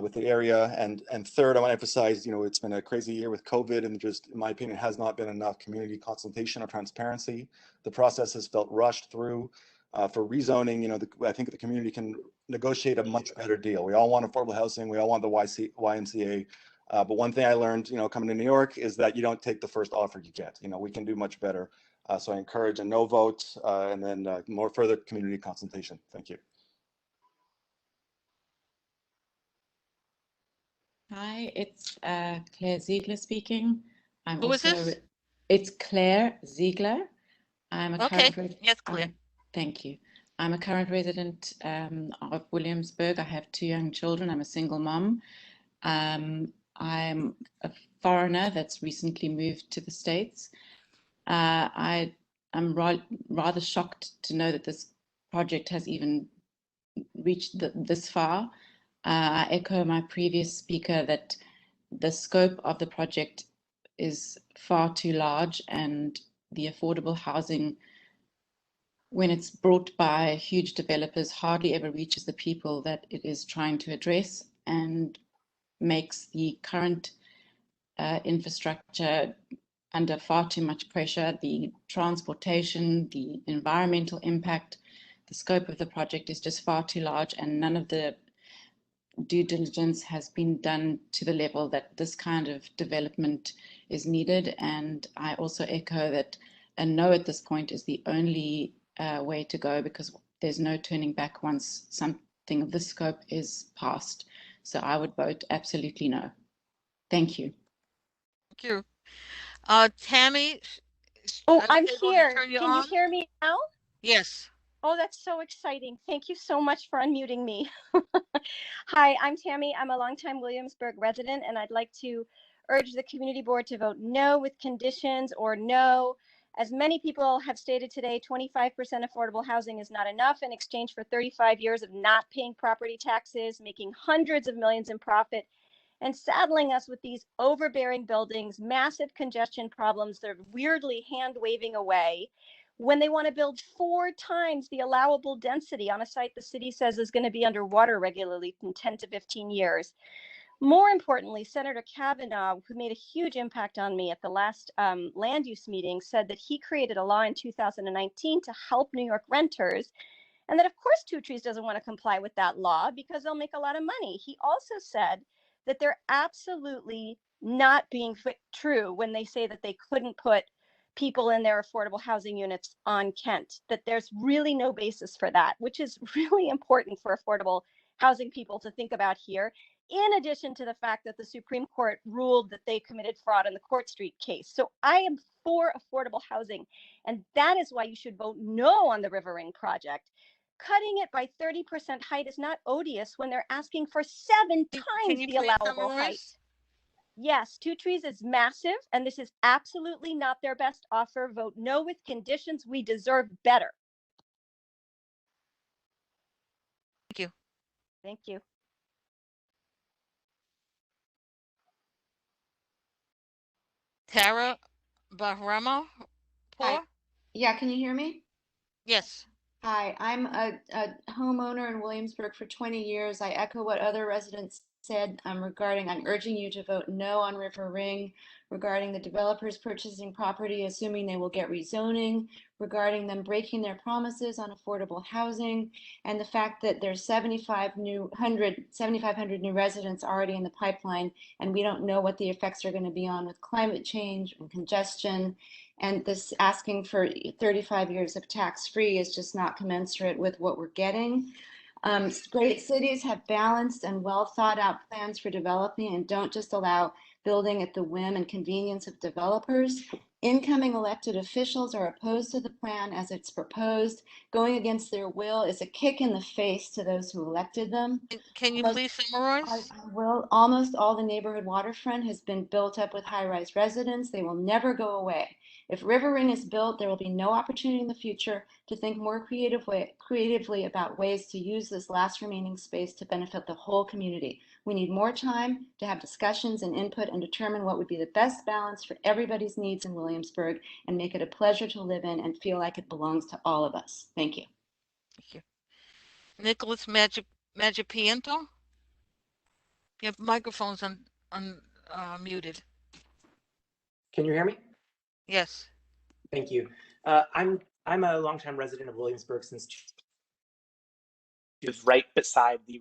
with the area. And third, I want to emphasize, it's been a crazy year with COVID, and just, in my opinion, has not been enough community consultation or transparency. The process has felt rushed through. For rezoning, I think the community can negotiate a much better deal. We all want affordable housing. We all want the YMCA. But one thing I learned, coming to New York is that you don't take the first offer you get. We can do much better. So I encourage a no vote and then more further community consultation. Thank you. Hi, it's Claire Ziegler speaking. I'm Who is also this? it's Claire Ziegler. I'm a Okay, current yes, Claire. thank you. I'm a current resident of Williamsburg. I have 2 young children. I'm a single mom. I'm a foreigner that's recently moved to the States. I'm rather shocked to know that this project has even reached this far. I echo my previous speaker that the scope of the project is far too large, and the affordable housing, when it's brought by huge developers, hardly ever reaches the people that it is trying to address, and makes the current infrastructure under far too much pressure. The transportation, the environmental impact, the scope of the project is just far too large, and none of the due diligence has been done to the level that this kind of development is needed. And I also echo that a no at this point is the only way to go, because there's no turning back once something of this scope is passed. So I would vote absolutely no. Thank you. Thank you. Tammy, Oh, I was I'm able to here. turn you Can you on? hear me now? Yes. Oh, that's so exciting. Thank you so much for unmuting me. Hi, I'm Tammy. I'm a longtime Williamsburg resident, and I'd like to urge the community board to vote no with conditions, or no. As many people have stated today, 25% affordable housing is not enough in exchange for 35 years of not paying property taxes, making hundreds of millions in profit, and saddling us with these overbearing buildings, massive congestion problems that are weirdly hand waving away when they want to build 4 times the allowable density on a site the city says is going to be underwater regularly in 10 to 15 years. More importantly, Senator Kavanaugh, who made a huge impact on me at the last land use meeting, said that he created a law in 2019 to help New York renters, and that of course Two Trees doesn't want to comply with that law because they'll make a lot of money. He also said that they're absolutely not being true when they say that they couldn't put people in their affordable housing units on Kent, that there's really no basis for that, which is really important for affordable housing people to think about here, in addition to the fact that the Supreme Court ruled that they committed fraud in the Court Street case. So I am for affordable housing, and that is why you should vote no on the River Ring project. Cutting it by 30% height is not odious when they're asking for 7 times the allowable height. Yes, Two Trees is massive, and this is absolutely not their best offer. Vote no with conditions. We deserve better. Thank you. Thank you. Tara Bahrama. Hi. Yeah, can you hear me? Yes. Hi, I'm a homeowner in Williamsburg for 20 years. I echo what other residents said I'm urging you to vote no on River Ring, regarding the developers purchasing property, assuming they will get rezoning, regarding them breaking their promises on affordable housing, and the fact that there's 7,500 new residents already in the pipeline, and we don't know what the effects are going to be on with climate change and congestion. And this asking for 35 years of tax-free is just not commensurate with what we're getting. Great cities have balanced and well thought out plans for developing and don't just allow building at the whim and convenience of developers. Incoming elected officials are opposed to the plan as it's proposed. Going against their will is a kick in the face to those who elected them. Can you please summarize? I will. Almost all the neighborhood waterfront has been built up with high-rise residents. They will never go away. If River Ring is built, there will be no opportunity in the future to think more creatively about ways to use this last remaining space to benefit the whole community. We need more time to have discussions and input and determine what would be the best balance for everybody's needs in Williamsburg and make it a pleasure to live in and feel like it belongs to all of us. Thank you. Thank you. Nicholas Magipiento? Your microphone's muted. Can you hear me? Yes. Thank you. I'm a longtime resident of Williamsburg since is right beside the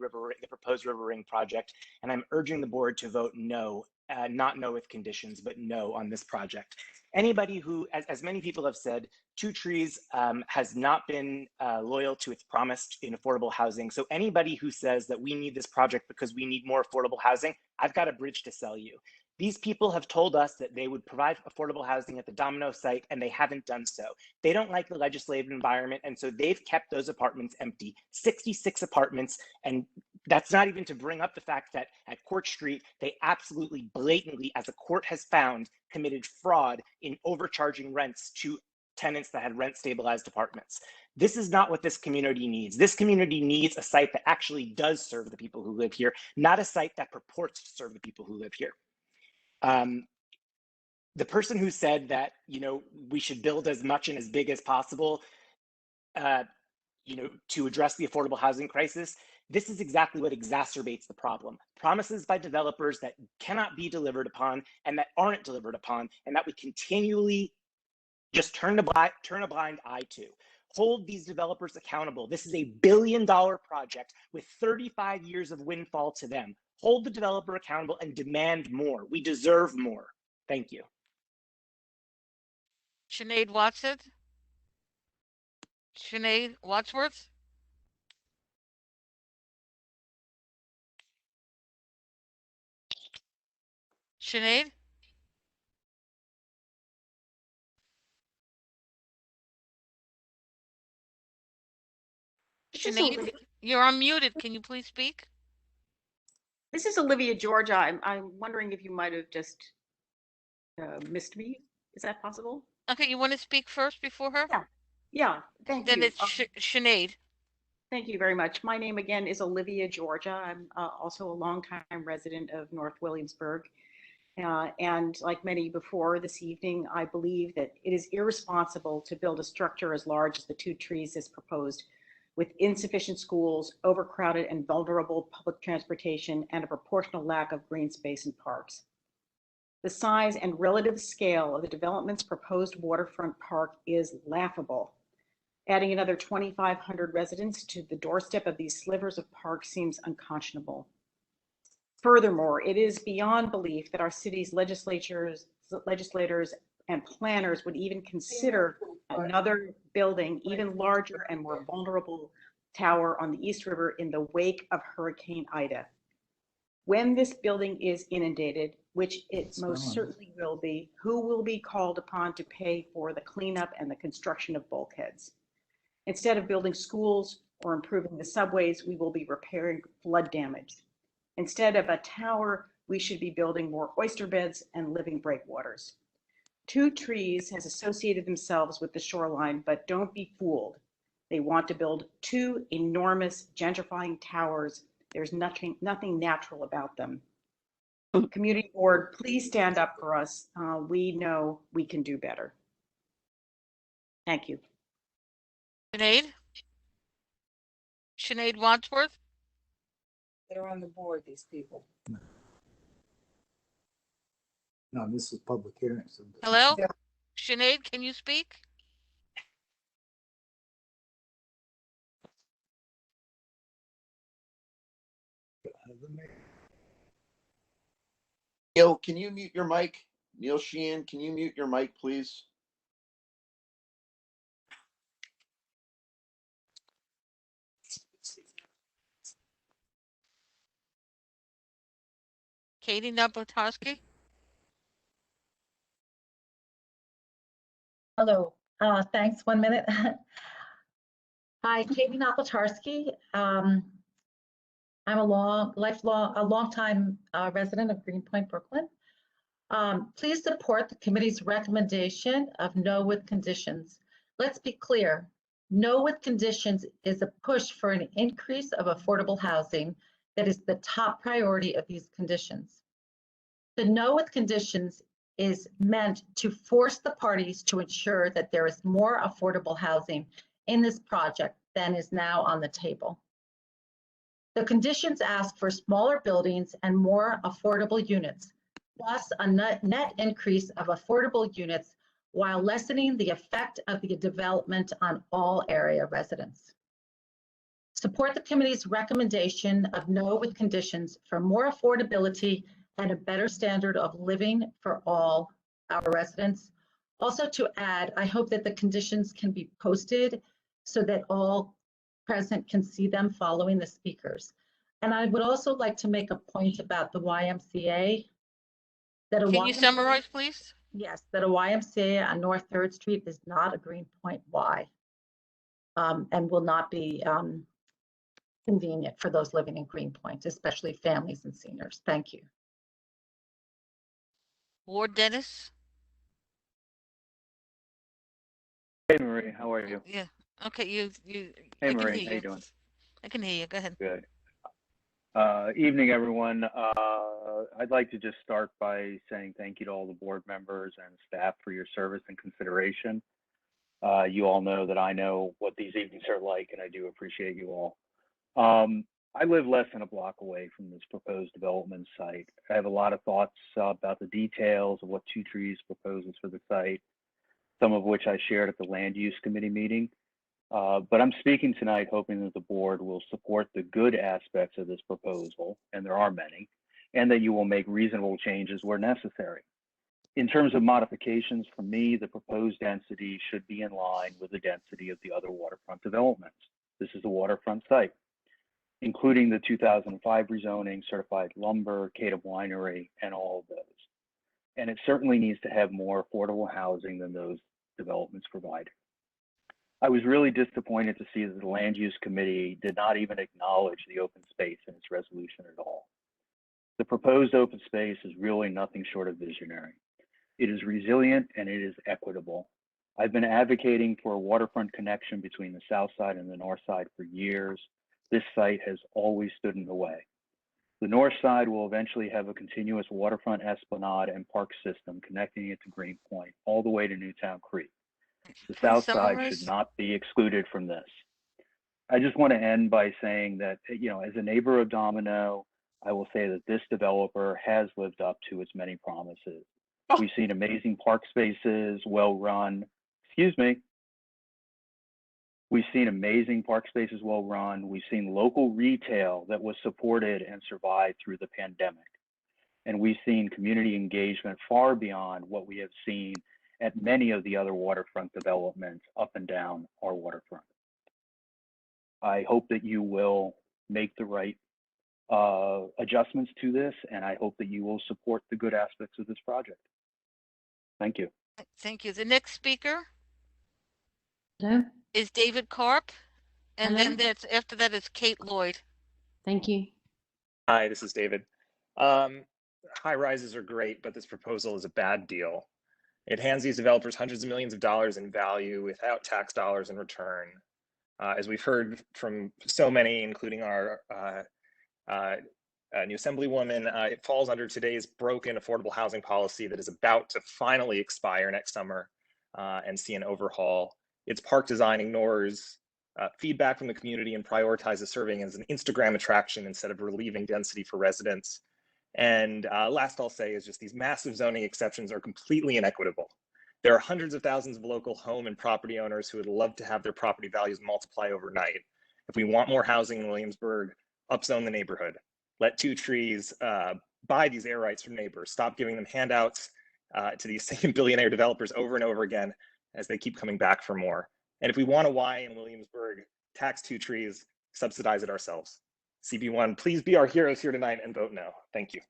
proposed River Ring project, and I'm urging the board to vote no, not no with conditions, but no on this project. Anybody who, as many people have said, Two Trees has not been loyal to its promise in affordable housing. So anybody who says that we need this project because we need more affordable housing, I've got a bridge to sell you. These people have told us that they would provide affordable housing at the Domino site, and they haven't done so. They don't like the legislative environment, and so they've kept those apartments empty, 66 apartments. And that's not even to bring up the fact that at Court Street, they absolutely blatantly, as the court has found, committed fraud in overcharging rents to tenants that had rent stabilized apartments. This is not what this community needs. This community needs a site that actually does serve the people who live here, not a site that purports to serve the people who live here. The person who said that, we should build as much and as big as possible, to address the affordable housing crisis, this is exactly what exacerbates the problem. Promises by developers that cannot be delivered upon and that aren't delivered upon, and that we continually just turn a blind eye to. Hold these developers accountable. This is a $1 billion project with 35 years of windfall to them. Hold the developer accountable and demand more. We deserve more. Thank you. Sinead Watson? Sinead Wadsworth? Sinead? Sinead, you're unmuted. Can you please speak? This is Olivia Georgia. I'm wondering if you might have just missed me. Is that possible? Okay, you want to speak first before her? Yeah, thank you. Then it's Sinead. Thank you very much. My name again is Olivia Georgia. I'm also a longtime resident of North Williamsburg. And like many before this evening, I believe that it is irresponsible to build a structure as large as the Two Trees as proposed, with insufficient schools, overcrowded and vulnerable public transportation, and a proportional lack of green space and parks. The size and relative scale of the development's proposed waterfront park is laughable. Adding another 2,500 residents to the doorstep of these slivers of park seems unconscionable. Furthermore, it is beyond belief that our city's legislators and planners would even consider another building, even larger and more vulnerable tower on the East River in the wake of Hurricane Ida. When this building is inundated, which it most certainly will be, who will be called upon to pay for the cleanup and the construction of bulkheads? Instead of building schools or improving the subways, we will be repairing flood damage. Instead of a tower, we should be building more oyster beds and living breakwaters. Two Trees has associated themselves with the shoreline, but don't be fooled. They want to build two enormous gentrifying towers. There's nothing natural about them. Community board, please stand up for us. We know we can do better. Thank you. Sinead? Sinead Wadsworth? They're on the board, these people. No, this is public hearing. So Hello? Sinead, can you speak? Neil, can you mute your mic? Neil Sheehan, can you mute your mic, please? Katie Nabotarski? Hello, thanks, 1 minute. Hi, Katie Napotarski. I'm a longtime resident of Greenpoint, Brooklyn. Please support the committee's recommendation of no with conditions. Let's be clear, no with conditions is a push for an increase of affordable housing that is the top priority of these conditions. The no with conditions is meant to force the parties to ensure that there is more affordable housing in this project than is now on the table. The conditions ask for smaller buildings and more affordable units, plus a net increase of affordable units while lessening the effect of the development on all area residents. Support the committee's recommendation of no with conditions for more affordability and a better standard of living for all our residents. Also to add, I hope that the conditions can be posted so that all present can see them following the speakers. And I would also like to make a point about the YMCA. Can you summarize, please? Yes, that a YMCA on North 3rd Street is not a Greenpoint Y and will not be convenient for those living in Greenpoint, especially families and seniors. Thank you. Ward Dennis? Hey Marie, how are you? Yeah. Okay, you. Hey I can Marie, hear how you doing? I can hear you. Go ahead. Good. Evening, everyone. I'd like to just start by saying thank you to all the board members and staff for your service and consideration. You all know that I know what these evenings are like, and I do appreciate you all. I live less than a block away from this proposed development site. I have a lot of thoughts about the details of what Two Trees proposes for the site, some of which I shared at the Land Use Committee meeting. But I'm speaking tonight hoping that the board will support the good aspects of this proposal, and there are many, and that you will make reasonable changes where necessary. In terms of modifications, for me, the proposed density should be in line with the density of the other waterfront developments. This is a waterfront site, including the 2005 rezoning, certified lumber, Cato Winery, and all of those. And it certainly needs to have more affordable housing than those developments provide. I was really disappointed to see that the Land Use Committee did not even acknowledge the open space in its resolution at all. The proposed open space is really nothing short of visionary. It is resilient and it is equitable. I've been advocating for a waterfront connection between the south side and the north side for years. This site has always stood in the way. The north side will eventually have a continuous waterfront esplanade and park system connecting it to Greenpoint all the way to Newtown Creek. The south side should not be excluded from this. I just want to end by saying that, you know, as a neighbor of Domino, I will say that this developer has lived up to its many promises. We've seen amazing park spaces, well-run. Excuse me. We've seen amazing park spaces well-run. We've seen local retail that was supported and survived through the pandemic. And we've seen community engagement far beyond what we have seen at many of the other waterfront developments up and down our waterfront. I hope that you will make the right adjustments to this, and I hope that you will support the good aspects of this project. Thank you. Thank you. The next speaker Hello. is David Karp, and Hello. then after that is Kate Lloyd. Thank you. Hi, this is David. High rises are great, but this proposal is a bad deal. It hands these developers hundreds of millions of dollars in value without tax dollars in return. As we've heard from so many, including our new Assemblywoman, it falls under today's broken affordable housing policy that is about to finally expire next summer and see an overhaul. Its park design ignores feedback from the community and prioritizes serving as an Instagram attraction instead of relieving density for residents. And last I'll say is just these massive zoning exceptions are completely inequitable. There are hundreds of thousands of local home and property owners who would love to have their property values multiply overnight. If we want more housing in Williamsburg, upzone the neighborhood. Let Two Trees buy these air rights from neighbors. Stop giving them handouts to these same billionaire developers over and over again as they keep coming back for more. And if we want a Y in Williamsburg, tax Two Trees, subsidize it ourselves. CB1, please be our heroes here tonight and vote no. Thank you.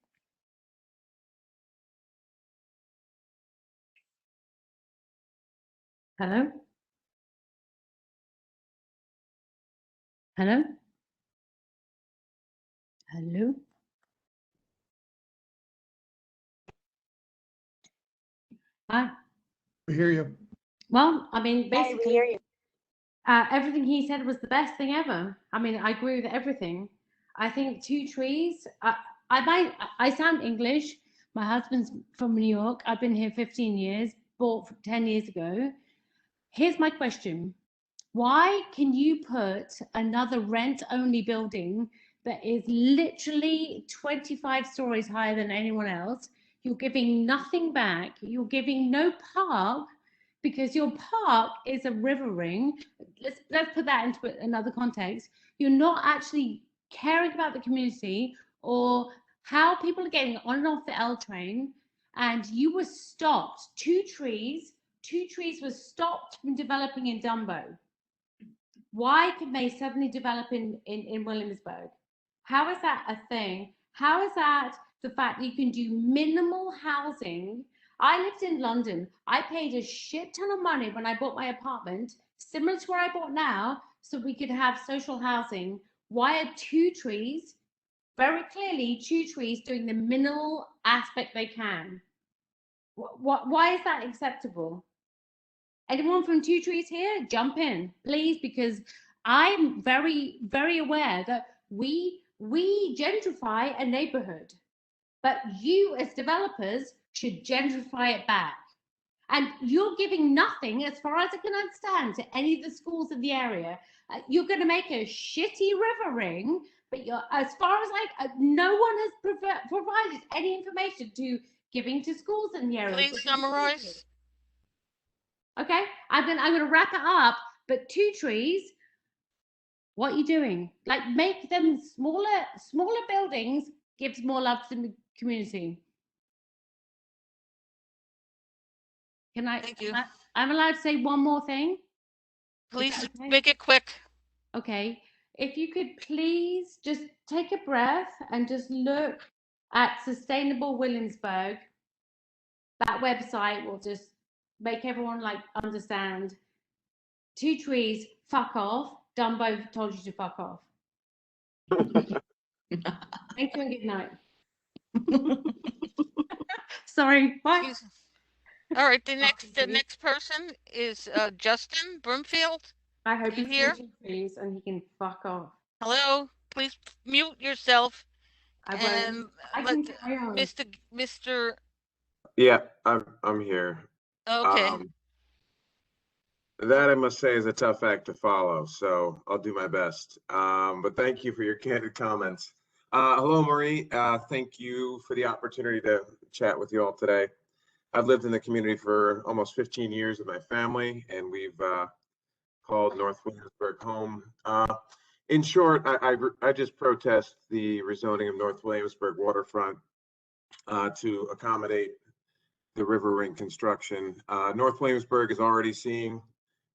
Hello. Hello. Hello. Hi. We hear you. Well, I mean, Hi, we basically, hear you. everything he said was the best thing ever. I mean, I agree with everything. I think Two Trees. I sound English. My husband's from New York. I've been here 15 years. Bought 10 years ago. Here's my question. Why can you put another rent-only building that is literally 25 stories higher than anyone else? You're giving nothing back. You're giving no park because your park is a river ring. Let's put that into another context. You're not actually caring about the community or how people are getting on and off the L train, and you were stopped. Two trees were stopped from developing in Dumbo. Why can they suddenly develop in Williamsburg? How is that a thing? How is that the fact that you can do minimal housing? I lived in London. I paid a shit ton of money when I bought my apartment, similar to where I bought now, so we could have social housing. Why are two trees, very clearly two trees, doing the minimal aspect they can? Why is that acceptable? Anyone from Two Trees here, jump in, please, because I'm very, very aware that we gentrify a neighborhood, but you as developers should gentrify it back. And you're giving nothing, as far as I can understand, to any of the schools in the area. You're going to make a shitty river ring, but you're, as far as no one has provided any information to giving to schools in the area. Please summarize. Okay, I'm gonna wrap it up. But Two Trees, what are you doing? Like, make them smaller buildings, gives more love to the community. Can I? Thank you. I'm allowed to say one more thing. Please Okay? make it quick. Okay, if you could please just take a breath and just look at Sustainable Williamsburg. That website will just make everyone like understand. Two Trees, fuck off. Dumbo told you to fuck off. Thank you and good night. Sorry, what? All right, the next person is Justin Broomfield. I hope you he's here. Please, and he can fuck off. Hello, please mute yourself. I and won't. I let can carry on. Mr. Yeah, I'm here. Okay. That I must say is a tough act to follow, so I'll do my best. But thank you for your candid comments. Hello, Marie. Thank you for the opportunity to chat with you all today. I've lived in the community for almost 15 years with my family, and we've called North Williamsburg home. In short, I just protest the rezoning of North Williamsburg waterfront to accommodate the river ring construction. North Williamsburg is already seeing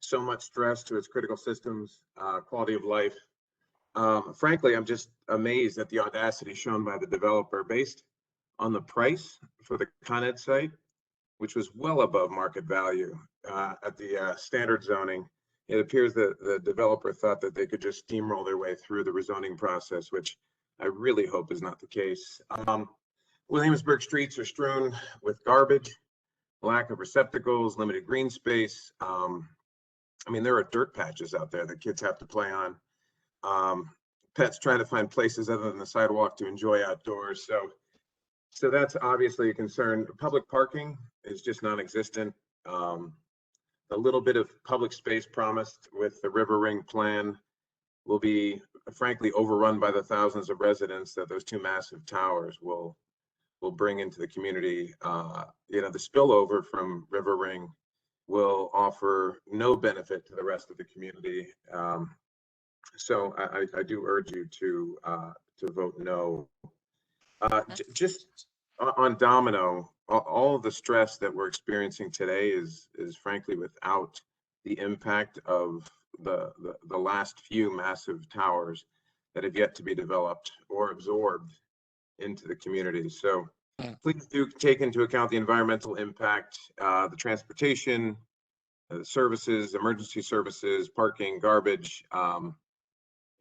so much stress to its critical systems, quality of life. Frankly, I'm just amazed at the audacity shown by the developer based on the price for the Con Ed site, which was well above market value at the standard zoning. It appears that the developer thought that they could just steamroll their way through the rezoning process, which I really hope is not the case. Williamsburg streets are strewn with garbage, lack of receptacles, limited green space. I mean, there are dirt patches out there that kids have to play on. Pets trying to find places other than the sidewalk to enjoy outdoors. So that's obviously a concern. Public parking is just non-existent. A little bit of public space promised with the River Ring plan will be frankly overrun by the thousands of residents that those two massive towers will bring into the community. The spillover from River Ring will offer no benefit to the rest of the community. So I do urge you to vote no. Just on Domino, all of the stress that we're experiencing today is frankly without the impact of the last few massive towers that have yet to be developed or absorbed into the community. So please do take into account the environmental impact, the transportation, the services, emergency services, parking, garbage, and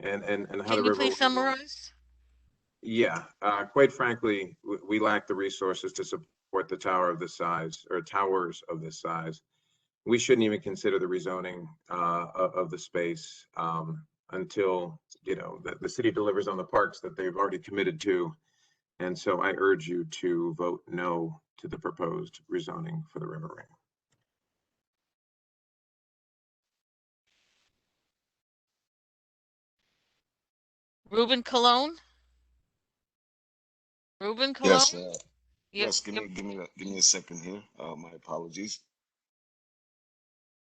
how the Can you river. please summarize? Yeah, quite frankly, we lack the resources to support the tower of this size or towers of this size. We shouldn't even consider the rezoning of the space until the city delivers on the parks that they've already committed to. And so I urge you to vote no to the proposed rezoning for the River Ring. Ruben Cologne. Ruben Cologne. Yes, yes. Give me a second here. My apologies.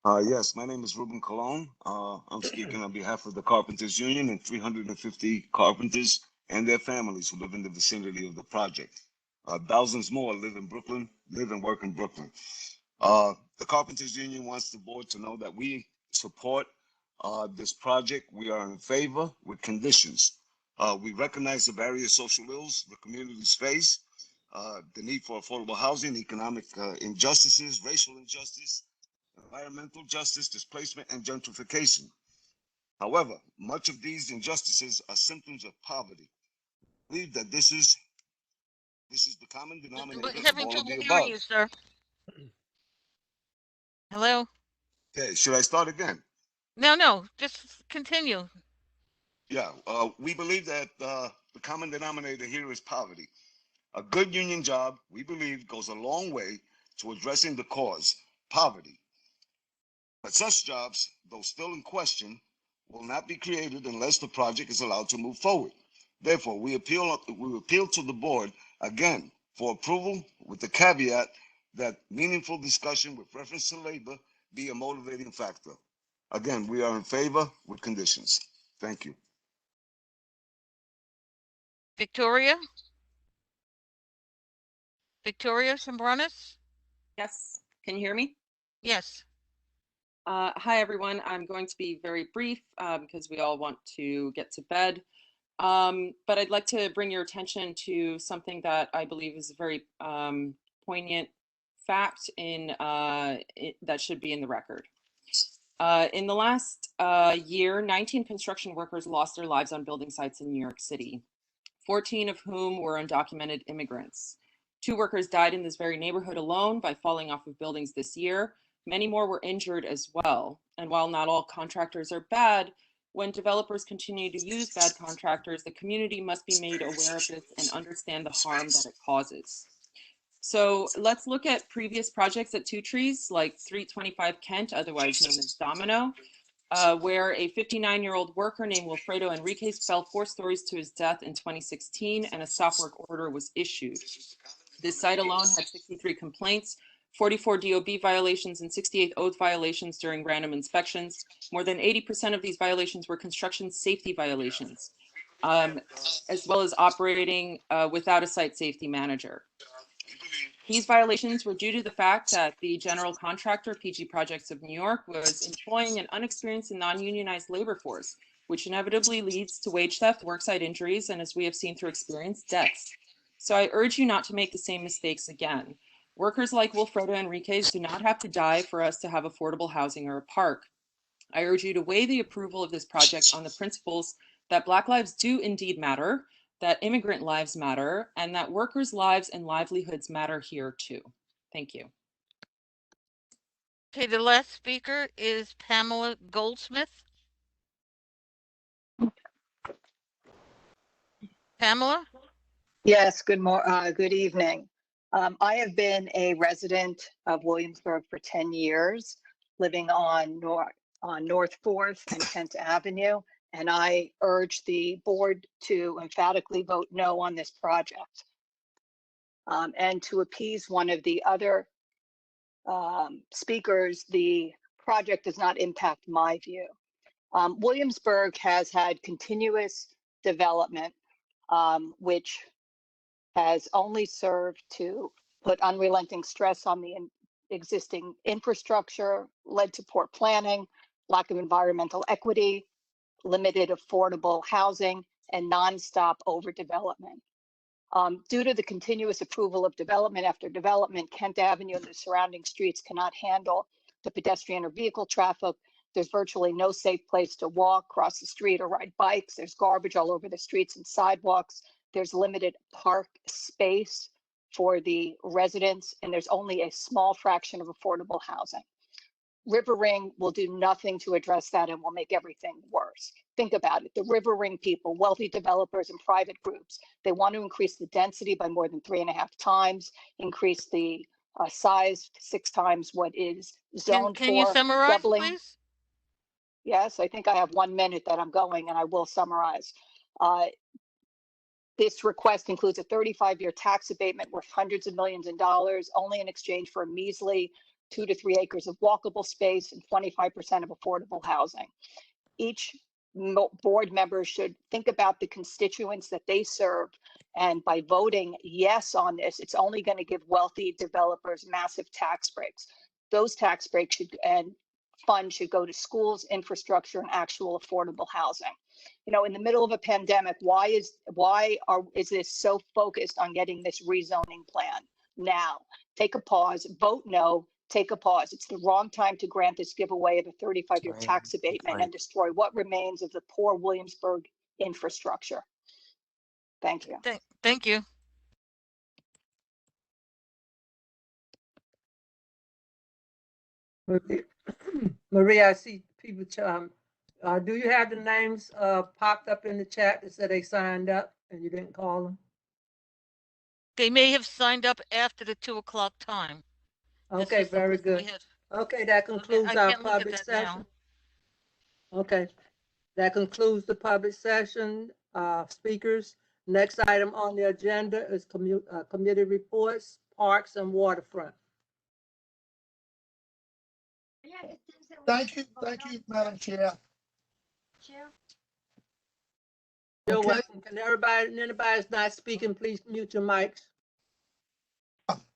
Yes, my name is Ruben Colon. I'm speaking on behalf of the Carpenters Union and 350 carpenters and their families who live in the vicinity of the project. Thousands more live in Brooklyn, live and work in Brooklyn. The Carpenters Union wants the board to know that we support this project. We are in favor with conditions. We recognize the various social ills the communities face, the need for affordable housing, economic injustices, racial injustice, environmental justice, displacement, and gentrification. However, much of these injustices are symptoms of poverty. I believe that this is the common denominator We're of having all of trouble the hearing above. you, sir. Hello? Okay, should I start again? No, just continue. Yeah, we believe that the common denominator here is poverty. A good union job, we believe, goes a long way to addressing the cause, poverty. But such jobs, though still in question, will not be created unless the project is allowed to move forward. Therefore, we appeal to the board again for approval with the caveat that meaningful discussion with reference to labor be a motivating factor. Again, we are in favor with conditions. Thank you. Victoria? Victoria Sembranis? Yes, can you hear me? Yes. Hi, everyone. I'm going to be very brief because we all want to get to bed. But I'd like to bring your attention to something that I believe is a very poignant fact that should be in the record. In the last year, 19 construction workers lost their lives on building sites in New York City, 14 of whom were undocumented immigrants. 2 workers died in this very neighborhood alone by falling off of buildings this year. Many more were injured as well. And while not all contractors are bad, when developers continue to use bad contractors, the community must be made aware of this and understand the harm that it causes. So let's look at previous projects at Two Trees, like 325 Kent, otherwise known as Domino, where a 59-year-old worker named Wilfredo Enriquez fell 4 stories to his death in 2016, and a stop work order was issued. This site alone had 63 complaints, 44 DOB violations, and 68 oath violations during random inspections. More than 80% of these violations were construction safety violations, as well as operating without a site safety manager. These violations were due to the fact that the general contractor, PG Projects of New York, was employing an unexperienced and non-unionized labor force, which inevitably leads to wage theft, worksite injuries, and, as we have seen through experience, deaths. So I urge you not to make the same mistakes again. Workers like Wilfredo Enriquez do not have to die for us to have affordable housing or a park. I urge you to weigh the approval of this project on the principles that Black lives do indeed matter, that immigrant lives matter, and that workers' lives and livelihoods matter here too. Thank you. Okay, the last speaker is Pamela Goldsmith. Pamela? Yes, good evening. I have been a resident of Williamsburg for 10 years, living on North 4th and Kent Avenue, and I urge the board to emphatically vote no on this project. And to appease one of the other speakers, the project does not impact my view. Williamsburg has had continuous development, which has only served to put unrelenting stress on the existing infrastructure, led to poor planning, lack of environmental equity, limited affordable housing, and nonstop overdevelopment. Due to the continuous approval of development after development, Kent Avenue and the surrounding streets cannot handle the pedestrian or vehicle traffic. There's virtually no safe place to walk, cross the street, or ride bikes. There's garbage all over the streets and sidewalks. There's limited park space for the residents, and there's only a small fraction of affordable housing. River Ring will do nothing to address that and will make everything worse. Think about it. The River Ring people, wealthy developers and private groups, they want to increase the density by more than 3.5 times, increase the size to 6 times what is zoned Can you for, summarize, doubling. please? Yes, I think I have 1 minute that I'm going, and I will summarize. This request includes a 35-year tax abatement worth hundreds of millions of dollars, only in exchange for a measly 2 to 3 acres of walkable space, and 25% of affordable housing. Each board member should think about the constituents that they serve. And by voting yes on this, it's only going to give wealthy developers massive tax breaks. Those tax breaks and funds should go to schools, infrastructure, and actual affordable housing. You know, in the middle of a pandemic, why is this so focused on getting this rezoning plan now? Take a pause, vote no, take a pause. It's the wrong time to grant this giveaway of a 35-year tax abatement and destroy what remains of the poor Williamsburg infrastructure. Thank you. Thank you. Maria, I see people, do you have the names popped up in the chat that said they signed up and you didn't call them? They may have signed up after the 2 o'clock time. Okay, very good. Okay, that concludes our public session. Okay, that concludes the public session. Speakers, next item on the agenda is committee reports, parks and waterfront. Thank you, Madam Chair. You're welcome. Can anybody that's not speaking, please mute your mics.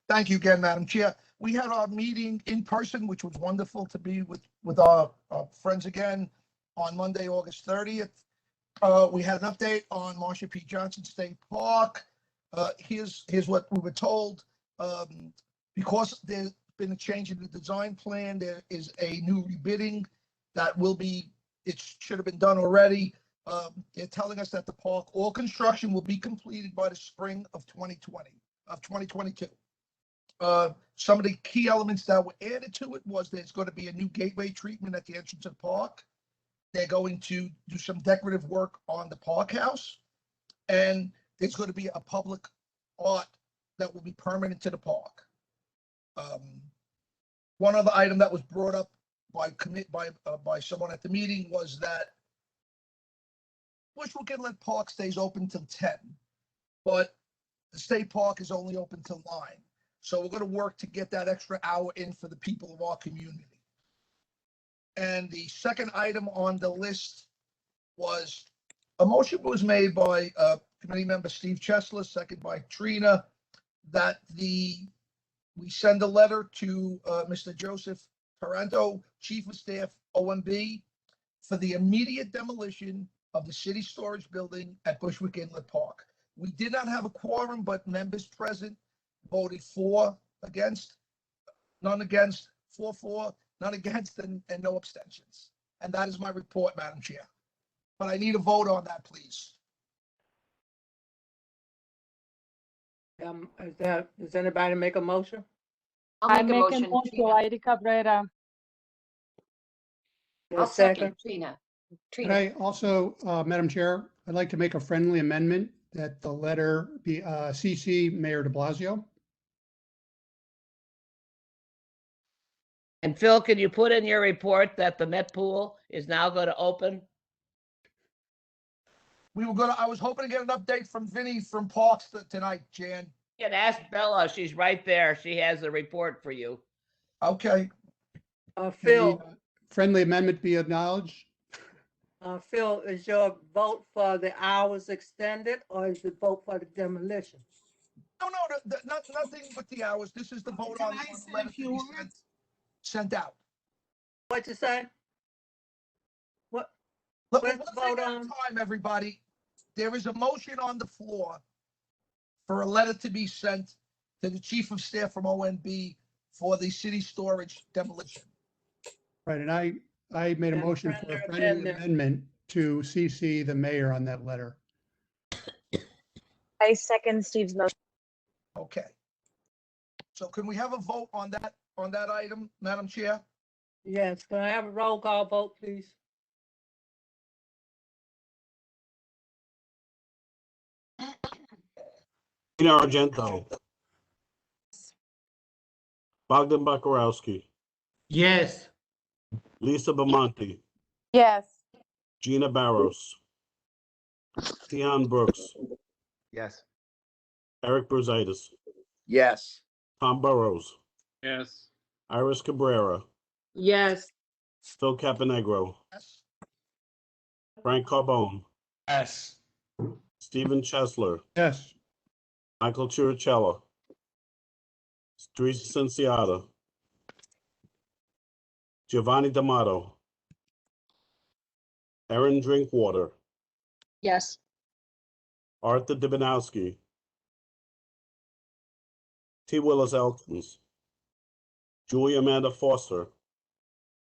Thank you again, Madam Chair. We had our meeting in person, which was wonderful to be with our friends again on Monday, August 30th. We had an update on Marsha P. Johnson State Park. Here's what we were told. Because there's been a change in the design plan, there is a new rebidding that will be, it should have been done already. They're telling us that the park, all construction will be completed by the spring of 2022. Some of the key elements that were added to it was there's going to be a new gateway treatment at the entrance of the park. They're going to do some decorative work on the park house, and there's going to be a public art that will be permanent to the park. One other item that was brought up by someone at the meeting was that Bushwick Inlet Park stays open till 10, but the state park is only open till 9. So we're going to work to get that extra hour in for the people of our community. And the second item on the list was a motion was made by committee member Steve Chesler, second by Trina, that we send a letter to Mr. Joseph Taranto, Chief of Staff, OMB, for the immediate demolition of the city storage building at Bushwick Inlet Park. We did not have a quorum, but members present voted none against, 4, none against, and no abstentions. And that is my report, Madam Chair. But I need a vote on that, please. Does anybody make a motion? I make a motion, Lady Cabrera. I'll second. Trina. Could I also, Madam Chair, I'd like to make a friendly amendment that the letter be CC Mayor de Blasio. And Phil, can you put in your report that the Met Pool is now going to open? I was hoping to get an update from Vinny from Parks tonight, Jan. You can ask Bella. She's right there. She has the report for you. Okay. Phil. Friendly amendment be acknowledged. Phil, is your vote for the hours extended or is the vote for the demolition? No, nothing but the hours. This is the vote on the letter to be sent out. What you say? What? Look, What's the vote on? Time, everybody. There is a motion on the floor for a letter to be sent to the Chief of Staff from ONB for the city storage demolition. Right, and I made a motion for a friendly amendment to CC the mayor on that letter. I second Steve's motion. Okay. So can we have a vote on that item, Madam Chair? Yes, can I have a roll call vote, please? Tina Argento. Bogdan Bakarowski. Yes. Lisa Bamonte. Yes. Gina Barros. Tian Brooks. Yes. Eric Brusitis. Yes. Tom Burrows. Yes. Iris Cabrera, Yes. Phil Caponegro, Yes. Frank Carbone, Yes. Stephen Chesler, Yes. Michael Chirichella, Teresa Cinciata, Giovanni D'Amato, Erin Drinkwater, Yes. Arthur Dibinowski, T. Willis Elkins, Julia Amanda Foster,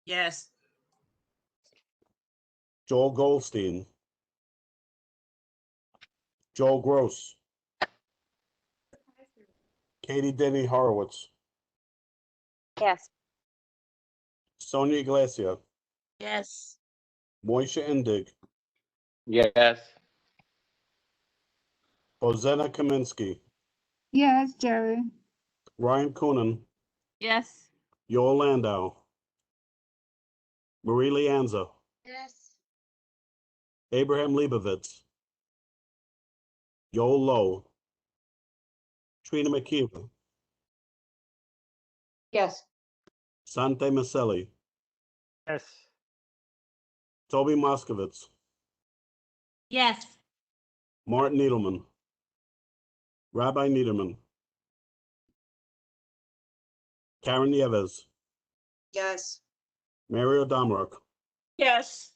Yes. Joel Goldstein, Joel Gross, Katie Denny Horowitz, Yes. Sonia Iglesia, Yes. Moisha Indig, Yes. Bozena Kaminsky, Yes, Jerry. Ryan Coonan, Yes. Yoel Landau, Marie Lianza, Yes. Abraham Leibovitz, Yoel Lowe, Trina McKeever, Yes. Sante Maselli, Yes. Toby Moskowitz, Yes. Martin Needleman, Rabbi Niederman, Karen Nieves, Yes. Mario Damrock, Yes.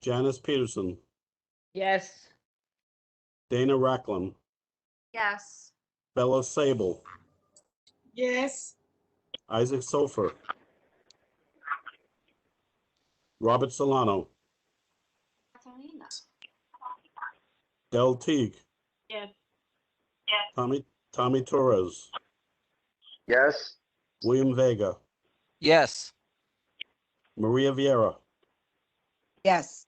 Janice Peterson, Yes. Dana Racklin, Yes. Bella Sable, Yes. Isaac Sofer, Robert Solano, Del Teague, Yes. Tommy Torres, Yes. William Vega, Yes. Maria Vieira, Yes.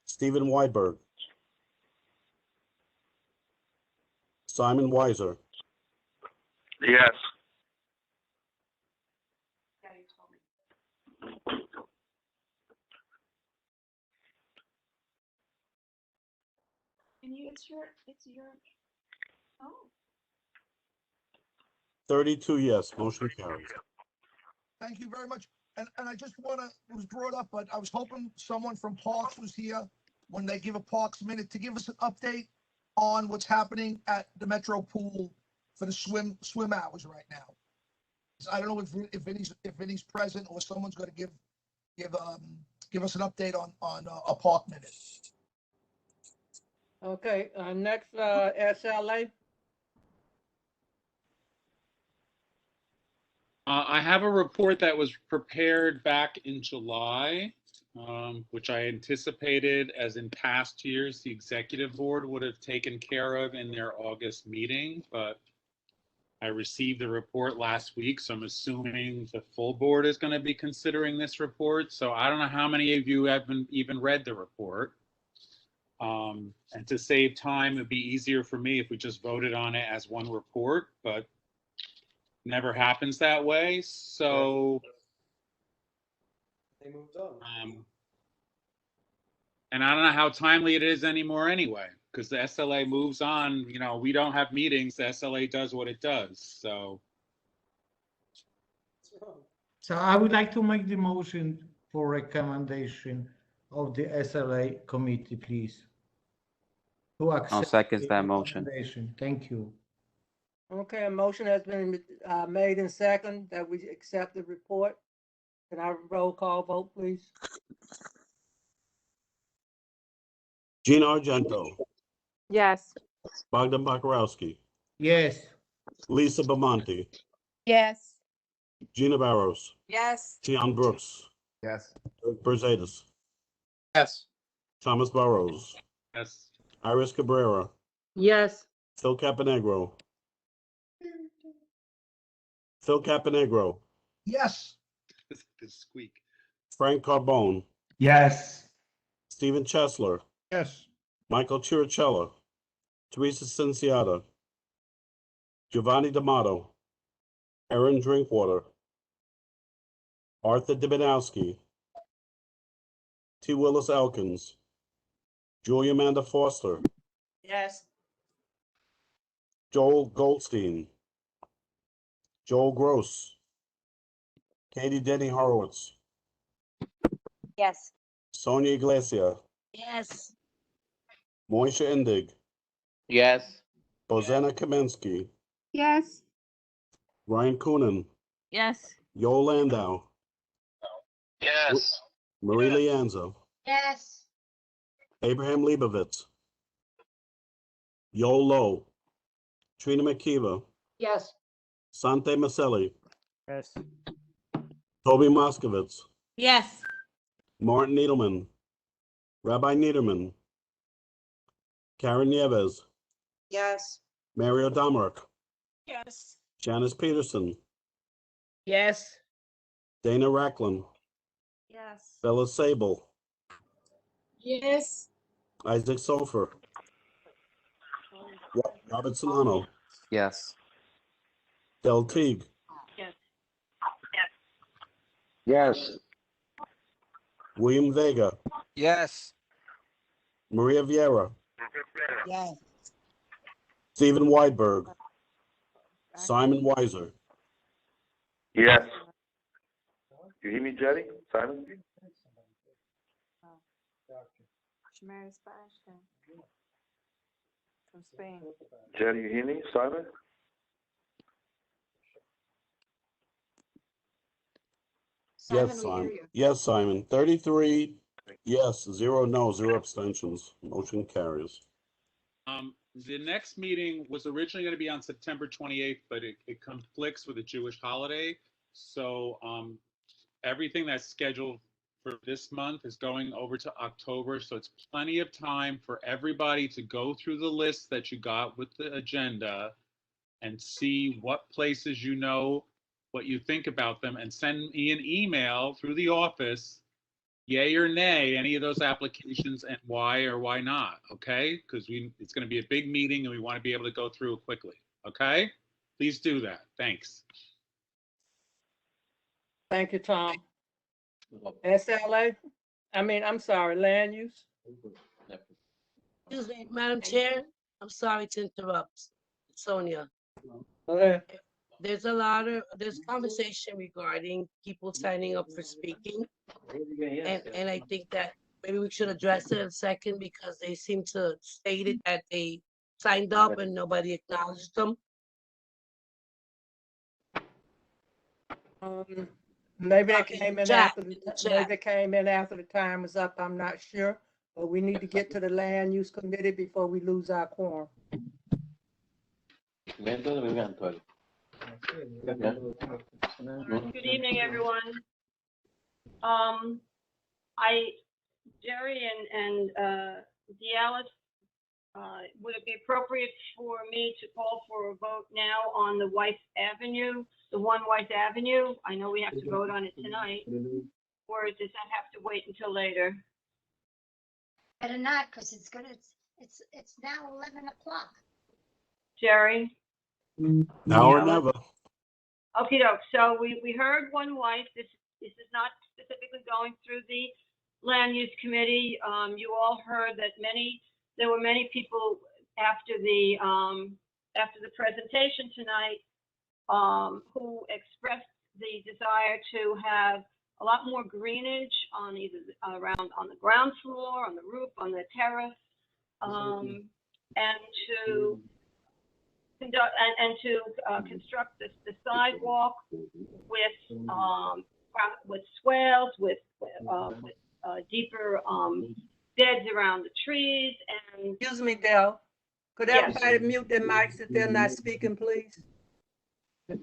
Stephen Weidberg, Simon Weiser, Yes. It's your, oh. 32 yes, motion carries. Thank you very much. And I just want to, it was brought up, but I was hoping someone from Parks was here when they give a Parks Minute to give us an update on what's happening at the Metro Pool for the swim hours right now. I don't know if Vinny's present or someone's going to give us an update on a Park Minute. Okay, next, SLA. I have a report that was prepared back in July, which I anticipated, as in past years, the executive board would have taken care of in their August meeting, but I received the report last week, so I'm assuming the full board is going to be considering this report. So I don't know how many of you have even read the report. And to save time, it'd be easier for me if we just voted on it as one report, but never happens that way. So They moved on. and I don't know how timely it is anymore anyway, because the SLA moves on. You know, we don't have meetings. The SLA does what it does. So So I would like to make the motion for recommendation of the SLA committee, please. To accept I'll second the that motion. recommendation. Thank you. Okay, a motion has been made in second that we accept the report. Can I roll call vote, please? Gina Argento, Yes. Bogdan Bakarowski, Yes. Lisa Bamonte, Yes. Gina Barros, Yes. Tian Brooks, Yes. Eric Berzadas, Yes. Thomas Burrows, yes, Iris Cabrera, Yes. Phil Caponegro, Phil Caponegro, Yes. this squeak. Frank Carbone, Yes. Stephen Chesler, Yes. Michael Chirichella, Teresa Cinciata, Giovanni D'Amato, Erin Drinkwater, Arthur Dibinowski, T. Willis Elkins, Julia Amanda Foster, Yes. Joel Goldstein, Joel Gross, Katie Denny Horowitz, Yes. Sonia Iglesia, Yes. Moisha Indig, Yes. Bozena Kamensky, Yes. Ryan Coonan, Yes. Yoel Landau, Yes. Marie Lianza, Yes. Abraham Leibovitz, Yoel Lowe, Trina McKeever, Yes. Sante Maselli, Yes. Toby Moskowitz, Yes. Martin Needleman, Rabbi Niederman, Karen Nieves, Yes. Mario Domerick, Yes. Janice Peterson, Yes. Dana Racklin, Yes. Bella Sable, Yes. Isaac Sofer, Robert Solano, Yes. Del Teague, Yes. Yes. William Vega, Yes. Maria Vieira, Yes. Stephen Weidberg, Simon Weiser, Yes. You hear me, Jerry? Simon? From Spain. Jerry, you hear me? Simon? yes, Simon. Yes, Simon. 33 yes, 0 no, 0 abstentions. Motion carries. The next meeting was originally going to be on September 28th, but it conflicts with a Jewish holiday. So everything that's scheduled for this month is going over to October. So it's plenty of time for everybody to go through the list that you got with the agenda and see what places you know, what you think about them, and send me an email through the office, yay or nay, any of those applications and why or why not, okay? Because it's going to be a big meeting and we want to be able to go through it quickly, okay? Please do that. Thanks. Thank you, Tom. SLA, I'm sorry, land use? Excuse me, Madam Chair, I'm sorry to interrupt. Sonia. Okay. There's conversation regarding people signing up for speaking. And I think that maybe we should address it in a second because they seem to state it that they signed up and nobody acknowledged them. Maybe they came in Chat, after in the maybe chat. they came in after the time was up, I'm not sure. But we need to get to the land use committee before we lose our quorum. Good evening, everyone. Jerry and Dallas, would it be appropriate for me to call for a vote now on the Weiss Avenue, the one Weiss Avenue? I know we have to vote on it tonight, or does that have to wait until later? Better not, because it's now 11 o'clock. Jerry? Now or never. Okay, doke. So we heard one Weiss. This is not specifically going through the land use committee. You all heard that there were many people after the presentation tonight who expressed the desire to have a lot more greenage on either on the ground floor, on the roof, on the terrace, and to conduct and to construct the sidewalk with swales, with deeper beds around the trees. And excuse me, Del. Could yes. everybody mute their mics if they're not speaking, please? So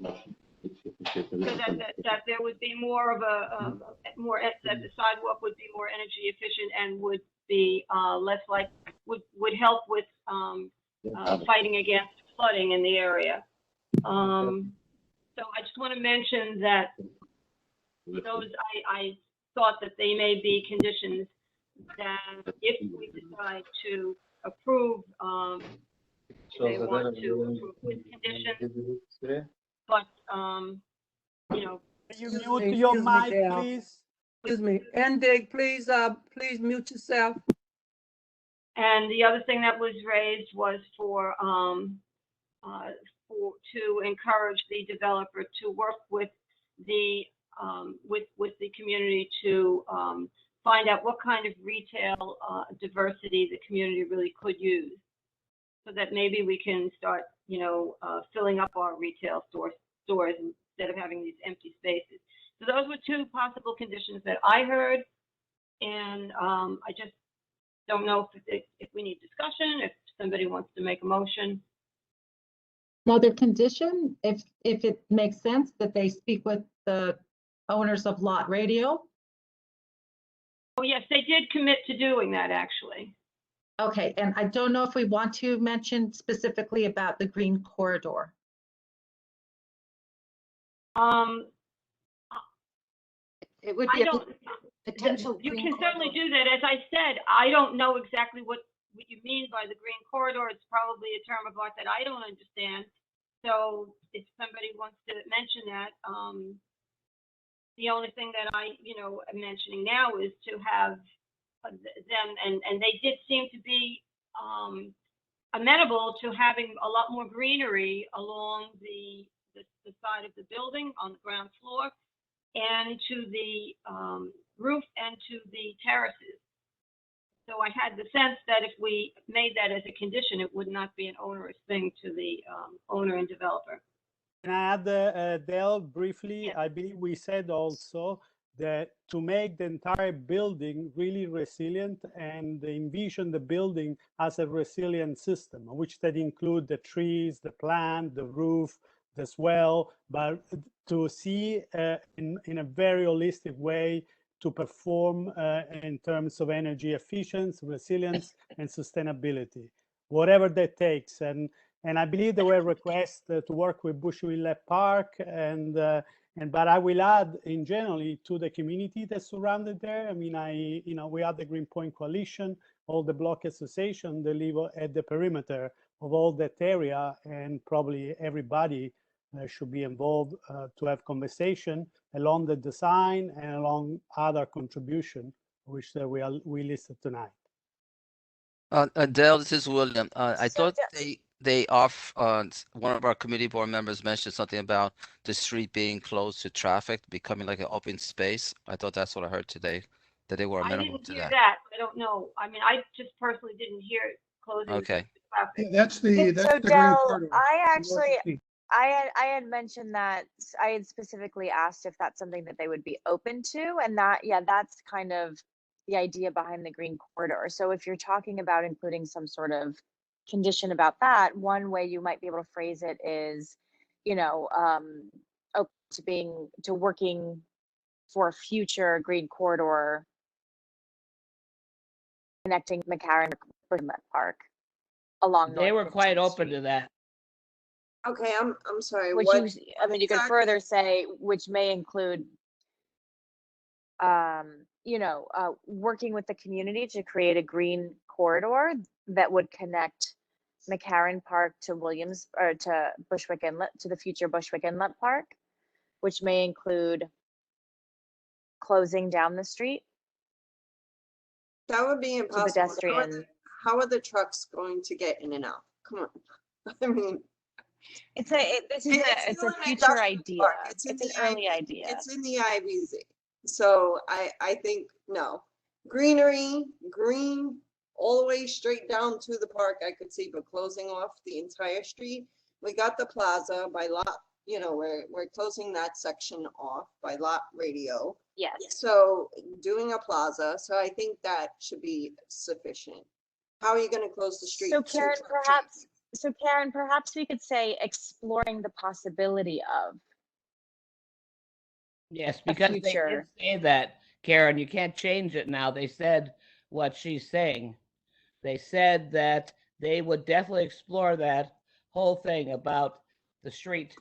that there would be more of that the sidewalk would be more energy efficient and would be less would help with fighting against flooding in the area. So I just want to mention that those I thought that they may be conditions that if we decide to approve, they want to approve with conditions. But you mute your mic, please? Excuse me, Endig, please mute yourself. And the other thing that was raised was to encourage the developer to work with the with the community to find out what kind of retail diversity the community really could use, so that maybe we can start, filling up our retail stores instead of having these empty spaces. So those were two possible conditions that I heard, and I just don't know if we need discussion, if somebody wants to make a motion. Another condition, if it makes sense, that they speak with the owners of Lot Radio. Oh, yes, they did commit to doing that, actually. Okay, and I don't know if we want to mention specifically about the green corridor. It would be a potential. You green can certainly corridor. do that. As I said, I don't know exactly what you mean by the green corridor. It's probably a term of art that I don't understand. So if somebody wants to mention that, the only thing that I, am mentioning now is to have them, and they did seem to be amenable to having a lot more greenery along the side of the building on the ground floor, and to the roof and to the terraces. So I had the sense that if we made that as a condition, it would not be an onerous thing to the owner and developer. Can I add, Dale, briefly? I believe we said also that to make the entire building really resilient and envision the building as a resilient system, which that include the trees, the plant, the roof, the swell, but to see in a very holistic way to perform in terms of energy efficiency, resilience, and sustainability, whatever that takes. And I believe there were requests to work with Bushville Park, but I will add in generally to the community that's surrounded there. I mean, we are the Greenpoint Coalition, all the block association, they live at the perimeter of all that area, and probably everybody should be involved to have conversation along the design and along other contribution, which we listed tonight. Dale, this is William. I thought one of our committee board members mentioned something about the street being closed to traffic, becoming like an open space. I thought that's what I heard today, that they were amenable to that. I don't know. I mean, I just personally didn't hear it closing Okay. traffic. Yeah, that's the green Dell, corridor. I had mentioned that I had specifically asked if that's something that they would be open to, and that's kind of the idea behind the green corridor. So if you're talking about including some sort of condition about that, one way you might be able to phrase it is, open to working for a future green corridor connecting McCarran Park along. They were quite open to that. Okay, I'm sorry. Which What you could further say, which may include, working with the community to create a green corridor that would connect McCarran Park to to Bushwick Inlet, to the future Bushwick Inlet Park, which may include closing down the street. That would be impossible. Pedestrian. How are the trucks going to get in and out? Come on. I mean, it's a future idea. It's an early idea. It's in the IBZ. So I think, no. Green all the way straight down to the park, I could see, but closing off the entire street. We got the plaza by Lot, we're closing that section off by Lot Radio. Yes. So doing a plaza, so I think that should be sufficient. How are you going to close the street? So Karen, perhaps we could say exploring the possibility of. Yes, because they did say that, Karen, you can't change it now. They said what she's saying. They said that they would definitely explore that whole thing about the street.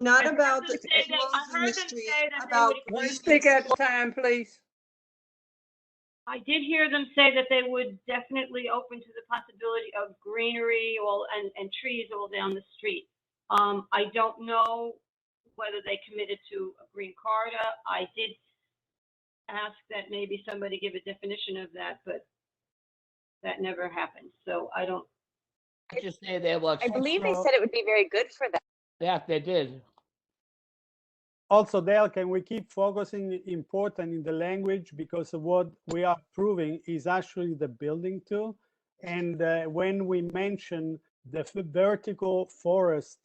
Not about the closing the street, about One speak at a time, please. I did hear them say that they would definitely open to the possibility of greenery and trees all down the street. I don't know whether they committed to a green corridor. I did ask that maybe somebody give a definition of that, but that never happened. So I don't. Just say they will. I believe they said it would be very good for them. Yeah, they did. Also, Dale, can we keep focusing important in the language, because what we are proving is actually the building too. And when we mention the vertical forest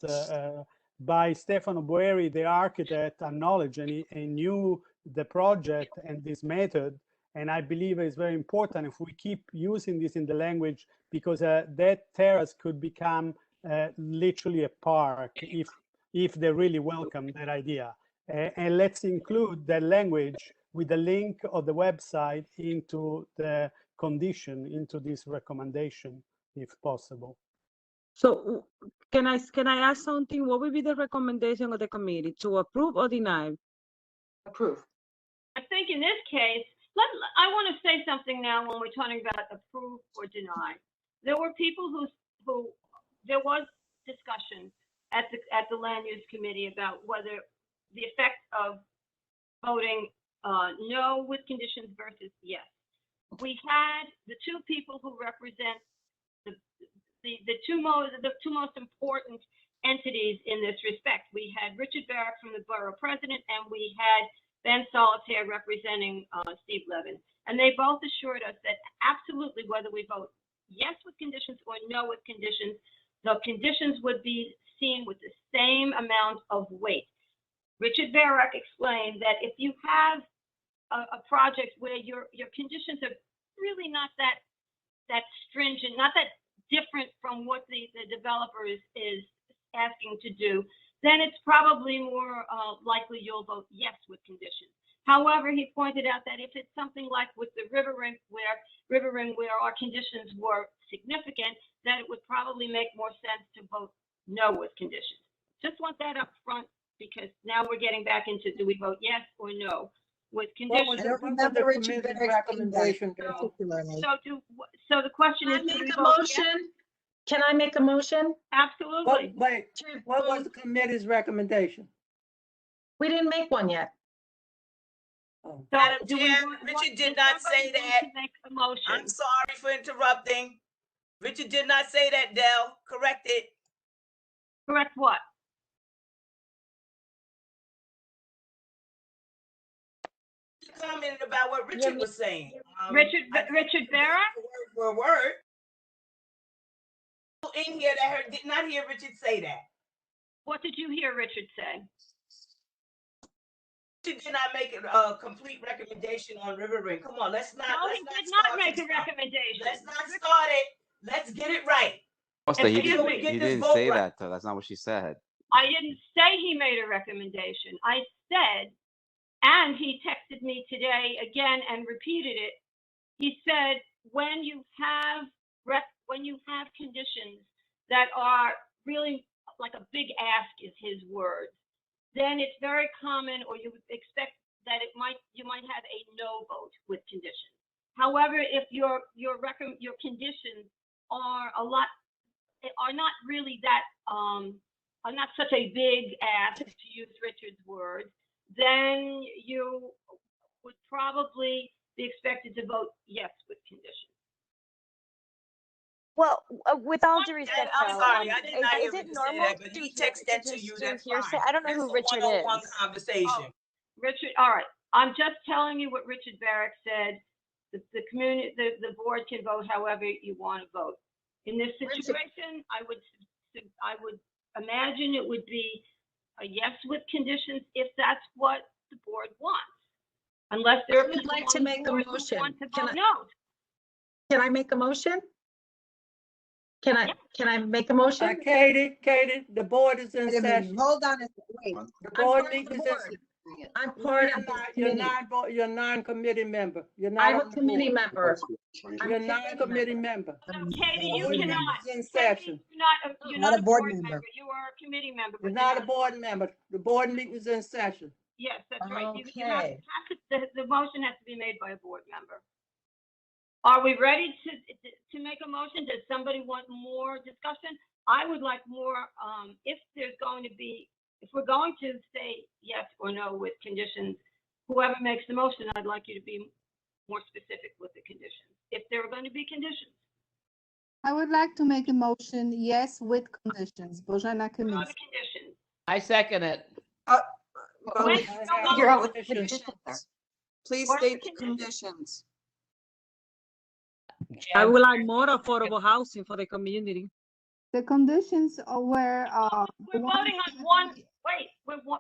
by Stefano Boeri, the architect, acknowledged and he knew the project and this method. And I believe it's very important if we keep using this in the language, because that terrace could become literally a park if they really welcome that idea. And let's include the language with the link of the website into the condition, into this recommendation, if possible. So can I ask something? What would be the recommendation of the committee, to approve or deny? Approve. I think in this case, I want to say something now when we're talking about approve or deny. There were people who there was discussion at the land use committee about whether the effect of voting no with conditions versus yes. We had the two people who represent the two most important entities in this respect. We had Richard Barrett from the borough president, and we had Ben Solitaire representing Steve Levin. And they both assured us that absolutely, whether we vote yes with conditions or no with conditions, the conditions would be seen with the same amount of weight. Richard Barrett explained that if you have a project where your conditions are really not that stringent, not that different from what the developer is asking to do, then it's probably more likely you'll vote yes with conditions. However, he pointed out that if it's something like with the River Ring where our conditions were significant, that it would probably make more sense to vote no with conditions. Just want that up front, because now we're getting back into, do we vote yes or no with conditions? I don't remember Richard Barrett's recommendation particularly. So the question is, Can I do we make a vote motion? yes? Can I make a motion? Absolutely. What was the committee's recommendation? We didn't make one yet. Oh. Madam do we Chair, want- Richard did does not somebody say want that. to make a motion? I'm sorry for interrupting. Richard did not say that, Dell. Correct it. Correct what? You commented about what Richard was saying. Richard Barrett? Word for word. In here that did not hear Richard say that. What did you hear Richard say? Richard did not make a complete recommendation on River Ring. Come on, let's not. No, let's he not did not start make from a scratch. recommendation. Let's not start it. Let's get it right. Costa, And he make sure we didn't, get he this didn't vote say right. that, though. That's not what she said. I didn't say he made a recommendation. I said, and he texted me today again and repeated it. He said, when you have conditions that are really like a big ask, is his words, then it's very common, or you would expect that you might have a no vote with conditions. However, if your conditions are not really that are not such a big ask, to use Richard's words, then you would probably be expected to vote yes with conditions. Well, with all due respect, I'm though, sorry, I did not hear is it Richard say normal that, but to he hear, texted that to you. do That's hearsay? fine. I don't know That's who a Richard one-on-one is. conversation. Richard, all right. I'm just telling you what Richard Barrett said. The community, the board can vote however you want to vote. In this situation, I would imagine it would be a yes with conditions if that's what the board wants. Unless there are I would people like to on the make a board who motion. want to Can vote I- no. Can I make a motion? Can I make a motion? Katie, the board is in Wait a minute, session. hold on, wait. The board part of meeting the is board. in. I'm part of the committee. You're non-committee member. You're not I'm on a the committee board. member. You're non-committee member. No, Katie, you Board cannot. meeting is in session. You're Not not a a board board member. member. You are a committee member. You're but not a board member. The board meeting is in session. Yes, that's right. Okay. The motion has to be made by a board member. Are we ready to make a motion? Does somebody want more discussion? I would like more, if we're going to say yes or no with conditions, whoever makes the motion, I'd like you to be more specific with the conditions, if there are going to be conditions. I would like to make a motion, yes, with conditions. Bożena What are Kamińska. the conditions? I second it. but When we you state don't the figure out what the conditions. conditions are. Please What are state the the conditions? conditions. I Jen, would like more affordable housing for the community. The conditions are where, the We're ones voting on that one, we- wait,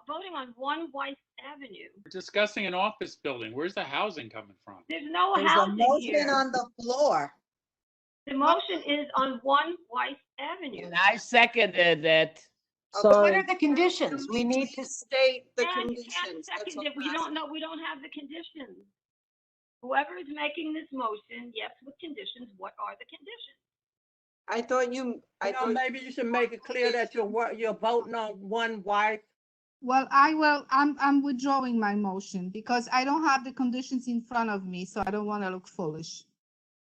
voting on one White Avenue. We're discussing an office building. Where's the housing coming from? There's no There's a housing motion here. on the floor. The motion is on one White Avenue. and I seconded it. So Sorry. the conditions? We need to state the And you conditions. can't That's second all it, I'm we don't asking. know, we don't have the conditions. Whoever is making this motion, yes, with conditions, what are the conditions? I thought you, I thought. maybe you should make it clear that you're voting on one wife. well, I'm withdrawing my motion because I don't have the conditions in front of me, so I don't want to look foolish.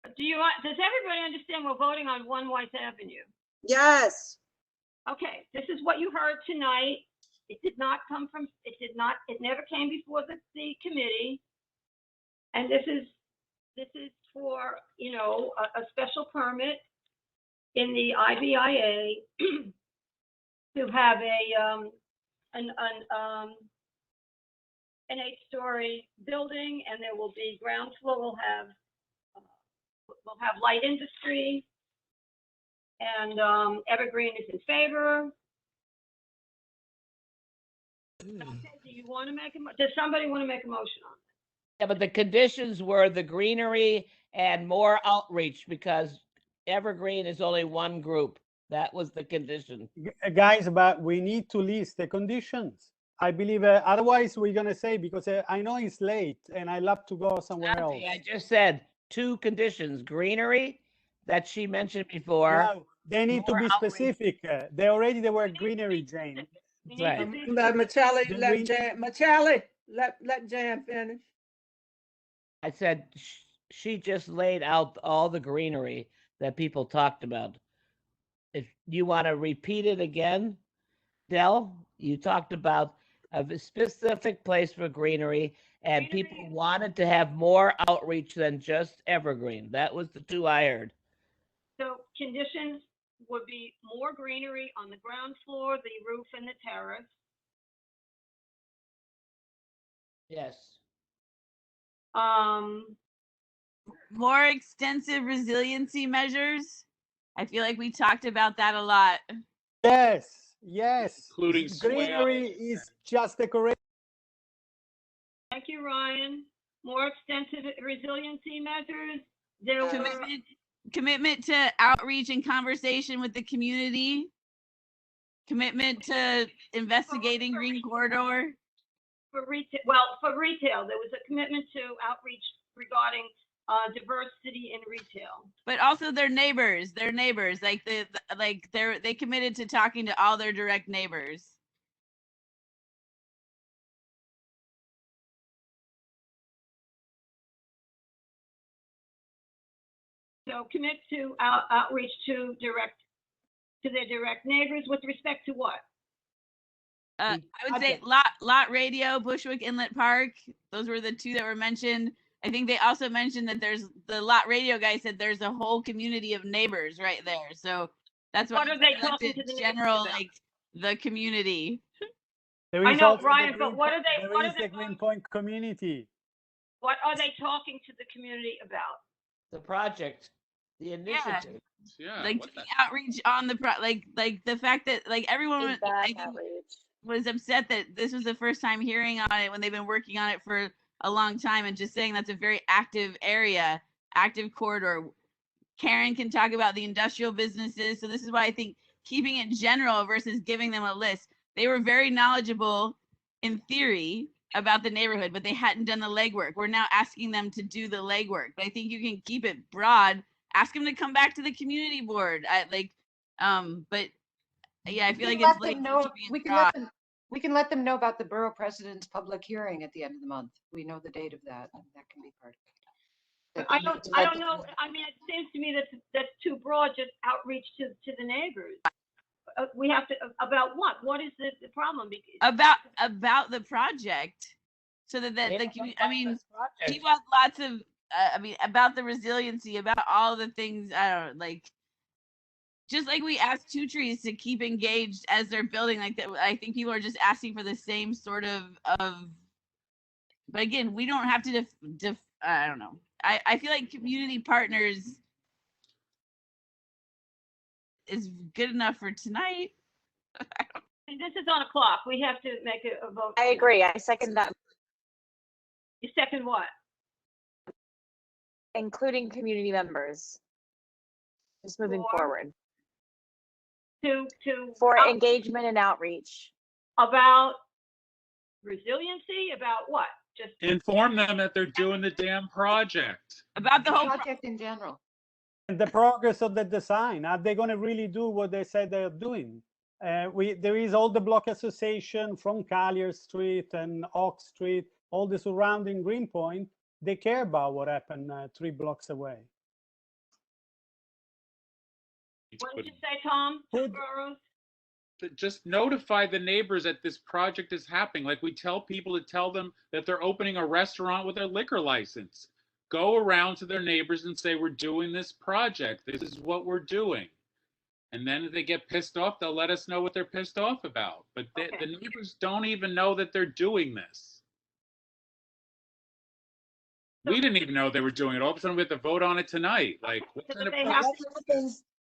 Does everybody understand we're voting on one White Avenue? Yes. Okay, this is what you heard tonight. It did not come from, it never came before the committee. And this is for, you know, a special permit in the IBIA to have an 8-story building, and there will be ground floor will have light industry, and Evergreen is in favor. Okay, do you want to make does somebody want to make a motion on it? Yeah, but the conditions were the greenery and more outreach because Evergreen is only one group. That was the condition. Guys, but we need to list the conditions. I believe otherwise we're going to say, because I know it's late and I love to go somewhere else. I just said 2 conditions, greenery that she mentioned before. No, they need to more be outreach. specific. They were greenery, Jane. Right. Michelli, The let green- Jan, Michelli, let Jan finish. I said she just laid out all the greenery that people talked about. If you want to repeat it again, Del, you talked about a specific place for greenery, and people wanted to have more outreach than just Evergreen. That was the 2 I heard. So conditions would be more greenery on the ground floor, the roof, and the terrace. Yes. More extensive resiliency measures. I feel like we talked about that a lot. Yes. Including greenery is just decoration. Thank you, Ryan. More extensive resiliency measures. There were Commitment to outreach and conversation with the community. Commitment to investigating Green Corridor. for retail. There was a commitment to outreach regarding diversity in retail. But also their neighbors, like they committed to talking to all their direct neighbors. So commit to outreach to their direct neighbors with respect to what? I would say lot radio, Bushwick Inlet Park. Those were the 2 that were mentioned. I think they also mentioned that there's the lot radio guy said there's a whole community of neighbors right there. So that's What are they talking to the neighbors general, about? like the community. There I is know, also the Brian, but Green what are Po- they- there what is are they the Green Point community. What are they talking to the community about? The project, the initiative. Yeah. Like outreach on the like the fact that like everyone was, I think, was upset that this was the first time hearing on it when they've been working on it for a long time, and just saying that's a very active area, active corridor. Karen can talk about the industrial businesses. So this is why I think keeping it general versus giving them a list. They were very knowledgeable in theory about the neighborhood, but they hadn't done the legwork. We're now asking them to do the legwork. But I think you can keep it broad. Ask them to come back to the community board. But yeah, I feel like it's like we can let them know about the borough president's public hearing at the end of the month. We know the date of that, and that can be part of it. I don't know. I mean, it seems to me that's too broad, just outreach to the neighbors. We have to, about what? What is the problem? About the project, so that I mean, people have lots of, about the resiliency, about all the things, I don't know, like, just like we asked Two Trees to keep engaged as they're building, like that, I think people are just asking for the same sort of. But again, we don't have to I don't know. I feel like community partners is good enough for tonight. And this is on a clock. We have to make a vote. I agree. I second that, You second what? including community members. Just moving For- forward. For Engagement and outreach. About resiliency, about what? Just Inform them that they're doing the damn project. About the whole Project in general. And the progress of the design. Are they going to really do what they said they're doing? There is all the block association from Collier Street and Oak Street, all the surrounding Greenpoint. They care about what happened 3 blocks away. What did you say, Tom? Boroughs? Just notify the neighbors that this project is happening. Like we tell people to tell them that they're opening a restaurant with a liquor license. Go around to their neighbors and say, we're doing this project. This is what we're doing. And then if they get pissed off, they'll let us know what they're pissed off about. But the neighbors don't even know that they're doing this. We didn't even know they were doing it. All of a sudden we have to vote on it tonight. Like, what kind of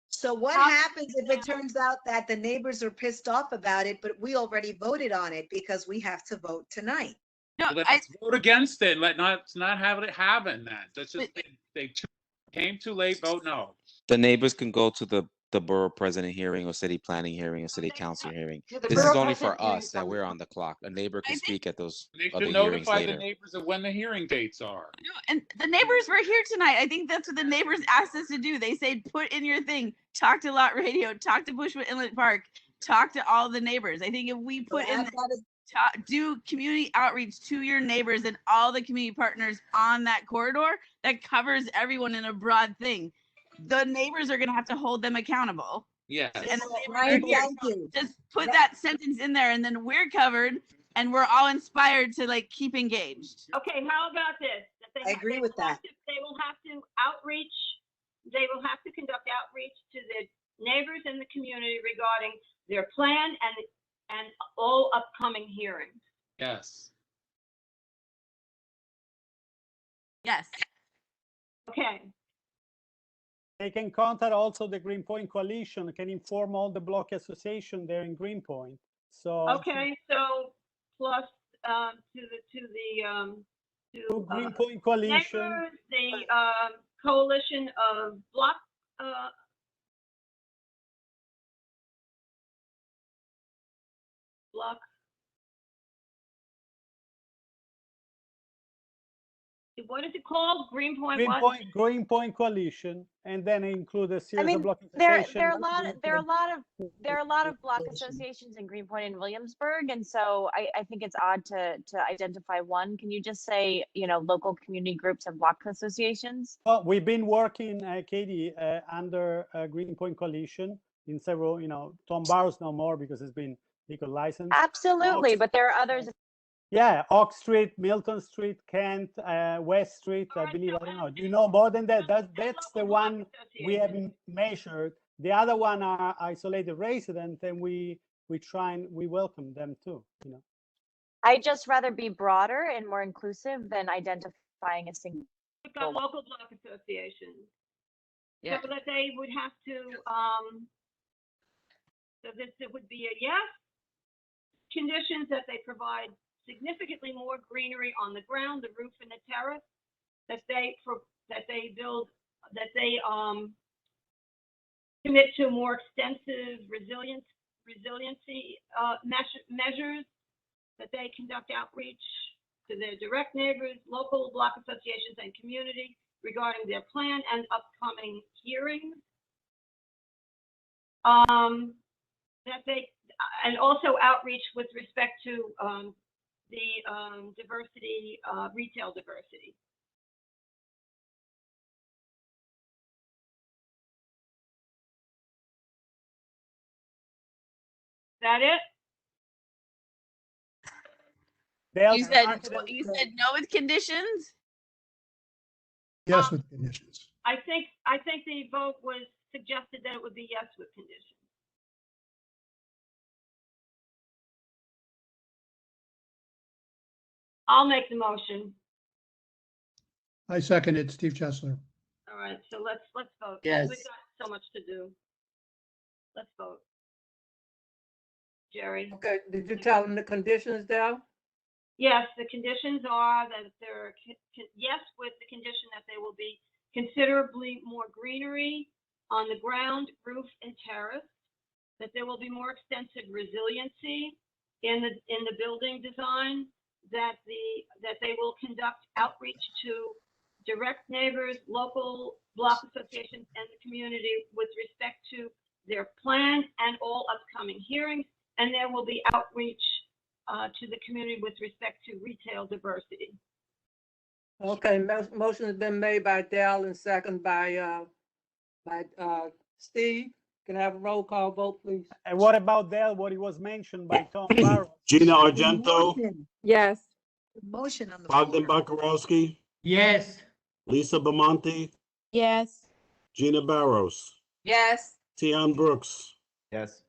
So what happens if it turns out that the neighbors are pissed off about it, but we already voted on it because we have to vote tonight? No, let's vote against it. Let's not have it happen that. That's just they came too late. Vote no. The neighbors can go to the borough president hearing or city planning hearing or city council hearing. To the This is borough only for president us that we're on the clock. A neighbor can speak at those They other should hearings notify the later. neighbors of when the hearing dates are. And the neighbors were here tonight. I think that's what the neighbors asked us to do. They said, put in your thing, talk to Lot Radio, talk to Bushwood Inlet Park, talk to all the neighbors. I think if we put in, do community outreach to your neighbors and all the community partners on that corridor, that covers everyone in a broad thing. The neighbors are going to have to hold them accountable. Yes. And the neighbors Right, are here. thank you. Just put that sentence in there, and then we're covered, and we're all inspired to like keep engaged. Okay, how about this? That I agree with that. They will have to outreach, they will have to conduct outreach to the neighbors in the community regarding their plan and all upcoming hearings. Yes. Yes. Okay. They can contact also the Greenpoint Coalition, can inform all the block association there in Greenpoint. So Okay, so plus to Greenpoint Coalition. neighbors, the coalition of block what is it called? Greenpoint what? Greenpoint Coalition, and then include a I series of mean, block there associations. are a lot of block associations in Greenpoint and Williamsburg, and so I think it's odd to identify one. Can you just say, local community groups and block associations? Well, we've been working, Katie, under Greenpoint Coalition in several, Tom Barrows no more because it's been legal license. Absolutely, but there are others. Yeah, Oak Street, Milton Street, Kent, West Street, I believe. I don't know. Do you know more than that? That's the one we have measured. The other one are isolated residents, and we try and we welcome them too. I'd just rather be broader and more inclusive than identifying a single. We've got local block associations. Yeah. So that they would have to, so this it would be a yes. Conditions that they provide significantly more greenery on the ground, the roof, and the terrace. That they commit to more extensive resiliency measures. That they conduct outreach to their direct neighbors, local block associations, and community regarding their plan and upcoming hearings. That they and also outreach with respect to the diversity, retail diversity. Is that it? You said no with conditions? Yes, with conditions. I think the vote was suggested that it would be yes with conditions. I'll make the motion. I second it, Steve Chesler. All right, so let's vote. Yes. We've got so much to do. Let's vote. Jerry? Okay, did you tell them the conditions, Dale? Yes, the conditions are that they're, yes, with the condition that there will be considerably more greenery on the ground, roof, and terrace, that there will be more extensive resiliency in the building design, that they will conduct outreach to direct neighbors, local block associations, and the community with respect to their plan and all upcoming hearings, and there will be outreach to the community with respect to retail diversity. Okay, motion has been made by Dale and second by Steve. Can I have a roll call vote, please? And what about Dale, what it was mentioned by Tom Barrow? Gina Argento, Yes. Motion on the Bogdan floor. Bakarowski, Yes. Lisa Bamonte, Yes. Gina Barros, Yes. Tian Brooks, Yes.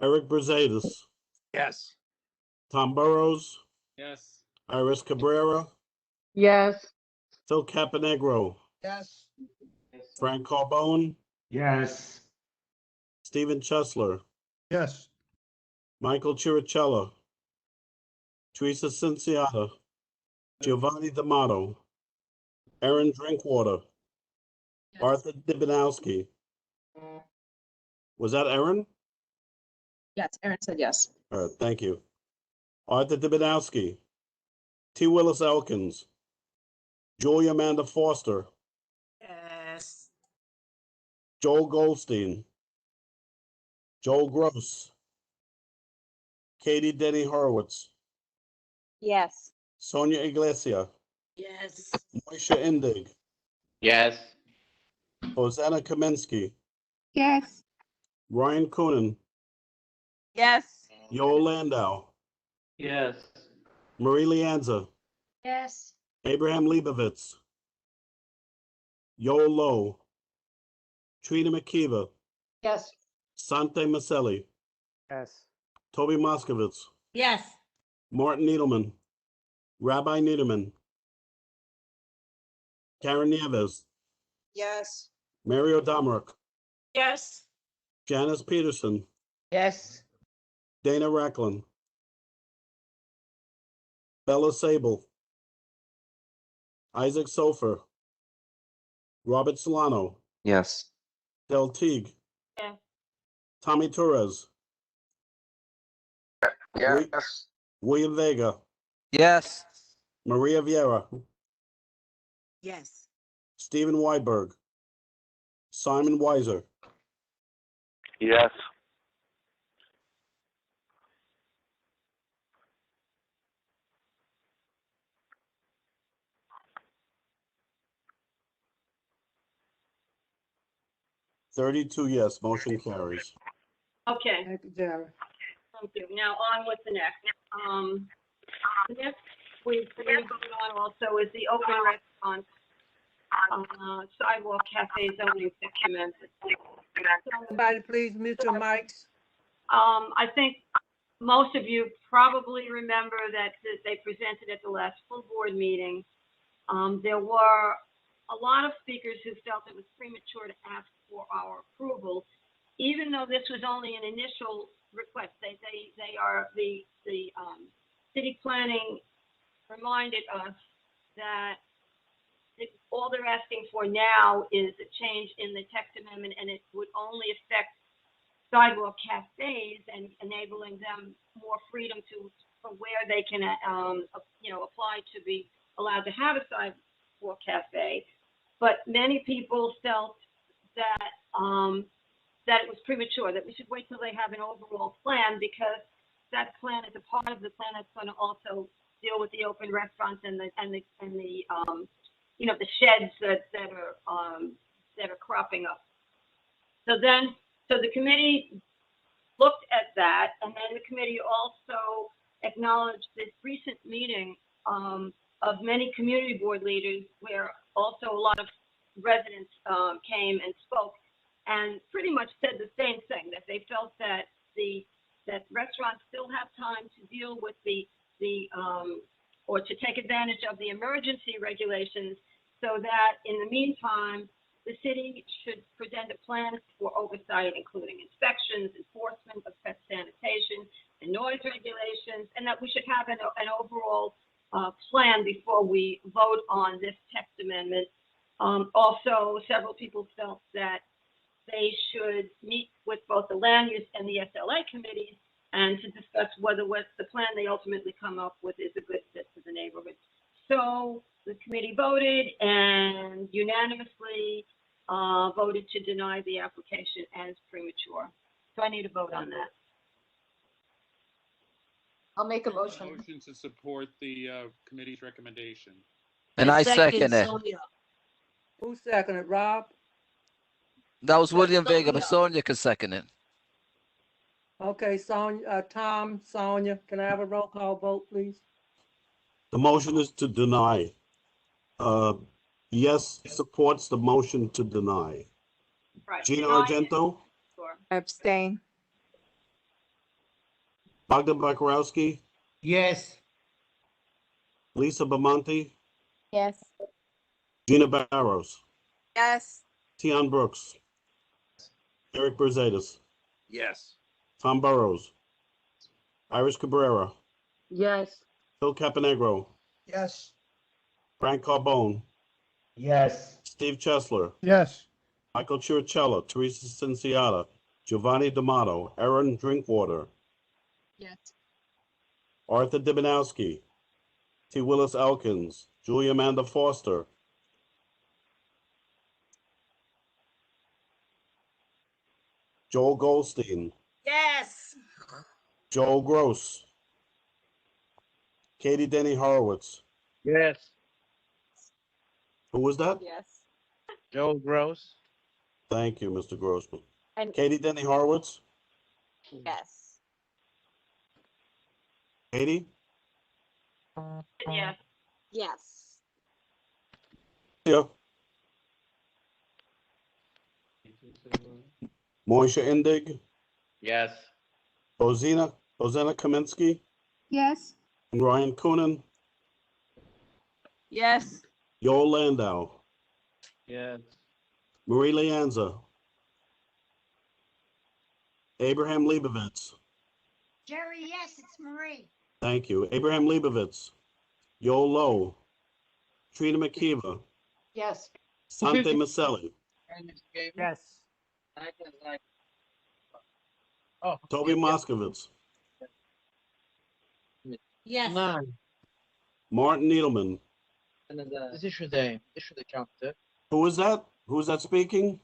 Eric Brusadas, Yes. Tom Burrows, Yes. Iris Cabrera, Yes. Phil Caponegro, Yes. Frank Carbone, Yes. Stephen Chesler, Yes. Michael Chirichella, Teresa Cinciata, Giovanni D'Amato, Aaron Drinkwater, Arthur Dibinowski. Was that Aaron? Yes, Aaron said yes. All right, thank you. Arthur Dibinowski, T. Willis Elkins, Julia Amanda Foster, Yes. Joel Goldstein, Joel Gross, Katie Denny Horowitz, Yes. Sonia Iglesia, Yes. Moisha Indig, Yes. Hosanna Kaminsky, Yes. Ryan Coonan, Yes. Yoel Landau, Yes. Marie Lianza, Yes. Abraham Leibovitz, Yoel Lowe, Trina McKeever, Yes. Sante Maselli, Yes. Toby Moskowitz, Yes. Martin Needleman, Rabbi Niederman, Karen Nieves, Yes. Mario Domrick, Yes. Janice Peterson, Yes. Dana Racklin, Bella Sable, Isaac Sofer, Robert Solano, Yes. Del Teague, Yes. Tommy Torres, Yes. William Vega, Yes. Maria Vieira, Yes. Stephen Weiberg, Simon Weiser, Yes. $32 yes, motion carries. Okay, Thank you, Jerry. thank you. Now on with the next. The next we voted on also is the open restaurant sidewalk cafe zoning section amendment. Somebody please mute your mics. I think most of you probably remember that they presented at the last full board meeting. There were a lot of speakers who felt it was premature to ask for our approval, even though this was only an initial request. The city planning reminded us that all they're asking for now is a change in the text amendment, and it would only affect sidewalk cafes and enabling them more freedom for where they can, apply to be allowed to have a sidewalk cafe. But many people felt that that it was premature, that we should wait till they have an overall plan, because that plan is a part of the plan that's going to also deal with the open restaurants and the sheds that are cropping up. So the committee looked at that, and then the committee also acknowledged this recent meeting of many community board leaders, where also a lot of residents came and spoke and pretty much said the same thing, that they felt that that restaurants still have time to deal with or to take advantage of the emergency regulations, so that in the meantime, the city should present a plan for oversight, including inspections, enforcement of pet sanitation, and noise regulations, and that we should have an overall plan before we vote on this text amendment. Also, several people felt that they should meet with both the land use and the SLA committees and to discuss whether what the plan they ultimately come up with is a good fit for the neighborhood. So the committee voted and unanimously voted to deny the application as premature. So I need a vote on that. I'll make a motion. Motion to support the committee's recommendation. And I second it. Sonia. Who seconded, Rob? That was William Vega, Sonia. but Sonia can second it. Okay, Sonia, Tom, Sonia, can I have a roll call vote, please? The motion is to deny. Yes supports the motion to deny. Right. Gina Deny it. Argento, Sure. Abstain. Bogdan Bakarowski, Yes. Lisa Bamonte, Yes. Gina Barros, Yes. Tian Brooks, Eric Berzadas, Yes. Tom Burrows, Iris Cabrera, Yes. Phil Caponegro, Yes. Frank Carbone, Yes. Steve Chesler, Yes. Michael Chiricella, Teresa Cinciata, Giovanni D'Amato, Aaron Drinkwater, Yes. Arthur Dibinowski, T. Willis Elkins, Julia Amanda Foster, Joel Goldstein, Yes. Joel Gross, Katie Denny Horowitz. Yes. Who was that? Yes. Joe Gross. Thank you, Mr. Grossman. And Katie Denny Horowitz? yes. Katie? Yes. Yes. Yeah. Moisha Indig, Yes. Bozina Kaminsky, Yes. and Ryan Coonan, Yes. Yoel Landau, Yes. Marie Leanza, Abraham Leibovitz. Jerry, yes, it's Marie. Thank you. Abraham Leibovitz, Yoel Lowe, Trina McKeever, Yes. Sante Maselli, Yes. Oh, Toby Moskowitz, Yes. Martin Needleman. This is the counter. Who is that? Who is that speaking?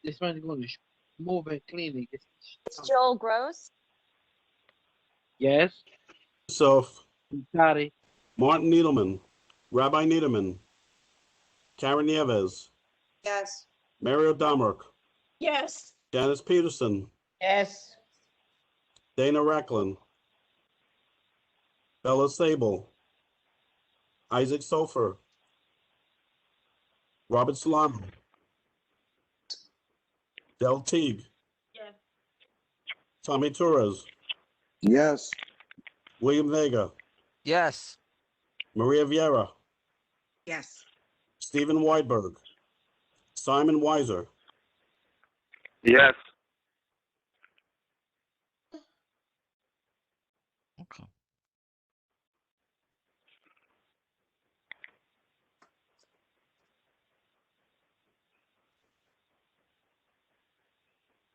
This one is going to move it cleanly. It's Joel Gross. Yes. So, Sorry. Martin Needleman, Rabbi Niederman, Karen Nieves, Yes. Mario Domrick, Yes. Janice Peterson, Yes. Dana Recklin, Bella Sable, Isaac Sofer, Robert Solano, Del Teague, Yes. Tommy Torres, Yes. William Vega, Yes. Maria Vieira, Yes. Stephen Weidberg, Simon Weiser, Yes. Okay.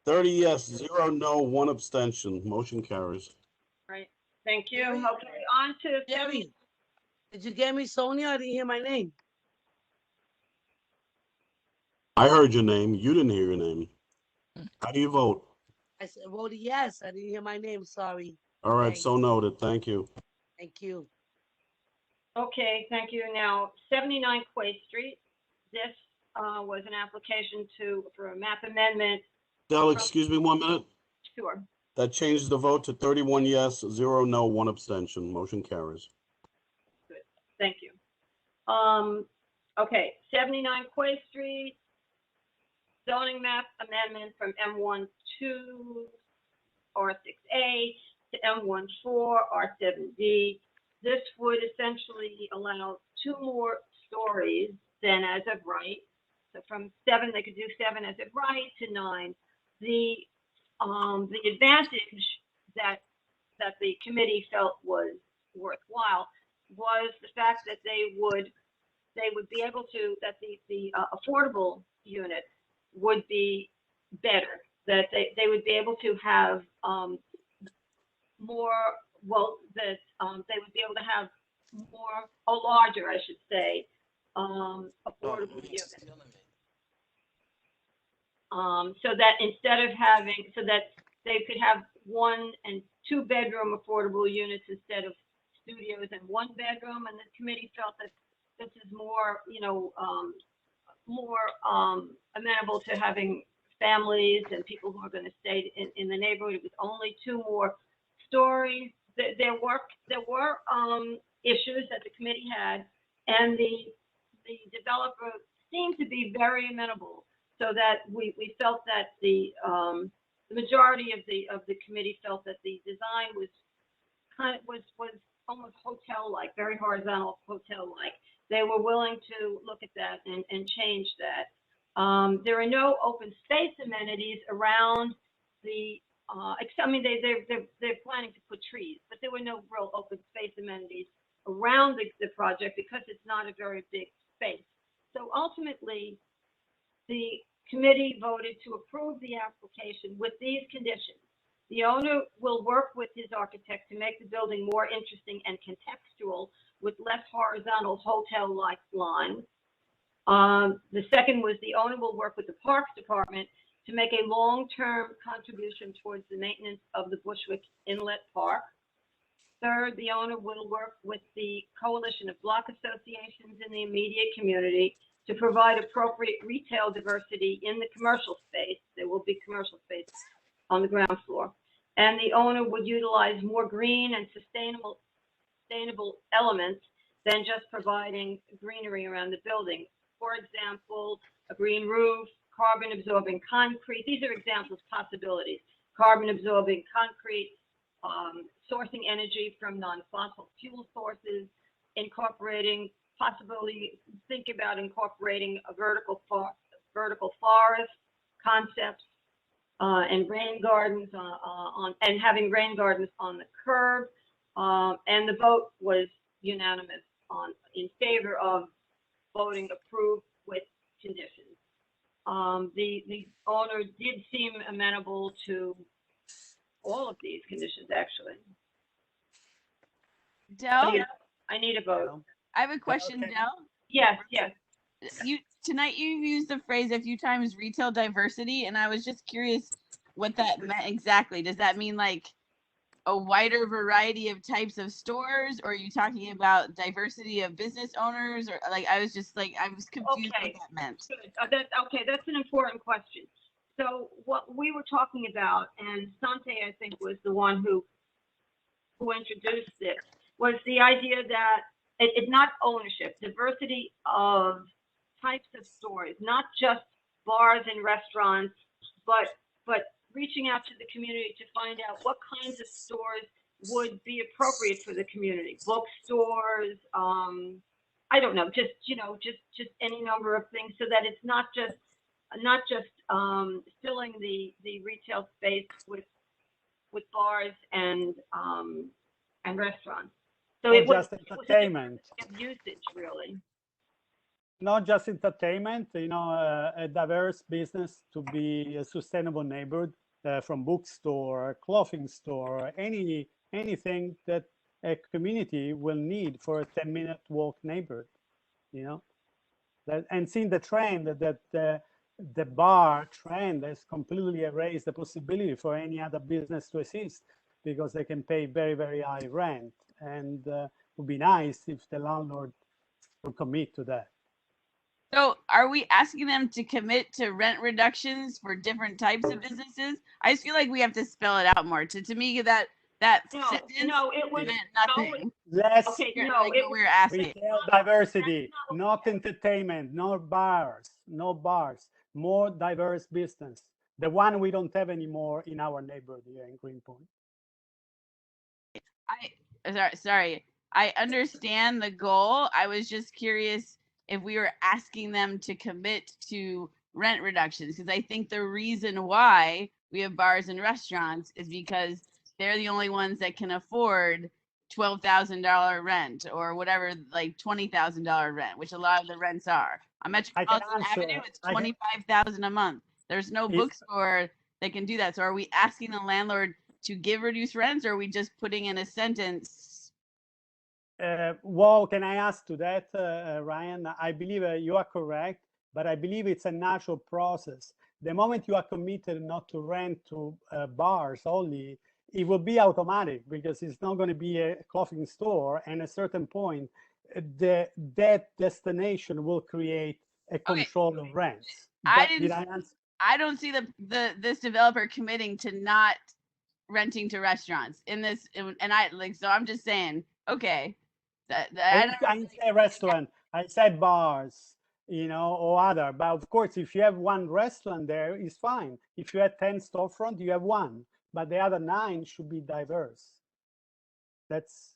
.30 yes, 0 no, 1 abstention. Motion carries. Right. Thank you. Okay, on to Jerry, did you get me, Sonia? I didn't hear my name. I heard your name. You didn't hear your name. How do you vote? I said voted yes. I didn't hear my name. Sorry. All right, Thanks. so noted. Thank you. Thank you. Okay, thank you. Now, 79 Quay Street. This was an application for a map amendment. Del, excuse me 1 minute. Sure. That changes the vote to 31 yes, 0 no, 1 abstention. Motion carries. Good. Thank you. Okay, 79 Quay Street, zoning map amendment from M12 R6A to M14 R7D. This would essentially allow 2 more stories than as of right. So from 7, they could do 7 as of right to 9. The advantage that the committee felt was worthwhile was the fact that they would be able to, that the affordable unit would be better, that they would be able to have more, well, that they would be able to have more, a larger, I should say, affordable units. So that instead of having, so that they could have 1 and 2 bedroom affordable units instead of studios and 1 bedroom, and the committee felt that this is more, you know, more amenable to having families and people who are going to stay in the neighborhood. It was only 2 more stories. There were issues that the committee had, and the developer seemed to be very amenable, so that we felt that the majority of the committee felt that the design was almost hotel-like, very horizontal hotel-like. They were willing to look at that and change that. There are no open space amenities around the, I mean, they're planning to put trees, but there were no real open space amenities around the project because it's not a very big space. So ultimately, the committee voted to approve the application with these conditions. The owner will work with his architect to make the building more interesting and contextual with less horizontal hotel-like lines. The second was the owner will work with the Parks Department to make a long-term contribution towards the maintenance of the Bushwick Inlet Park. Third, the owner will work with the Coalition of Block Associations in the immediate community to provide appropriate retail diversity in the commercial space. There will be commercial space on the ground floor. And the owner would utilize more green and sustainable elements than just providing greenery around the building. For example, a green roof, carbon absorbing concrete. These are examples, possibilities. Carbon absorbing concrete, sourcing energy from non-fossil fuel sources, incorporating, possibly think about incorporating a vertical forest concepts, and rain gardens and having rain gardens on the curb. And the vote was unanimous in favor of voting approved with conditions. The owner did seem amenable to all of these conditions, actually. Del, I need a vote. I have a question, Del. Yes. Tonight you've used the phrase a few times, retail diversity, and I was just curious what that meant exactly. Does that mean like a wider variety of types of stores, or are you talking about diversity of business owners, or like I was confused what that meant. Good. That's an important question. So what we were talking about, and Sante, I think, was the one who introduced this, was the idea that it's not ownership, diversity of types of stores, not just bars and restaurants, but reaching out to the community to find out what kinds of stores would be appropriate for the community. Bookstores, I don't know, just any number of things, so that it's not just filling the retail space with bars and restaurants. So Not it was just entertainment. Usage, really. Not just entertainment, a diverse business to be a sustainable neighborhood, from bookstore, clothing store, anything that a community will need for a 10-minute walk neighborhood, and seeing the trend that the bar trend has completely erased the possibility for any other business to exist because they can pay very, very high rent, and it would be nice if the landlord would commit to that. So are we asking them to commit to rent reductions for different types of businesses? I just feel like we have to spell it out more. To me, that That No, sentence no, it was, meant no, nothing. Less okay, You're no, like it what was. we were asking. retail diversity, not entertainment, no bars, no bars, more diverse business. The one we don't have anymore in our neighborhood here in Greenpoint. Sorry. I understand the goal. I was just curious if we were asking them to commit to rent reductions, because I think the reason why we have bars and restaurants is because they're the only ones that can afford $12,000 rent or whatever, like $20,000 rent, which a lot of the rents are. On Metropolitan Avenue, it's $25,000 a month. There's no bookstore that can do that. So are we asking the landlord to give reduced rents, or are we just putting in a sentence? Well, can I ask to that, Ryan? I believe you are correct, but I believe it's a natural process. The moment you are committed not to rent to bars only, it will be automatic because it's not going to be a clothing store. And at a certain point, that destination will create a control of rents. I don't see this developer committing to not renting to restaurants in this, and I like, so I'm just saying, okay. I didn't say restaurant, I said bars, you know, or other. But of course, if you have one restaurant there, it's fine. If you have 10 storefront, you have one, but the other 9 should be diverse. That's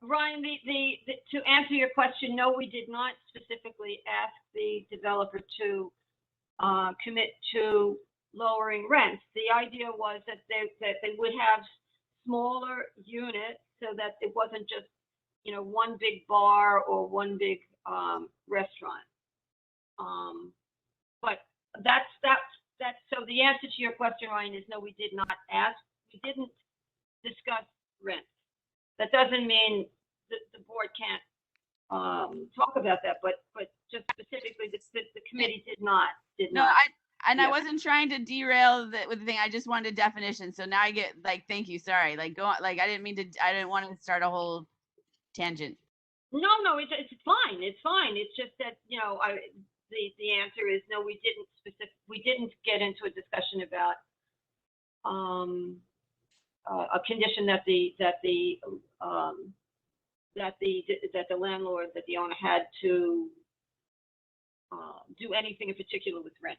Ryan, to answer your question, no, we did not specifically ask the developer to commit to lowering rents. The idea was that they would have smaller units so that it wasn't just, you know, one big bar or one big restaurant. But that's so the answer to your question, Ryan, is no, we did not ask. We didn't discuss rent. That doesn't mean that the board can't talk about that, but just specifically, the committee did not. I wasn't trying to derail with the thing. I just wanted a definition. So now I get like, thank you. Sorry. Like go on. Like I didn't want to start a whole tangent. No, it's fine. It's fine. It's just that, you know, the answer is no, we didn't get into a discussion about a condition that the landlord, that the owner had to do anything in particular with rent.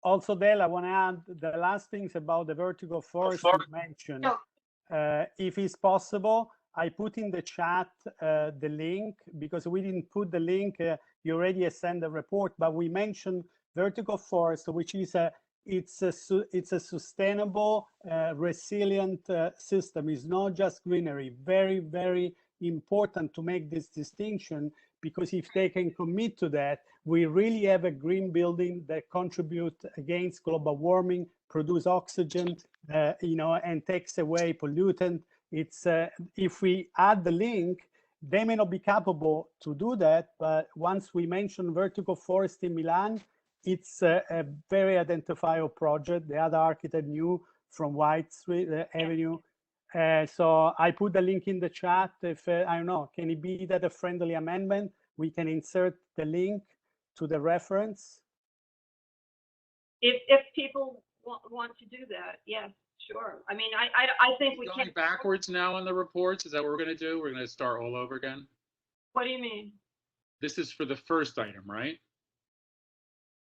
also, Dale, I want to add the last things about the vertical forest you mentioned. If it's possible, I put in the chat the link, because we didn't put the link. You already sent the report, but we mentioned vertical forest, which is it's a sustainable, resilient system. It's not just greenery. Very, very important to make this distinction, because if they can commit to that, we really have a green building that contribute against global warming, produce oxygen, you know, and takes away pollutant. It's if we add the link, they may not be capable to do that, but once we mention vertical forest in Milan, it's a very identifiable project. The other architect knew from White Street Avenue. So I put the link in the chat. If I don't know, can it be that a friendly amendment? We can insert the link to the reference. If people want to do that, yes, sure. I mean, I think we Going can. backwards now on the reports. Is that what we're going to do? We're going to start all over again. What do you mean? This is for the first item, right?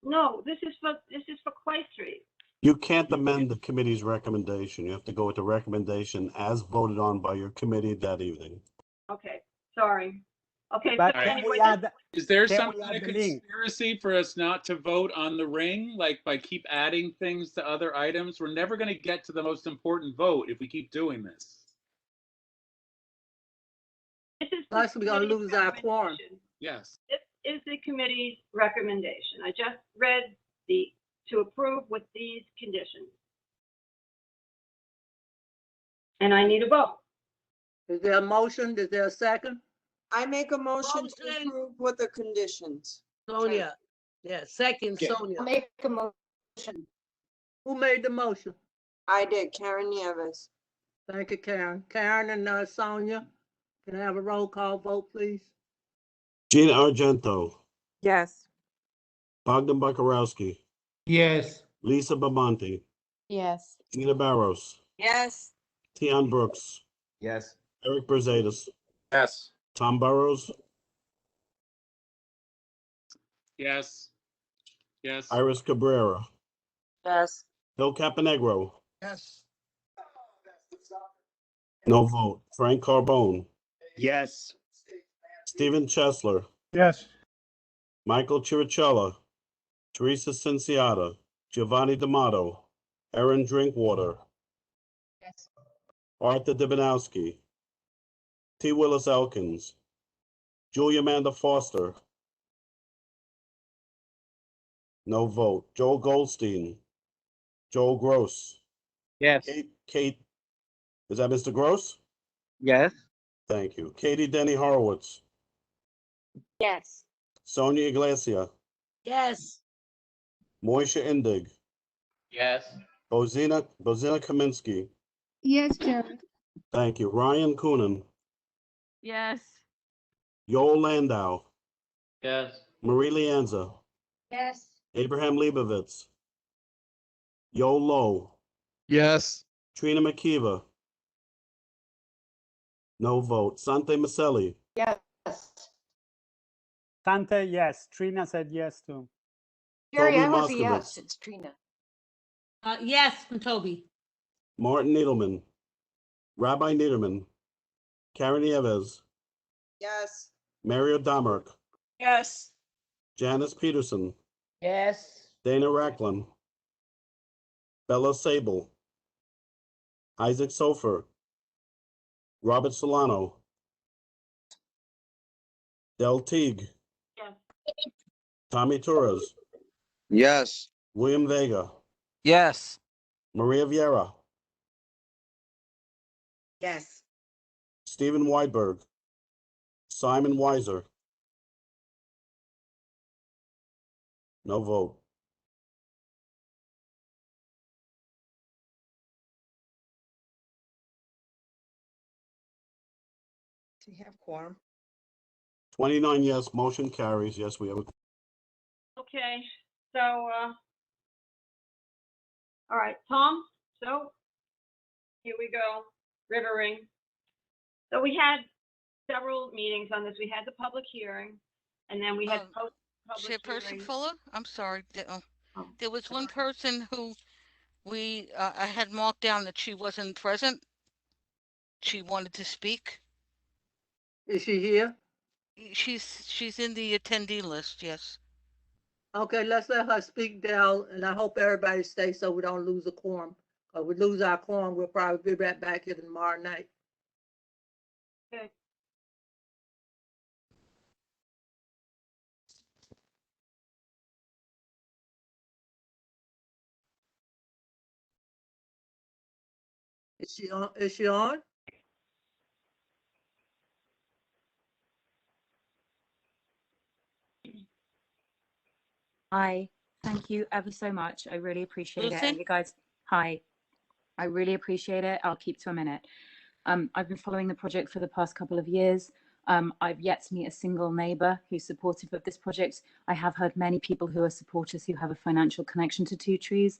No, this is for Clay Street. You can't amend the committee's recommendation. You have to go with the recommendation as voted on by your committee that evening. Okay, sorry. Okay, But so can anyway, we add, Is there can some we kind add of the link? conspiracy for us not to vote on the ring? Like by keep adding things to other items? We're never going to get to the most important vote if we keep doing this. this is the Plus, we're gonna committee's lose our quorum. recommendation. Yes. This is the committee's recommendation. I just read to approve with these conditions. And I need a vote. Is there a motion? Is there a second? I make a motion to Motion. approve with the conditions. Sonia. Yeah, second, Yeah. Sonia. Make a motion. Who made the motion? I did, Karen Nieves. Thank you, Karen. Karen and Sonia, can I have a roll call vote, please? Gina Argento, Yes. Bogdan Bakarowski, Yes. Lisa Bamonte, Yes. Gina Barros, Yes. Tion Brooks, Yes. Eric Berzadas, Yes. Tom Burrows, Yes. Yes. Iris Cabrera, Yes. Bill Caponegro, Yes. no vote. Frank Carbone, Yes. Stephen Chesler, Yes. Michael Chirichella, Teresa Cinciata, Giovanni D'Amato, Aaron Drinkwater, Yes. Arthur Dibanowski, T. Willis Elkins, Julia Manda Foster, no vote. Joel Goldstein, Joel Gross, Yes. Kate, is that Mr. Gross? Yes. Thank you. Katie Denny Horowitz, Yes. Sonia Iglesia, Yes. Moisha Indig, Yes. Bozina Kaminsky, Yes, Jerry. thank you. Ryan Coonan, Yes. Yoel Landau, Yes. Marie Lianza, Yes. Abraham Leibovitz, Yo Lowe, Yes. Trina McKeever, no vote. Sante Maselli, Yes. Sante, yes. Trina said yes too. Jerry, Toby I was a yes. Moskowitz, It's Trina. Yes, from Toby. Martin Needleman, Rabbi Niederman, Karen Nieves, Yes. Mario Damerk, Yes. Janice Peterson, Yes. Dana Racklin, Bella Sable, Isaac Sofer, Robert Solano, Del Teague, Yes. Tommy Torres, Yes. William Vega, Yes. Maria Vieira, Yes. Stephen Weidberg, Simon Weiser, no vote. Do you have quorum? 29 yes, motion carries. Yes, we have a Okay, so, all right, Tom, so here we go, Rivering. So we had several meetings on this. We had the public hearing, and then we had post-public Chairperson hearing. Fuller, I'm sorry. Oh, There was one sorry. person who I had marked down that she wasn't present. She wanted to speak. Is she here? She's in the attendee list, yes. Okay, let's let her speak, Dell, and I hope everybody stays so we don't lose a quorum. If we lose our quorum, we'll probably be right back here tomorrow night. Okay. Is she on? Is she on? Hi, thank you ever so much. I really appreciate it. And Lucy? you guys, hi. I really appreciate it. I'll keep to a minute. I've been following the project for the past couple of years. I've yet to meet a single neighbor who's supportive of this project. I have heard many people who are supporters who have a financial connection to Two Trees.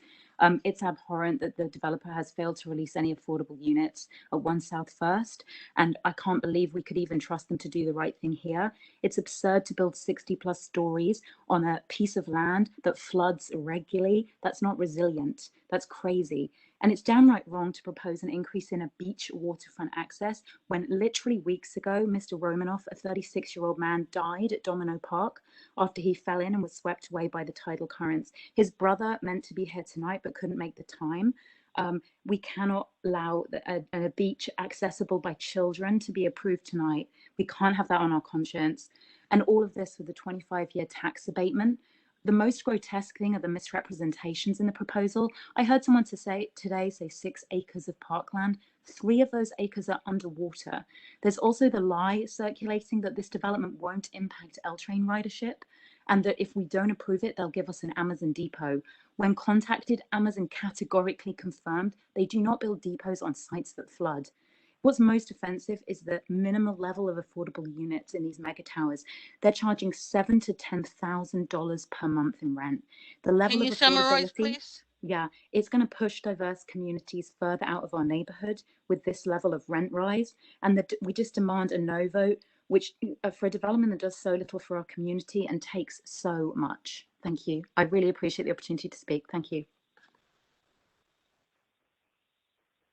It's abhorrent that the developer has failed to release any affordable units at 1 South First, and I can't believe we could even trust them to do the right thing here. It's absurd to build 60+ stories on a piece of land that floods regularly. That's not resilient. That's crazy. And it's downright wrong to propose an increase in a beach waterfront access when literally weeks ago, Mr. Romanoff, a 36-year-old man, died at Domino Park after he fell in and was swept away by the tidal currents. His brother meant to be here tonight but couldn't make the time. We cannot allow a beach accessible by children to be approved tonight. We can't have that on our conscience. And all of this with a 25-year tax abatement. The most grotesque thing are the misrepresentations in the proposal. I heard someone today say 6 acres of parkland. 3 of those acres are underwater. There's also the lie circulating that this development won't impact L train ridership and that if we don't approve it, they'll give us an Amazon depot. When contacted, Amazon categorically confirmed they do not build depots on sites that flood. What's most offensive is the minimal level of affordable units in these mega towers. They're charging $7,000 to $10,000 per month in rent. The level Can of you summarize, affordability, please? yeah, it's going to push diverse communities further out of our neighborhood with this level of rent rise. And we just demand a no vote, which for a development that does so little for our community and takes so much. Thank you. I really appreciate the opportunity to speak. Thank you.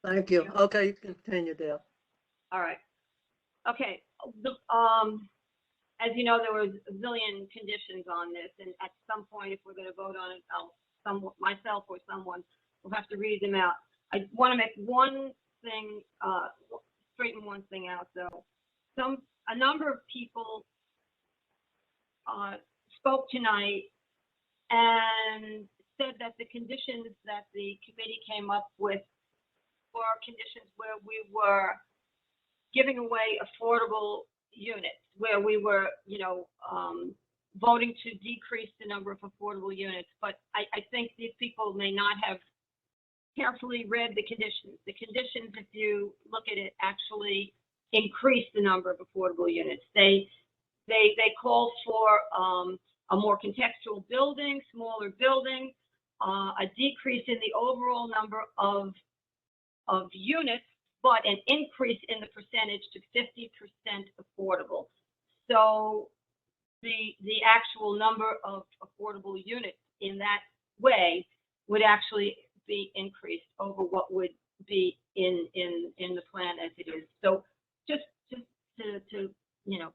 Thank you. Okay, you can continue, Dale. All right. Okay. As you know, there was a zillion conditions on this, and at some point, if we're going to vote on it, myself or someone will have to read them out. I want to make one thing, straighten one thing out, though. A number of people spoke tonight and said that the conditions that the committee came up with were conditions where we were giving away affordable units, where we were, voting to decrease the number of affordable units. But I think these people may not have carefully read the conditions. The conditions, if you look at it, actually increase the number of affordable units. They call for a more contextual building, smaller building, a decrease in the overall number of units, but an increase in the percentage to 50% affordable. So the actual number of affordable units in that way would actually be increased over what would be in the plan as it is. So just to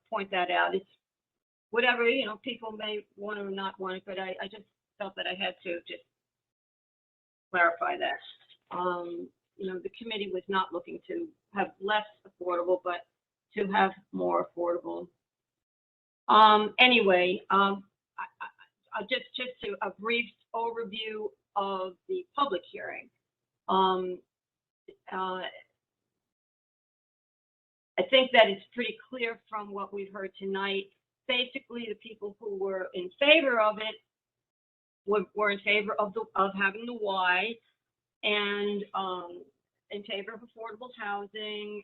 point that out. It's whatever, people may want to or not want it, but I just felt that I had to just clarify that. The committee was not looking to have less affordable, but to have more affordable. Anyway, just to a brief overview of the public hearing. I think that it's pretty clear from what we've heard tonight. Basically, the people who were in favor of it were in favor of having the Y, and in favor of affordable housing.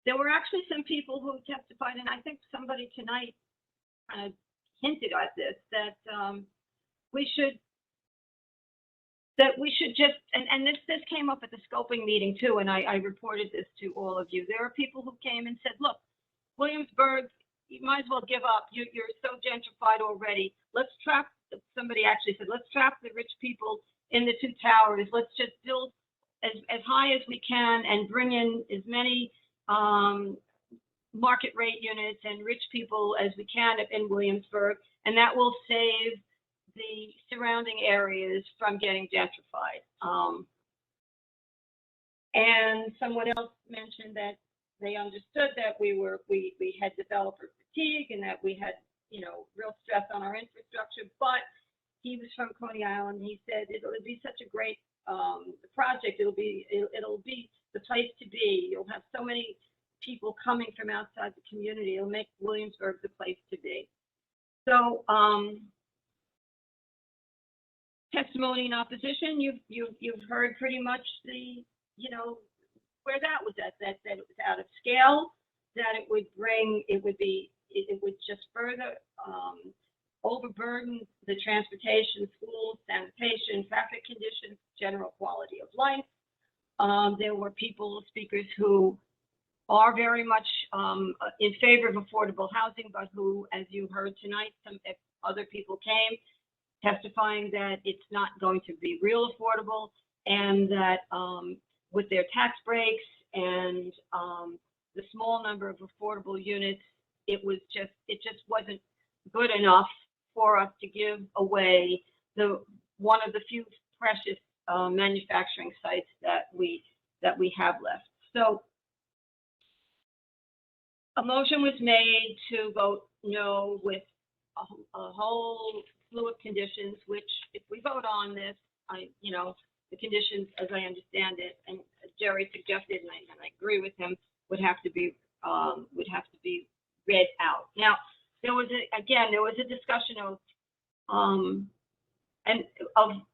There were actually some people who testified, and I think somebody tonight hinted at this, that we should just, and this came up at the scoping meeting too, and I reported this to all of you. There are people who came and said, look, Williamsburg, you might as well give up. You're so gentrified already. Let's trap, somebody actually said, let's trap the rich people in the two towers. Let's just build as high as we can and bring in as many market rate units and rich people as we can in Williamsburg, and that will save the surrounding areas from getting gentrified. And someone else mentioned that they understood that we had developer fatigue and that we had, real stress on our infrastructure, but he was from Coney Island. He said it'll be such a great project. It'll be the place to be. You'll have so many people coming from outside the community. It'll make Williamsburg the place to be. So testimony in opposition, you've heard pretty much the, where that was at, that it was out of scale, that it would just further overburden the transportation, schools, sanitation, traffic conditions, general quality of life. There were speakers who are very much in favor of affordable housing, but who, as you heard tonight, some other people came testifying that it's not going to be real affordable, and that with their tax breaks and the small number of affordable units, it just wasn't good enough for us to give away one of the few precious manufacturing sites that we have left. So a motion was made to vote no with a whole slew of conditions, which if we vote on this, the conditions, as I understand it, and Jerry suggested, and I agree with him, would have to be read out. Now, there was a discussion of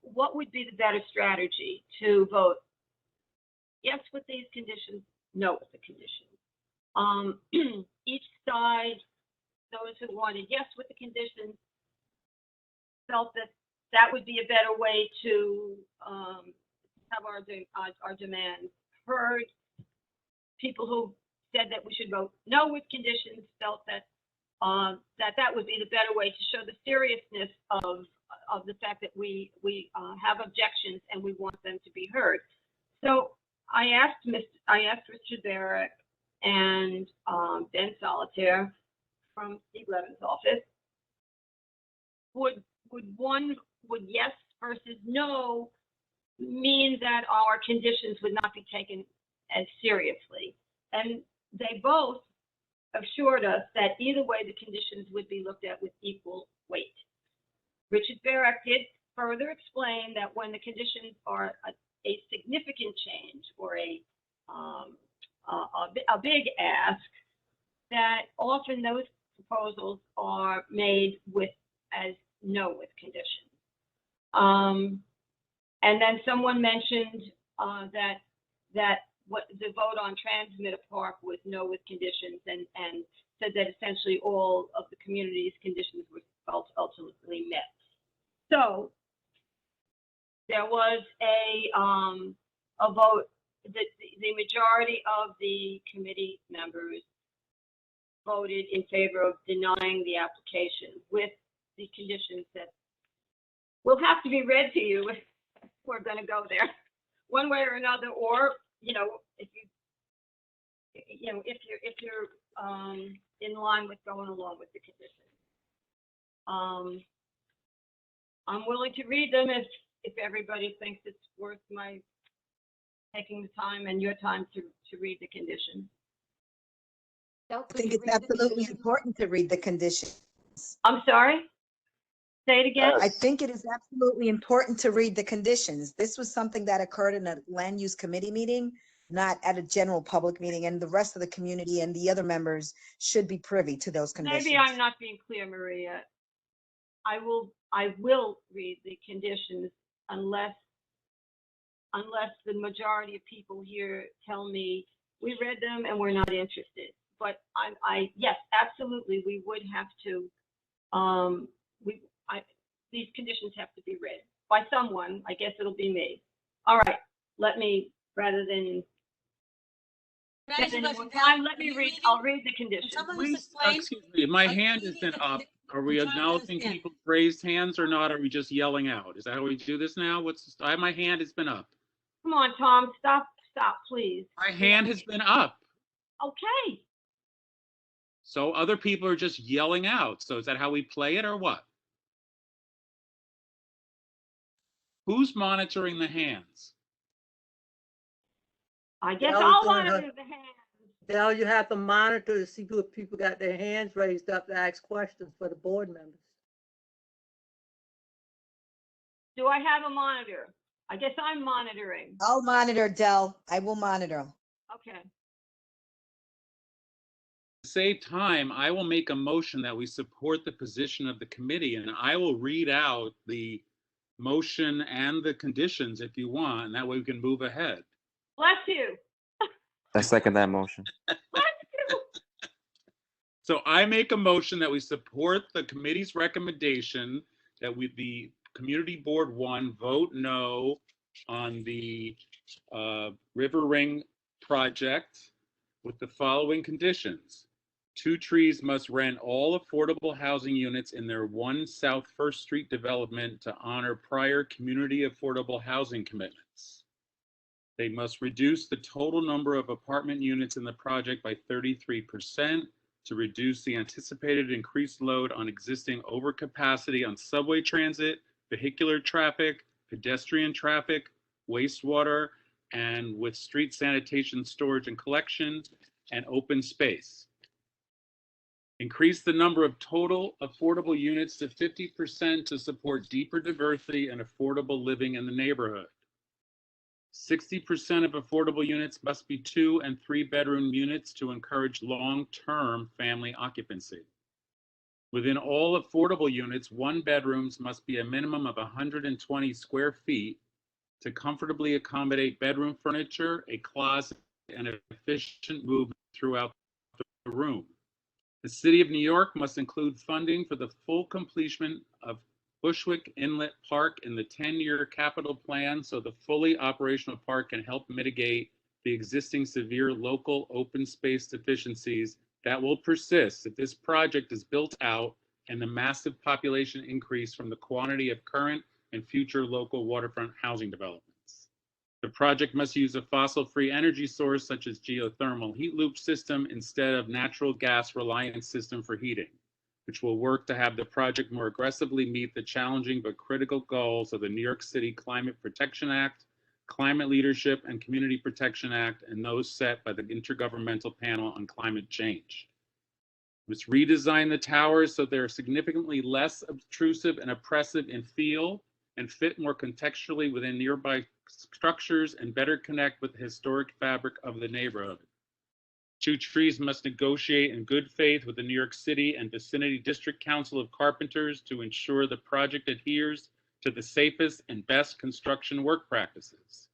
what would be the better strategy to vote yes with these conditions, no with the conditions. Each side, those who wanted yes with the conditions, felt that that would be a better way to have our demands heard. People who said that we should vote no with conditions felt that that would be the better way to show the seriousness of the fact that we have objections and we want them to be heard. So I asked Richard Barrett and Ben Solitaire from Steve Levin's office, would yes versus no mean that our conditions would not be taken as seriously? And they both assured us that either way the conditions would be looked at with equal weight. Richard Barrett did further explain that when the conditions are a significant change or a big ask, that often those proposals are made with as no with conditions. And then someone mentioned that what the vote on Transmitter Park was no with conditions, and said that essentially all of the community's conditions were ultimately met. So there was a vote. The majority of the committee members voted in favor of denying the application with the conditions that will have to be read to you if we're going to go there one way or another, or if you're in line with going along with the conditions. I'm willing to read them if everybody thinks it's worth my taking the time and your time to read the conditions. I think it's absolutely important to read the conditions. I'm sorry? Say it again. I think it is absolutely important to read the conditions. This was something that occurred in a land use committee meeting, not at a general public meeting, and the rest of the community and the other members should be privy to those conditions. Maybe I'm not being clear, Maria. I will read the conditions unless the majority of people here tell me we read them and we're not interested. But yes, absolutely, we would have to, these conditions have to be read by someone. I guess it'll be me. All right, let me, rather than spend any more time, let me read, I'll read the conditions. Please, excuse me, my hand has been up. Are we acknowledging people's raised hands or not? Are we just yelling out? Is that how we do this now? My hand has been up. Come on, Tom, stop, please. My hand has been up. Okay. So other people are just yelling out. So is that how we play it or what? Who's monitoring the hands? I guess Del I'll is doing monitor the hands. Del, you have to monitor to see if people got their hands raised up to ask questions for the board members. Do I have a monitor? I guess I'm monitoring. I'll monitor, Del. I will monitor. Okay. To save time, I will make a motion that we support the position of the committee, and I will read out the motion and the conditions if you want, and that way we can move ahead. Bless you. I second that motion. So I make a motion that we support the committee's recommendation that the Community Board 1 vote no on the River Ring project with the following conditions. 2 Trees must rent all affordable housing units in their 1 South First Street development to honor prior community affordable housing commitments. They must reduce the total number of apartment units in the project by 33% to reduce the anticipated increased load on existing overcapacity on subway transit, vehicular traffic, pedestrian traffic, wastewater, and with street sanitation, storage and collection, and open space. Increase the number of total affordable units to 50% to support deeper diversity and affordable living in the neighborhood. 60% of affordable units must be 2- and 3-bedroom units to encourage long-term family occupancy. Within all affordable units, 1-bedrooms must be a minimum of 120 square feet, to comfortably accommodate bedroom furniture, a closet, and efficient movement throughout the room. The City of New York must include funding for the full completion of Bushwick Inlet Park in the 10-year capital plan so the fully operational park can help mitigate the existing severe local open space deficiencies that will persist if this project is built out and the massive population increase from the quantity of current and future local waterfront housing developments. The project must use a fossil-free energy source such as geothermal heat loop system instead of natural gas reliant system for heating, which will work to have the project more aggressively meet the challenging but critical goals of the New York City Climate Protection Act, Climate Leadership and Community Protection Act, and those set by the Intergovernmental Panel on Climate Change. We must redesign the towers so they're significantly less obtrusive and oppressive in feel and fit more contextually within nearby structures and better connect with the historic fabric of the neighborhood. Two Trees must negotiate in good faith with the New York City and Vicinity District Council of Carpenters to ensure the project adheres to the safest and best construction work practices.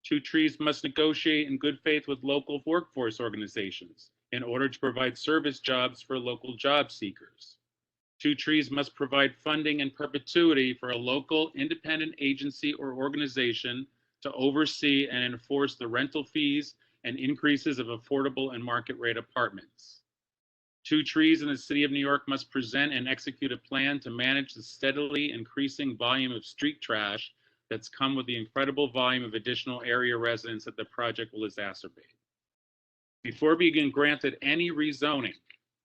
Two Trees must negotiate in good faith with local workforce organizations in order to provide service jobs for local job seekers. Two Trees must provide funding in perpetuity for a local independent agency or organization to oversee and enforce the rental fees and increases of affordable and market rate apartments. Two Trees in the City of New York must present and execute a plan to manage the steadily increasing volume of street trash that's come with the incredible volume of additional area residents that the project will exacerbate. Before being granted any rezoning,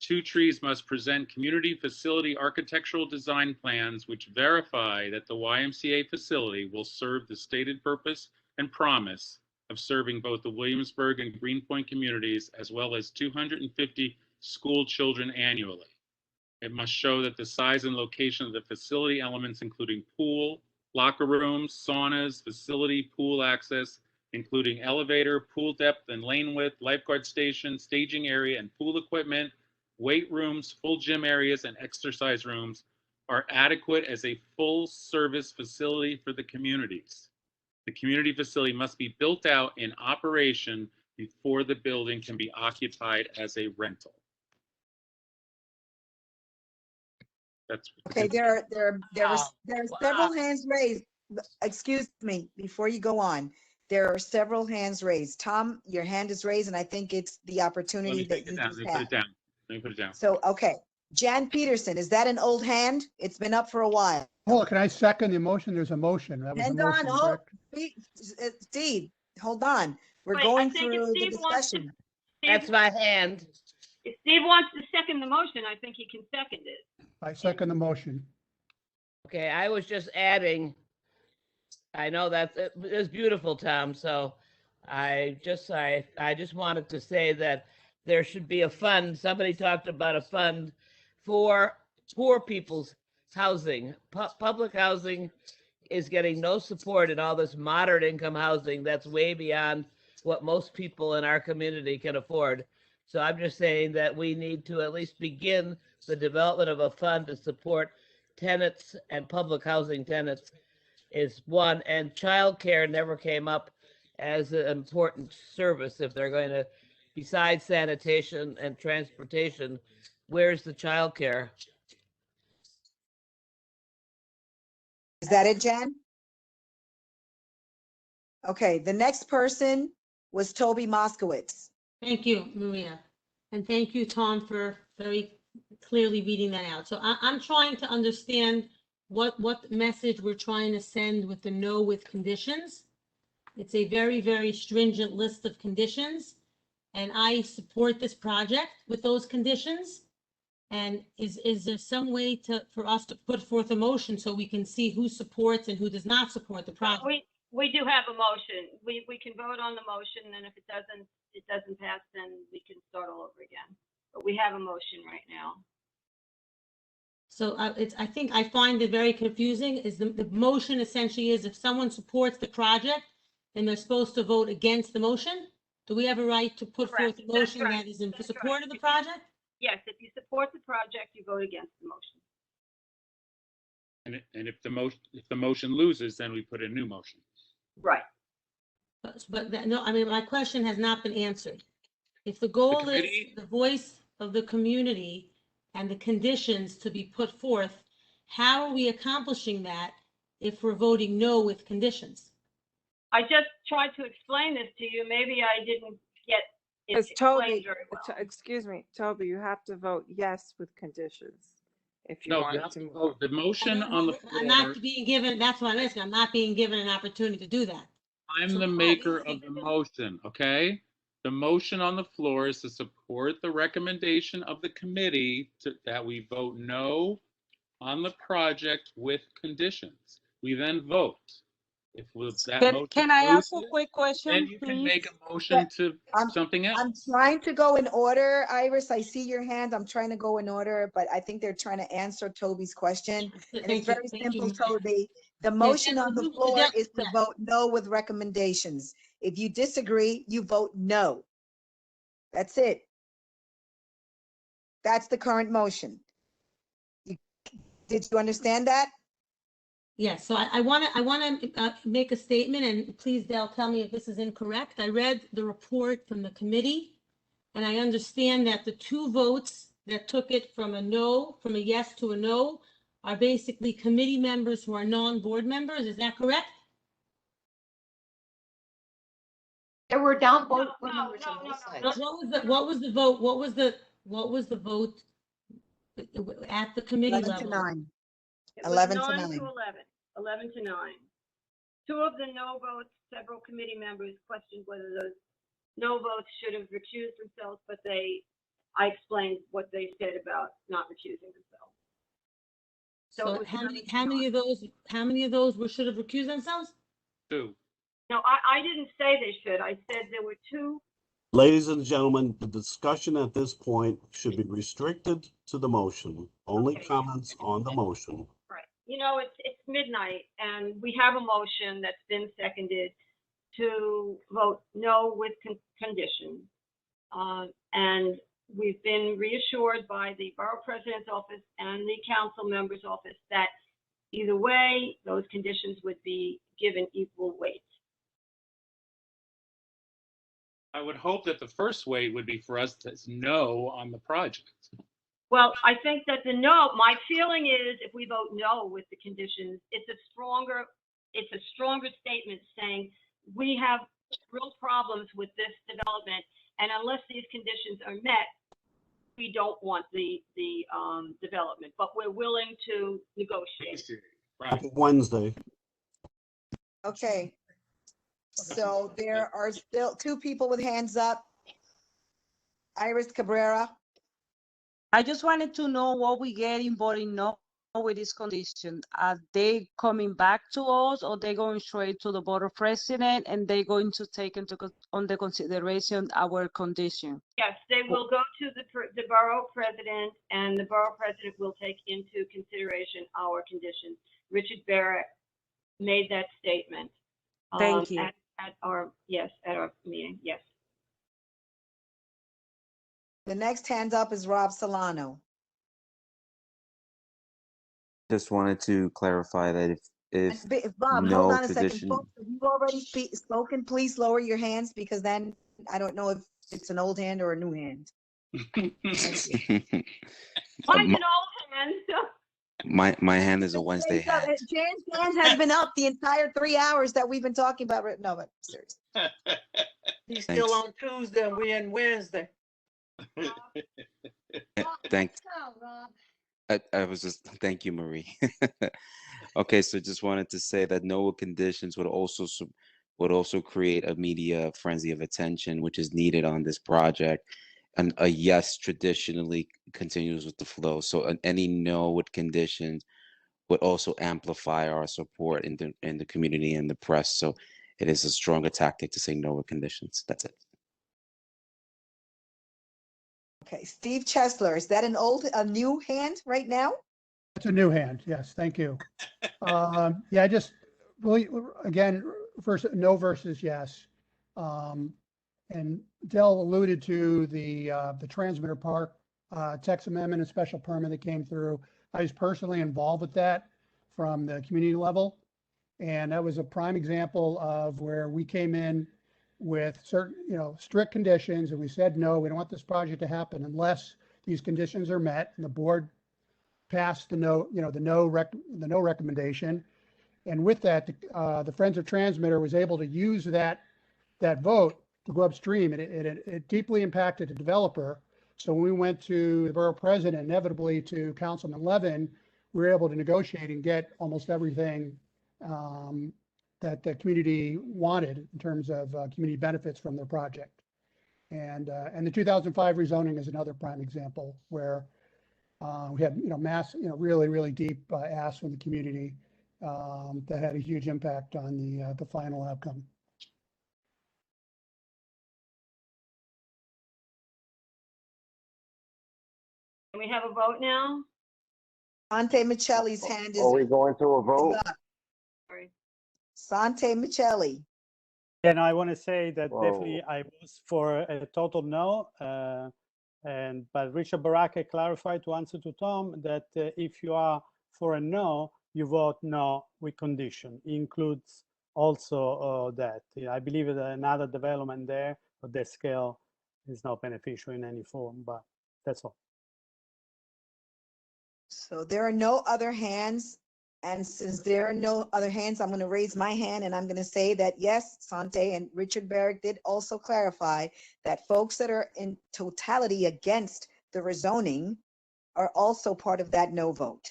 Two Trees must present community facility architectural design plans which verify that the YMCA facility will serve the stated purpose and promise of serving both the Williamsburg and Greenpoint communities as well as 250 school children annually. It must show that the size and location of the facility elements, including pool, locker rooms, saunas, facility, pool access, including elevator, pool depth and lane width, lifeguard station, staging area, and pool equipment, weight rooms, full gym areas, and exercise rooms are adequate as a full-service facility for the communities. The community facility must be built out in operation before the building can be occupied as a rental. That's Okay, there are several hands raised. Excuse me, before you go on, there are several hands raised. Tom, your hand is raised, and I think it's the opportunity that you just had. Let me put it down. So, okay, Jan Peterson, is that an old hand? It's been up for a while. Hold on, can I second the motion? There's a motion. That was a Hold on, motion, correct? Steve, hold on. We're Wait, going I think through if the Steve wants to, discussion. That's my hand. If Steve wants to second the motion, I think he can second it. I second the motion. Okay, I was just adding, I know that it was beautiful, Tom, so I just wanted to say that there should be a fund. Somebody talked about a fund for poor people's housing. Public housing is getting no support in all this moderate income housing that's way beyond what most people in our community can afford. So I'm just saying that we need to at least begin the development of a fund to support tenants and public housing tenants is one, and childcare never came up as an important service. If they're going to, besides sanitation and transportation, where's the childcare? Is that it, Jan? Okay, the next person was Toby Moskowitz. Thank you, Maria. And thank you, Tom, for very clearly reading that out. So I'm trying to understand what message we're trying to send with the no with conditions. It's a very, very stringent list of conditions, and I support this project with those conditions. And is there some way for us to put forth a motion so we can see who supports and who does not support the project? We do have a motion. We can vote on the motion, and if it doesn't pass, then we can start all over again. But we have a motion right now. So I think I find it very confusing. Is the motion essentially is if someone supports the project, then they're supposed to vote against the motion? Do we have a right to put forth a motion that is in support of the project? Yes, if you support the project, you vote against the motion. And if the motion loses, then we put a new motion. Right. No, I mean, my question has not been answered. If the goal is committee- the voice of the community and the conditions to be put forth, how are we accomplishing that if we're voting no with conditions? I just tried to explain this to you. Maybe I didn't get it It's explained Toby, very well. excuse me, Toby, you have to vote yes with conditions if you No, want you it have to to move. vote. The motion on the I'm floor, not being given, that's what I'm asking, I'm not being given an opportunity to do that. I'm the maker of the motion, okay? The motion on the floor is to support the recommendation of the committee that we vote no on the project with conditions. We then vote. If that motion Can I ask a loses, quick question, then you can please? make a motion to something else. I'm trying to go in order, Iris. I see your hand. I'm trying to go in order, but I think they're trying to answer Toby's question. And it's very simple, Toby. The motion on the floor is to vote no with recommendations. If you disagree, you vote no. That's it. That's the current motion. Did you understand that? Yes, so I want to make a statement, and please, Dale, tell me if this is incorrect. I read the report from the committee, and I understand that the two votes that took it from a yes to a no, are basically committee members who are non-board members. Is that correct? There were down board members on both sides. What was the vote? What was the vote at the committee 11 level? to 9. It was 11 to 9 9. to 11, 11 to 9. Two of the no votes, several committee members questioned whether those no votes should have recused themselves, but I explained what they said about not recusing themselves. So it was how many of those should have recused themselves? Two. No, I didn't say they should. I said there were two. Ladies and gentlemen, the discussion at this point should be restricted to the motion. Only comments on the motion. Right. You know, it's midnight and we have a motion that's been seconded to vote no with conditions. And we've been reassured by the borough president's office and the council member's office that either way, those conditions would be given equal weight. I would hope that the first weight would be for us to no on the project. Well, I think that my feeling is if we vote no with the conditions, it's a stronger statement saying we have real problems with this development, and unless these conditions are met, we don't want the development, but we're willing to negotiate. Happy Wednesday. Okay. So there are still two people with hands up. Iris Cabrera. I just wanted to know what we getting voting no with this condition. Are they coming back to us, or they going straight to the board of president and they going to take into under consideration our condition? Yes, they will go to the borough president, and the borough president will take into consideration our conditions. Richard Barrett made that statement. Thank you. At our meeting, yes. The next hand up is Rob Solano. Just wanted to clarify that if Bob, no hold on a second. tradition, Folks, if you've already spoken, please lower your hands, because then I don't know if it's an old hand or a new hand. Mine's an old hand. my hand is a Wednesday hand. Jan's hand has been up the entire 3 hours that we've been talking about. No, but seriously. He's still on Tuesday and we're in Wednesday. Thank I was just thank you, Marie. Okay, so just wanted to say that no conditions would also create a media frenzy of attention, which is needed on this project. And a yes traditionally continues with the flow. So any no with conditions would also amplify our support in the community and the press. So it is a stronger tactic to say no with conditions. That's it. Okay, Steve Chesler, is that a new hand right now? It's a new hand. Yes, thank you. Yeah, just really, again, no versus yes. And Dell alluded to the transmitter park text amendment and special permit that came through. I was personally involved with that from the community level. And that was a prime example of where we came in with certain, strict conditions, and we said, no, we don't want this project to happen unless these conditions are met. And the board passed the no recommendation. And with that, the Friends of Transmitter was able to use that vote to go upstream. And it deeply impacted the developer. So when we went to the borough president, inevitably to Councilman Levin, we were able to negotiate and get almost everything that the community wanted in terms of community benefits from their project. And the 2005 rezoning is another prime example where we had really deep asks from the community that had a huge impact on the final outcome. Can we have a vote now? Sante Michelli's hand is Are we going to a vote? up. Sorry. Sante Michelli. And I want to say that Whoa. definitely I was for a total no. But Richard Baraka clarified to answer to Tom that if you are for a no, you vote no with condition. It includes also that. I believe that another development there, but the scale is not beneficial in any form, but that's all. So there are no other hands. And since there are no other hands, I'm going to raise my hand and I'm going to say that yes, Sante and Richard Barrick did also clarify that folks that are in totality against the rezoning are also part of that no vote.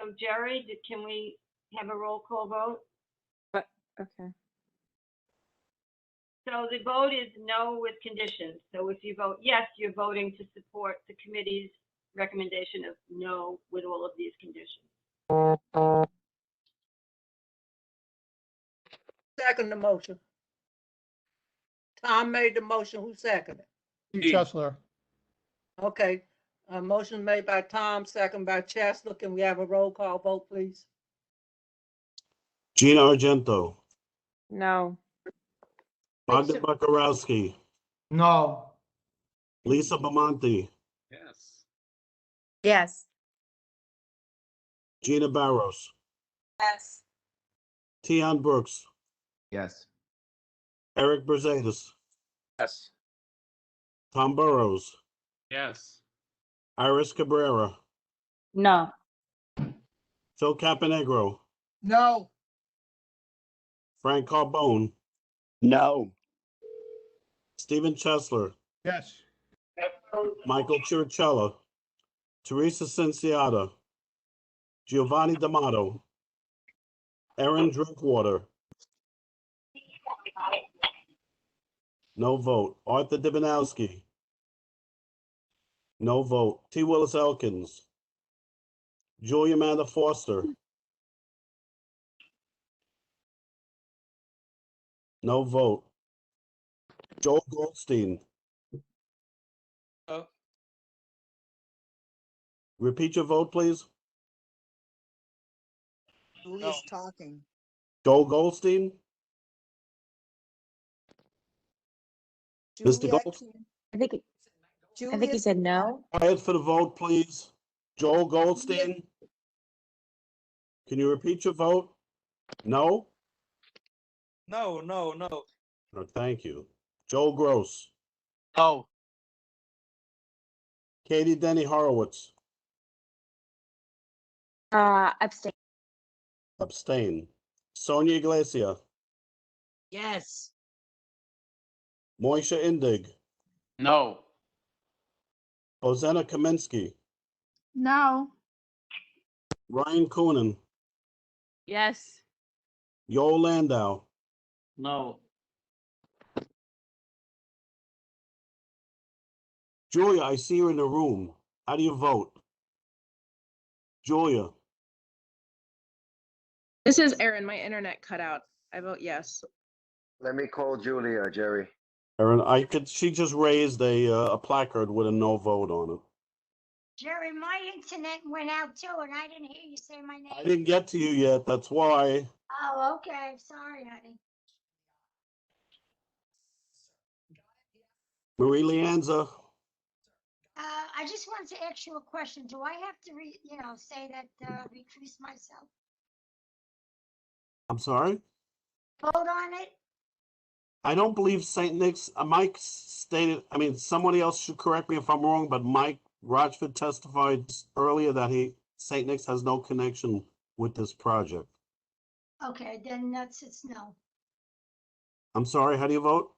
So Jerry, can we have a roll call vote? Okay. So the vote is no with conditions. So if you vote yes, you're voting to support the committee's recommendation of no with all of these conditions. Second the motion. Tom made the motion. Who seconded? Steve Chesler. Okay. A motion made by Tom, second by Chesler. Can we have a roll call vote, please? Gina Argento, No. Bogdan Bakarowski, No. Lisa Bamonte, Yes. Yes. Gina Barros, Yes. Tion Brooks, Yes. Eric Berzatis, Yes. Tom Burrows, Yes. Iris Cabrera, No. Phil Caponegro, No. Frank Carbone, No. Stephen Chesler, Yes. Michael Chirichella, Teresa Cinciata, Giovanni D'Amato, Aaron Drinkwater. No vote. Arthur Dibanowski. No vote. T. Willis Elkins. Julia Amanda Foster. No vote. Joel Goldstein. Repeat your vote, please. Julia's talking. Joel Goldstein. Mr. Julia, Goldstein. I think Julia, he said no. Quiet for the vote, please. Joel Goldstein. Can you repeat your vote? No? No. Oh, thank you. Joel Gross. No. Katie Denny Horowitz. Abstain. Abstain. Sonia Iglesia. Yes. Moisha Indig. No. Ozena Kaminsky. No. Ryan Coonan. Yes. Yoel Landau. No. Julia, I see you in the room. How do you vote? Julia. This is Erin. My internet cut out. I vote yes. Let me call Julia, Jerry. Erin, she just raised a placard with a no vote on it. Jerry, my internet went out too, and I didn't hear you say my name. I didn't get to you yet, that's why. Oh, okay. Sorry, honey. Marie Leanza. I I just wanted to ask you a question. Do I have to say that, recuse myself? I'm sorry? Vote on it? I don't believe St. Nick's, Mike stated, I mean, somebody else should correct me if I'm wrong, but Mike Rochford testified earlier that St. Nick's has no connection with this project. Okay, then it's no. I'm sorry, how do you vote?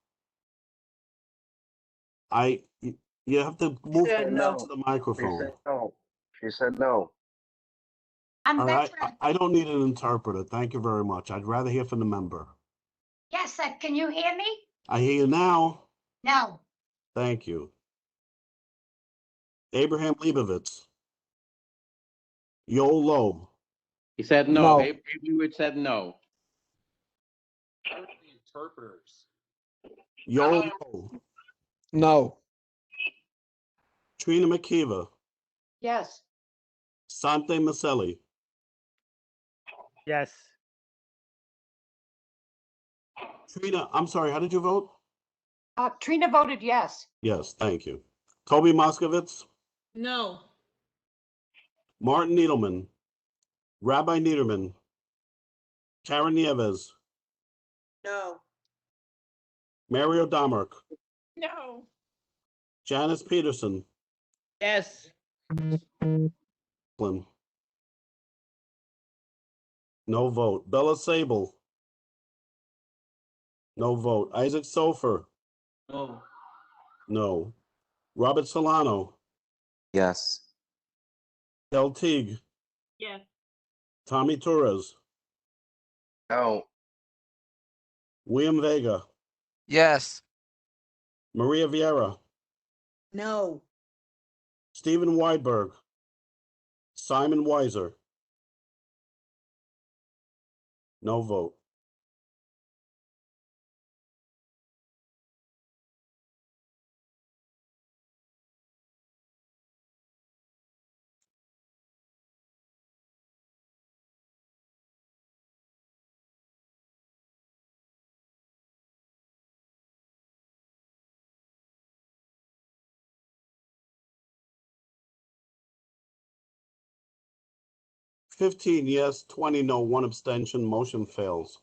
You have to move said now no. to the She microphone. said no. She said no. All right, That's what I don't need an interpreter. Thank you very much. I'd rather hear from the member. yes, can you hear me? I hear you now. No. Thank you. Abraham Leibovitz. Yoel Loeb. He said no. Abe Leibowitz said no. Interpreters. Yoel Loeb. No. Trina McKeever. Yes. Sante Maselli. Yes. Trina, I'm sorry, how did you vote? Trina voted yes. Yes, thank you. Toby Moskowitz. No. Martin Needleman. Rabbi Niederman. Karen Nieves. No. Mario Damark. No. Janice Peterson. Yes. Flynn. No vote. Bella Sable. No vote. Isaac Sofer. No. No. Robert Solano. Yes. Del Teague. Yes. Tommy Torres. No. William Vega. Yes. Maria Vieira. No. Stephen Weidberg. Simon Weiser. No vote. $15 yes, 20 no, 1 abstention. Motion fails.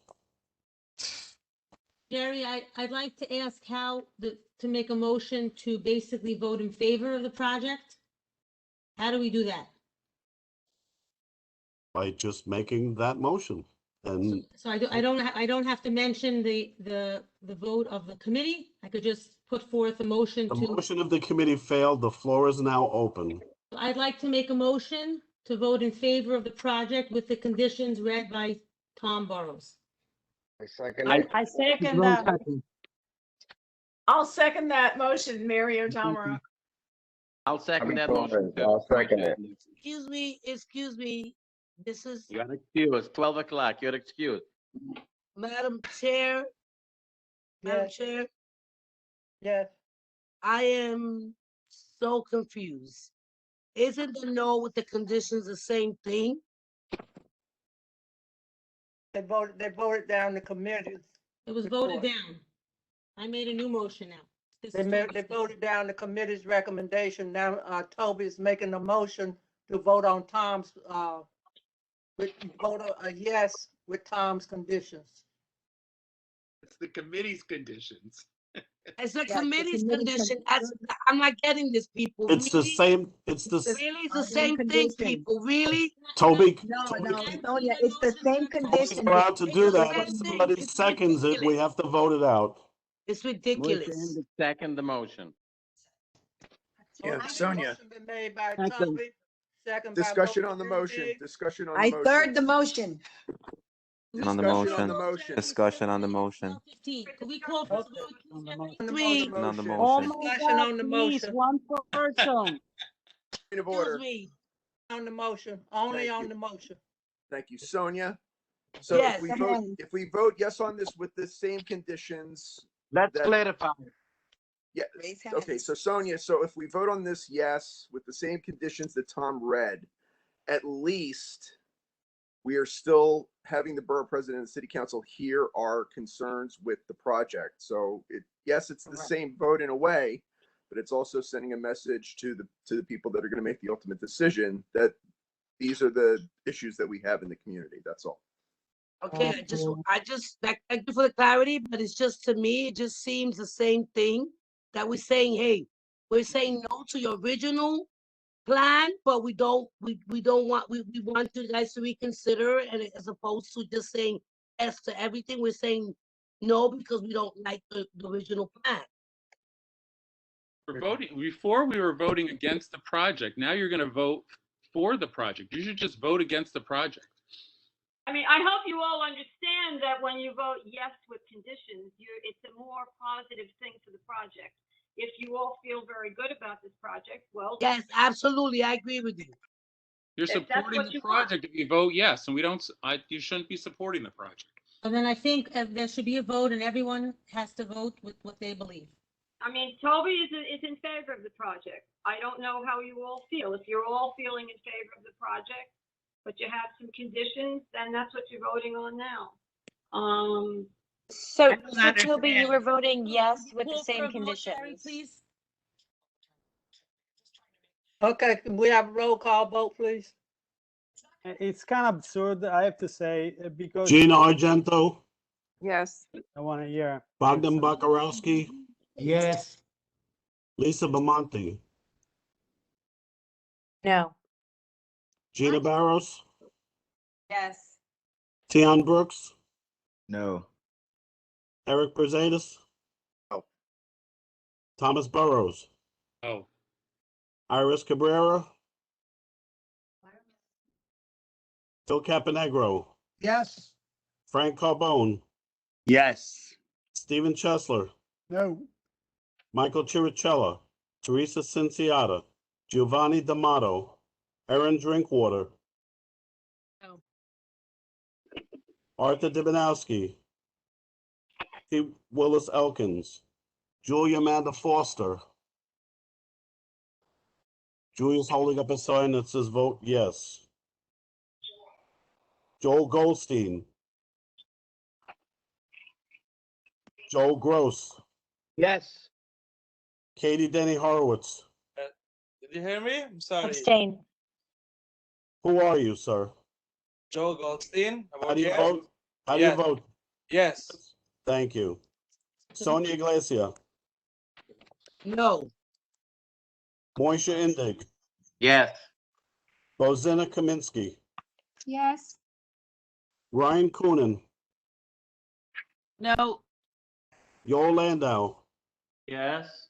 Jerry, I'd like to ask to make a motion to basically vote in favor of the project. How do we do that? By just making that motion. And So I don't have to mention the vote of the committee. I could just put forth a motion the to. motion of the committee failed. The floor is now open. I'd like to make a motion to vote in favor of the project with the conditions read by Tom Burrows. I second it. I second that. I'll second that motion, Mario Tamara. I'll second that motion. I'll second it. Excuse me. This is You're excused. 12 o'clock. You're excused. Madam Chair. Madam Yes. Chair, Yes. I am so confused. Isn't the no with the conditions the same thing? They voted down the committees. It was voted down. I made a new motion now. They voted down the committee's recommendation. Now, Toby is making a motion to vote on Tom's, vote a yes with Tom's conditions. It's the committee's conditions. It's the Yeah, committee's committee condition. I'm not getting this, people. It's the Really? same. It's the Really, it's the Same same thing, condition. people. Really? Toby. No, Toby, no, Sonia, it's the same Toby's condition. allowed to do It's the that. same If thing. somebody It's seconds it, we ridiculous. have to vote it out. It's ridiculous. Second the motion. Yeah, Sonia. Motion been made by Second. Toby, second by Discussion Rosie on the motion. Rudig. Discussion on the I motion. third the motion. On the Discussion motion. on the motion. Discussion on the motion. 15. Could we call for the vote? On the motion. On the Oh motion. my Discussion God, on the please, motion. one person. Point of Excuse order. me. On the motion, only Thank on you. the motion. Thank you, Sonia. So Yes. if we vote yes on this with the same conditions, Let's that- clarify. yeah. Raise Okay, hands. so Sonia, so if we vote on this yes with the same conditions that Tom read, at least we are still having the borough president and the city council hear our concerns with the project. So yes, it's the same vote in a way, but it's also sending a message to the people that are going to make the ultimate decision that these are the issues that we have in the community. That's all. Okay, thank you for the clarity, but it's just, to me, it just seems the same thing that we're saying, hey, we're saying no to your original plan, but we want you guys to reconsider, and as opposed to just saying yes to everything, we're saying no because we don't like the original plan. We're voting, before we were voting against the project. Now you're going to vote for the project. You should just vote against the project. I mean, I hope you all understand that when you vote yes with conditions, it's a more positive thing for the project. If you all feel very good about this project, well. Yes, absolutely, I agree with you. You're If that's supporting what the you want. project if you vote yes, and you shouldn't be supporting the project. And then I think there should be a vote and everyone has to vote with what they believe. I mean, Toby is in favor of the project. I don't know how you all feel. If you're all feeling in favor of the project, but you have some conditions, then that's what you're voting on now. So Toby, you were voting yes with the same conditions. Please. Okay, can we have a roll call vote, please? It's kind of absurd, I have to say, because Gina Argento, Yes. I want to hear. Bogdan Bakarowski, Yes. Lisa Bamonte, No. Gina Barros, Yes. Tion Brooks, No. Eric Berzanis, No. Thomas Burrows, Oh. Iris Cabrera, Phil Caponegro, Yes. Frank Carbone, Yes. Stephen Chesler, No. Michael Chirichella, Teresa Cinciata, Giovanni D'Amato, Aaron Drinkwater, No. Arthur Dibinowski, T. Willis Elkins, Julia Amanda Foster. Julia's holding up a sign that says vote yes. Joel Goldstein, Joel Gross, Yes. Katie Denny Horowitz. Did you hear me? I'm sorry. Abstain. Who are you, sir? Joe Goldstein. How do you yes. vote? How do you Yes. vote? Yes. Thank you. Sonia Iglesia, No. Moisha Indig, Yes. Bozina Kaminsky, Yes. Ryan Coonan, No. Yoel Landau, Yes.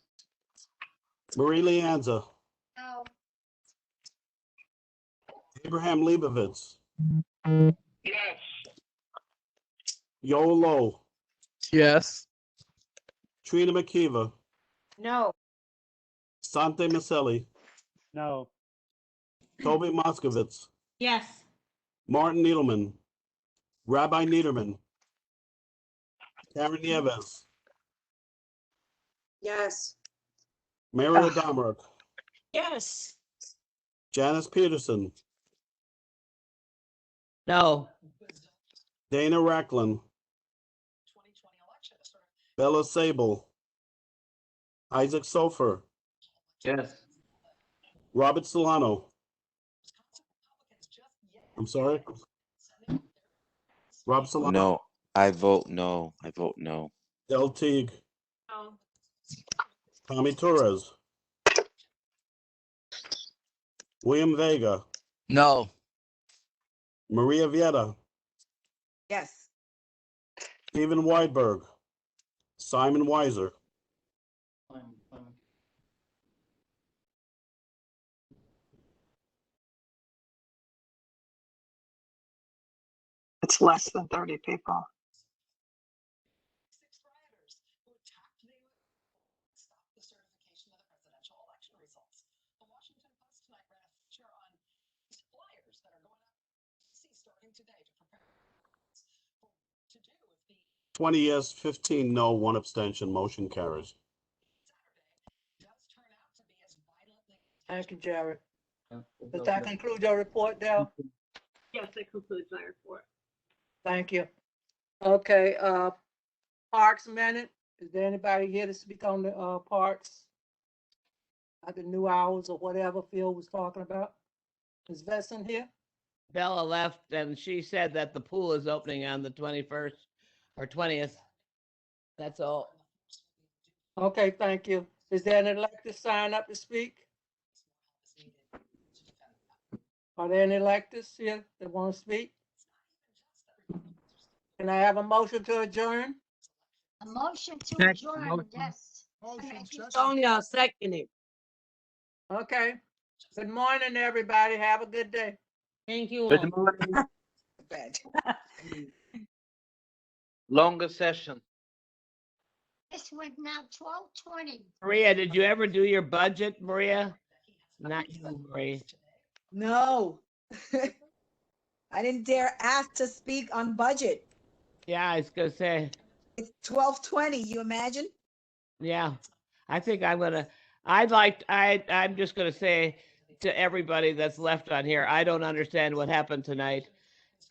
Marie Leanza, No. Abraham Leibovitz, Yes. Yoel Lowe, Yes. Trina McKeever, No. Sante Maselli, No. Toby Moskowitz, Yes. Martin Needleman, Rabbi Niederman, Karen Nieves, Yes. Mary Adamruk, Yes. Janice Peterson, No. Dana Racklin, Bella Sable, Isaac Sofer, Yes. Robert Solano. I'm sorry? Rob Solano, No, I vote no. I vote no. Del Teague, No. Tommy Torres, William Vega, No. Maria Vieta, Yes. Stephen Weidberg, Simon Weiser, It's less than 30 people. to 20 yes, 15 no, 1 abstention, motion carries. Thank you, Jerry. Does that conclude your report, Dale? Yes, that concludes my report. Thank you. Okay, Parks Minute. Is there anybody here to speak on the parks? like the new hours or whatever Phil was talking about. Is Vesson here? Bella left and she said that the pool is opening on the 21st or 20th. That's all. Okay, thank you. Is there an elected sign up to speak? Are there any electeds here that want to speak? Can I have a motion to adjourn? A motion to Second adjourn, motion. yes. Tony, I'll second it. Okay. Good morning, everybody. Have a good day. Thank you all. Good morning. Bad. Longer session. This was now 12:20. Maria, did you ever do your budget, Maria? Not you, Maria. No. I didn't dare ask to speak on budget. Yeah, I was gonna say, It's 12:20, you imagine? yeah. I think I'm just gonna say to everybody that's left on here, I don't understand what happened tonight.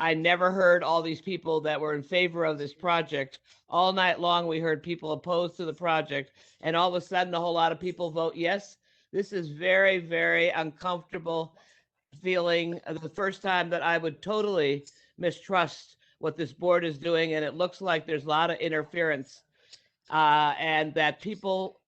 I never heard all these people that were in favor of this project. All night long, we heard people opposed to the project, and all of a sudden, a whole lot of people vote yes. This is very, very uncomfortable feeling. The first time that I would totally mistrust what this board is doing, and it looks like there's a lot of interference, and that people